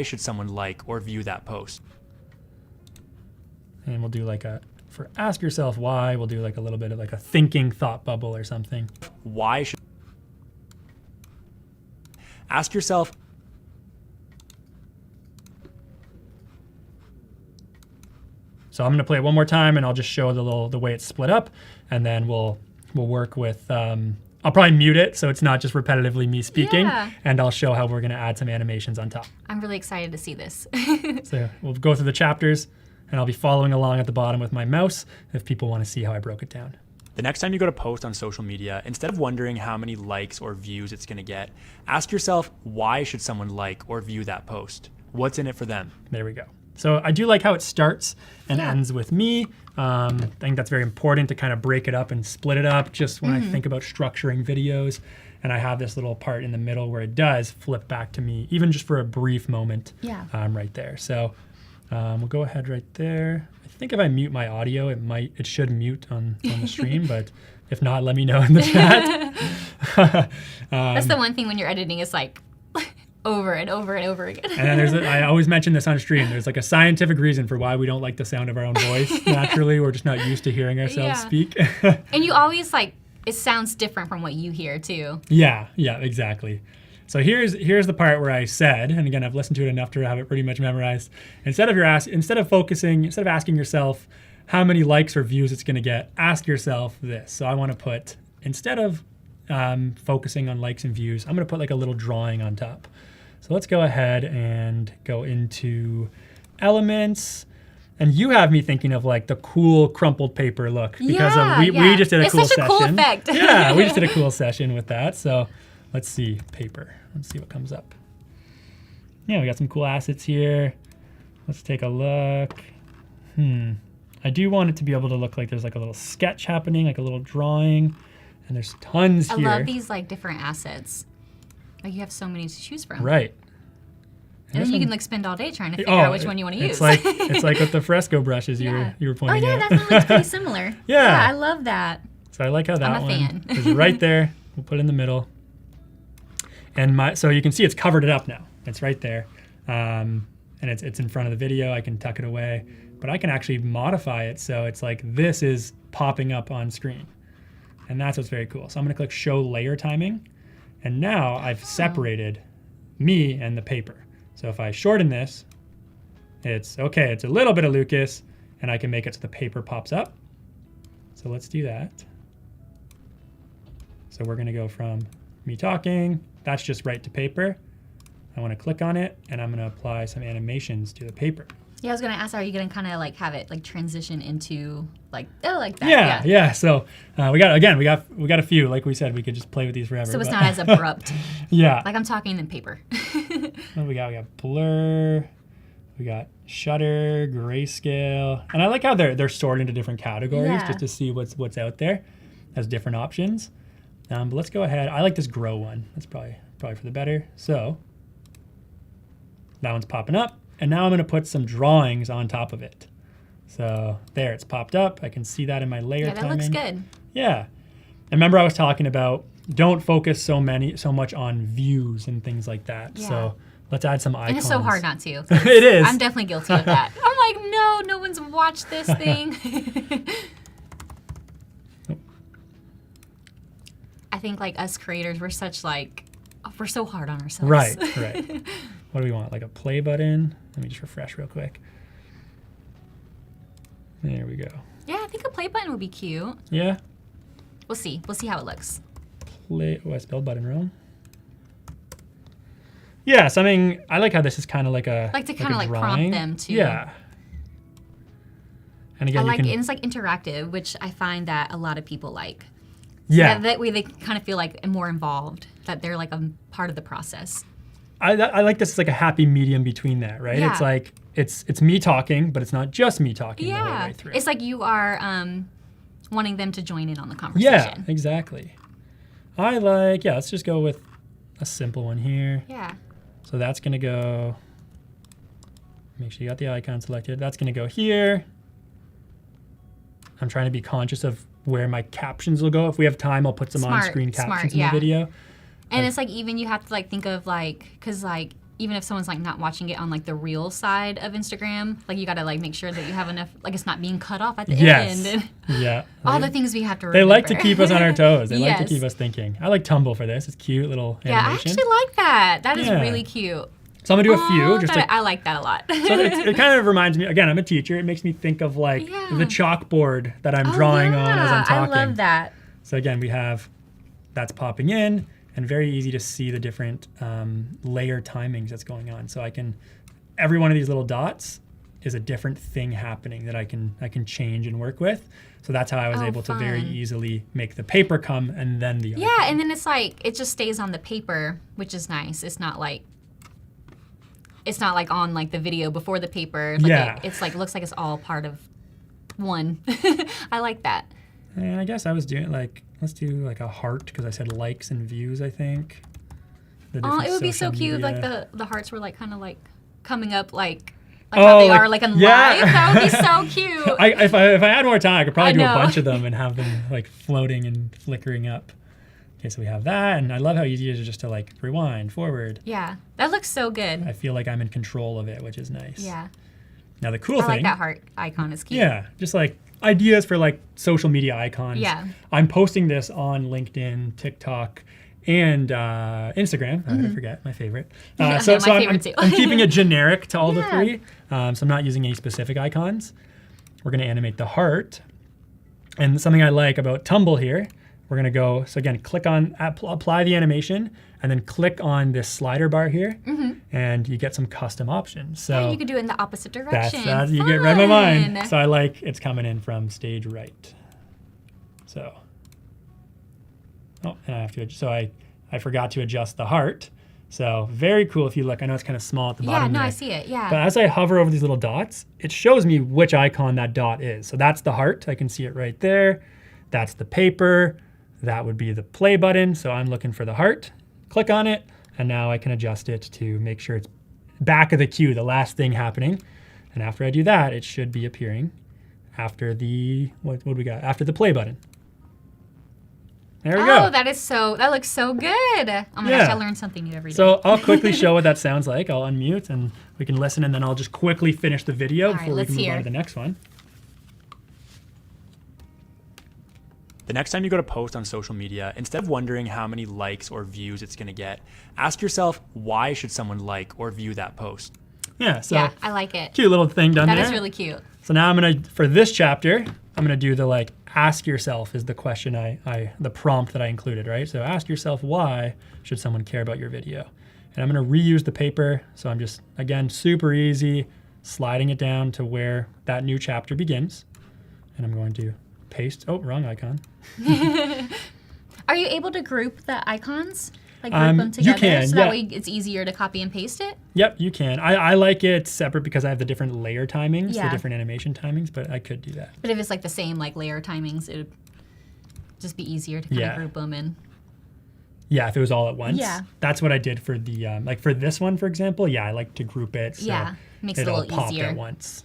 S9: should someone like or view that post?
S2: And we'll do like for ask yourself why, we'll do like a little bit of like a thinking thought bubble or something.
S9: Why should... Ask yourself,
S2: so I'm going to play it one more time, and I'll just show the way it's split up, and then we'll work with. I'll probably mute it so it's not just repetitively me speaking, and I'll show how we're going to add some animations on top.
S7: I'm really excited to see this.
S2: So we'll go through the chapters, and I'll be following along at the bottom with my mouse if people want to see how I broke it down.
S9: The next time you go to post on social media, instead of wondering how many likes or views it's going to get, ask yourself, why should someone like or view that post? What's in it for them?
S2: There we go. So I do like how it starts and ends with me. I think that's very important to kind of break it up and split it up just when I think about structuring videos. and I have this little part in the middle where it does flip back to me, even just for a brief moment.
S7: Yeah.
S2: Right there. So we'll go ahead right there. I think if I mute my audio, it should mute on the stream, but if not, let me know in the chat.
S7: That's the one thing when you're editing, it's like over and over and over again.
S2: And then I always mention this on stream. There's like a scientific reason for why we don't like the sound of our own voice. Naturally, we're just not used to hearing ourselves speak.
S7: And you always it sounds different from what you hear too.
S2: Yeah, exactly. So here's the part where I said, and again, I've listened to it enough to have it pretty much memorized. Instead of asking yourself how many likes or views it's going to get, ask yourself this. So I want to put, instead of focusing on likes and views, I'm going to put like a little drawing on top. So let's go ahead and go into elements. And you have me thinking of like the cool crumpled paper look because we just did a cool session. It's such a cool
S7: effect.
S2: Yeah, we just did a cool session with that. So let's see, paper. Let's see what comes up. Yeah, we got some cool assets here. Let's take a look. I do want it to be able to look like there's like a little sketch happening, like a little drawing. And there's tons here.
S7: I love these like different assets. Like you have so many to choose from.
S2: Right.
S7: And then you can like spend all day trying to figure out which one you want to use.
S2: It's like with the Fresco brushes you were pointing out.
S7: That one looks pretty similar.
S2: Yeah,
S7: I love that.
S2: So I like how that
S7: I'm a fan.
S2: is right there. We'll put it in the middle. And so you can see it's covered it up now. It's right there. And it's in front of the video. I can tuck it away. But I can actually modify it so it's like this is popping up on screen. And that's what's very cool. So I'm going to click Show Layer Timing. And now I've separated me and the paper. So if I shorten this, it's okay. It's a little bit of Lucas, and I can make it so the paper pops up. So let's do that. So we're going to go from me talking. That's just right to paper. I want to click on it, and I'm going to apply some animations to the paper.
S7: Yeah, I was gonna ask, are you gonna kind of like have it like transition into like like that?
S2: Yeah. So we got a few. Like we said, we could just play with these forever.
S7: So it's not as abrupt.
S2: Yeah.
S7: Like I'm talking in paper.
S2: What we got blur. We got shutter, grayscale, and I like how they're sorted into different categories just to see what's out there as different options. But let's go ahead. I like this grow one. That's probably for the better. So that one's popping up. And now I'm going to put some drawings on top of it. So there, it's popped up. I can see that in my layer timing.
S7: Yeah, that looks good.
S2: Yeah. And remember I was talking about don't focus so much on views and things like that.
S7: Yeah.
S2: So let's add some icons.
S7: And it's so hard not to.
S2: It is.
S7: I'm definitely guilty of that. I'm like, no one's watched this thing. I think like us creators, we're so hard on ourselves.
S2: Right. What do we want? Like a play button? Let me just refresh real quick. There we go.
S7: Yeah, I think a play button would be cute.
S2: Yeah?
S7: We'll see. We'll see how it looks.
S2: Play. Oh, I spelled button wrong. Yeah, something. I like how this is kind of like a.
S7: Like to kind of like prompt them to.
S2: Yeah. And again,
S7: it's like interactive, which I find that a lot of people like.
S2: Yeah.
S7: That way they kind of feel like more involved, that they're like a part of the process.
S2: I like this as like a happy medium between that, right?
S7: Yeah.
S2: It's like it's me talking, but it's not just me talking the whole way through.
S7: It's like you are wanting them to join in on the conversation.
S2: Yeah, exactly. Let's just go with a simple one here.
S7: Yeah.
S2: So that's gonna go, make sure you got the icon selected. That's gonna go here. I'm trying to be conscious of where my captions will go. If we have time, I'll put some on-screen captions in the video.
S7: And it's like even you have to like think of like, because like even if someone's like not watching it on like the real side of Instagram, like you gotta like make sure that you have enough, like it's not being cut off at the end. And
S2: yeah.
S7: all the things we have to remember.
S2: They like to keep us on our toes. They like to keep us thinking. I like Tumble for this. It's cute little animation.
S7: Yeah, I actually like that. That is really cute.
S2: So I'm gonna do a few.
S7: I like that a lot.
S2: So it kind of reminds me, again, I'm a teacher. It makes me think of like the chalkboard that I'm drawing on as I'm talking.
S7: I love that.
S2: So again, we have that's popping in. And very easy to see the different layer timings that's going on. So every one of these little dots is a different thing happening that I can change and work with. So that's how I was able to very easily make the paper come and then the icon.
S7: And then it's like it just stays on the paper, which is nice. It's not like on like the video before the paper. Like it's like looks like it's all part of one. I like that.
S2: And I guess I was doing like Let's do like a heart because I said likes and views, I think.
S7: Oh, it would be so cute. Like the hearts were like kind of like coming up like
S2: Oh,
S7: how they
S2: like-
S7: are like in
S2: yeah.
S7: live. That would be so cute.
S2: If I had more time, I could probably
S7: I
S2: do a
S7: know.
S2: bunch of them and have them like floating and flickering up. Okay, so we have that, and I love how easy it is just to like rewind, forward.
S7: Yeah, that looks so good.
S2: I feel like I'm in control of it, which is nice.
S7: Yeah,
S2: Now the cool
S7: I
S2: thing,
S7: like that heart icon. It's cute.
S2: yeah, just like ideas for like social media icons.
S7: Yeah.
S2: I'm posting this on LinkedIn, TikTok, and Instagram. I forget my favorite.
S7: Yeah,
S2: So
S7: my
S2: I'm,
S7: favorite too.
S2: I'm keeping it generic to all the
S7: Yeah.
S2: three. So I'm not using any specific icons. We're going to animate the heart. And something I like about Tumble here, we're going to go, so again, click on, apply the animation, and then click on this slider bar here, and you get some custom options. So
S7: And you could do it in the opposite direction.
S2: that you get read my mind.
S7: Fun.
S2: So I like it's coming in from stage right. So, oh, and I have to, so I forgot to adjust the heart. So very cool if you look. I know it's kind of small at the
S7: Yeah,
S2: bottom
S7: no,
S2: there.
S7: I see it. Yeah.
S2: But as I hover over these little dots, it shows me which icon that dot is. So that's the heart. I can see it right there. That's the paper. That would be the play button. So I'm looking for the heart. Click on it, and now I can adjust it to make sure it's back of the queue, the last thing happening. And after I do that, it should be appearing after the, what do we got? After the play button. There we go.
S7: Oh, that looks so good. Oh my
S2: Yeah.
S7: gosh, I learned something new every day.
S2: So I'll quickly show what that sounds like. I'll unmute and we can listen, and then I'll just quickly finish the video
S7: All right,
S2: before we
S7: let's
S2: can move on
S7: hear.
S2: to the next one.
S9: The next time you go to post on social media, instead of wondering how many likes or views it's going to get, ask yourself, why should someone like or view that post?
S2: Yeah, so
S7: yeah, I like it.
S2: cute little thing done
S7: That
S2: there.
S7: is really cute.
S2: So now I'm gonna, for this chapter, I'm gonna do the like, ask yourself is the question the prompt that I included, right? So ask yourself, why should someone care about your video? And I'm gonna reuse the paper. So I'm just, again, super easy, sliding it down to where that new chapter begins. And I'm going to paste, oh, wrong icon.
S7: Are you able to group the icons? Like
S2: You
S7: group them together
S2: can,
S7: so
S2: yeah.
S7: that way it's easier to copy and paste it?
S2: Yep, you can. I like it separate because I have the different layer timings, the
S7: Yeah.
S2: different animation timings, but I could do that.
S7: But if it's like the same like layer timings, it would just be easier to kind
S2: Yeah.
S7: of group them in.
S2: Yeah, if it was all at once.
S7: Yeah.
S2: That's what I did for the, like for this one, for example, yeah, I like to group it. So
S7: Yeah, makes it a
S2: all
S7: little
S2: popped
S7: easier.
S2: at once.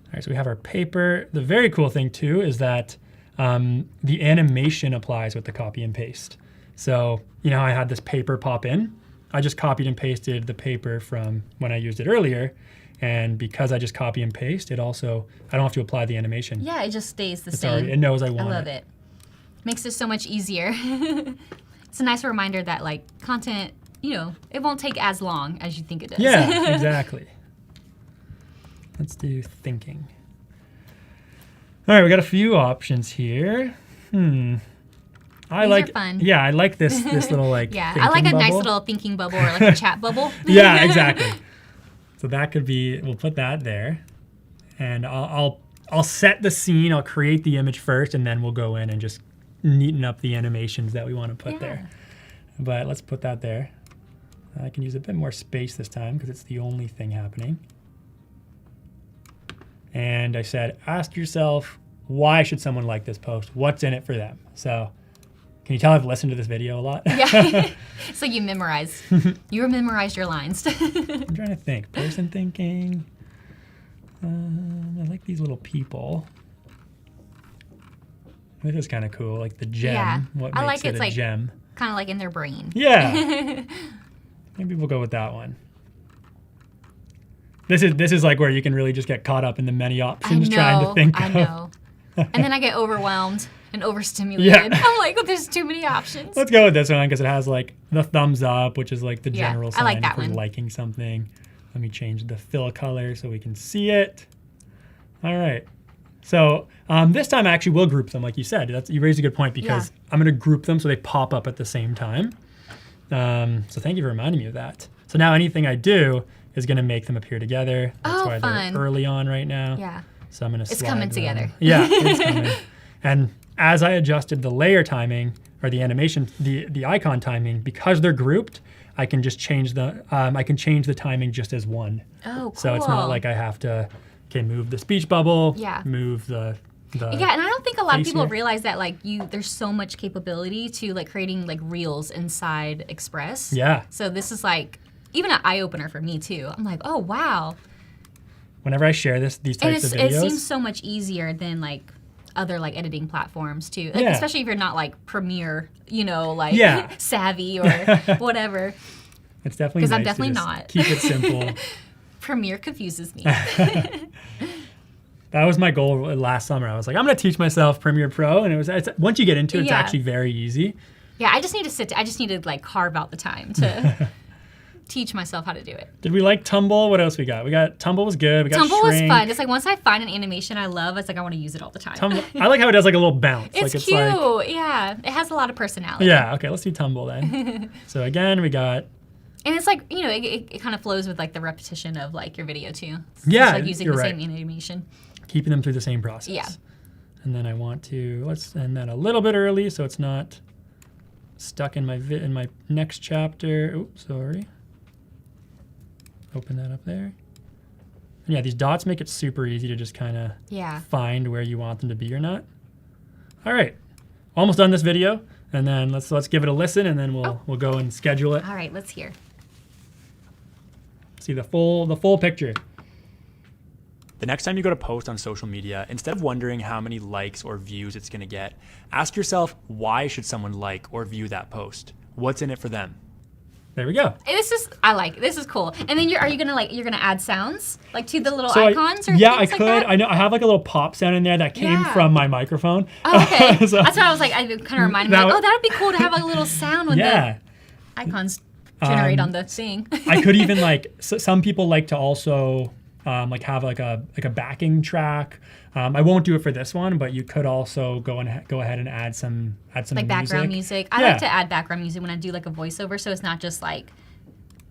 S2: All right, so we have our paper. The very cool thing too is that the animation applies with the copy and paste. So, you know how I had this paper pop in? I just copied and pasted the paper from when I used it earlier. And because I just copy and paste, it also, I don't have to apply the animation.
S7: Yeah, it just stays the
S2: It's
S7: same.
S2: already, it knows I
S7: I
S2: want
S7: love it. Makes it so much easier. It's a nice reminder that like content, you know, it won't take as long as you think it does.
S2: Yeah, exactly. Let's do thinking. All right, we got a few options here. I
S7: These
S2: like
S7: are fun.
S2: Yeah, I like this little like
S7: Yeah, I like a
S2: thinking
S7: nice
S2: bubble.
S7: little thinking bubble or like a chat bubble.
S2: Yeah, exactly. So that could be, we'll put that there. And I'll set the scene, I'll create the image first, and then we'll go in and just neaten up the animations that we want to put there. But let's put that there. I can use a bit more space this time because it's the only thing happening. And I said, ask yourself, why should someone like this post? What's in it for them? So can you tell I've listened to this video a lot?
S7: Yeah. So you memorized your lines.
S2: I'm trying to think. Person thinking. I like these little people. This is kind of cool, like the gem.
S7: Yeah.
S2: What
S7: I
S2: makes
S7: like
S2: it
S7: it's
S2: a
S7: like
S2: gem?
S7: kind of like in their brain.
S2: Yeah. Maybe we'll go with that one. This is like where you can really just get caught up in the many options trying to think
S7: I
S2: of.
S7: know. And then I get overwhelmed and overstimulated.
S2: Yeah.
S7: I'm like, oh, there's too many options.
S2: Let's go with this one because it has like the thumbs up, which is like the
S7: Yeah,
S2: general
S7: I
S2: sign
S7: like that
S2: for
S7: one.
S2: liking something. Let me change the fill color so we can see it. All right. So this time I actually will group them, like you said. You raised a good point because I'm going to group them so they pop up at the same time. So thank you for reminding me of that. So now anything I do is going to make them appear together. That's
S7: Oh,
S2: why
S7: fun.
S2: they're early on right now.
S7: Yeah.
S2: So I'm going to
S7: It's coming together.
S2: Yeah, it's coming. And as I adjusted the layer timing or the animation, the icon timing, because they're grouped, I can just change the timing just as one.
S7: Oh, cool.
S2: So it's not like I have to, move the speech bubble,
S7: Yeah.
S2: move the
S7: Yeah, and I don't think a lot of people realize that like there's so much capability to like creating like reels inside Express.
S2: Yeah.
S7: So this is like even an eye opener for me too. I'm like, oh wow.
S2: Whenever I share these types of videos,
S7: it seems so much easier than like other like editing platforms too. Like, especially if you're not like Premiere, like savvy or whatever.
S2: It's definitely
S7: because
S2: nice
S7: I'm definitely
S2: to just
S7: not.
S2: Keep it simple.
S7: Premiere confuses me.
S2: That was my goal last summer. I was like, I'm going to teach myself Premiere Pro, and it's once you get into it, it's actually very easy.
S7: Yeah, I just need to like carve out the time to teach myself how to do it.
S2: Did we like Tumble? What else we got? Tumble was good. We got
S7: Tumble
S2: Shrink.
S7: was fun. It's like once I find an animation I love, it's like I want to use it all the time.
S2: Tumble, I like how it does like a little bounce.
S7: It's
S2: like,
S7: cute. Yeah, it has a lot of personality.
S2: Yeah. Okay, let's do Tumble then. So again, we got.
S7: And it's like, it kind of flows with like the repetition of like your video too. It's
S2: yeah,
S7: like using the same animation.
S2: Keeping them through the same process.
S7: Yeah.
S2: And then I want to, let's end that a little bit early so it's not stuck in my next chapter. Oops, sorry. Open that up there. And yeah, these dots make it super easy to just kind of find where you want them to be or not. All right, almost done this video. And then let's give it a listen, and then we'll go and schedule it.
S7: All right, let's hear.
S2: See the full picture.
S9: The next time you go to post on social media, instead of wondering how many likes or views it's going to get, ask yourself, why should someone like or view that post? What's in it for them?
S2: There we go.
S7: This is cool. And then you're gonna add sounds like to the little icons or
S2: yeah,
S7: things
S2: I could.
S7: Like that?
S2: I know I have like a little pop sound in there that came from my microphone.
S7: Oh, okay.
S2: So,
S7: that's what I was like. I kind of reminded me like, that would be cool to have like a little sound when the icons generate on the thing.
S2: I could even like some people like to also like have like a backing track. I won't do it for this one, but you could also go ahead and add some
S7: like background music. I like to add background music when I do like a voiceover, so it's not just like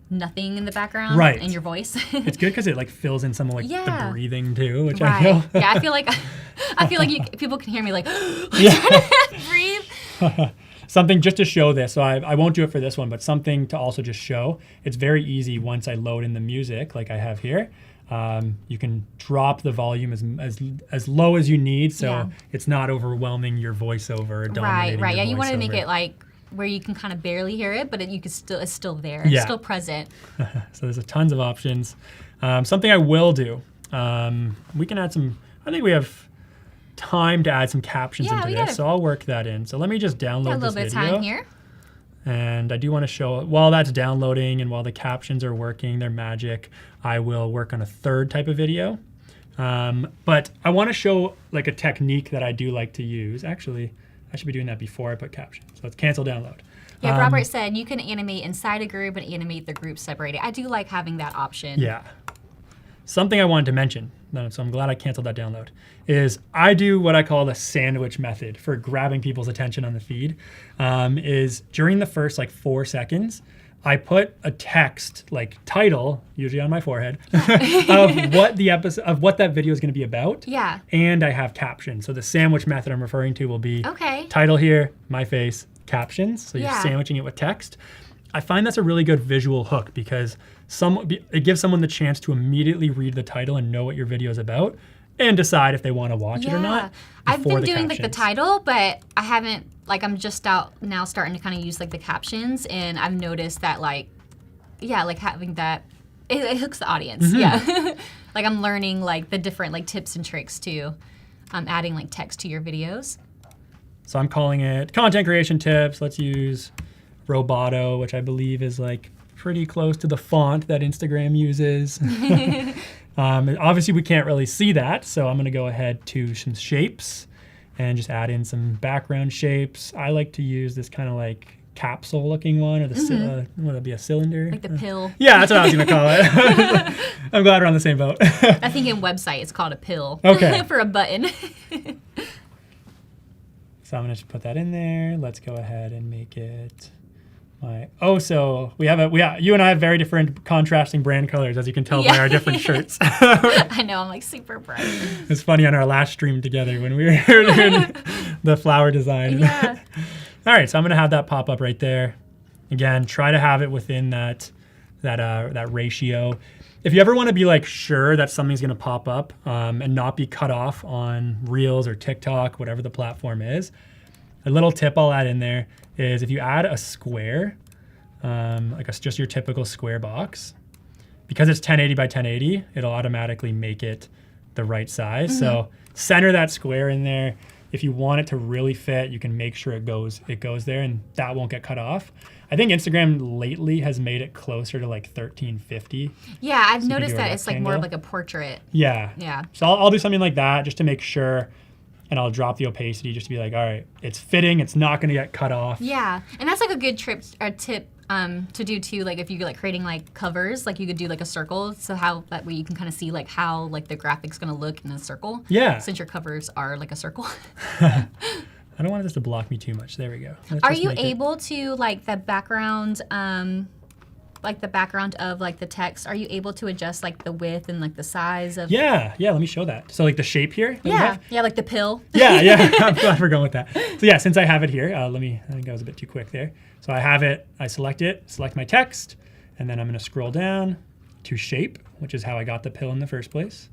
S7: nothing in the background and your voice.
S2: It's good because it like fills in some of like the breathing too, which I feel.
S7: Yeah, I feel like people can hear me like trying to breathe.
S2: Something just to show this. So I won't do it for this one, but something to also just show. It's very easy once I load in the music like I have here. You can drop the volume as low as you need, so it's not overwhelming your voiceover or dominating
S7: Right.
S2: your
S7: Yeah, you want to
S2: voiceover.
S7: make it like where you can kind of barely hear it, but it's still there. It's still present.
S2: So there's tons of options. Something I will do. We can add some. I think we have time to add some captions into this, so I'll work that in. So let me just download this video.
S7: A little bit of time here.
S2: And I do want to show, while that's downloading and while the captions are working their magic, I will work on a third type of video. But I want to show like a technique that I do like to use. Actually, I should be doing that before I put captions. So let's cancel download.
S7: Yeah, Robert said you can animate inside a group and animate the group separated. I do like having that option.
S2: Yeah. Something I wanted to mention, so I'm glad I canceled that download, is I do what I call the sandwich method for grabbing people's attention on the feed. Is during the first like 4 seconds, I put a text like title, usually on my forehead, of what that video is going to be about.
S7: Yeah.
S2: And I have captions. So the sandwich method I'm referring to will be title here, my face, captions. So you're sandwiching it with text. I find that's a really good visual hook because it gives someone the chance to immediately read the title and know what your video is about and decide if they want to watch it or not.
S7: I've been doing like the title, but I haven't, like I'm just out now starting to kind of use like the captions, and I've noticed that like having that, it hooks the audience.
S2: Mm-hmm.
S7: Yeah. Like I'm learning like the different like tips and tricks to adding like text to your videos.
S2: So I'm calling it content creation tips. Let's use Roboto, which I believe is like pretty close to the font that Instagram uses. Obviously we can't really see that, so I'm gonna go ahead to some shapes and just add in some background shapes. I like to use this kind of like capsule looking one, or the would it be a cylinder?
S7: Like the pill.
S2: Yeah, that's what I was gonna call it. I'm glad we're on the same boat.
S7: I think in website it's called a pill.
S2: Okay.
S7: For a button.
S2: So I'm gonna just put that in there. Let's go ahead and make it so you and I have very different contrasting brand colors, as you can tell by our different shirts.
S7: I know, I'm like super bright.
S2: It's funny on our last stream together when we were doing the flower design.
S7: Yeah.
S2: All right, so I'm gonna have that pop up right there. Again, try to have it within that ratio. if you ever want to be like sure that something's going to pop up and not be cut off on Reels or TikTok, whatever the platform is, a little tip I'll add in there is if you add a square, just your typical square box, because it's 1080 by 1080, it'll automatically make it the right size. So center that square in there. If you want it to really fit, you can make sure it goes there and that won't get cut off. I think Instagram lately has made it closer to like 1350.
S7: Yeah, I've noticed that it's like more of like a portrait.
S2: Yeah.
S7: Yeah.
S2: So I'll do something like that just to make sure, and I'll drop the opacity just to be like, all right, it's fitting, it's not gonna get cut off.
S7: Yeah, and that's like a good tip to do too. Like if you're like creating like covers, like you could do like a circle, so how that way you can kind of see like how like the graphic's gonna look in a circle.
S2: Yeah.
S7: Since your covers are like a circle.
S2: I don't want this to block me too much. There we go.
S7: Are you able to like the background, like the background of like the text? Are you able to adjust like the width and like the size of?
S2: Yeah. Let me show that. So like the shape here.
S7: Yeah, like the pill.
S2: Yeah. I'm glad we're going with that. So yeah, since I have it here, I think I was a bit too quick there. So I have it. I select my text, and then I'm going to scroll down to shape, which is how I got the pill in the first place.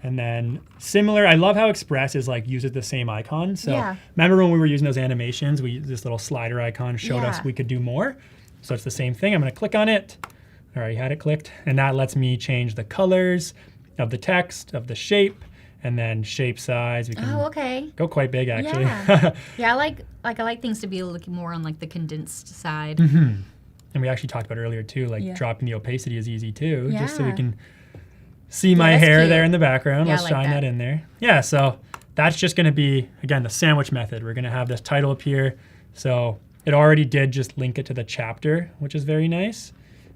S2: And then similar, I love how Express is like uses the same icon. So remember when we were using those animations, this little slider icon showed us we could do more. So it's the same thing. I'm gonna click on it. I already had it clicked. And that lets me change the colors of the text, of the shape, and then shape size. We can go quite big actually.
S7: Yeah, I like things to be looking more on like the condensed side.
S2: And we actually talked about earlier too, like dropping the opacity is easy too, just so we can see my hair there in the background. Let's shine that in there. Yeah, so that's just gonna be, again, the sandwich method. We're gonna have this title appear. So it already did just link it to the chapter, which is very nice.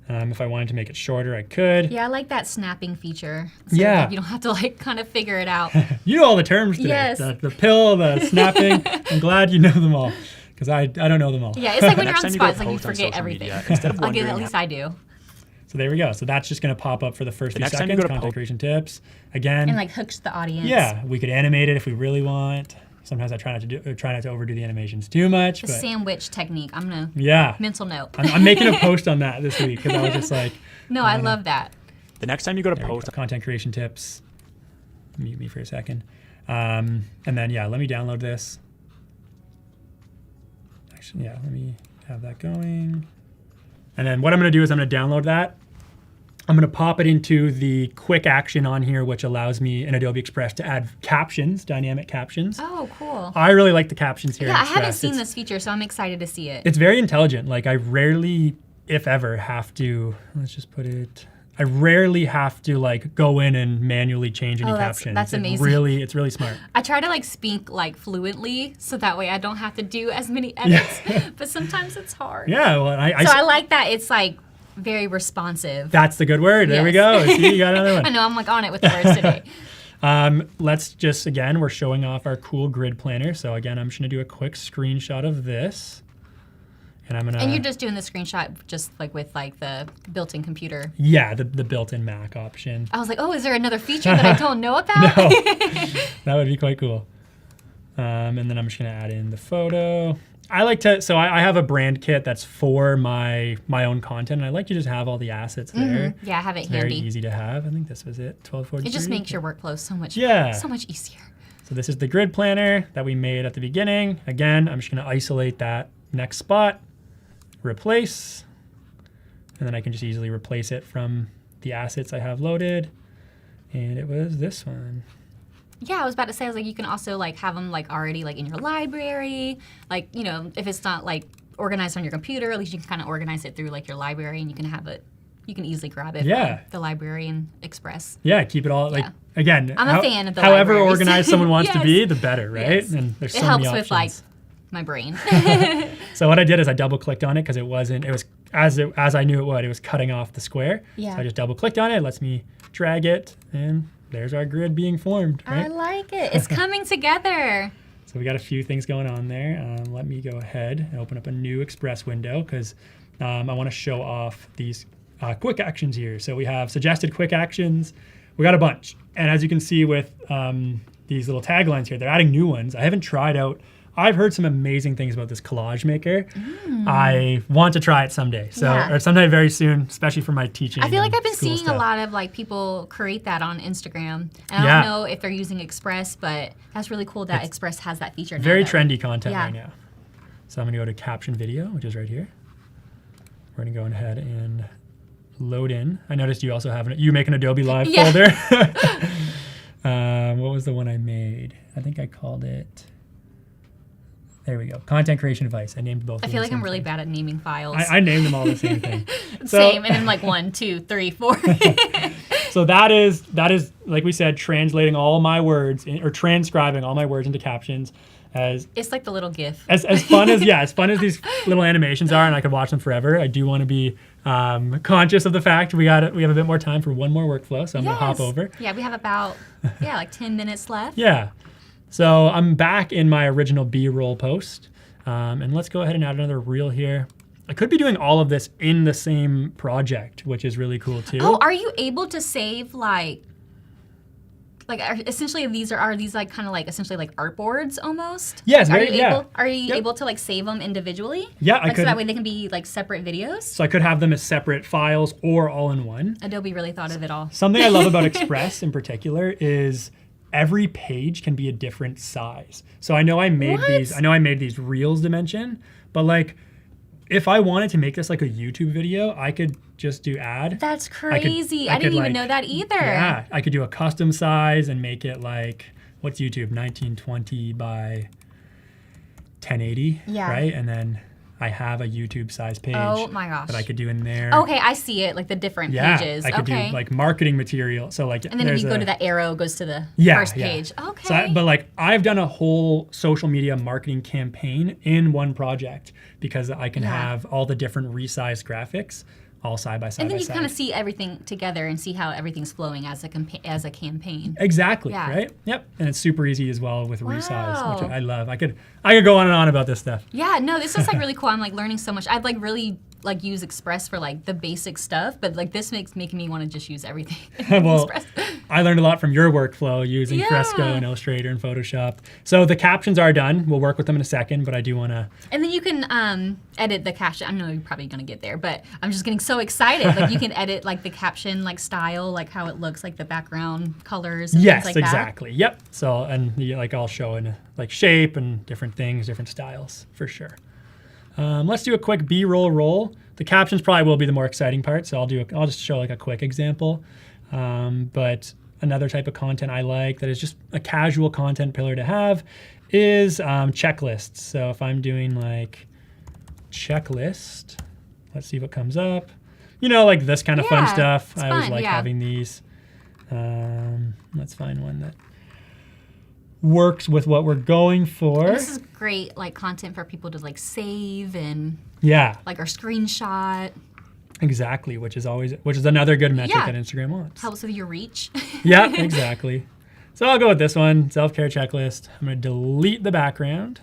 S2: If I wanted to make it shorter, I could.
S7: Yeah, I like that snapping feature. So that you don't have to like kind of figure it out.
S2: You know all the terms today.
S7: Yes.
S2: The pill, the snapping. I'm glad you know them all, because I don't know them all.
S7: Yeah, it's like when you're on the spot, it's like you forget everything.
S9: Instead of
S7: Like, at least I do.
S2: So there we go. So that's just going to pop up for the first few seconds. Content creation tips. Again.
S7: And like hooks the audience.
S2: Yeah, we could animate it if we really want. Sometimes I try not to overdo the animations too much.
S7: The sandwich technique. I'm gonna mental note.
S2: I'm making a post on that this week because I was just like.
S7: No, I love that.
S9: The next time you go to post
S2: content creation tips. Mute me for a second, and then let me download this. Actually, let me have that going. And then what I'm going to do is I'm going to download that. I'm going to pop it into the quick action on here, which allows me in Adobe Express to add captions, dynamic captions.
S7: Oh, cool.
S2: I really like the captions here.
S7: Yeah, I haven't seen this feature, so I'm excited to see it.
S2: It's very intelligent. Like I rarely, if ever, have to, I rarely have to like go in and manually change any captions.
S7: That's amazing.
S2: It's really smart.
S7: I try to like speak like fluently so that way I don't have to do as many edits, but sometimes it's hard.
S2: Yeah, well,
S7: I like that it's like very responsive.
S2: That's the good word. There we go. See, you got another one.
S7: I know, I'm like on it with the words today.
S2: Let's just, again, we're showing off our cool grid planner. So again, I'm just gonna do a quick screenshot of this. And
S7: you're just doing the screenshot just like with like the built-in computer.
S2: Yeah, the built-in Mac option.
S7: I was like, oh, is there another feature that I don't know about?
S2: No, that would be quite cool. And then I'm just gonna add in the photo. So I have a brand kit that's for my own content, and I like to just have all the assets there.
S7: Yeah, I have it handy.
S2: Very easy to have. I think this was it, 1243.
S7: It just makes your workflow so much easier.
S2: So this is the grid planner that we made at the beginning. Again, I'm just gonna isolate that next spot, replace, and then I can just easily replace it from the assets I have loaded. And it was this one.
S7: Yeah, I was about to say, you can also like have them like already like in your library. Like, if it's not like organized on your computer, at least you can kind of organize it through like your library, and you can have it. You can easily grab it from the library and Express.
S2: Yeah, keep it all again.
S7: I'm a fan of the
S2: however
S7: libraries.
S2: organized someone wants to be, the better, right?
S7: Yes.
S2: And there's so
S7: it helps
S2: many
S7: with like my brain.
S2: So what I did is I double clicked on it because it was as I knew it would. It was cutting off the square.
S7: Yeah.
S2: So I just double clicked on it. It lets me drag it, and there's our grid being formed. Right?
S7: I like it. It's coming together.
S2: So we got a few things going on there. Let me go ahead and open up a new Express window because I want to show off these quick actions here. So we have suggested quick actions. We got a bunch. And as you can see with these little taglines here, they're adding new ones. I haven't tried out I've heard some amazing things about this collage maker. I want to try it someday. So, or someday very soon, especially for my teaching.
S7: I feel like I've been seeing
S2: stuff.
S7: a lot of like people create that on Instagram. And I don't know if they're using Express, but that's really cool that Express has that feature now.
S2: Very trendy content right now. So I'm gonna go to caption video, which is right here. We're gonna go ahead and load in. I noticed you also have you make an Adobe Live folder. What was the one I made? I think I called it. There we go. Content creation advice. I named both.
S7: I feel like I'm really bad at naming files.
S2: I named them all the same thing.
S7: Same, and then like 1, 2, 3, 4.
S2: So that is like we said, translating all my words or transcribing all my words into captions.
S7: It's like the little GIF.
S2: As fun as these little animations are, and I could watch them forever. I do want to be conscious of the fact we have a bit more time for one more workflow, so I'm gonna hop over.
S7: Yeah, we have about like 10 minutes left.
S2: Yeah. So I'm back in my original B-roll post, and let's go ahead and add another reel here. I could be doing all of this in the same project, which is really cool too.
S7: Oh, are you able to save essentially are these like kind of like essentially like artboards almost?
S2: Yes,
S7: Are you able to like save them individually?
S2: Yeah, I could.
S7: So that way they can be like separate videos?
S2: So I could have them as separate files or all in one.
S7: Adobe really thought of it all.
S2: Something I love about Express in particular is every page can be a different size. So I know I made these reels dimension, but like if I wanted to make this like a YouTube video, I could just do add.
S7: That's crazy. I didn't even know that either.
S2: Yeah, I could do a custom size and make it like, what's YouTube, 1920 by 1080, right? And then I have a YouTube size page that I could do in there.
S7: Okay, I see it, like the different pages.
S2: I could do like marketing material. So like,
S7: and then if you go to that arrow, it goes to the first page. Okay.
S2: So but like I've done a whole social media marketing campaign in one project because I can have all the different resized graphics all side by side.
S7: And then you kind of see everything together and see how everything's flowing as a campaign.
S2: Exactly, right? Yep. And it's super easy as well with resize, which I love. I could go on and on about this stuff.
S7: Yeah, no, this is like really cool. I'm like learning so much. I've like really like use Express for like the basic stuff, but like this making me want to just use everything.
S2: Well, I learned a lot from your workflow using Fresco and Illustrator and Photoshop. So the captions are done. We'll work with them in a second, but I do want to.
S7: And then you can edit the caption. I know you're probably gonna get there, but I'm just getting so excited. Like you can edit like the caption like style, like how it looks, like the background colors. And things like
S2: exactly.
S7: That.
S2: Yep. So and like I'll show in like shape and different things, different styles for sure. Let's do a quick B-roll roll. The captions probably will be the more exciting part, so I'll just show like a quick example. But another type of content I like that is just a casual content pillar to have is checklists. So if I'm doing like checklist, let's see what comes up. You know, like this kind of fun stuff. I always like having these. Let's find one that works with what we're going for.
S7: And this is great like content for people to like save and like our screenshot.
S2: Exactly, which is another good metric that Instagram wants.
S7: Helps with your reach.
S2: Yeah, exactly. So I'll go with this one, self-care checklist. I'm gonna delete the background.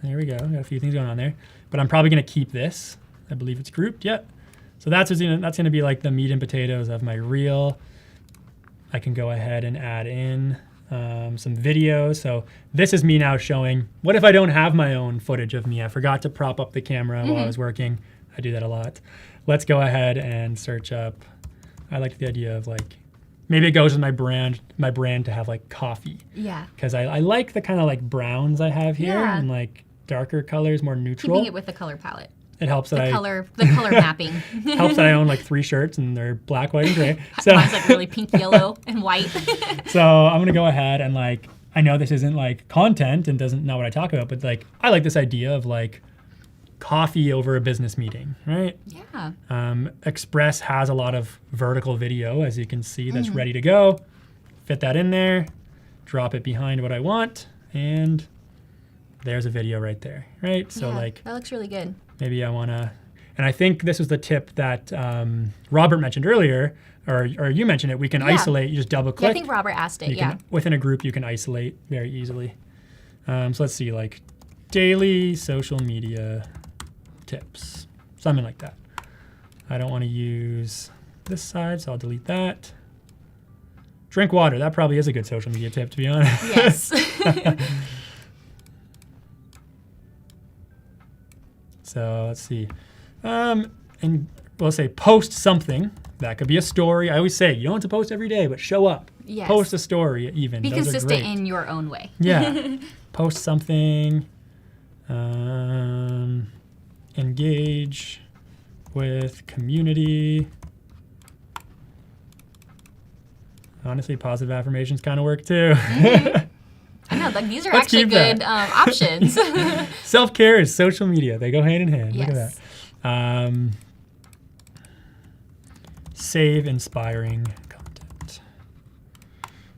S2: There we go, got a few things going on there. But I'm probably gonna keep this. I believe it's grouped, So that's gonna be like the meat and potatoes of my reel. I can go ahead and add in some videos. So this is me now showing, what if I don't have my own footage of me? I forgot to prop up the camera while I was working. I do that a lot. Let's go ahead and search up, I like the idea of like, maybe it goes with my brand to have like coffee.
S7: Yeah.
S2: Because I like the kind of like browns I have here and like darker colors, more neutral.
S7: Keeping it with the color palette.
S2: It helps
S7: the color mapping.
S2: Helps that I own like 3 shirts and they're black, white, and gray. So
S7: mine's like really pink, yellow, and white.
S2: So I'm gonna go ahead and like, I know this isn't like content and doesn't know what I talk about, but like I like this idea of like coffee over a business meeting, right?
S7: Yeah.
S2: Express has a lot of vertical video, as you can see, that's ready to go. Fit that in there, drop it behind what I want, and there's a video right there, right? So like
S7: that looks really good.
S2: Maybe I wanna, and I think this was the tip that Robert mentioned earlier, or you mentioned it, we can isolate, you just double click.
S7: Yeah, I think Robert asked it,
S2: Within a group, you can isolate very easily. So let's see, like daily social media tips, something like that. I don't wanna use this side, so I'll delete that. Drink water, that probably is a good social media tip, to be honest.
S7: Yes.
S2: So let's see. And we'll say post something. That could be a story. I always say you don't have to post every day, but show up.
S7: Yes.
S2: Post a story even.
S7: Be
S2: Those are
S7: consistent
S2: great.
S7: in your own way.
S2: Yeah. Post something. Engage with community. Honestly, positive affirmations kind of work too.
S7: I know, like these are
S2: Let's
S7: actually
S2: keep that.
S7: good options.
S2: Self-care is social media. They go hand in hand.
S7: Yes.
S2: Look at that. Save inspiring content.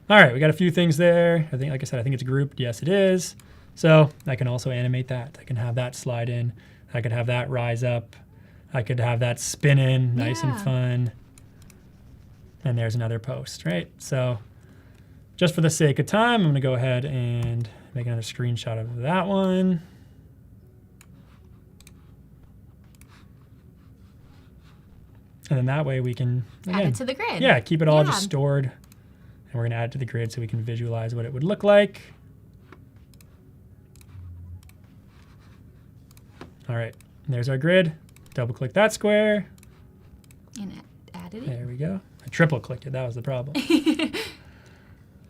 S2: All right, we got a few things there. I think, like I said, I think it's grouped. Yes, it is. So I can also animate that. I can have that slide in. I could have that rise up. I could have that spin in, nice and fun. And there's another post, right? So just for the sake of time, I'm gonna go ahead and make another screenshot of that one. And then that way we can,
S7: Add
S2: again,
S7: it to the grid.
S2: yeah, keep it all
S7: Yeah.
S2: just stored. And we're gonna add it to the grid so we can visualize what it would look like. All right, there's our grid. Double click that square.
S7: And added it.
S2: There we go. I triple clicked it, that was the problem.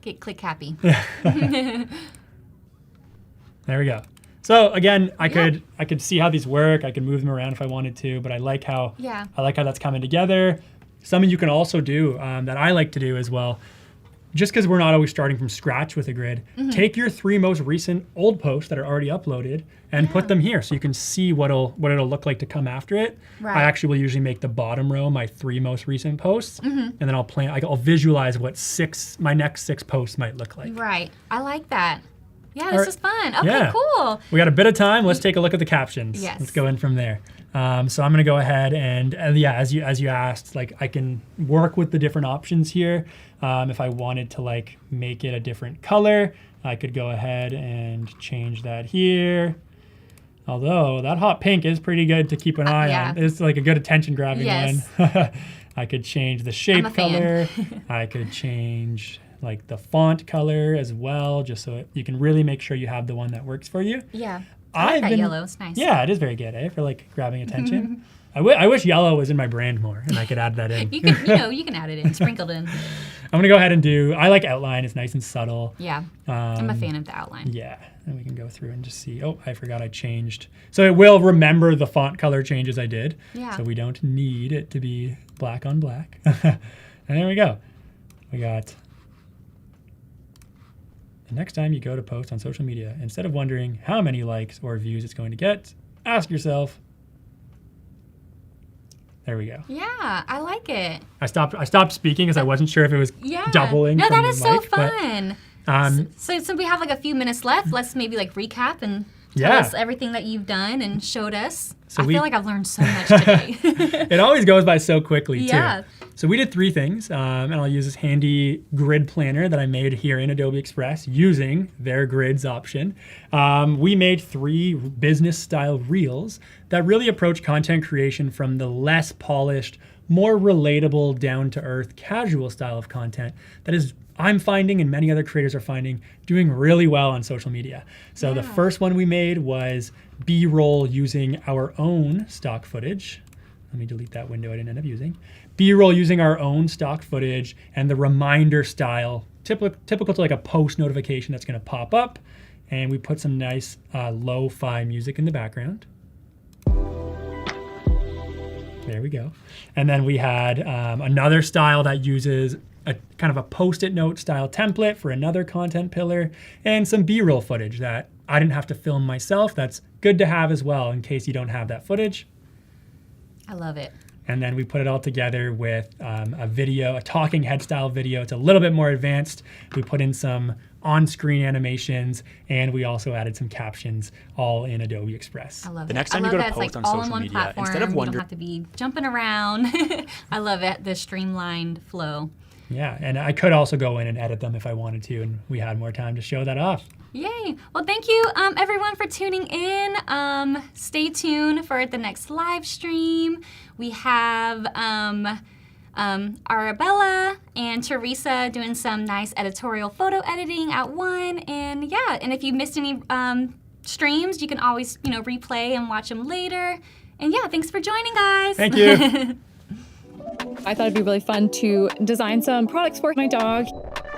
S7: Get click happy.
S2: There we go. So again, I could see how these work. I could move them around if I wanted to, but I like how that's coming together. Something you can also do that I like to do as well, just because we're not always starting from scratch with a grid, take your 3 most recent old posts that are already uploaded and put them here so you can see what it'll look like to come after it.
S7: Right.
S2: I actually will usually make the bottom row my 3 most recent posts, and then I'll visualize what my next 6 posts might look like.
S7: Right. I like that. Yeah, this is fun. Okay,
S2: Yeah.
S7: cool.
S2: We got a bit of time. Let's take a look at the captions.
S7: Yes.
S2: Let's go in from there. So I'm going to go ahead and as you asked, like I can work with the different options here. If I wanted to like make it a different color, I could go ahead and change that here. Although that hot pink is pretty good to keep an eye on. It's like a good attention grabbing one. I could change the shape color. I could change like the font color as well, just so you can really make sure you have the one that works for you.
S7: Yeah. I like that yellow. It's nice.
S2: Yeah, it is very good, for like grabbing attention. I wish yellow was in my brand more, and I could add that in.
S7: You can add it in, sprinkled in.
S2: I'm gonna go ahead and I like outline. It's nice and subtle.
S7: Yeah, I'm a fan of the outline.
S2: Yeah, and we can go through and just see. Oh, I forgot I changed. So it will remember the font color changes I did.
S7: Yeah.
S2: So we don't need it to be black on black. And there we go. We got. The next time you go to post on social media, instead of wondering how many likes or views it's going to get, ask yourself. There we go.
S7: Yeah, I like it.
S2: I stopped speaking because I wasn't sure if it was doubling.
S7: No,
S2: from
S7: that
S2: the
S7: is so
S2: mic, but,
S7: fun. So since we have like a few minutes left, let's maybe like recap and tell us everything that you've done and showed us. So I feel like I've learned so much today.
S2: It always goes by so quickly too.
S7: Yeah.
S2: So we did 3 things, and I'll use this handy grid planner that I made here in Adobe Express using their grids option. We made 3 business style reels that really approach content creation from the less polished, more relatable, down to earth, casual style of content that is, I'm finding and many other creators are finding, doing really well on social media. So the first one we made was B-roll using our own stock footage. Let me delete that window I didn't end up using. B-roll using our own stock footage and the reminder style, typical to like a post notification that's gonna pop up. And we put some nice lo-fi music in the background. There we go. And then we had another style that uses a kind of a post-it note style template for another content pillar, and some B-roll footage that I didn't have to film myself. That's good to have as well in case you don't have that footage.
S7: I love it.
S2: And then we put it all together with a talking head style video. It's a little bit more advanced. We put in some on-screen animations, and we also added some captions, all in Adobe Express.
S7: I love it.
S9: The next time you go to post on social media,
S7: platform.
S9: instead of
S7: You
S9: wondering,
S7: don't have to be jumping around. I love it. The streamlined flow.
S2: Yeah, and I could also go in and edit them if I wanted to, and we had more time to show that off.
S7: Yay. Well, thank you, everyone, for tuning in. Stay tuned for the next live stream. We have Arabella and Teresa doing some nice editorial photo editing at 1. And yeah, and if you missed any streams. You can always, replay and watch them later. And yeah, thanks for joining, guys.
S2: Thank you.
S4: I thought it'd be really fun to design some products for my dog.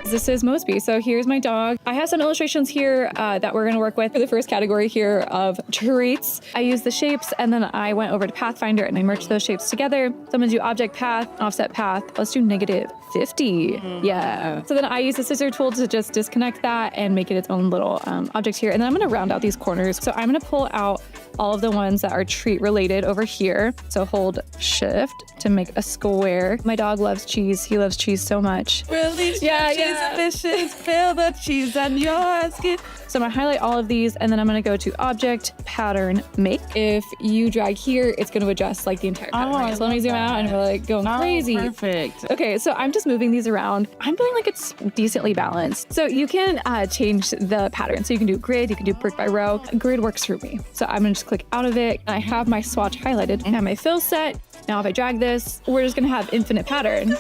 S4: This is Mosby. So here's my dog. I have some illustrations here that we're going to work with for the first category here of treats. I used the shapes and then I went over to Pathfinder and I merged those shapes together. So I'm going to do object path, offset path. Let's do -50. Yeah. So then I use the scissor tool to just disconnect that and make it its own little object here. And then I'm going to round out these corners. So I'm going to pull out all of the ones that are treat related over here. So hold shift to make a square. My dog loves cheese. He loves cheese so much.
S8: Release cheese fishes, fill the cheese on your skin.
S4: So I'm gonna highlight all of these and then I'm gonna go to object, pattern, make. If you drag here, it's gonna adjust like the entire pattern. Right? So let me zoom out and we're like going crazy.
S8: Perfect.
S4: Okay, so I'm just moving these around. I'm feeling like it's decently balanced. So you can change the pattern. So you can do grid, you can do brick by row. Grid works for me. So I'm gonna just click out of it. I have my swatch highlighted and have my fill set. Now if I drag this, we're just gonna have infinite pattern.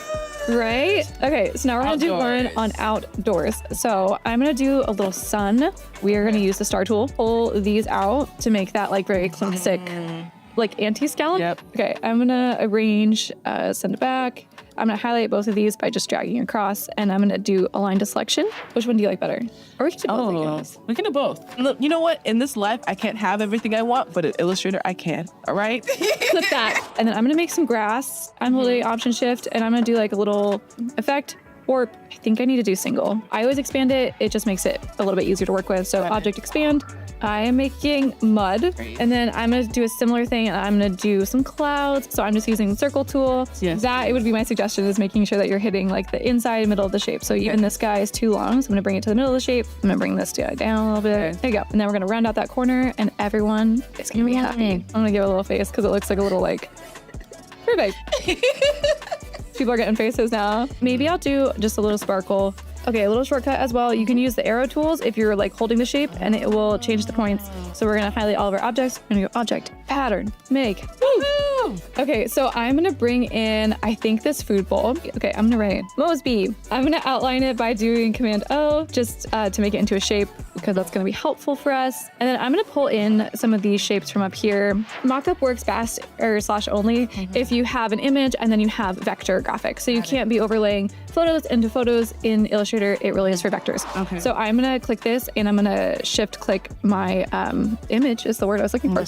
S4: Right? Okay, so now we're gonna do one on outdoors. So I'm gonna do a little sun. We are gonna use the star tool, pull these out to make that like very classic, like anti-scallop.
S8: Yep.
S4: Okay, I'm gonna arrange, send it back. I'm gonna highlight both of these by just dragging across and I'm gonna do align to selection. Which one do you like better? Or we can do both, I guess.
S8: We can do both. Look, you know what? In this life, I can't have everything I want, but in Illustrator, I can. All right?
S4: Clip that. And then I'm gonna make some grass. I'm holding Option Shift and I'm gonna do like a little effect. Or I think I need to do single. I always expand it. It just makes it a little bit easier to work with. So object expand. I am making mud. And then I'm gonna do a similar thing and I'm gonna do some clouds. So I'm just using the circle tool.
S8: Yes.
S4: That, it would be my suggestion, is making sure that you're hitting like the inside middle of the shape. So even this guy is too long. So I'm gonna bring it to the middle of the shape. I'm gonna bring this guy down a little bit.
S8: Okay.
S4: There you go. And then we're gonna round out that corner and everyone is gonna be happy. I'm gonna give it a little face because it looks like a little like, perfect. People are getting faces now. Maybe I'll do just a little sparkle. Okay, a little shortcut as well. You can use the arrow tools if you're like holding the shape and it will change the points. So we're gonna highlight all of our objects. We're gonna go object, pattern, make. Woo! Okay, so I'm gonna bring in, I think, this food bowl. Okay, I'm gonna write Mosby. I'm gonna outline it by doing Command O just to make it into a shape because that's gonna be helpful for us. And then I'm gonna pull in some of these shapes from up here. Mockup works best or / only if you have an image and then you have vector graphics. So you can't be overlaying photos into photos in Illustrator. It really is for vectors.
S8: Okay.
S4: So I'm gonna click this and I'm gonna shift click my image is the word I was looking for.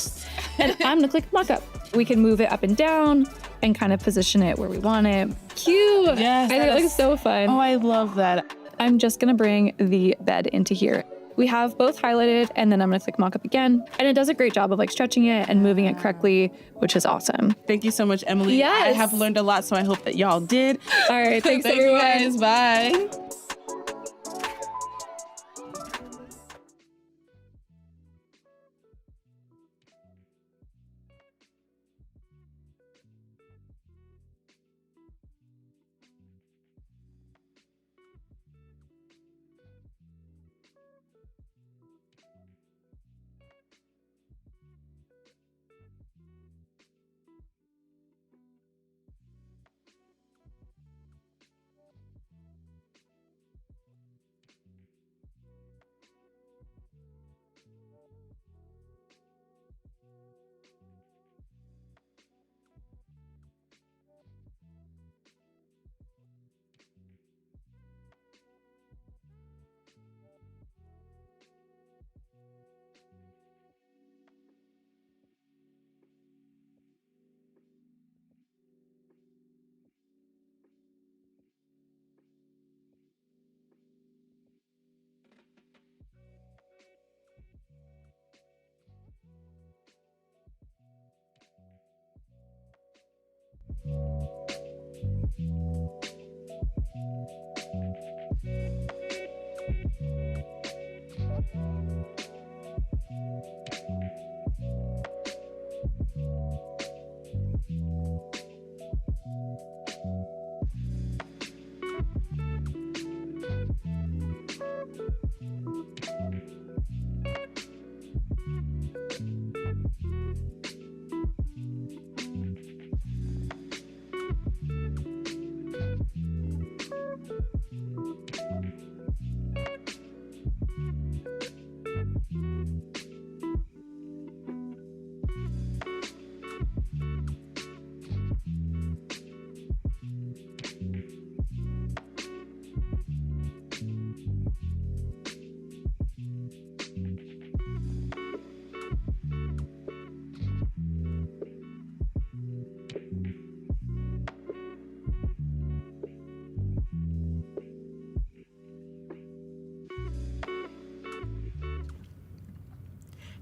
S4: And I'm gonna click mockup. We can move it up and down and kind of position it where we want it. Cute.
S8: Yes.
S4: I think it looks so fun.
S8: Oh, I love that.
S4: I'm just gonna bring the bed into here. We have both highlighted and then I'm gonna click mockup again. And it does a great job of like stretching it and moving it correctly, which is awesome.
S8: Thank you so much, Emily.
S4: Yes.
S8: I have learned a lot, so I hope that y'all did.
S4: All right, thanks
S8: Thank
S4: everyone.
S8: you guys. Bye.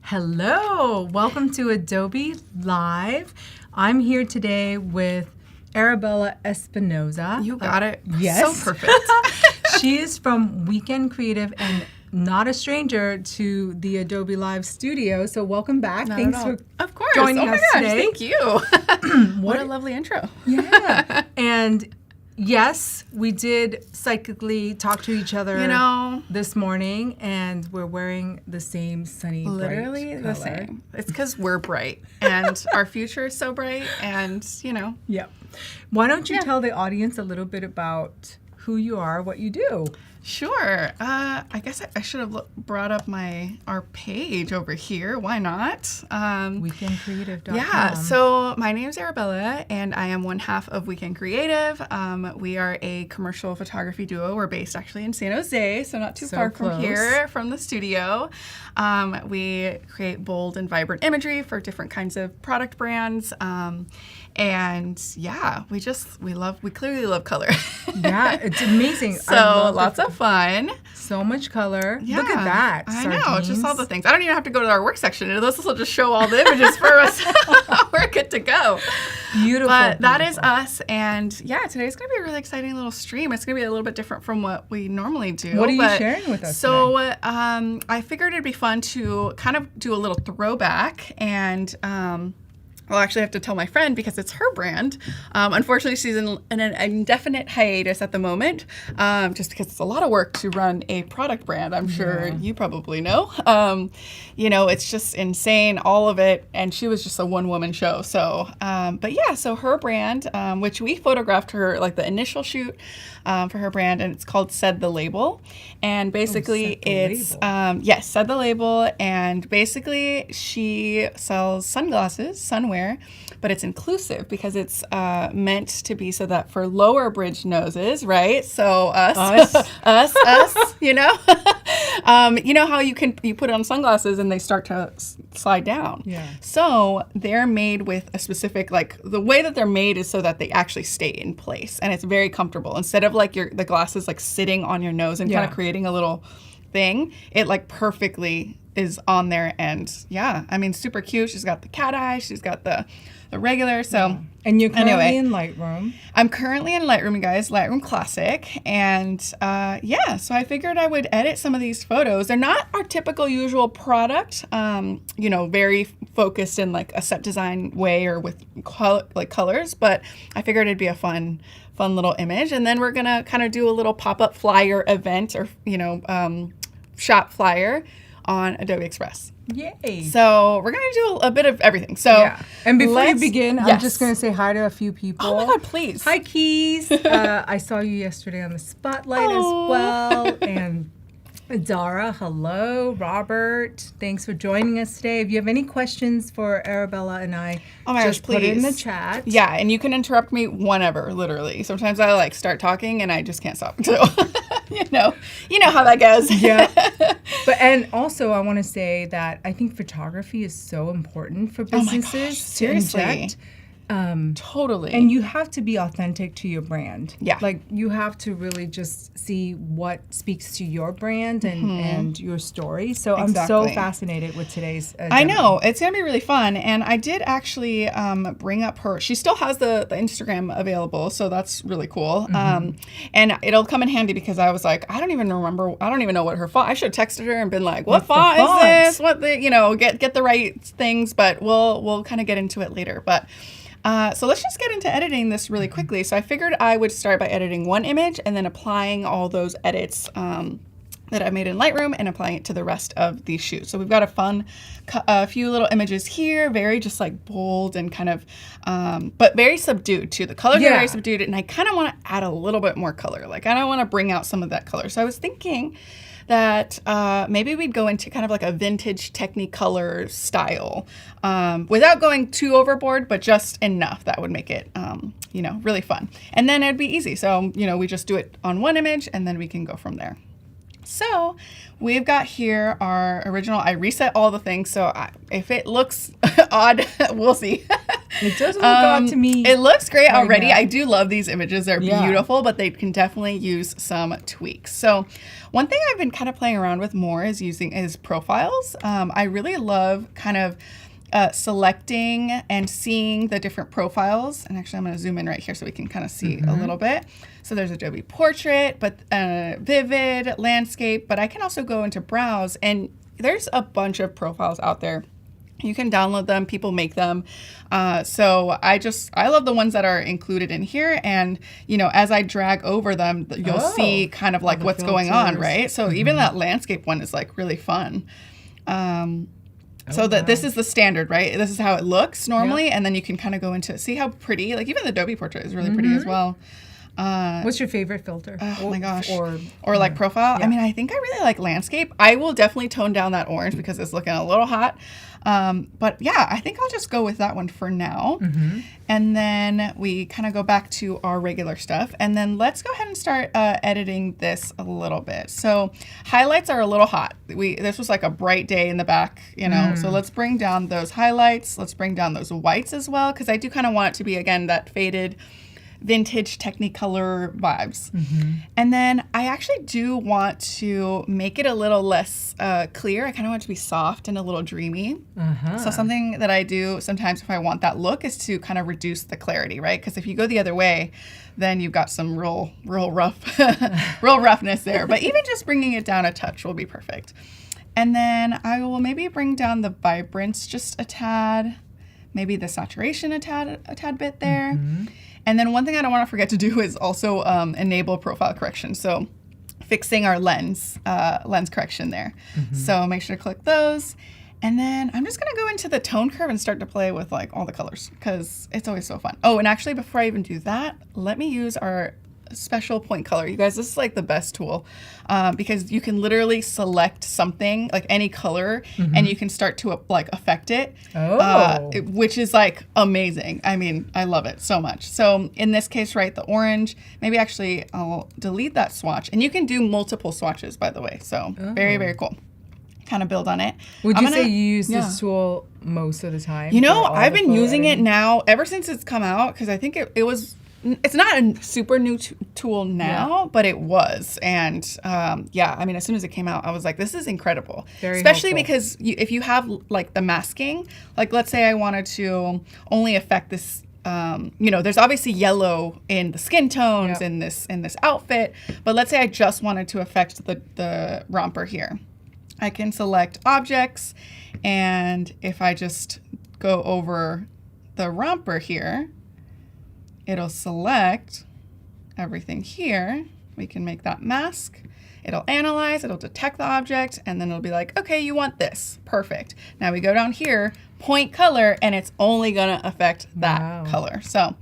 S10: Hello, welcome to Adobe Live. I'm here today with Arabella Espinoza.
S5: You got it.
S10: Yes.
S5: So perfect.
S10: She is from Weekend Creative and not a stranger to the Adobe Live studio. So welcome back.
S5: Not
S10: Thanks
S5: at all.
S10: for
S5: Of course.
S10: joining
S5: Oh my
S10: us
S5: gosh,
S10: today.
S5: Thank you. What a lovely intro.
S10: Yeah. And yes, we did psychically talk to each other this morning, and we're wearing the same sunny,
S5: Literally
S10: bright
S5: the
S10: color.
S5: same. It's because we're bright and our future is so bright, and
S10: Yep. Why don't you tell the audience a little bit about who you are, what you do?
S5: Sure. I guess I should have brought up our page over here. Why not?
S10: Weekendcreative.com.
S5: Yeah. So my name is Arabella, and I am one half of Weekend Creative. We are a commercial photography duo. We're based actually in San Jose, so not too far from here, from the studio. We create bold and vibrant imagery for different kinds of product brands. And yeah, we clearly love color.
S10: Yeah, it's amazing.
S5: So lots of fun.
S10: So much color.
S5: Yeah,
S10: Look at that.
S5: I know, just all the things. I don't even have to go to our work section. This will just show all the images for us. We're good to go.
S10: Beautiful.
S5: But that is us. And yeah, today's going to be a really exciting little stream. It's going to be a little bit different from what we normally do.
S10: What are you sharing with us
S5: today? I figured it'd be fun to kind of do a little throwback and I'll actually have to tell my friend because it's her brand. Unfortunately, she's in an indefinite hiatus at the moment, just because it's a lot of work to run a product brand. I'm sure you probably know. It's just insane, all of it. And she was just a one-woman show. So, so her brand, which we photographed her, like the initial shoot for her brand, and it's called Said the Label. And basically Said the Label. And basically she sells sunglasses, sunwear, but it's inclusive because it's meant to be so that for lower bridge noses, right? So us, you know how you put on sunglasses and they start to slide down.
S10: Yeah.
S5: So they're made with a specific, the way that they're made is so that they actually stay in place and it's very comfortable. Instead of the glasses sitting on your nose and kind of creating a little thing, it perfectly is on there, and super cute. She's got the cat eye, she's got the regular. So
S10: and you're currently in Lightroom.
S5: I'm currently in Lightroom, you guys, Lightroom Classic, and so I figured I would edit some of these photos. They're not our typical usual product, very focused in a set design way or with colors, but I figured it'd be a fun little image. And then we're gonna kind of do a little pop-up flyer event or shop flyer on Adobe Express.
S10: Yay.
S5: So we're going to do a bit of everything. So
S10: And before you begin, I'm just going to say hi to a few people.
S5: Oh my God, please.
S10: Hi, Keys. I saw you yesterday on the Spotlight as well. And Dara, hello. Robert, thanks for joining us today. If you have any questions for Arabella and I, just put it in the chat.
S5: Yeah, and you can interrupt me whenever, literally. Sometimes I start talking and I just can't stop. So, you know how that goes.
S10: Yeah. And also I want to say that I think photography is so important for businesses.
S5: Oh my gosh, seriously.
S10: To inject.
S5: Totally.
S10: And you have to be authentic to your brand.
S5: Yeah.
S10: You have to really just see what speaks to your brand and your story. So I'm so fascinated with today's demo.
S5: I know. It's going to be really fun. And I did actually bring up she still has the Instagram available, so that's really cool. And it'll come in handy because I was like, I don't even know what her font. I should have texted her and been like, what font is this? What get the right things, but we'll kind of get into it later. But so let's just get into editing this really quickly. So I figured I would start by editing one image and then applying all those edits that I made in Lightroom and applying it to the rest of these shoots. So we've got a few little images here, very just bold and kind of, but very subdued too. The colors are very subdued, and I kind of want to add a little bit more color. I don't want to bring out some of that color. So I was thinking that maybe we'd go into kind of a vintage Technicolor style without going too overboard, but just enough that would make it, really fun. And then it'd be easy. So, we just do it on one image and then we can go from there. So we've got here our original. I reset all the things, so if it looks odd, we'll see.
S10: It does look odd to me.
S5: It looks great
S10: right
S5: already.
S10: now.
S5: I do love these images. They're beautiful, but they can definitely use some tweaks. So one thing I've been kind of playing around with more is profiles. I really love kind of selecting and seeing the different profiles. And actually, I'm going to zoom in right here so we can kind of see a little bit. So there's Adobe Portrait, but Vivid, Landscape, but I can also go into Browse, and there's a bunch of profiles out there. You can download them, people make them. So I love the ones that are included in here. And, you know, as I drag over them, you'll see kind of like what's going on, right? So even that landscape one is like really fun. So that this is the standard, right? This is how it looks normally. And then you can kind of go into, see how pretty, like even the Adobe Portrait is really pretty as well.
S10: What's your favorite filter?
S5: Oh my gosh.
S10: Or
S5: like profile. Yeah. I mean, I think I really like landscape. I will definitely tone down that orange because it's looking a little hot. But yeah, I think I'll just go with that one for now. And then we kind of go back to our regular stuff. And then let's go ahead and start editing this a little bit. So highlights are a little hot. This was like a bright day in the back, you know. So let's bring down those highlights. Let's bring down those whites as well, because I do kind of want it to be, again, that faded vintage Technicolor vibes. And then I actually do want to make it a little less clear. I kind of want it to be soft and a little dreamy. So something that I do sometimes if I want that look is to kind of reduce the clarity, right? Because if you go the other way, then you've got some real rough, real roughness there. But even just bringing it down a touch will be perfect. And then I will maybe bring down the vibrance just a tad, maybe the saturation a tad bit there. And then one thing I don't want to forget to do is also enable profile correction. So fixing our lens correction there. So make sure to click those. And then I'm just going to go into the tone curve and start to play with like all the colors because it's always so fun. Oh, and actually before I even do that, let me use our special point color. You guys, this is like the best tool because you can literally select something like any color and you can start to like affect it, which is like amazing. I mean, I love it so much. So in this case, right, the orange, maybe actually I'll delete that swatch, and you can do multiple swatches, by the way. So very, very cool. Kind of build on it.
S10: Would you say you use this tool most of the time?
S5: You know, I've been using it now ever since it's come out because I think it's not a super new tool now, but it was. And I mean, as soon as it came out, I was like, this is incredible. Especially helpful. Because if you have like the masking, like let's say I wanted to only affect this, you know, there's obviously yellow in the skin tones in this outfit, but let's say I just wanted to affect the romper here. I can select objects, and if I just go over the romper here, it'll select everything here. We can make that mask. It'll analyze, it'll detect the object, and then it'll be like, okay, you want this. Perfect. Now we go down here, point color, and it's only gonna affect that color. So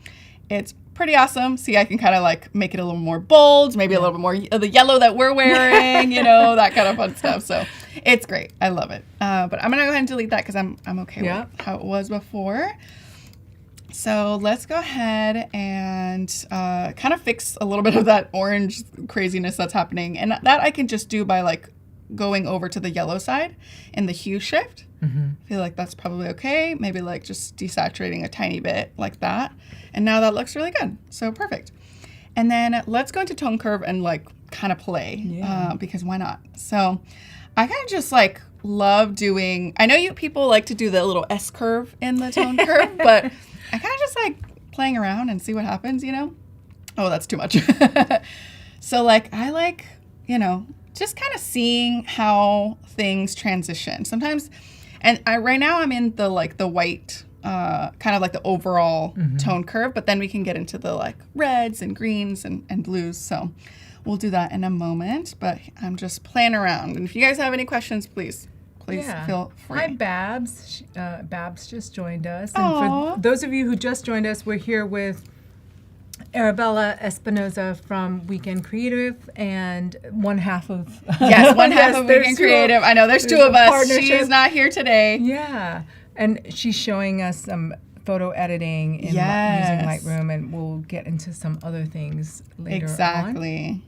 S5: it's pretty awesome. See, I can kind of like make it a little more bold, maybe a little bit more of the yellow that we're wearing, you know, that kind of fun stuff. So it's great. I love it. But I'm gonna go ahead and delete that because I'm okay with how it was before. So let's go ahead and kind of fix a little bit of that orange craziness that's happening. And that I can just do by like going over to the yellow side in the hue shift. I feel like that's probably okay. Maybe like just desaturating a tiny bit like that. And now that looks really good. So perfect. And then let's go into tone curve and like kind of play because why not? So I kind of just like love doing, I know people like to do the little S curve in the tone curve, but I kind of just like playing around and see what happens, you know? Oh, that's too much. So like, I like, you know, just kind of seeing how things transition. Sometimes, and right now I'm in the like the white, kind of like the overall tone curve, but then we can get into the like reds and greens and blues. So we'll do that in a moment, but I'm just playing around. And if you guys have any questions, please feel free.
S10: Hi, Babs. Babs just joined us. And for those of you who just joined us, we're here with Arabella Espinoza from Weekend Creative and one half of Weekend Creative.
S5: I know there's two of us. She's not here today.
S10: Yeah. And she's showing us some photo editing in using Lightroom, and we'll get into some other things later on.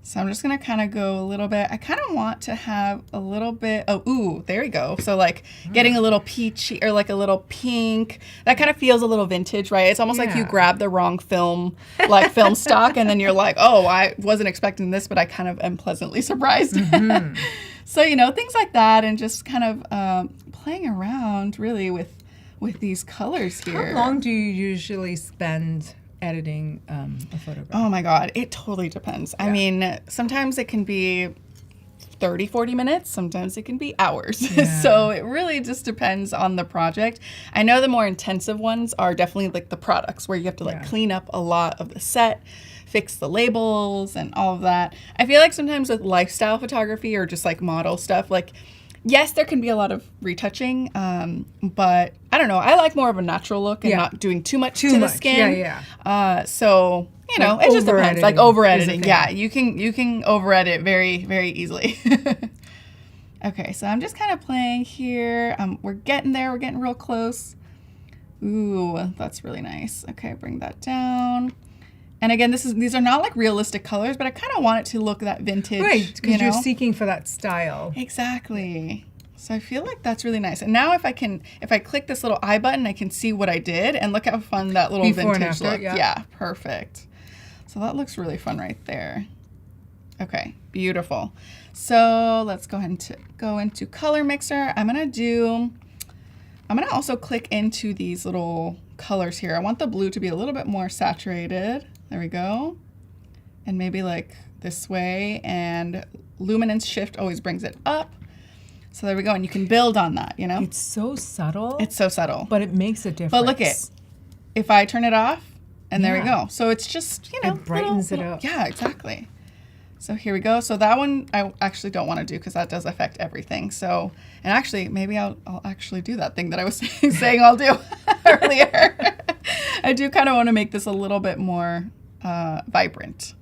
S5: So I'm just going to kind of go a little bit. I kind of want to have a little bit. Oh, ooh, there we go. So like getting a little peachy or like a little pink. That kind of feels a little vintage, right? It's almost like you grab the wrong film, like film stock, and then you're like, oh, I wasn't expecting this, but I kind of am pleasantly surprised. So, you know, things like that, and just kind of playing around really with these colors here.
S10: How long do you usually spend editing a photograph?
S5: Oh my God, it totally depends. I mean, sometimes it can be 30, 40 minutes. Sometimes it can be hours. So it really just depends on the project. I know the more intensive ones are definitely like the products where you have to like clean up a lot of the set, fix the labels and all of that. I feel like sometimes with lifestyle photography or just like model stuff, like yes, there can be a lot of retouching, but I don't know. I like more of a natural look and not doing too much to the skin. So, you know, it just depends. Like over editing. Yeah, you can over edit very, very easily. Okay, so I'm just kind of playing here. We're getting there. We're getting real close. Ooh, that's really nice. Okay, bring that down. And again, these are not like realistic colors, but I kind of want it to look that vintage.
S10: Right, because you're seeking for that style.
S5: Exactly. So I feel like that's really nice. And now if I click this little eye button, I can see what I did, and look how fun that little
S10: Before
S5: vintage
S10: and after,
S5: look. Yeah, perfect. So that looks really fun right there. Okay, beautiful. So let's go ahead and go into color mixer. I'm gonna also click into these little colors here. I want the blue to be a little bit more saturated. There we go. And maybe like this way, and luminance shift always brings it up. So there we go, and you can build on that, you know?
S10: It's so subtle.
S5: It's so subtle.
S10: But it makes a difference.
S5: But look if I turn it off, and there we go. So it's just, you know.
S10: It brightens it up.
S5: Yeah, exactly. So here we go. So that one I actually don't want to do because that does affect everything. So, and actually, maybe I'll actually do that thing that I was saying I'll do earlier. I do kind of want to make this a little bit more vibrant.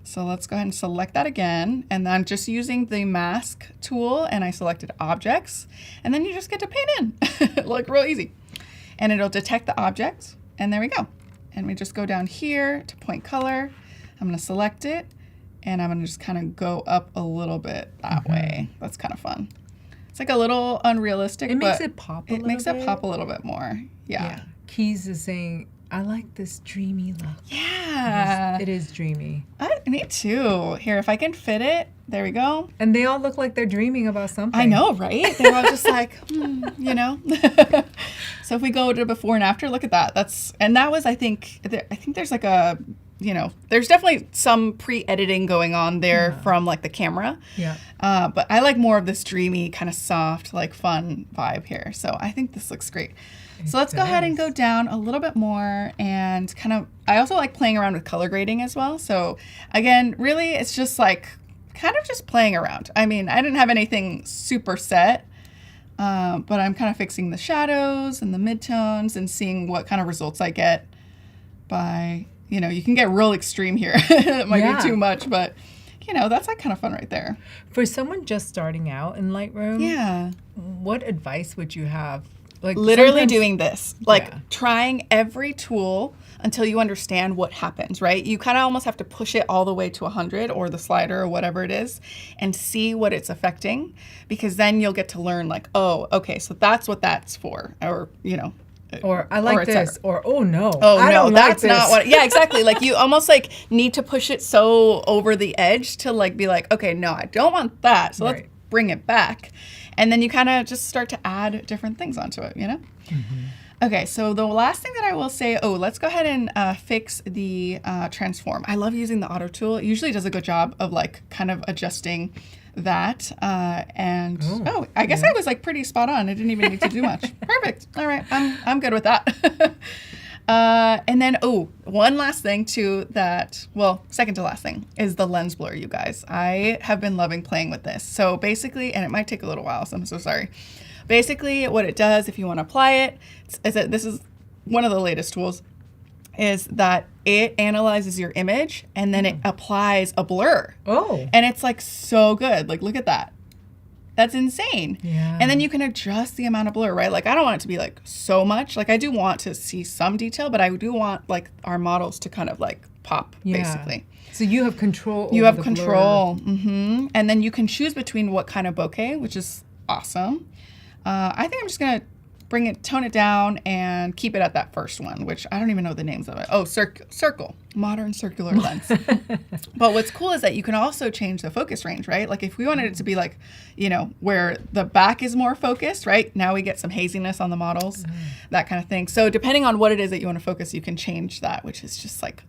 S5: So let's go ahead and select that again. And then I'm just using the mask tool, and I selected objects. And then you just get to paint in. Look real easy. And it'll detect the object. And there we go. And we just go down here to point color. I'm going to select it. And I'm going to just kind of go up a little bit that way. That's kind of fun. It's like a little unrealistic,
S10: it makes it pop a little bit.
S5: It makes it pop a little bit more. Yeah.
S10: Keys is saying, I like this dreamy look.
S5: Yeah.
S10: It is dreamy.
S5: Me too. Here, if I can fit it, there we go.
S10: And they all look like they're dreaming about something.
S5: I know, right? They're all just like, you know. So if we go to before and after, look at that. That was, I think there's like a, you know, there's definitely some pre-editing going on there from like the camera.
S10: Yeah.
S5: But I like more of this dreamy, kind of soft, like fun vibe here. So I think this looks great. So let's go ahead and go down a little bit more, and kind of, I also like playing around with color grading as well. So again, really it's just like kind of just playing around. I mean, I didn't have anything super set, but I'm kind of fixing the shadows and the midtones and seeing what kind of results I get by, you know, you can get real extreme here. It might be too much, but you know, that's like kind of fun right there.
S10: For someone just starting out in Lightroom, what advice would you have? Like
S5: literally doing this, like trying every tool until you understand what happens, right? You kind of almost have to push it all the way to 100 or the slider or whatever it is and see what it's affecting, because then you'll get to learn like, oh, okay, so that's what that's for, or, you know.
S10: Or I like this, or oh no,
S5: that's not what. Yeah, exactly. Like you almost like need to push it so over the edge to like be like, okay, no, I don't want that. So let's bring it back. And then you kind of just start to add different things onto it, you know? Okay, so the last thing that I will say, let's go ahead and fix the transform. I love using the auto tool. It usually does a good job of like kind of adjusting that. I guess I was like pretty spot on. I didn't even need to do much. Perfect. All right, I'm good with that. And then, one last thing too second to last thing is the lens blur, you guys. I have been loving playing with this. So basically, and it might take a little while, so I'm so sorry. Basically, what it does, if you want to apply it, is that this is one of the latest tools, is that it analyzes your image and then it applies a blur.
S10: Oh.
S5: And it's like so good. Like, look at that. That's insane.
S10: Yeah.
S5: And then you can adjust the amount of blur, right? Like I don't want it to be like so much. Like I do want to see some detail, but I do want like our models to kind of like pop basically.
S10: So you have control
S5: You
S10: over
S5: have control. Mm-hmm. And then you can choose between what kind of bokeh, which is awesome. I think I'm just going to tone it down and keep it at that first one, which I don't even know the names of it. Oh, circle, modern circular lens. But what's cool is that you can also change the focus range, right? Like if we wanted it to be like, you know, where the back is more focused, right? Now we get some haziness on the models, that kind of thing. So depending on what it is that you want to focus, you can change that, which is just like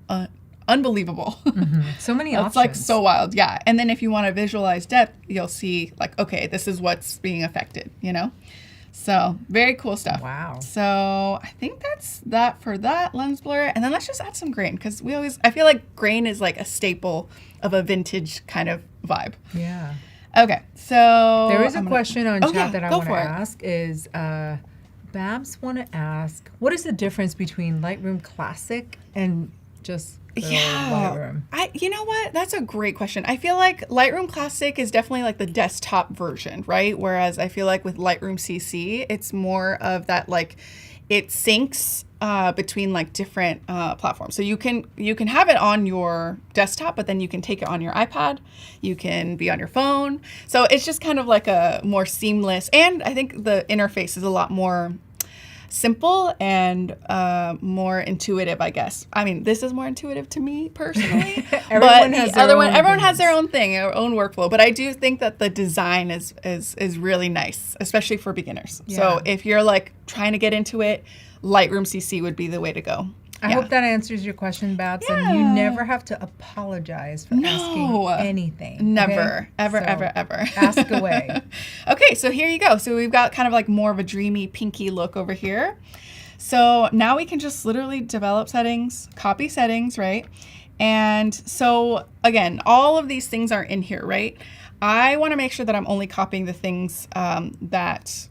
S5: unbelievable.
S10: So many options.
S5: It's like so wild. Yeah. And then if you want to visualize depth, you'll see like, okay, this is what's being affected, you know? So very cool stuff.
S10: Wow.
S5: So I think that's that for that lens blur. And then let's just add some grain because I feel like grain is like a staple of a vintage kind of vibe.
S10: Yeah.
S5: Okay. So
S10: there is a question on chat that I
S5: go
S10: want to
S5: for it.
S10: ask is Babs want to ask, what is the difference between Lightroom Classic and just Lightroom?
S5: You know what? That's a great question. I feel like Lightroom Classic is definitely like the desktop version, right? Whereas I feel like with Lightroom CC, it's more of that like it syncs between like different platforms. So you can have it on your desktop, but then you can take it on your iPad. You can be on your phone. So it's just kind of like a more seamless, and I think the interface is a lot more simple and more intuitive, I guess. I mean, this is more intuitive to me personally.
S10: Everyone
S5: has their own thing, their own workflow. But I do think that the design is really nice, especially for beginners.
S10: Yeah.
S5: So if you're like trying to get into it, Lightroom CC would be the way to go.
S10: I hope that answers your question, Babs.
S5: Yeah.
S10: And you never have to apologize for asking anything.
S5: Never.
S10: Okay?
S5: Ever.
S10: Ask away.
S5: Okay, so here you go. So we've got kind of like more of a dreamy, pinky look over here. So now we can just literally develop settings, copy settings, right? And so again, all of these things are in here, right? I want to make sure that I'm only copying the things that,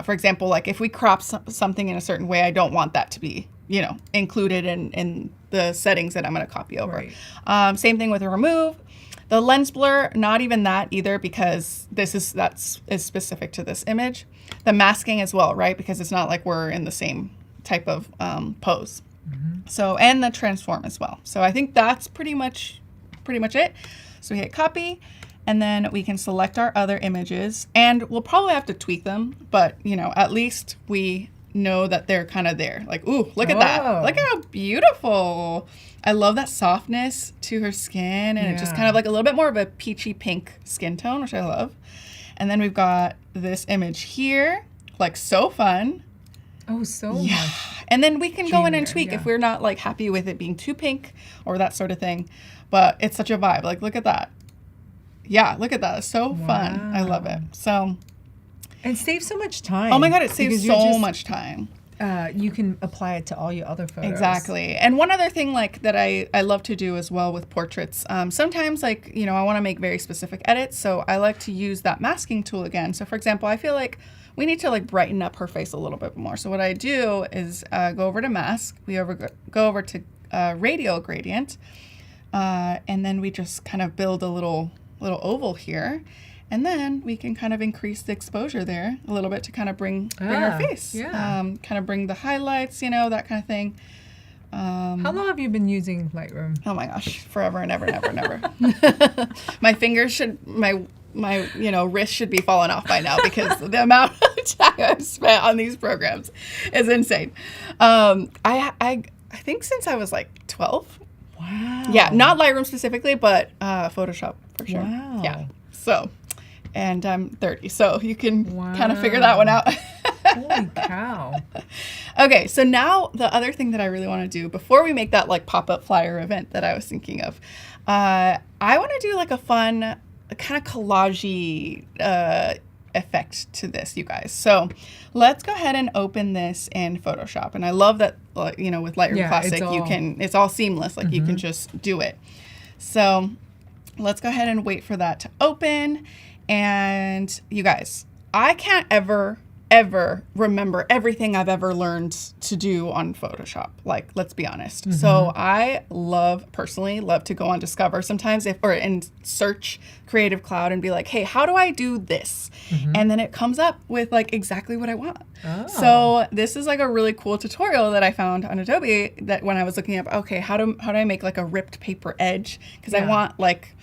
S5: for example, like if we crop something in a certain way, I don't want that to be, you know, included in the settings that I'm going to copy over. Right. Same thing with a remove. The lens blur, not even that either, because that's specific to this image. The masking as well, right? Because it's not like we're in the same type of pose. So, and the transform as well. So I think that's pretty much it. So we hit copy, and then we can select our other images, and we'll probably have to tweak them, but you know, at least we know that they're kind of there. Like, ooh, look at that. Look how beautiful. I love that softness to her skin, and it's just kind of like a little bit more of a peachy pink skin tone, which I love. And then we've got this image here, like so fun.
S10: Oh, so much.
S5: And then we can go in and tweak if we're not like happy with it being too pink or that sort of thing. But it's such a vibe. Like, look at that. Yeah, look at that. It's so fun. I love it. So.
S10: And saves so much time.
S5: Oh my God, it saves so much time.
S10: You can apply it to all your other photos.
S5: Exactly. And one other thing like that I love to do as well with portraits, sometimes like, you know, I want to make very specific edits. So I like to use that masking tool again. So for example, I feel like we need to like brighten up her face a little bit more. So what I do is go over to mask, go over to Radial Gradient, and then we just kind of build a little oval here. And then we can kind of increase the exposure there a little bit to kind of bring her face. Kind of bring the highlights, you know, that kind of thing.
S10: How long have you been using Lightroom?
S5: Oh my gosh, forever and ever and ever and ever. My fingers my wrist should be falling off by now because the amount of time I've spent on these programs is insane. I think since I was like 12.
S10: Wow.
S5: Yeah, not Lightroom specifically, but Photoshop for sure.
S10: Wow.
S5: Yeah. So. And I'm 30, so you can kind of figure that one out.
S10: Holy cow.
S5: Okay, so now the other thing that I really want to do before we make that like pop-up flyer event that I was thinking of, I want to do like a fun kind of collage-y effect to this, you guys. So let's go ahead and open this in Photoshop. And I love that, you know, with Lightroom Classic, it's all seamless. Like you can just do it. So let's go ahead and wait for that to open. And you guys, I can't ever ever remember everything I've ever learned to do on Photoshop. Like, let's be honest. So I personally love to go on Discover sometimes and search Creative Cloud and be like, hey, how do I do this? And then it comes up with like exactly what I want. So this is like a really cool tutorial that I found on Adobe that when I was looking up, okay, how do I make like a ripped paper edge? Because I want like,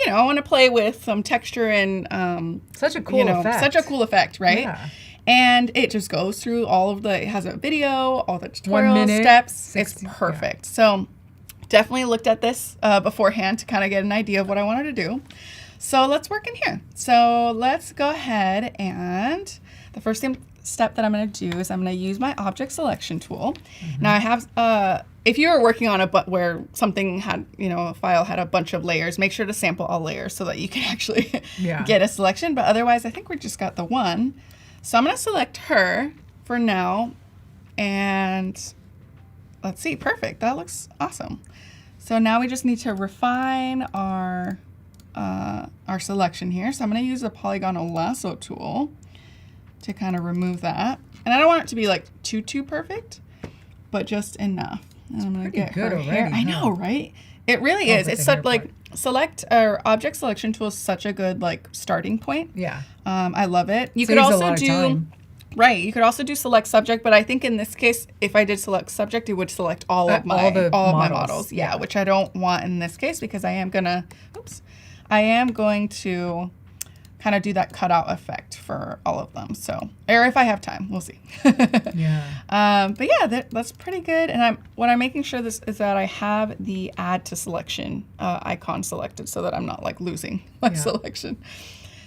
S5: I want to play with some texture and
S10: such a cool effect.
S5: Such a cool effect, right?
S10: Yeah.
S5: And it just goes through it has a video, all the tutorial
S10: 1 minute,
S5: steps.
S10: 60,
S5: it's perfect. So definitely looked at this beforehand to kind of get an idea of what I wanted to do. So let's work in here. So let's go ahead and the first step that I'm going to do is I'm going to use my object selection tool. Now I have, if you were working on where something had, a file had a bunch of layers, make sure to sample all layers so that you can actually get a selection. But otherwise, I think we just got the one. So I'm going to select her for now. And let's see, perfect. That looks awesome. So now we just need to refine our selection here. So I'm going to use the polygonal lasso tool to kind of remove that. And I don't want it to be like too perfect, but just enough. And I'm going to get her hair. I know, right? It really is. It's such like object selection tool is such a good like starting point.
S10: Yeah.
S5: I love it. You could also do you could also do select subject, but I think in this case, if I did select subject, it would select all of my models. Yeah, which I don't want in this case because I am going to kind of do that cutout effect for all of them. So, or if I have time, we'll see. But yeah, that's pretty good. And what I'm making sure is that I have the add to selection icon selected so that I'm not like losing my selection.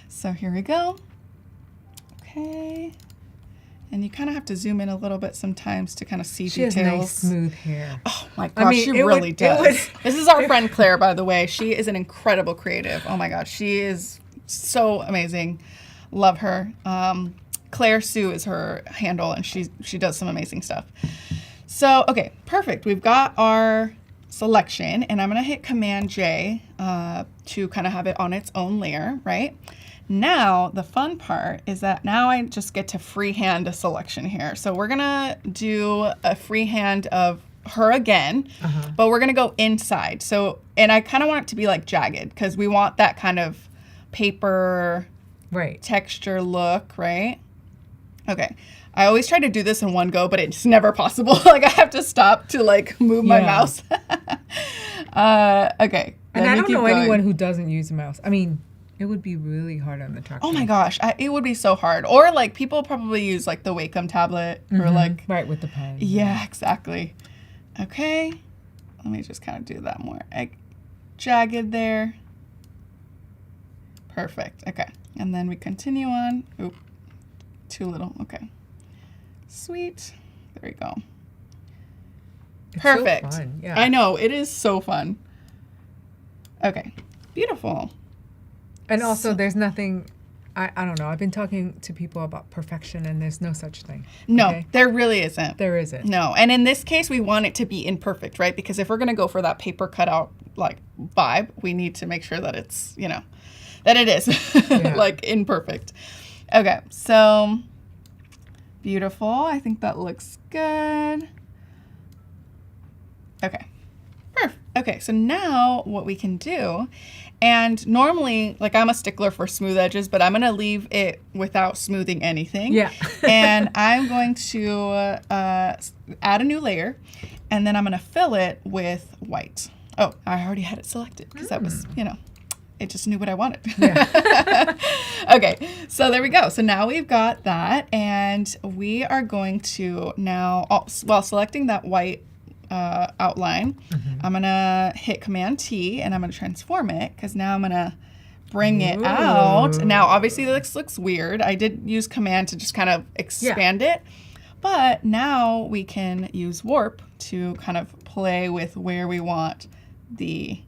S5: So here we go. Okay. And you kind of have to zoom in a little bit sometimes to kind of see details.
S10: She has nice, smooth hair.
S5: Oh my gosh, she really does. This is our friend Claire, by the way. She is an incredible creative. Oh my gosh, she is so amazing. Love her. Claire Sue is her handle, and she does some amazing stuff. So, okay, perfect. We've got our selection, and I'm going to hit Command J to kind of have it on its own layer, right? Now, the fun part is that now I just get to freehand a selection here. So we're going to do a freehand of her again, but we're going to go inside. So, and I kind of want it to be like jagged because we want that kind of paper texture look, right? Okay. I always try to do this in one go, but it's never possible. Like I have to stop to like move my mouse. Okay.
S10: And I don't know anyone who doesn't use a mouse. I mean, it would be really hard on the trackpad.
S5: Oh my gosh, it would be so hard. Or like people probably use like the Wacom tablet or like
S10: with the pen.
S5: Yeah, exactly. Okay, let me just kind of do that more jagged there. Perfect. Okay, and then we continue on. Oop, too little. Okay, sweet. There we go.
S10: It's
S5: Perfect.
S10: So fun. Yeah.
S5: I know it is so fun. Okay, beautiful.
S10: And also, there's nothing, I don't know. I've been talking to people about perfection, and there's no such thing.
S5: No, there really isn't.
S10: There isn't.
S5: No, and in this case, we want it to be imperfect, right? Because if we're going to go for that paper cutout like vibe, we need to make sure that it's, that it is like imperfect. Okay, so beautiful. I think that looks good. Okay, perfect. Okay, so now what we can do, and normally, like I'm a stickler for smooth edges, but I'm going to leave it without smoothing anything.
S10: Yeah.
S5: And I'm going to add a new layer, and then I'm going to fill it with white. Oh, I already had it selected because that was, it just knew what I wanted. Yeah. Okay, so there we go. So now we've got that, and we are going to now, while selecting that white outline, I'm gonna hit Command T and I'm gonna transform it because now I'm gonna bring it out. Now obviously this looks weird. I did use Command to just kind of expand it, but now we can use Warp to kind of play with where we want the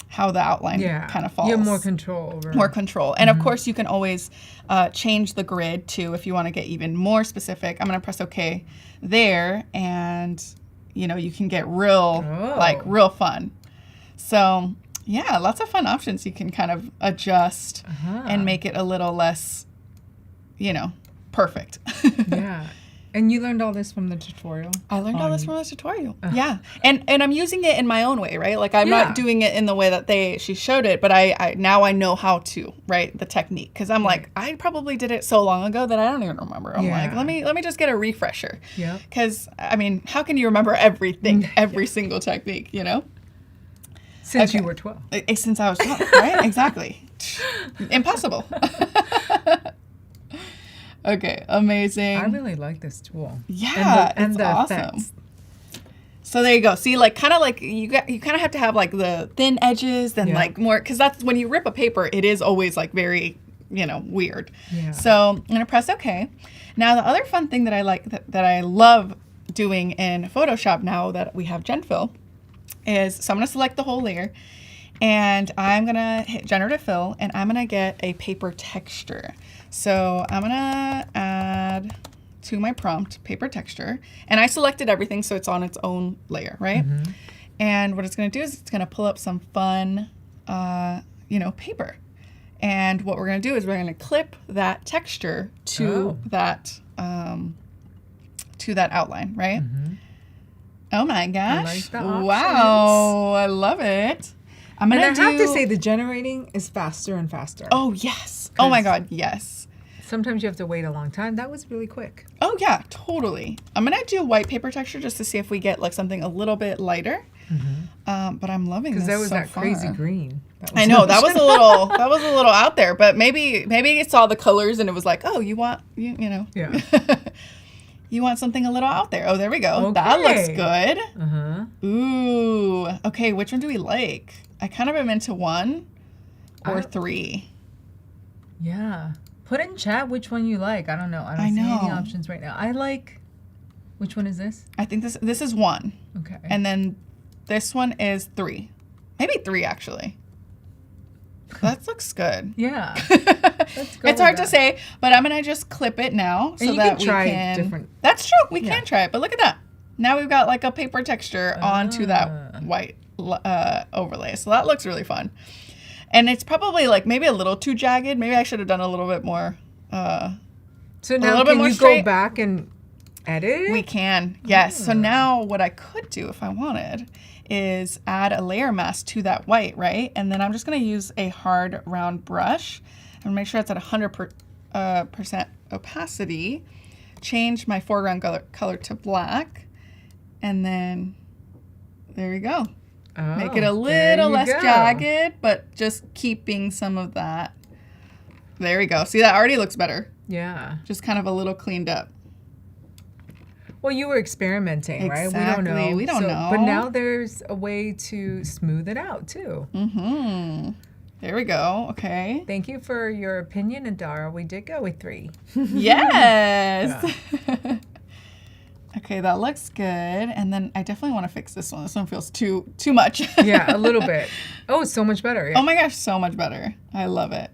S5: how the outline kind of falls.
S10: You have more control over
S5: more control. And of course you can always change the grid too if you want to get even more specific. I'm going to press OK there, and you can get real fun. So yeah, lots of fun options. You can kind of adjust and make it a little less perfect.
S10: Yeah. And you learned all this from the tutorial?
S5: I learned all this from the tutorial. Yeah. And I'm using it in my own way, right? Like I'm not doing it in the way that she showed it, but I now I know how to, right? The technique. Because I'm like, I probably did it so long ago that I don't even remember. I'm like, let me just get a refresher. Yeah. Because I mean, how can you remember everything, every single technique,
S10: Since you were 12.
S5: Since I was 12, right? Exactly. Impossible. Okay, amazing.
S10: I really like this tool.
S5: Yeah,
S10: and
S5: it's
S10: the
S5: awesome.
S10: effects.
S5: So there you go. See, like kind of like you kind of have to have like the thin edges and like more, because that's when you rip a paper, it is always like very weird. Yeah. So I'm gonna press OK. Now the other fun thing that I like that I love doing in Photoshop now that we have GenFill is, so I'm gonna select the whole layer. And I'm gonna hit Generative Fill, and I'm gonna get a paper texture. So I'm gonna add to my prompt paper texture, and I selected everything so it's on its own layer, right? Mm-hmm. And what it's gonna do is it's gonna pull up some fun, paper. And what we're gonna do is we're gonna clip that texture to that outline, right? Mm-hmm. Oh my gosh! I like the options. Wow, I love it.
S10: And I have to say, the generating is faster and faster.
S5: Oh, yes. Oh, my God, yes.
S10: Sometimes you have to wait a long time. That was really quick.
S5: Oh, yeah, totally. I'm going to do white paper texture just to see if we get like something a little bit lighter. Mm-hmm. But I'm loving this so far.
S10: Because that was that crazy green.
S5: I know, that was a little out there. But maybe it saw the colors and it was like, oh, you want, Yeah. You want something a little out there. Oh, there we go. Okay. That looks good. Uh-huh. Ooh. Okay, which one do we like? I kind of am into 1 or 3.
S10: Yeah. Put in chat which one you like. I don't know. I don't see any options right now. I like... Which one is this?
S5: I think this is 1.
S10: Okay.
S5: And then this one is 3. Maybe 3, actually. That looks good.
S10: Yeah.
S5: It's hard to say, but I'm going to just clip it now so that we can...
S10: different...
S5: That's true. We can try it, but look at that. Now we've got like a paper texture onto that white overlay. So that looks really fun. And it's probably like maybe a little too jagged. Maybe I should have done a little bit more.
S10: So now can you go back and edit?
S5: We can, yes. So now what I could do if I wanted is add a layer mask to that white, right? And then I'm just going to use a hard round brush and make sure it's at 100% opacity. Change my foreground color to black. And then there we go.
S10: Oh,
S5: make it a little less jagged, but just keeping some of that. There we go. See, that already looks better.
S10: Yeah.
S5: Just kind of a little cleaned up.
S10: Well, you were experimenting, right?
S5: Exactly. We don't know.
S10: But now there's a way to smooth it out, too.
S5: Mm-hmm. There we go. Okay.
S10: Thank you for your opinion, Adara. We did go with 3.
S5: Yes. Okay, that looks good. And then I definitely want to fix this one. This one feels too much.
S10: Yeah, a little bit. Oh, it's so much better. Yeah.
S5: Oh my gosh, so much better. I love it.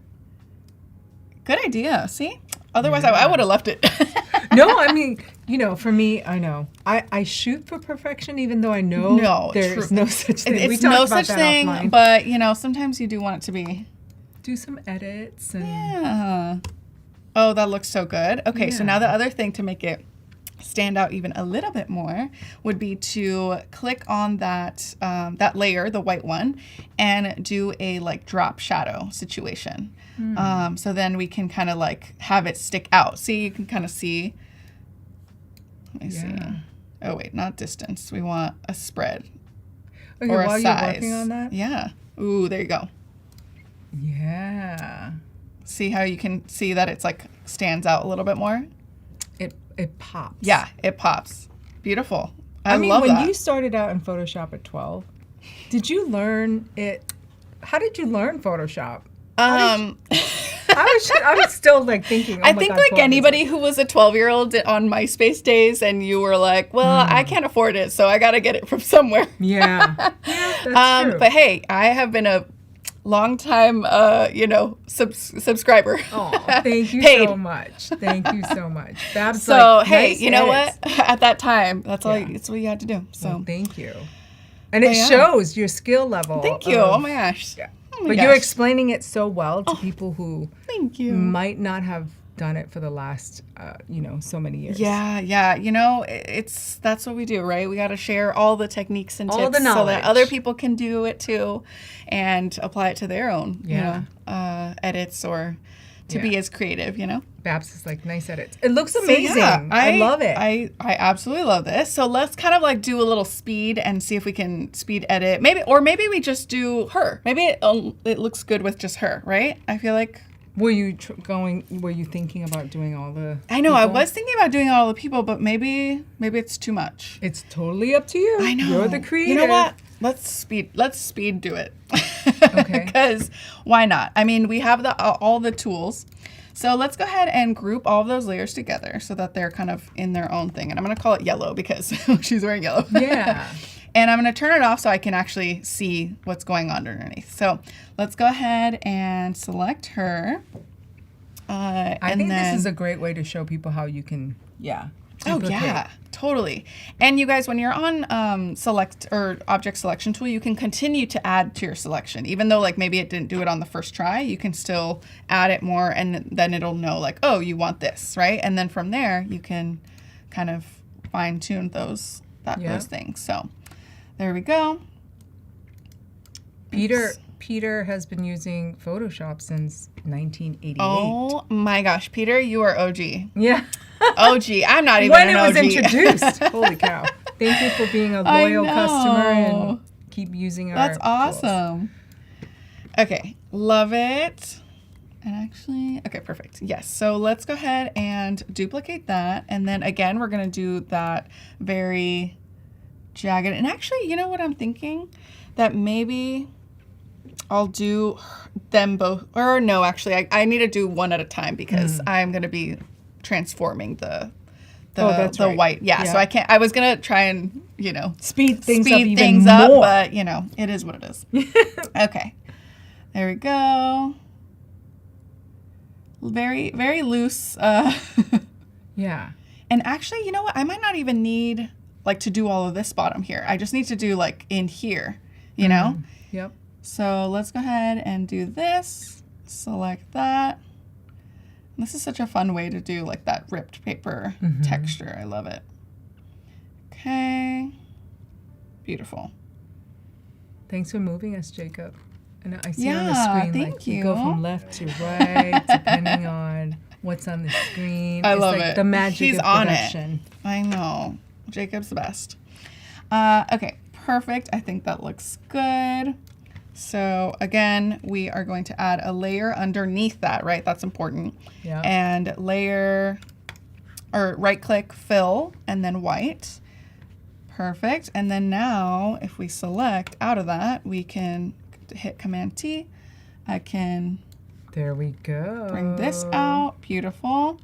S5: Good idea. See? Otherwise, I would have left it.
S10: No, I mean, for me, I know. I shoot for perfection, even though I know there's no such thing.
S5: It's no such thing, offline. But, sometimes you do want it to be.
S10: Do some edits. And...
S5: Yeah. Oh, that looks so good. Okay, so now the other thing to make it stand out even a little bit more would be to click on that layer, the white one, and do a drop shadow situation. So then we can kind of have it stick out. See, you can kind of see. Let me see. Oh wait, not distance. We want a spread or a
S10: while
S5: size.
S10: You're working on that?
S5: Yeah. Ooh, there you go.
S10: Yeah.
S5: See how you can see that it's stands out a little bit more?
S10: It pops.
S5: Yeah, it pops. Beautiful. I
S10: mean,
S5: love
S10: when
S5: that.
S10: you started out in Photoshop at 12, did you learn it? How did you learn Photoshop? I was still thinking. Oh
S5: I think anybody who was a 12-year-old on MySpace days, and you were like, "Well, I can't afford it, so I got to get it from somewhere."
S10: Yeah, that's true.
S5: But hey, I have been a long time, subscriber.
S10: Oh, thank you so much. Thank you so much. Bab's
S5: hey,
S10: nice
S5: you know what? At that time, that's all you had to do. So
S10: well, thank you. And it shows your skill level.
S5: Thank you. Oh my gosh.
S10: Yeah. But you're explaining it so well to people who might not have done it for the last, so many years.
S5: Yeah. That's what we do, right? We got to share all the techniques and
S10: All
S5: tips
S10: the
S5: so
S10: knowledge.
S5: that other people can do it too and apply it to their own, edits or to be as creative,
S10: Babs is like, nice edits. It looks
S5: So,
S10: amazing.
S5: yeah,
S10: I love it.
S5: I absolutely love this. So let's kind of like do a little speed and see if we can speed edit. Maybe we just do her. Maybe it looks good with just her, right? I feel like.
S10: Were you thinking about doing all the
S5: I know,
S10: people?
S5: I was thinking about doing all the people, but maybe it's too much.
S10: It's totally up to you.
S5: I know.
S10: You're the creator.
S5: You know what? Let's speed do it.
S10: Okay.
S5: Because why not? I mean, we have all the tools. So let's go ahead and group all of those layers together so that they're kind of in their own thing. And I'm going to call it yellow because she's wearing yellow.
S10: Yeah.
S5: And I'm going to turn it off so I can actually see what's going on underneath. So let's go ahead and select her.
S10: I think this is a great way to show people how you can,
S5: Oh,
S10: duplicate.
S5: yeah, totally. And you guys, when you're on select or object selection tool, you can continue to add to your selection. Even though like maybe it didn't do it on the first try, you can still add it more and then it'll know like, oh, you want this, right? And then from there, you can kind of fine tune those things. So there we go.
S10: Peter has been using Photoshop since 1988.
S5: Oh my gosh, Peter, you are OG.
S10: Yeah.
S5: OG. I'm not even
S10: when
S5: an
S10: it was
S5: OG.
S10: introduced. Holy cow. Thank you for being a loyal customer and keep using our
S5: That's
S10: tools.
S5: awesome. Okay, love it. And actually, okay, perfect. Yes, so let's go ahead and duplicate that. And then again, we're gonna do that very jagged. And actually, you know what I'm thinking? That maybe I'll do them both, or no, actually, I need to do one at a time because I'm gonna be transforming the
S10: right.
S5: white. Yeah, so I was gonna try and,
S10: Speed things
S5: up,
S10: more.
S5: but it is what it is. Okay, there we go. Very, very loose.
S10: Yeah.
S5: And actually, you know what? I might not even need like to do all of this bottom here. I just need to do like in here, you know?
S10: Yep.
S5: So let's go ahead and do this. Select that. And this is such a fun way to do like that ripped paper texture. I love it. Okay. Beautiful.
S10: Thanks for moving us, Jacob. And I see on
S5: Yeah,
S10: the screen,
S5: thank
S10: like, you go from left to right, depending on what's on the screen.
S5: I
S10: it's
S5: love
S10: like
S5: it.
S10: The magic
S5: He's
S10: of
S5: on
S10: production.
S5: it. I know. Jacob's the best. Okay, perfect. I think that looks good. So again, we are going to add a layer underneath that, right? That's important.
S10: Yeah.
S5: And layer, or right click, fill, and then white. Perfect. And then now, if we select out of that, we can hit Command T. I can
S10: There we go.
S5: bring this out. Beautiful.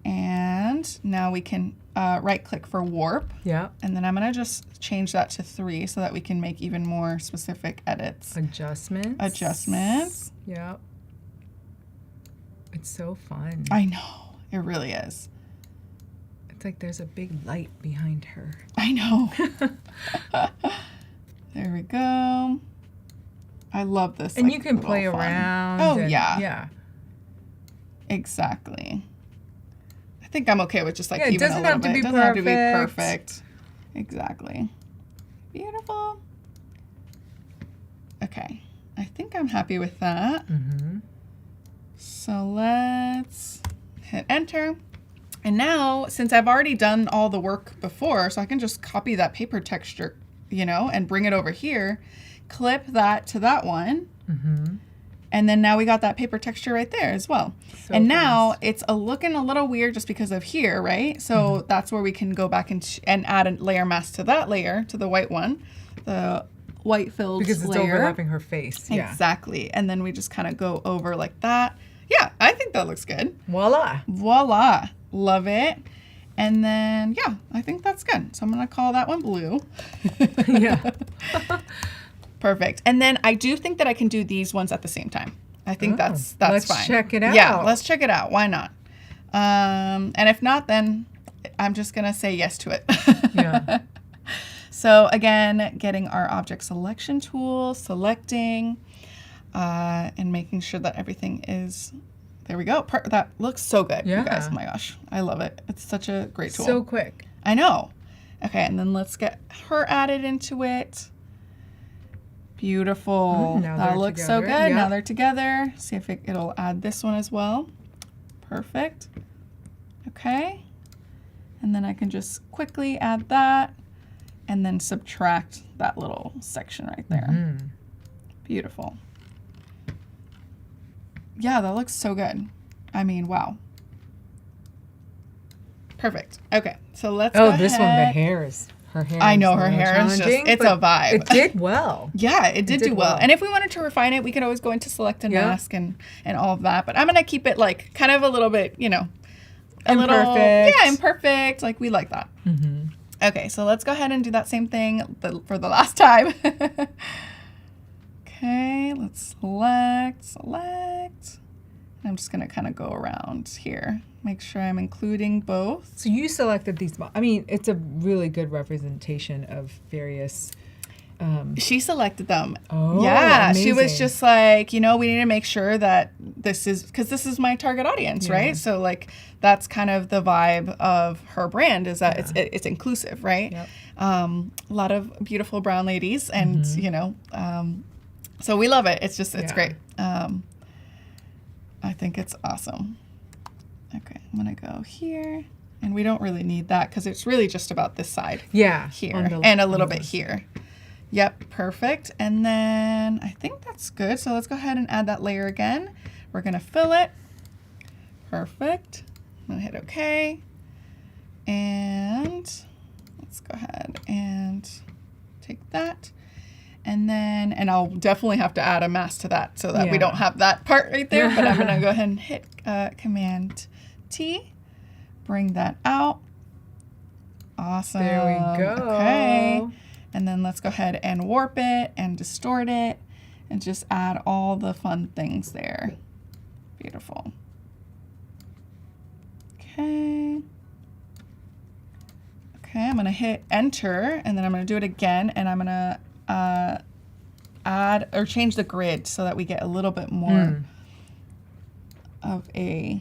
S5: And now we can right click for warp.
S10: Yeah.
S5: And then I'm going to just change that to 3 so that we can make even more specific edits. Adjustments.
S10: Yeah. It's so fun.
S5: I know. It really is.
S10: It's like there's a big light behind her.
S5: I know. There we go. I love this.
S10: And
S5: like,
S10: you can
S5: little
S10: play
S5: fun.
S10: around.
S5: Oh,
S10: and,
S5: yeah.
S10: Yeah.
S5: Exactly. I think I'm okay with just like
S10: Yeah, it
S5: even
S10: doesn't
S5: a little
S10: have to
S5: bit.
S10: be
S5: It doesn't have to be
S10: perfect.
S5: perfect. Exactly. Beautiful. Okay. I think I'm happy with that. So let's hit enter. And now, since I've already done all the work before, so I can just copy that paper texture, and bring it over here, clip that to that one. And then now we got that paper texture right there as well.
S10: So
S5: and now it's looking a little weird just because of here, right? So that's where we can go back and add a layer mask to that layer, to the white one, the white filled
S10: Because it's
S5: layer.
S10: overlapping her face. Yeah.
S5: Exactly. And then we just kind of go over like that. Yeah, I think that looks good.
S10: Voila.
S5: Voila. Love it. And then, yeah, I think that's good. So I'm going to call that one blue.
S10: Yeah.
S5: Perfect. And then I do think that I can do these ones at the same time. I think that's
S10: let's
S5: fine.
S10: check it out.
S5: Yeah, let's check it out. Why not? And if not, then I'm just going to say yes to it.
S10: Yeah.
S5: So again, getting our object selection tool, selecting, and making sure that everything is There we go. That looks so good,
S10: Yeah.
S5: you guys. Oh my gosh, I love it. It's such a great tool.
S10: So quick.
S5: I know. Okay, and then let's get her added into it. Beautiful.
S10: Now
S5: That
S10: they're
S5: looks so
S10: together.
S5: good.
S10: Yeah.
S5: Now they're together. See if it'll add this one as well. Perfect. Okay. And then I can just quickly add that and then subtract that little section right there. Beautiful. Yeah, that looks so good. I mean, wow. Perfect. Okay, so let's go
S10: this one, the
S5: ahead.
S10: hairs. Her hair.
S5: I know, her hair is just, it's a vibe.
S10: It did well.
S5: Yeah, it did do well. And if we wanted to refine it, we could always go into select and mask and all of that. But I'm going to keep it like kind of a little bit, a little,
S10: Imperfect.
S5: Imperfect. Like we like that. Okay, so let's go ahead and do that same thing for the last time. Okay, let's select. I'm just going to kind of go around here. Make sure I'm including both.
S10: So you selected these. I mean, it's a really good representation of various.
S5: She selected them.
S10: Oh,
S5: yeah. She was
S10: amazing.
S5: just like, we need to make sure that this is my target audience, right? So like that's kind of the vibe of her brand is that it's inclusive, right?
S10: Yep.
S5: A lot of beautiful brown ladies, and so we love it. It's just it's great. I think it's awesome. Okay, I'm gonna go here, and we don't really need that because it's really just about this side.
S10: Yeah.
S5: Here and a little bit here. Yep, perfect. And then I think that's good. So let's go ahead and add that layer again. We're gonna fill it. Perfect. I'm gonna hit OK. And let's go ahead and take that. And I'll definitely have to add a mask to that so that we don't have that part right there. But I'm gonna go ahead and hit Command T, bring that out. Awesome.
S10: There we go.
S5: Okay. And then let's go ahead and warp it and distort it and just add all the fun things there. Beautiful. Okay. Okay, I'm gonna hit enter and then I'm gonna do it again and I'm gonna add or change the grid so that we get a little bit more of a,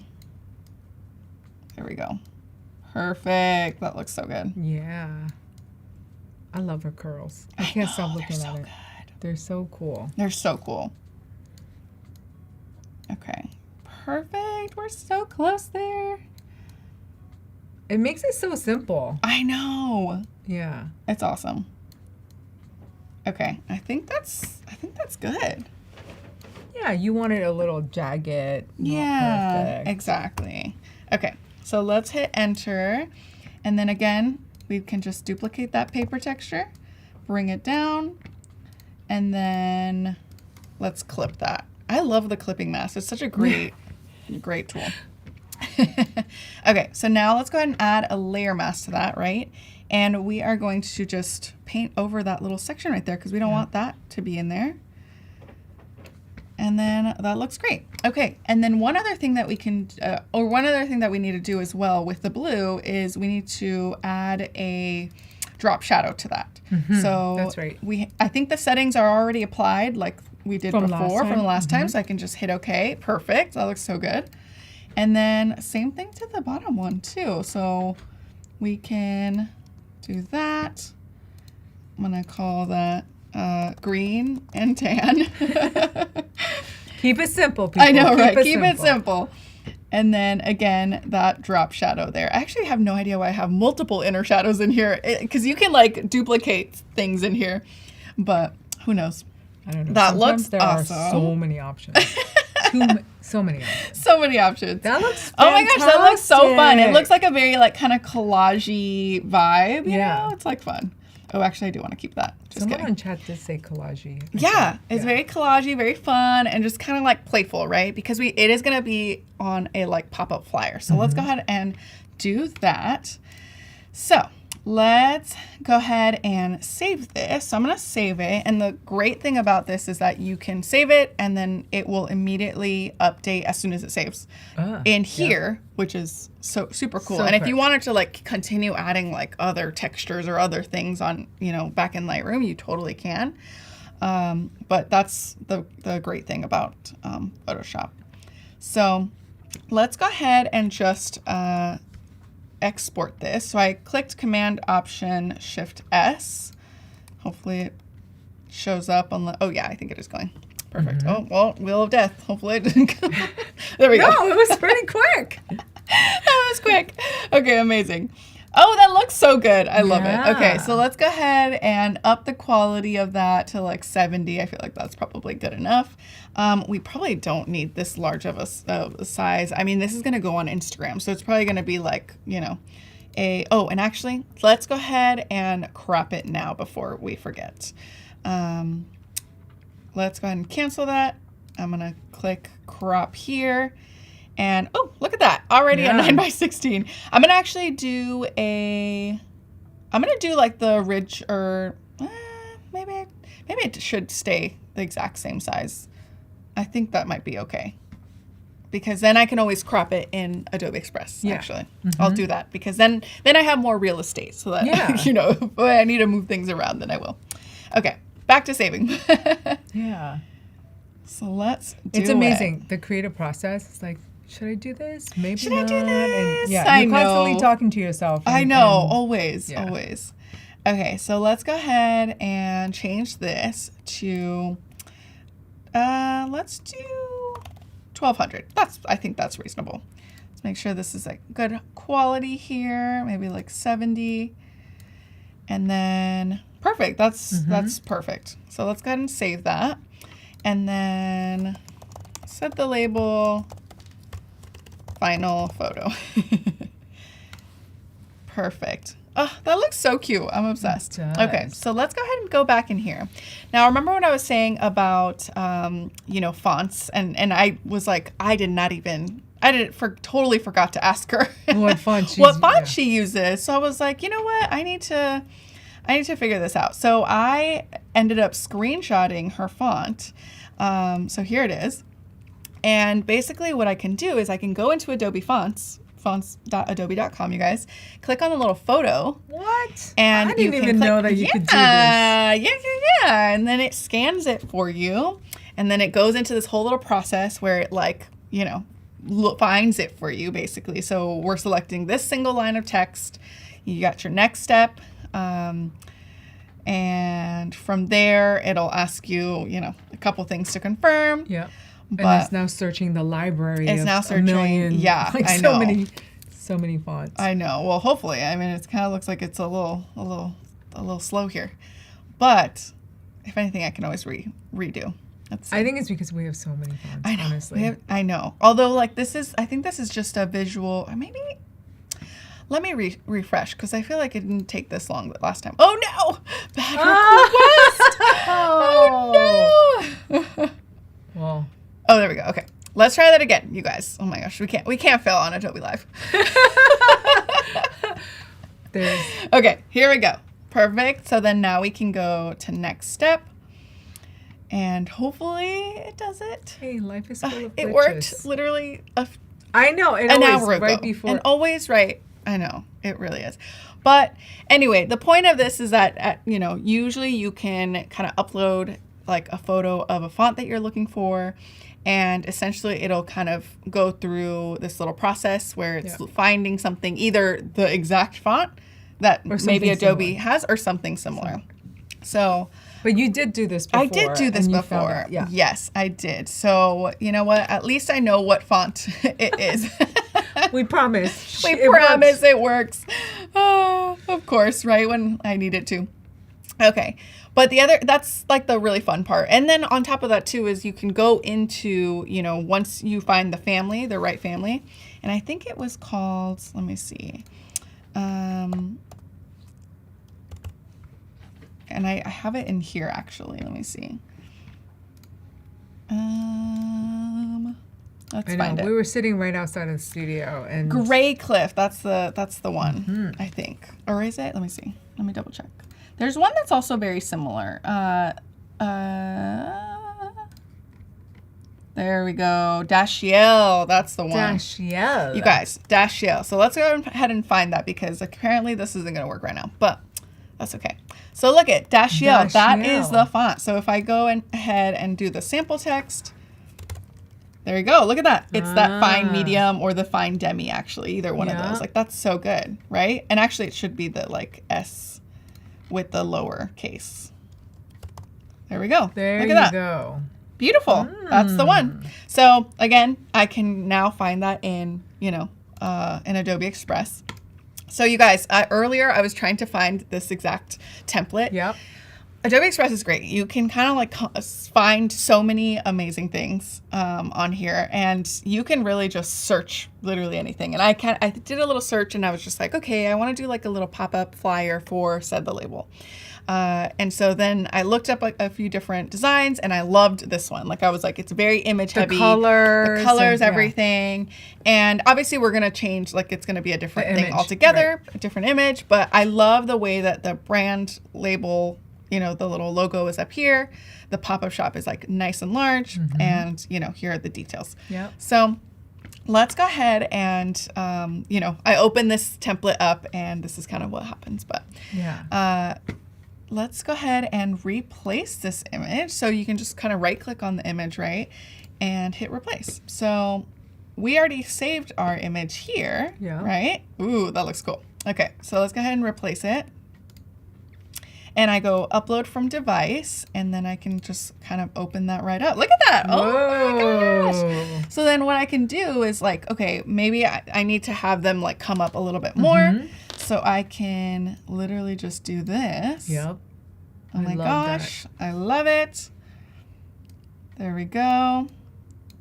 S5: there we go. Perfect. That looks so good.
S10: Yeah. I love her curls. I can't stop looking
S5: they're
S10: at
S5: so
S10: it.
S5: good.
S10: They're so cool.
S5: They're so cool. Okay. Perfect. We're so close there.
S10: It makes it so simple.
S5: I know.
S10: Yeah.
S5: It's awesome. Okay. I think that's good.
S10: Yeah, you wanted a little jagged.
S5: Yeah.
S10: Perfect.
S5: Exactly. Okay. So let's hit enter. And then again, we can just duplicate that paper texture, bring it down, and then let's clip that. I love the clipping mask. It's such a great tool. Okay, so now let's go ahead and add a layer mask to that, right? And we are going to just paint over that little section right there because we don't want that to be in there. And then that looks great. Okay, and then one other thing that we can, one other thing that we need to do as well with the blue is we need to add a drop shadow to that. So
S10: that's right.
S5: I think the settings are already applied like we did
S10: From
S5: before
S10: last
S5: from the last
S10: time.
S5: time. So I can just hit OK. Perfect. That looks so good. And then same thing to the bottom one too. So we can do that. I'm gonna call that green and tan.
S10: Keep it simple, people.
S5: I know, right? Keep it simple. And then again, that drop shadow there. I actually have no idea why I have multiple inner shadows in here because you can like duplicate things in here, but who knows?
S10: I don't know.
S5: That
S10: Sometimes
S5: looks
S10: there
S5: awesome.
S10: are so many options. So many options.
S5: So many options.
S10: That looks
S5: Oh my gosh, that looks so fun. It
S10: fantastic.
S5: looks like a very like kind of collage-y vibe. You
S10: Yeah.
S5: know? It's like fun. Oh, actually, I do want to keep that. Just
S10: Someone
S5: kidding.
S10: on chat did say collage-y.
S5: Yeah, it's very collagey, very fun, and just kind of like playful, right? Because it is going to be on a like pop-up flyer. So let's go ahead and do that. So let's go ahead and save this. So I'm going to save it. And the great thing about this is that you can save it and then it will immediately update as soon as it saves in here, which is so super cool.
S10: So
S5: and if you
S10: quick.
S5: wanted to like continue adding like other textures or other things on, back in Lightroom, you totally can. But that's the great thing about Photoshop. So let's go ahead and just export this. So I clicked Command Option Shift S. Hopefully it shows up on the, oh yeah, I think it is going. Perfect. Oh, well, Wheel of Death. Hopefully it didn't go. There we go.
S10: No, it was pretty quick.
S5: That was quick. Okay, amazing. Oh, that looks so good. I love it. Okay, so let's go ahead and up the quality of that to like 70. I feel like that's probably good enough. We probably don't need this large of a size. I mean, this is going to go on Instagram, so it's probably going to be like, you know, and actually, let's go ahead and crop it now before we forget. Let's go ahead and cancel that. I'm going to click crop here. And oh, look at that. Already a 9:16. I'm going to actually do like the ridge, or maybe it should stay the exact same size. I think that might be okay. Because then I can always crop it in Adobe Express, actually. I'll do that because then I have more real estate so that, you know, if I need to move things around, then I will. Okay, back to saving.
S10: Yeah.
S5: So let's do
S10: It's amazing. The creative process. It's like, should I do this? Maybe
S5: should
S10: not.
S5: I do this?
S10: And, yeah,
S5: I
S10: you're constantly
S5: know.
S10: talking to yourself.
S5: I know, always,
S10: yeah.
S5: always. Okay, so let's go ahead and change this to, let's do 1200. I think that's reasonable. Let's make sure this is like good quality here, maybe like 70. And then, perfect, that's perfect. So let's go ahead and save that. And then set the label final photo. Perfect. Oh, that looks so cute. I'm obsessed. Okay, so let's go ahead and go back in here. Now, remember when I was saying about, you know, fonts, and I was like, totally forgot to ask her
S10: what font
S5: she uses. So I was like, you know what? I need to figure this out. So I ended up screenshotting her font. So here it is. And basically what I can do is I can go into Adobe Fonts, fonts.adobe.com, you guys, click on the little photo.
S10: What?
S5: And
S10: I didn't even know that you could do this.
S5: Yeah. And then it scans it for you. And then it goes into this whole little process where it, like, you know, finds it for you, basically. So we're selecting this single line of text. You got your next step. And from there, it'll ask you, you know, a couple things to confirm.
S10: Yeah.
S5: But
S10: and it's now searching the library.
S5: It's now searching.
S10: A million,
S5: yeah,
S10: like
S5: I
S10: so
S5: know.
S10: So many fonts.
S5: I know. Well, hopefully. I mean, it kind of looks like it's a little slow here, but if anything, I can always redo.
S10: I think it's because we have so many fonts.
S5: I know.
S10: Honestly,
S5: I know. Although, like, I think this is just a visual. Maybe. Let me refresh because I feel like it didn't take this long last time. Oh no! Bad request. Oh no!
S10: Well.
S5: Oh, there we go. Okay, let's try that again, you guys. Oh my gosh, we can't fail on Adobe Live. Okay, here we go. Perfect. So then now we can go to next step, and hopefully it does it.
S10: Hey, life is full of glitches.
S5: It worked literally.
S10: I know.
S5: An hour ago.
S10: Right before.
S5: And always right. I know, it really is. But anyway, the point of this is that, you know, usually you can kind of upload like a photo of a font that you're looking for, and essentially it'll kind of go through this little process where it's finding something, either the exact font that maybe Adobe has or something similar. So,
S10: but you did do this before.
S5: I did do this before. Yeah. Yes, I did. So, you know what? At least I know what font it is.
S10: We promise.
S5: It works. Of course, right when I need it to. Okay. But that's like the really fun part. And then on top of that too is you can go into, you know, once you find the right family. And I think it was called, let me see. And I have it in here actually. Let me see. Let's find it.
S10: We were sitting right outside of the studio, and
S5: Gray Cliff. That's the one, I think. Or is it? Let me see. Let me double check. There's one that's also very similar. There we go. Dashiell. That's the one.
S10: Dashiell.
S5: You guys, Dashiell. So let's go ahead and find that because apparently this isn't going to work right now, but that's okay. So look at Dashiell. That is the font. So if I go ahead and do the sample text, There you go. Look at that. It's that fine medium or the fine demi, actually. Either one of those. Like, that's so good, right? And actually, it should be the, like, S with the lower case. There we go.
S10: There
S5: Look at that.
S10: go.
S5: Beautiful. That's the one. So, again, I can now find that in, you know, in Adobe Express. So, you guys, earlier I was trying to find this exact template.
S10: Yep.
S5: Adobe Express is great. You can kind of like find so many amazing things on here, and you can really just search literally anything. And I did a little search, and I was just like, okay, I want to do like a little pop-up flyer for Said the Label. And so then I looked up a few different designs, and I loved this one. Like, I was like, it's very image heavy.
S10: The colors,
S5: everything. And obviously we're going to change, like, it's going to be a different thing altogether, a different image. But I love the way that the brand label, you know, the little logo is up here. The pop-up shop is like nice and large. And, you know, here are the details.
S10: Yep.
S5: So let's go ahead and, you know, I open this template up, and this is kind of what happens. But let's go ahead and replace this image. So you can just kind of right click on the image, right? And hit replace. So we already saved our image here, right? Ooh, that looks cool. Okay, so let's go ahead and replace it. And I go upload from device, and then I can just kind of open that right up. Look at that. Oh my gosh. So then what I can do is like, okay, maybe I need to have them like come up a little bit more. So I can literally just do this.
S10: Yep.
S5: Oh my gosh. I love it. There we go.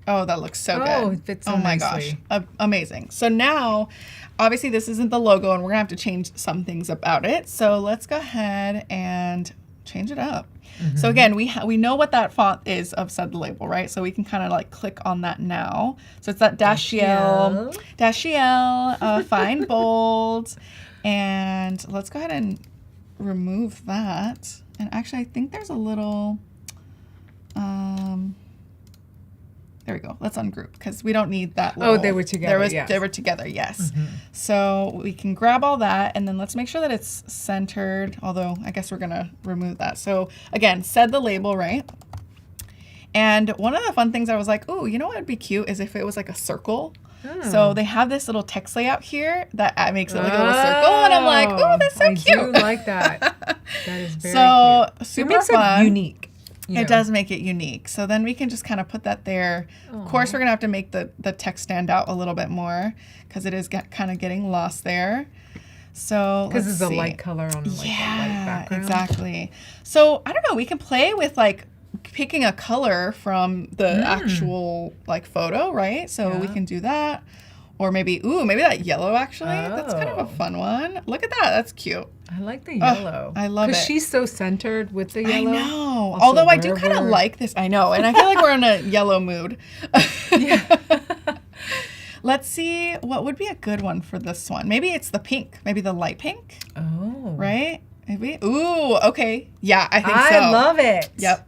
S5: Oh, that looks so good.
S10: Oh, it fits so nicely.
S5: Gosh. Amazing. So now, obviously this isn't the logo, and we're gonna have to change some things about it. So let's go ahead and change it up. So again, we know what that font is of Said the Label, right? So we can kind of like click on that now. So it's that Dashiell, fine bold. And let's go ahead and remove that. And actually, I think there's a little, there we go. Let's ungroup, because we don't need that little.
S10: Oh, they were together,
S5: They were together, yes. So we can grab all that, and then let's make sure that it's centered, although I guess we're going to remove that. So again, Said the Label, right? And one of the fun things I was like, oh, you know what would be cute is if it was like a circle. So they have this little text layout here that makes it like a little circle, and I'm like, oh, that's so cute.
S10: I do like that. That is very cute.
S5: Super
S10: it makes
S5: fun.
S10: It unique.
S5: It does make it unique. So then we can just kind of put that there. Of course, we're going to have to make the text stand out a little bit more, because it is kind of getting lost there. So
S10: because it's a light color on like a light background.
S5: Exactly. So I don't know. We can play with like picking a color from the actual like photo, right? So we can do that. Or maybe that yellow, actually. That's kind of a fun one. Look at that. That's cute.
S10: I like the yellow.
S5: I love it.
S10: Because she's so centered with the yellow.
S5: I know. Although I do kind of like this. I know. And I feel like we're in a yellow mood. Let's see. What would be a good one for this one? Maybe it's the pink. Maybe the light pink.
S10: Oh.
S5: Right? Maybe. Ooh, okay. Yeah, I think so.
S10: I love it.
S5: Yep.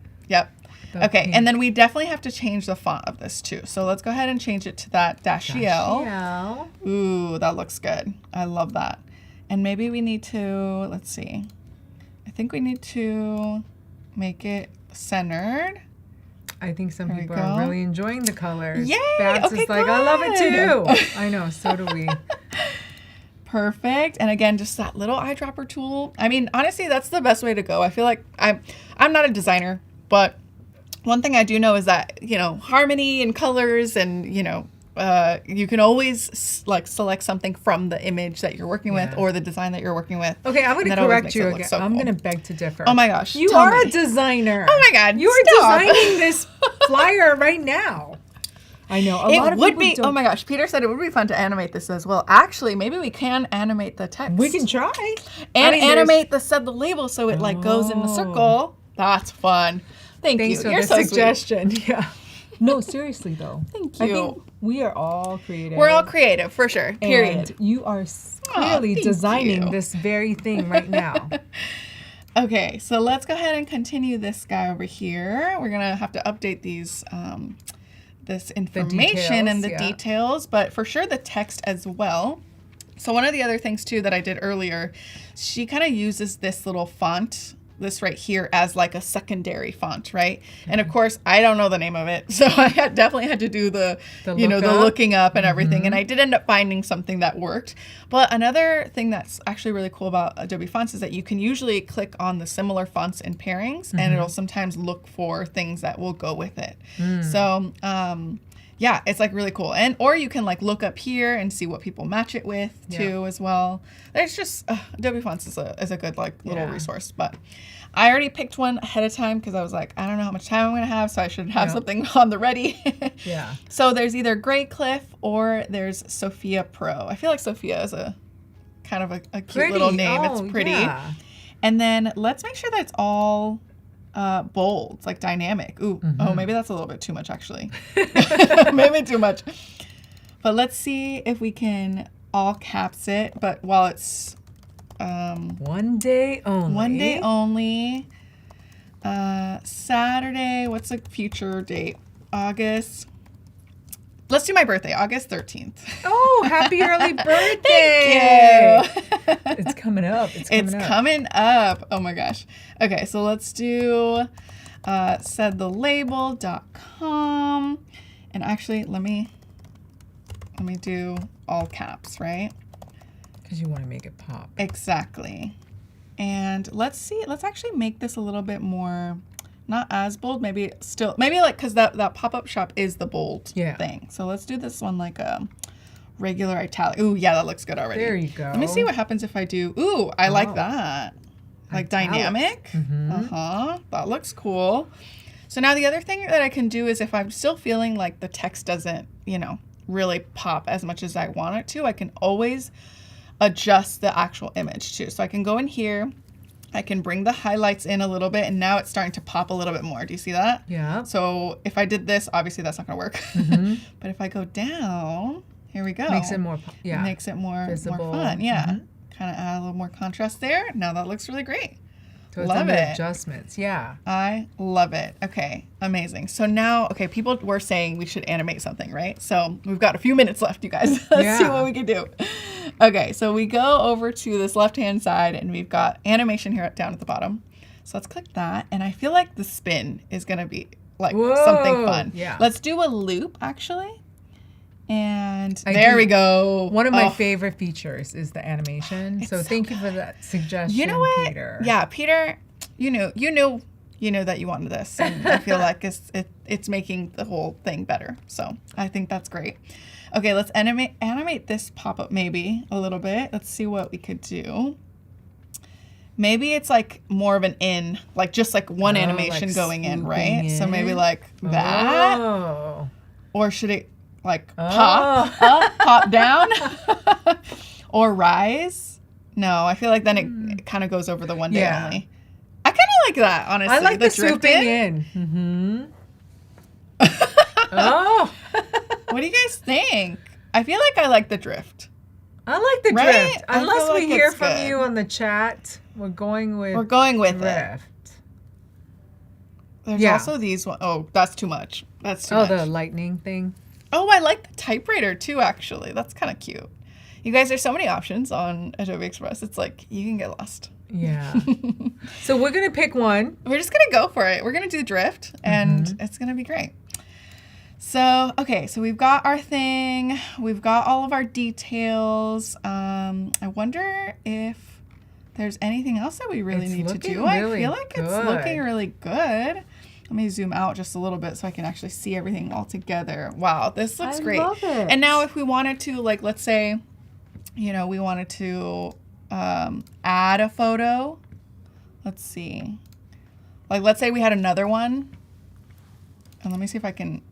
S5: Okay, pink. And then we definitely have to change the font of this too. So let's go ahead and change it to that Dashiell. Ooh, that looks good. I love that. And maybe we need to, let's see. I think we need to make it centered.
S10: I think some people are really enjoying the colors.
S5: Yay!
S10: Bats is like, I love it too. I know, so do we.
S5: Perfect. And again, just that little eyedropper tool. I mean, honestly, that's the best way to go. I feel like I'm not a designer, but one thing I do know is that, you know, harmony and colors and, you know, you can always like select something from the image that you're working with or the design that you're working with.
S10: Okay, I'm going to correct you again. I'm going to beg to differ.
S5: Oh my gosh.
S10: You are a designer.
S5: Oh my God.
S10: You are designing this flyer right now. I know. A lot of
S5: would be.
S10: don't.
S5: Oh my gosh. Peter said it would be fun to animate this as well. Actually, maybe we can animate the text.
S10: We can try.
S5: And animate the Said the Label so it like goes in the circle. That's fun. Thanks you.
S10: Thanks for the suggestion. Sweet. Yeah. No, seriously though.
S5: Thank you.
S10: I think we are all creative.
S5: We're all creative for sure. Period.
S10: And you are clearly designing this very thing right now.
S5: Okay, so let's go ahead and continue this guy over here. We're gonna have to update these this information and the details, but for sure the text as well. So one of the other things too that I did earlier, she kind of uses this little font this right here as like a secondary font, right? And of course, I don't know the name of it, so I definitely had to do the looking up and everything, and I did end up finding something that worked. But another thing that's actually really cool about Adobe Fonts is that you can usually click on the similar fonts and pairings, and it'll sometimes look for things that will go with it. So, yeah, it's like really cool. Or you can like look up here and see what people match it with too as well. There's just Adobe Fonts is a good like little resource. But I already picked one ahead of time because I was like, I don't know how much time I'm gonna have, so I should have something on the ready. So there's either Grey Cliff or there's Sophia Pro. I feel like Sophia is a kind of a cute little name. It's pretty. Yeah. And then let's make sure that it's all bold, like dynamic. Ooh, oh, maybe that's a little bit too much actually. Maybe too much. But let's see if we can all caps it, but while it's
S10: one day only.
S5: One day only. Saturday, what's the future date? August. Let's do my birthday, August 13th.
S10: Oh, happy early birthday.
S5: Thank you.
S10: It's coming up.
S5: It's coming up. Oh my gosh. Okay, so let's do saidthelabel.com. And actually, let me do all caps, right?
S10: Because you want to make it pop.
S5: Exactly. And let's actually make this a little bit more, not as bold, maybe like, because that pop-up shop is the bold thing. So let's do this one like a regular italic. Ooh, yeah, that looks good already.
S10: There you go.
S5: Let me see what happens if I do, ooh, I like that. Like dynamic. That looks cool. So now the other thing that I can do is if I'm still feeling like the text doesn't, really pop as much as I want it to, I can always adjust the actual image too. So I can go in here, I can bring the highlights in a little bit, and now it's starting to pop a little bit more. Do you see that?
S10: Yeah.
S5: So if I did this, obviously that's not going to work. But if I go down, here we go.
S10: Makes it more,
S5: It makes it more fun. Yeah. Kind of add a little more contrast there. Now that looks really great.
S10: So love it. Adjustments. Yeah.
S5: I love it. Okay. Amazing. So now, people were saying we should animate something, right? So we've got a few minutes left, you guys. Let's see what we can do. Okay. So we go over to this left-hand side and we've got animation here down at the bottom. So let's click that. And I feel like the spin is going to be like something fun.
S10: Yeah.
S5: Let's do a loop actually. And there we go.
S10: One of my favorite features is the animation. So thank you for that suggestion,
S5: you know what?
S10: Peter.
S5: Yeah, Peter, you know that you wanted this, and I feel like it's making the whole thing better. So I think that's great. Okay, let's animate this pop-up maybe a little bit. Let's see what we could do. Maybe it's like more of an in, like just like one animation like going in, right? So maybe like that. Or should it like pop up, pop down, or rise? No, I feel like then it kind of goes over the one day only. I kind of like that, honestly.
S10: I like the swooping in.
S5: What do you guys think? I feel like I like the drift.
S10: I like the drift. Unless we hear from you on the chat, we're going with drift.
S5: There's also these one. Oh, that's too much. That's too much.
S10: Oh, the lightning thing.
S5: Oh, I like the typewriter too, actually. That's kind of cute. You guys, there's so many options on Adobe Express. It's like you can get lost.
S10: Yeah. So we're going to pick one.
S5: We're just going to go for it. We're going to do drift, and it's going to be great. So, okay, so we've got our thing. We've got all of our details. I wonder if there's anything else that we really need to do. I feel like it's looking really good. Let me zoom out just a little bit so I can actually see everything all together. Wow, this looks great. I love it. And now if we wanted to, like, let's say, we wanted to add a photo. Let's see. Like, let's say we had another one. And let me see if I can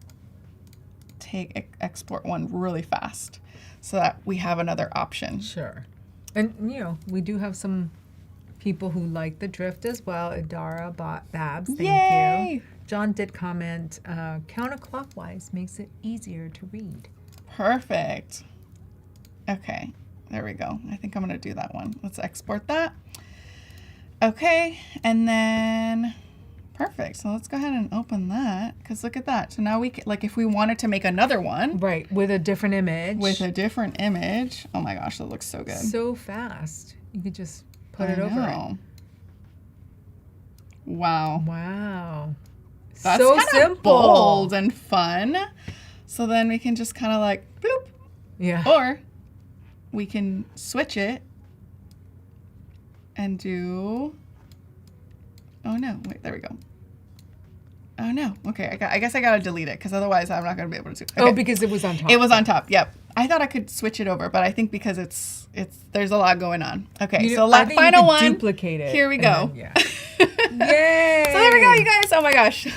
S5: export one really fast so that we have another option.
S10: Sure. And, we do have some people who like the drift as well. Idara Babs, thank you. John did comment, counterclockwise makes it easier to read.
S5: Perfect. Okay, there we go. I think I'm going to do that one. Let's export that. Okay, and then perfect. So let's go ahead and open that because look at that. So now we can, like, if we wanted to make another one.
S10: Right, with a different image.
S5: Oh my gosh, that looks so good.
S10: So fast. You could just put it over it.
S5: Wow.
S10: Wow.
S5: That's
S10: so
S5: kind of
S10: simple.
S5: bold and fun. So then we can just kind of like bloop.
S10: Yeah.
S5: Or we can switch it and do. Oh no! Wait, there we go. Oh no! Okay, I guess I gotta delete it because otherwise I'm not gonna be able to. Okay.
S10: Oh, because it was on top.
S5: It was on top. Yep. I thought I could switch it over, but I think because it's there's a lot going on. Okay, so
S10: I think
S5: final
S10: you
S5: one.
S10: could duplicate it.
S5: Here we go.
S10: Then, yeah. Yay!
S5: So there we go, you guys. Oh my gosh.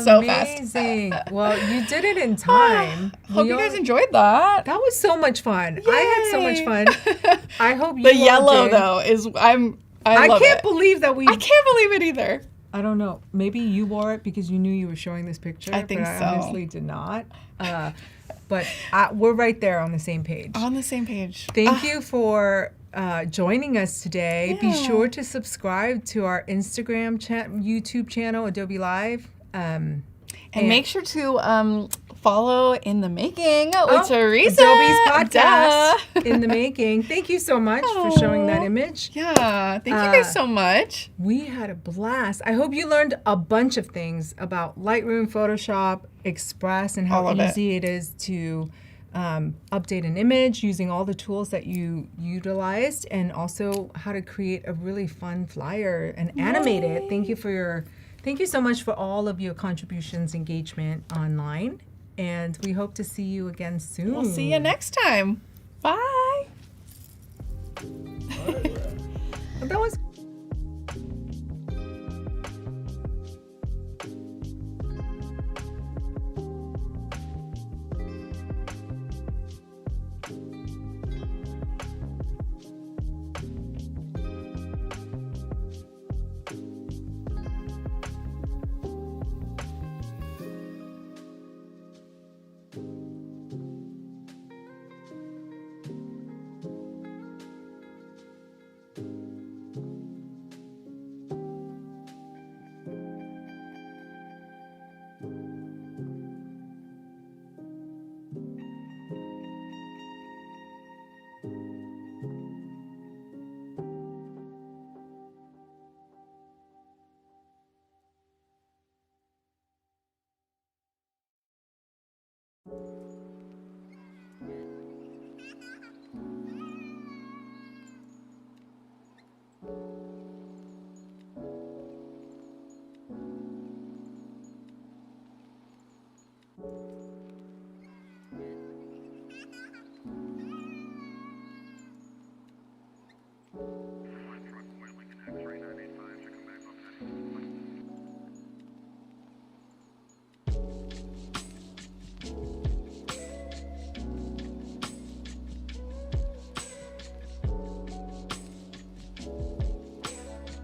S5: So fast.
S10: Amazing. Well, you did it in time.
S5: Hope you guys enjoyed that.
S10: That was so much fun. I had so much fun. I hope you
S5: The
S10: all
S5: yellow
S10: did.
S5: though is I love
S10: can't
S5: it.
S10: believe that we.
S5: I can't believe it either.
S10: I don't know. Maybe you wore it because you knew you were showing this picture.
S5: I think
S10: but
S5: so.
S10: I honestly did not. But we're right there on the same page.
S5: On the same page.
S10: Thank you for joining us today. Be sure to subscribe to our Instagram, YouTube channel, Adobe Live.
S5: And make sure to follow In the Making with Teresa.
S10: Adobe's podcast, In the Making. Thank you so much for showing that image.
S5: Yeah, thank you guys so much.
S10: We had a blast. I hope you learned a bunch of things about Lightroom, Photoshop, Express, and how easy it is to update an image using all the tools that you utilized, and also how to create a really fun flyer and animate it. Thank you so much for all of your contributions, engagement online, and we hope to see you again soon.
S5: We'll see you next time. Bye.
S10: That was